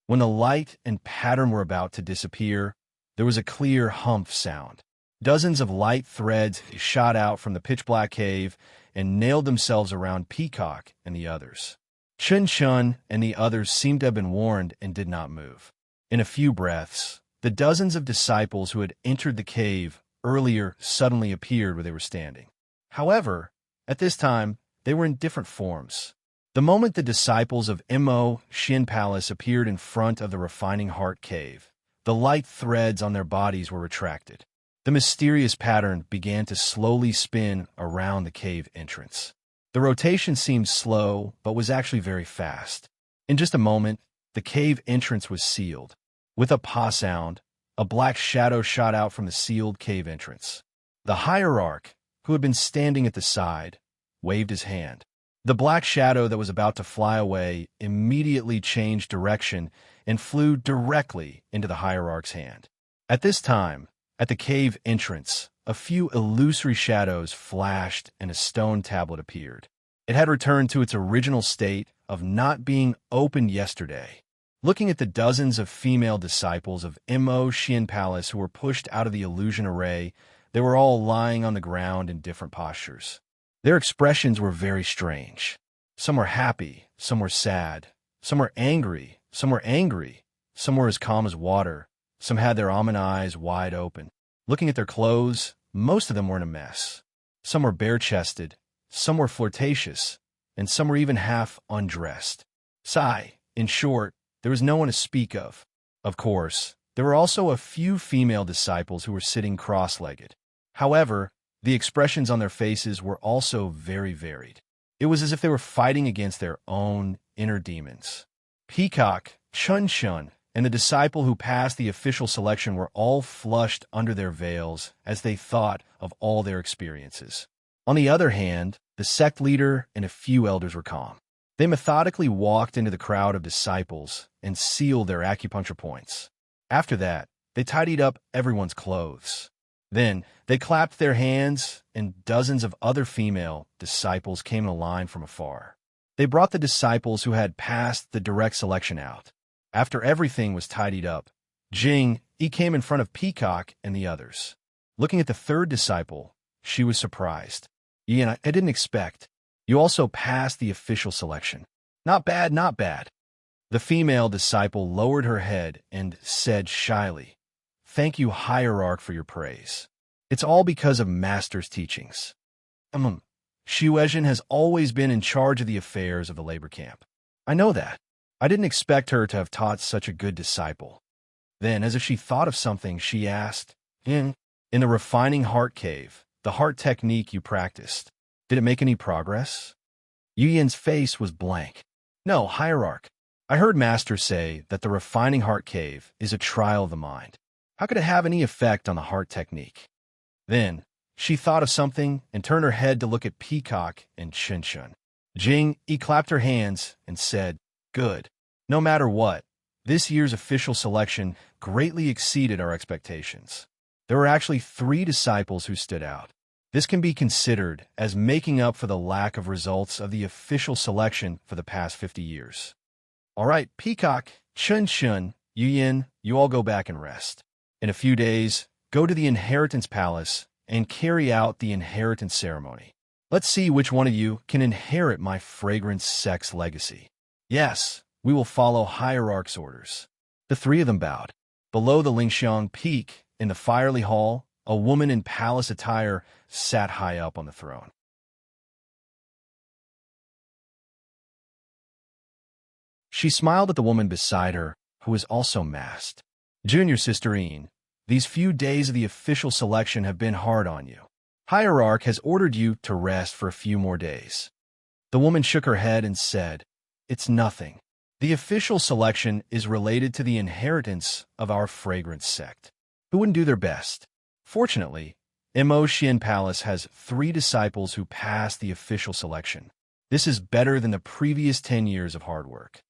When the light and pattern were about to disappear, there was a clear humph sound. Dozens of light threads shot out from the pitch-black cave and nailed themselves around Peacock and the others. Chun Chun and the others seemed to have been warned and did not move. In a few breaths, the dozens of disciples who had entered the cave earlier suddenly appeared where they were standing. However, at this time, they were in different forms. The moment the disciples of Mo Shin Palace appeared in front of the refining heart cave, the light threads on their bodies were retracted. The mysterious pattern began to slowly spin around the cave entrance. The rotation seemed slow, but was actually very fast. In just a moment, the cave entrance was sealed. With a pa sound, a black shadow shot out from the sealed cave entrance. The hierarch, who had been standing at the side, waved his hand. The black shadow that was about to fly away immediately changed direction and flew directly into the hierarch's hand. At this time, at the cave entrance, a few illusory shadows flashed and a stone tablet appeared. It had returned to its original state of not being opened yesterday. Looking at the dozens of female disciples of Mo Shin Palace who were pushed out of the illusion array, they were all lying on the ground in different postures. Their expressions were very strange. Some were happy, some were sad, some were angry, some were as calm as water, some had their almond eyes wide open. Looking at their clothes, most of them were in a mess. Some were bare-chested, some were flirtatious, and some were even half undressed. In short, there was no one to speak of. Of course, there were also a few female disciples who were sitting cross-legged. However, the expressions on their faces were also very varied. It was as if they were fighting against their own inner demons. Peacock, Chun Chun, and the disciple who passed the official selection were all flushed under their veils as they thought of all their experiences. On the other hand, the sect leader and a few elders were calm. They methodically walked into the crowd of disciples and sealed their acupuncture points. After that, they tidied up everyone's clothes. Then, they clapped their hands, and dozens of other female disciples came in a line from afar. They brought the disciples who had passed the direct selection out. After everything was tidied up, Jing came in front of Peacock and the others. Looking at the third disciple, she was surprised. Ian, I didn't expect. You also passed the official selection. Not bad, not bad. The female disciple lowered her head and said shyly, "Thank you, Hierarch, for your praise. It's all because of Master's teachings." Shuezhen has always been in charge of the affairs of the labor camp. I know that. I didn't expect her to have taught such a good disciple. Then, as if she thought of something, she asked, In the refining heart cave, the heart technique you practiced, did it make any progress?" Yuyan's face was blank. "No, Hierarch. I heard Master say that the refining heart cave is a trial of the mind. How could it have any effect on the heart technique?" Then, she thought of something and turned her head to look at Peacock and Qinshan. Jing clapped her hands and said, "Good. No matter what, this year's official selection greatly exceeded our expectations. There were actually 3 disciples who stood out. This can be considered as making up for the lack of results of the official selection for the past 50 years. All right, Peacock, Qinshan, Yuyin, you all go back and rest. In a few days, go to the Inheritance Palace and carry out the inheritance ceremony. Let's see which one of you can inherit my fragrance sex legacy." "Yes, we will follow Hierarch's orders." The 3 of them bowed. Below the Lingxiang Peak, in the fiery hall, a woman in palace attire sat high up on the throne. She smiled at the woman beside her, who was also masked. "Junior Sister Ian, these few days of the official selection have been hard on you. Hierarch has ordered you to rest for a few more days." The woman shook her head and said, "It's nothing. The official selection is related to the inheritance of our fragrance sect. Who wouldn't do their best? Fortunately, Xian Palace has 3 disciples who passed the official selection. This is better than the previous 10 years of hard work.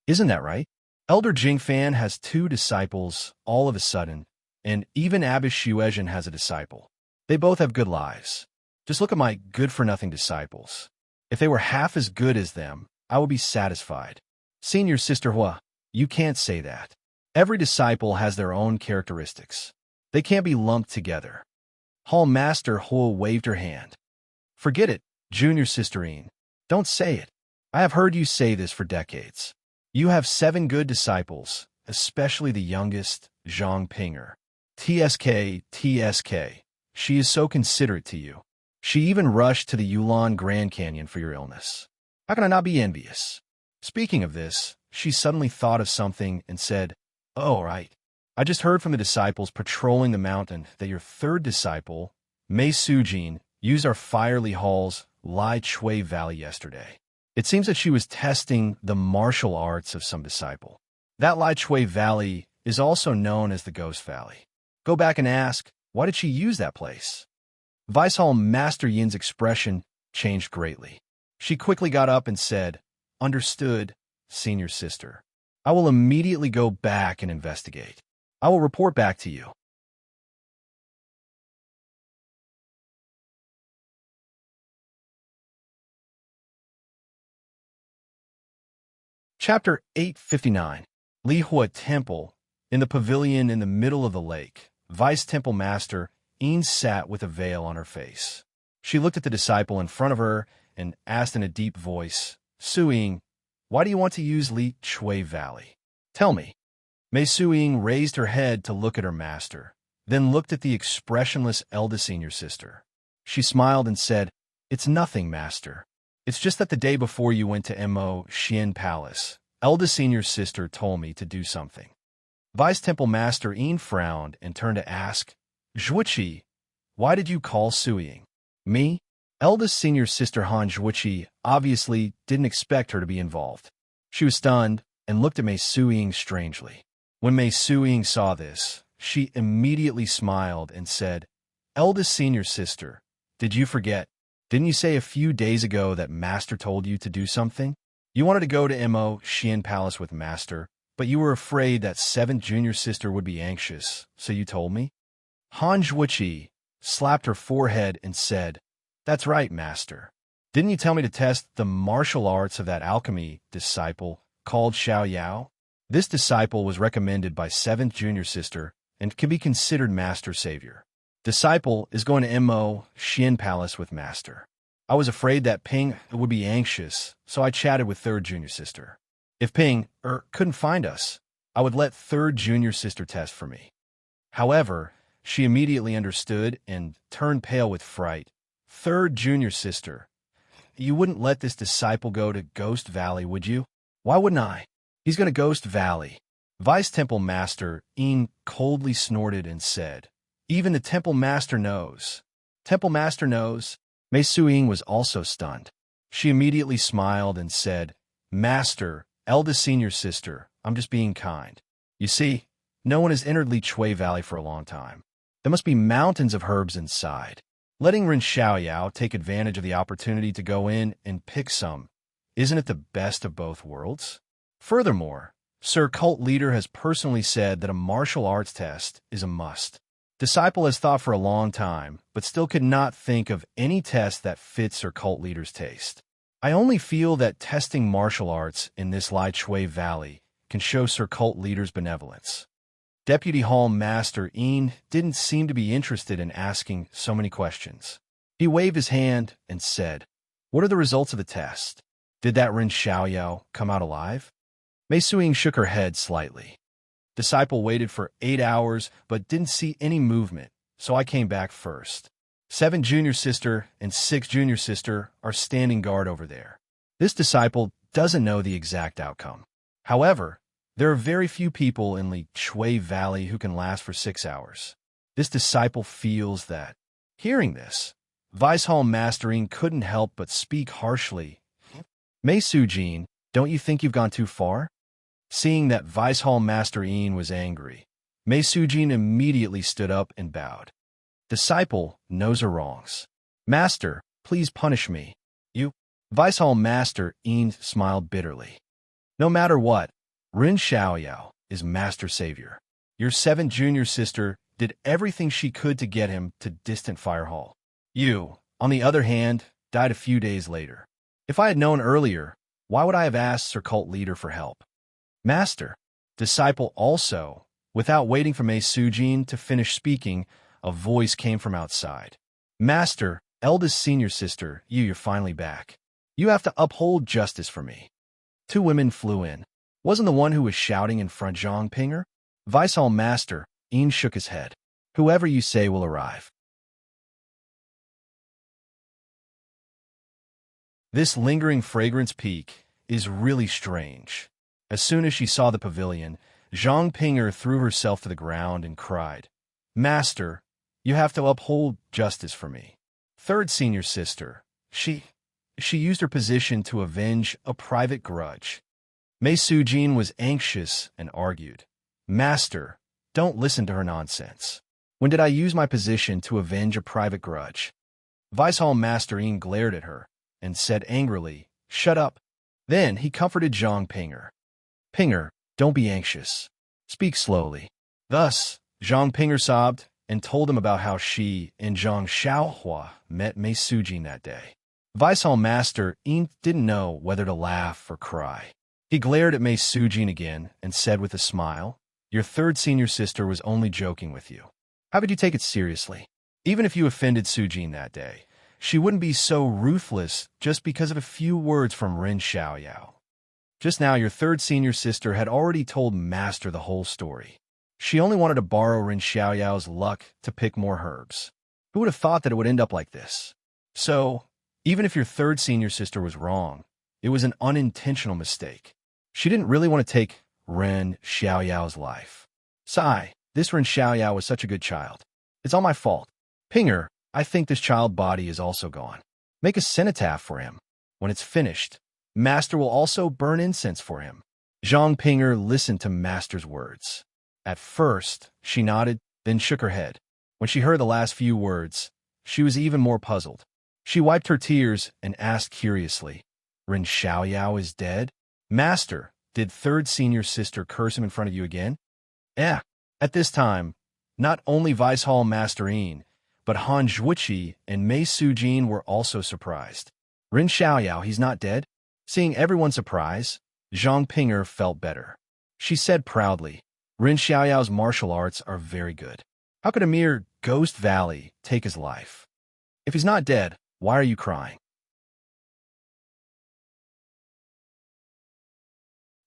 Isn't that right? Elder Jingfan has 2 disciples all of a sudden, and even Abbess Shuezhen has a disciple. They both have good lives. Just look at my good-for-nothing disciples. If they were half as good as them, I would be satisfied. Senior Sister Hua, you can't say that. Every disciple has their own characteristics. They can't be lumped together." Hall Master Hua waved her hand. "Forget it, Junior Sister Ian. Don't say it. I have heard you say this for decades. You have 7 good disciples, especially the youngest, Zhang Pinger. TSK. She is so considerate to you. She even rushed to the Yulon Grand Canyon for your illness. How can I not be envious?" Speaking of this, she suddenly thought of something and said, "Oh, right. I just heard from the disciples patrolling the mountain that your 3rd disciple, Mei Sujin, used our fiery hall's Lai Chui Valley yesterday. It seems that she was testing the martial arts of some disciple. That Lai Chui Valley is also known as the Ghost Valley. Go back and ask, why did she use that place?" Vice Hall Master Yin's expression changed greatly. She quickly got up and said, "Understood, Senior Sister. I will immediately go back and investigate. I will report back to you." Chapter 859. Lihua Temple. In the pavilion in the middle of the lake, Vice Temple Master Yin sat with a veil on her face. She looked at the disciple in front of her and asked in a deep voice, "Suing, why do you want to use Li Chui Valley? Tell me." Mei Suing raised her head to look at her master, then looked at the expressionless eldest senior sister. She smiled and said, "It's nothing, Master. It's just that the day before you went to Xian Palace, eldest senior sister told me to do something." Vice Temple Master Yin frowned and turned to ask, "Zhuiqi, why did you call Suing?" "Me?" Eldest senior sister Han Zhuiqi obviously didn't expect her to be involved. She was stunned and looked at Mei Suing strangely. When Mei Suing saw this, she immediately smiled and said, "Eldest senior sister, did you forget? Didn't you say a few days ago that Master told you to do something? You wanted to go to Xian Palace with Master, but you were afraid that 7th junior sister would be anxious, so you told me?" Han Zhuiqi slapped her forehead and said, "That's right, Master. Didn't you tell me to test the martial arts of that alchemy disciple called Xiao Yao? This disciple was recommended by 7th junior sister and can be considered Master Savior. Disciple is going to Xian Palace with Master. I was afraid that Ping would be anxious, so I chatted with third junior sister. If Ping couldn't find us, I would let third junior sister test for me. However, she immediately understood and turned pale with fright. Third junior sister, you wouldn't let this disciple go to Ghost Valley, would you? Why wouldn't I? He's going to Ghost Valley. Vice Temple Master Een coldly snorted and said, even the Temple Master knows. Temple Master knows? Mei Suing was also stunned. She immediately smiled and said, Master, eldest senior sister, I'm just being kind. You see, no one has entered Li Chui Valley for a long time. There must be mountains of herbs inside. Letting Ren Xiaoyao take advantage of the opportunity to go in and pick some, isn't it the best of both worlds? Furthermore, Sir Cult Leader has personally said that a martial arts test is a must. Disciple has thought for a long time, but still could not think of any test that fits Sir Cult Leader's taste. I only feel that testing martial arts in this Li Chui Valley can show Sir Cult Leader's benevolence. Deputy Hall Master Een didn't seem to be interested in asking so many questions. He waved his hand and said, what are the results of the test? Did that Ren Xiaoyao come out alive? Mei Suing shook her head slightly. Disciple waited for 8 hours but didn't see any movement, so I came back first. 7 junior sister and 6 junior sister are standing guard over there. This disciple doesn't know the exact outcome. However, there are very few people in Li Chui Valley who can last for 6 hours. This disciple feels that. Hearing this, Vice Hall Master Een couldn't help but speak harshly. Mei Sujin, don't you think you've gone too far? Seeing that Vice Hall Master Een was angry, Mei Sujin immediately stood up and bowed. Disciple knows her wrongs. Master, please punish me. You? Vice Hall Master Een smiled bitterly. No matter what, Ren Xiaoyao is Master Savior. Your 7th junior sister did everything she could to get him to Distant Fire Hall. You, on the other hand, died a few days later. If I had known earlier, why would I have asked Sir Cult Leader for help? Master, disciple also, without waiting for Mei Sujin to finish speaking, a voice came from outside. Master, eldest senior sister, you're finally back. You have to uphold justice for me. 2 women flew in. Wasn't the one who was shouting in front Zhang Pinger? Vice Hall Master, Een shook his head. Whoever you say will arrive. This lingering fragrance peak is really strange. As soon as she saw the pavilion, Zhang Pinger threw herself to the ground and cried, Master, you have to uphold justice for me. 3rd senior sister, she used her position to avenge a private grudge. Mei Sujin was anxious and argued, Master, don't listen to her nonsense. When did I use my position to avenge a private grudge? Vice Hall Master Een glared at her and said angrily, Shut up. Then he comforted Zhang Pinger. Pinger, don't be anxious. Speak slowly. Thus, Zhang Pinger sobbed and told him about how she and Zhang Xiaohua met Mei Sujin that day. Vice Hall Master Een didn't know whether to laugh or cry. He glared at Mei Sujin again and said with a smile, Your 3rd senior sister was only joking with you. How could you take it seriously? Even if you offended Sujin that day, she wouldn't be so ruthless just because of a few words from Ren Xiaoyao. Just now, your 3rd senior sister had already told Master the whole story. She only wanted to borrow Ren Xiaoyao's luck to pick more herbs. Who would have thought that it would end up like this? So, even if your 3rd senior sister was wrong, it was an unintentional mistake. She didn't really want to take Ren Xiaoyao's life. Sigh, this Ren Xiaoyao was such a good child. It's all my fault. Pinger, I think this child body is also gone. Make a cenotaph for him. When it's finished, Master will also burn incense for him. Zhang Pinger listened to Master's words. At first, she nodded, then shook her head. When she heard the last few words, she was even more puzzled. She wiped her tears and asked curiously, Ren Xiaoyao is dead? Master, did 3rd senior sister curse him in front of you again? Eh. At this time, not only Vice Hall Master Een, but Han Zhuiqi and Mei Sujin were also surprised. Ren Xiaoyao, he's not dead? Seeing everyone's surprise, Zhang Pinger felt better. She said proudly, Ren Xiaoyao's martial arts are very good. How could a mere Ghost Valley take his life? If he's not dead, why are you crying?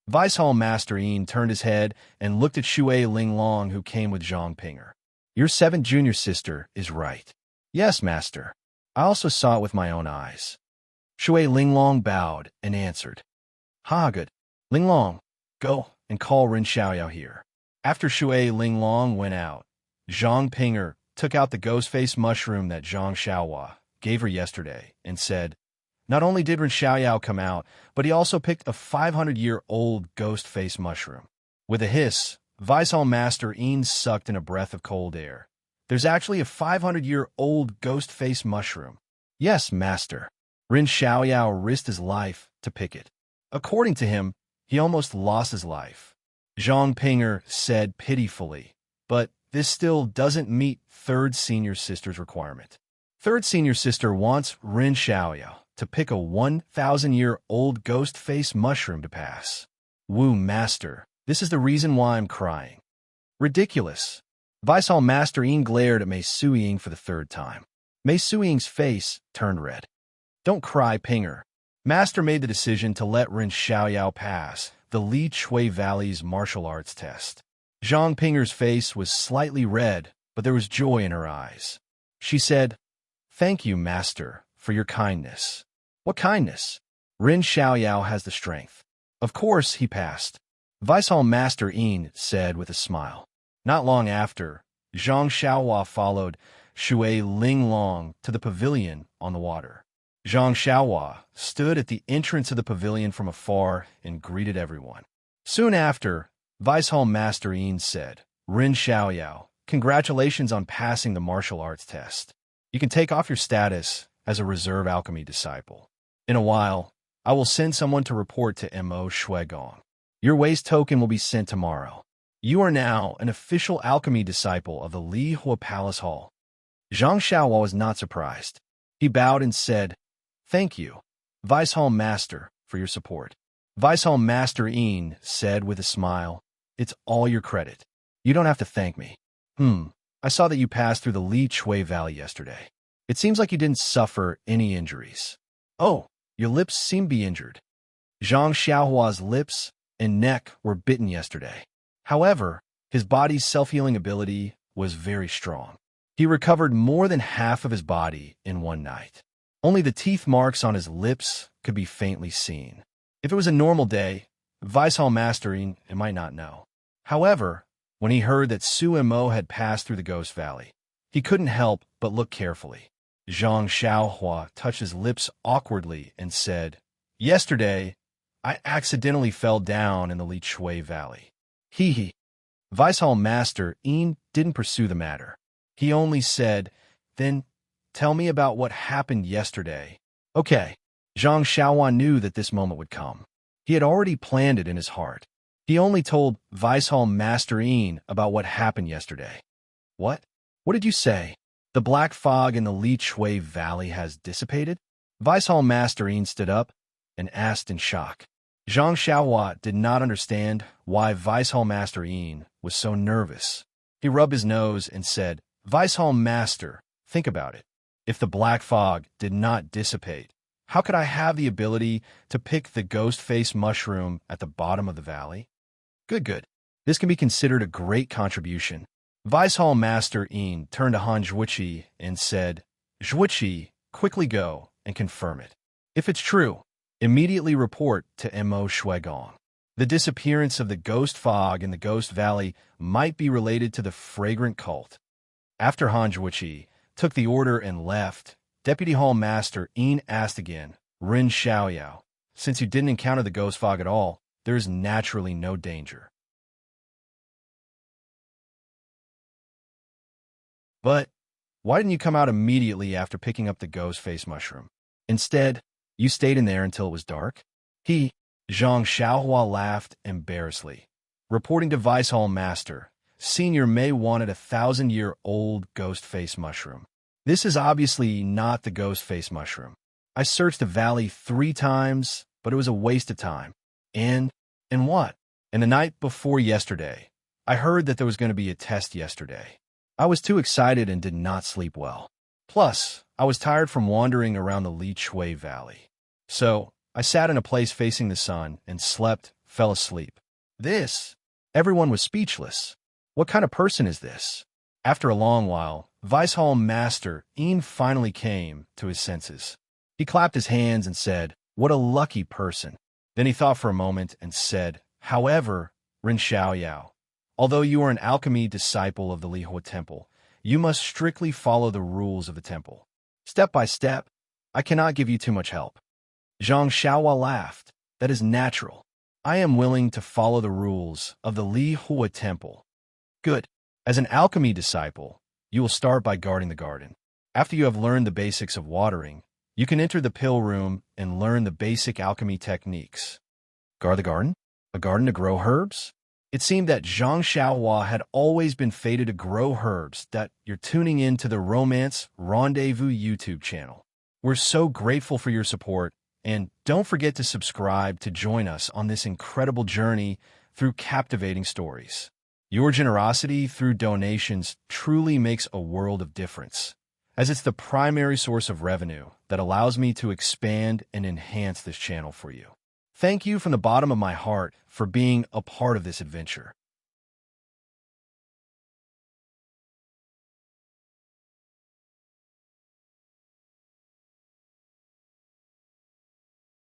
Vice Hall Master Yin turned his head and looked at Shui Linglong, who came with Zhang Pinger. Your 7th junior sister is right. Yes, master. I also saw it with my own eyes. Shui Linglong bowed and answered. Ha, good. Linglong, go and call Ren Xiaoyao here. After Shui Linglong went out, Zhang Pinger took out the ghost face mushroom that Zhang Xiaohua gave her yesterday and said, not only did Ren Xiaoyao come out, but he also picked a 500-year-old ghost face mushroom. With a hiss, Vice Hall Master Yin sucked in a breath of cold air. There's actually a 500-year-old ghost face mushroom. Yes, master. Ren Xiaoyao risked his life to pick it. According to him, he almost lost his life. Zhang Pinger said pitifully, but this still doesn't meet 3rd senior sister's requirement. 3rd senior sister wants Ren Xiaoyao to pick a 1,000-year-old ghost face mushroom to pass. Wu, master, this is the reason why I'm crying. Ridiculous. Vice Hall Master Yin glared at Mei Suying for the 3rd time. Mei Suying's face turned red. Don't cry, Pinger. Master made the decision to let Ren Xiaoyao pass the Li Chui Valley's martial arts test. Zhang Pinger's face was slightly red, but there was joy in her eyes. She said, Thank you, master, for your kindness. What kindness? Ren Xiaoyao has the strength. Of course he passed. Vice Hall Master Yin said with a smile. Not long after, Zhang Xiaohua followed Shui Linglong to the pavilion on the water. Zhang Xiaohua stood at the entrance of the pavilion from afar and greeted everyone. Soon after, Vice Hall Master Yin said, Ren Xiaoyao, congratulations on passing the martial arts test. You can take off your status as a reserve alchemy disciple. In a while, I will send someone to report to Mo Shuigong. Your waste token will be sent tomorrow. You are now an official alchemy disciple of the Li Hua Palace Hall. Zhang Xiaohua was not surprised. He bowed and said, Thank you, Vice Hall Master, for your support. Vice Hall Master Yin said with a smile, It's all your credit. You don't have to thank me. I saw that you passed through the Li Chui Valley yesterday. It seems like you didn't suffer any injuries. Oh, your lips seem to be injured. Zhang Xiaohua's lips and neck were bitten yesterday. However, his body's self-healing ability was very strong. He recovered more than half of his body in one night. Only the teeth marks on his lips could be faintly seen. If it was a normal day, Vice Hall Mastering, it might not know. However, when he heard that Su Mo had passed through the Ghost Valley, he couldn't help but look carefully. Zhang Xiaohua touched his lips awkwardly and said, Yesterday, I accidentally fell down in the Li Chui Valley. Hee. Vice Hall Master Yin didn't pursue the matter. He only said, Then tell me about what happened yesterday. Okay. Zhang Xiaohua knew that this moment would come. He had already planned it in his heart. He only told Vice Hall Master Yin about what happened yesterday. What? What did you say? The black fog in the Li Chui Valley has dissipated? Vice Hall Master Yin stood up and asked in shock. Zhang Xiaohua did not understand why Vice Hall Master Yin was so nervous. He rubbed his nose and said, Vice Hall Master, think about it. If the black fog did not dissipate, how could I have the ability to pick the ghost face mushroom at the bottom of the valley? Good. This can be considered a great contribution. Vice Hall Master Yin turned to Han Zhuiqi and said, Zhuiqi, quickly go and confirm it. If it's true, immediately report to Mo Shuigong. The disappearance of the ghost fog in the Ghost Valley might be related to the fragrant cult. After Han Zhuiqi took the order and left, Deputy Hall Master Yin asked again, Ren Xiaoyao, since you didn't encounter the ghost fog at all, there is naturally no danger. But why didn't you come out immediately after picking up the ghost face mushroom? Instead, you stayed in there until it was dark? Zhang Xiaohua laughed embarrassedly. Reporting to Vice Hall Master, Senior Mei wanted a 1,000-year-old ghost face mushroom. This is obviously not the ghost face mushroom. I searched the valley 3 times, but it was a waste of time. And what? And the night before yesterday, I heard that there was going to be a test yesterday. I was too excited and did not sleep well. Plus, I was tired from wandering around the Li Chui Valley. So, I sat in a place facing the sun and slept fell asleep. Everyone was speechless. What kind of person is this? After a long while, Vice Hall Master Ian finally came to his senses. He clapped his hands and said, "What a lucky person." Then he thought for a moment and said, "However, Ren Xiaoyao, although you are an alchemy disciple of the Lihua Temple, you must strictly follow the rules of the temple. Step by step, I cannot give you too much help." Zhang Xiaohua laughed. "That is natural. I am willing to follow the rules of the Lihua Temple." "Good. As an alchemy disciple, you will start by guarding the garden. After you have learned the basics of watering, you can enter the pill room and learn the basic alchemy techniques." Guard the garden? A garden to grow herbs? It seemed that Zhang Xiaohua had always been fated to grow herbs. That you're tuning in to the Romance Rendezvous YouTube channel. We're so grateful for your support, and don't forget to subscribe to join us on this incredible journey through captivating stories. Your generosity through donations truly makes a world of difference, as it's the primary source of revenue that allows me to expand and enhance this channel for you. Thank you from the bottom of my heart for being a part of this adventure.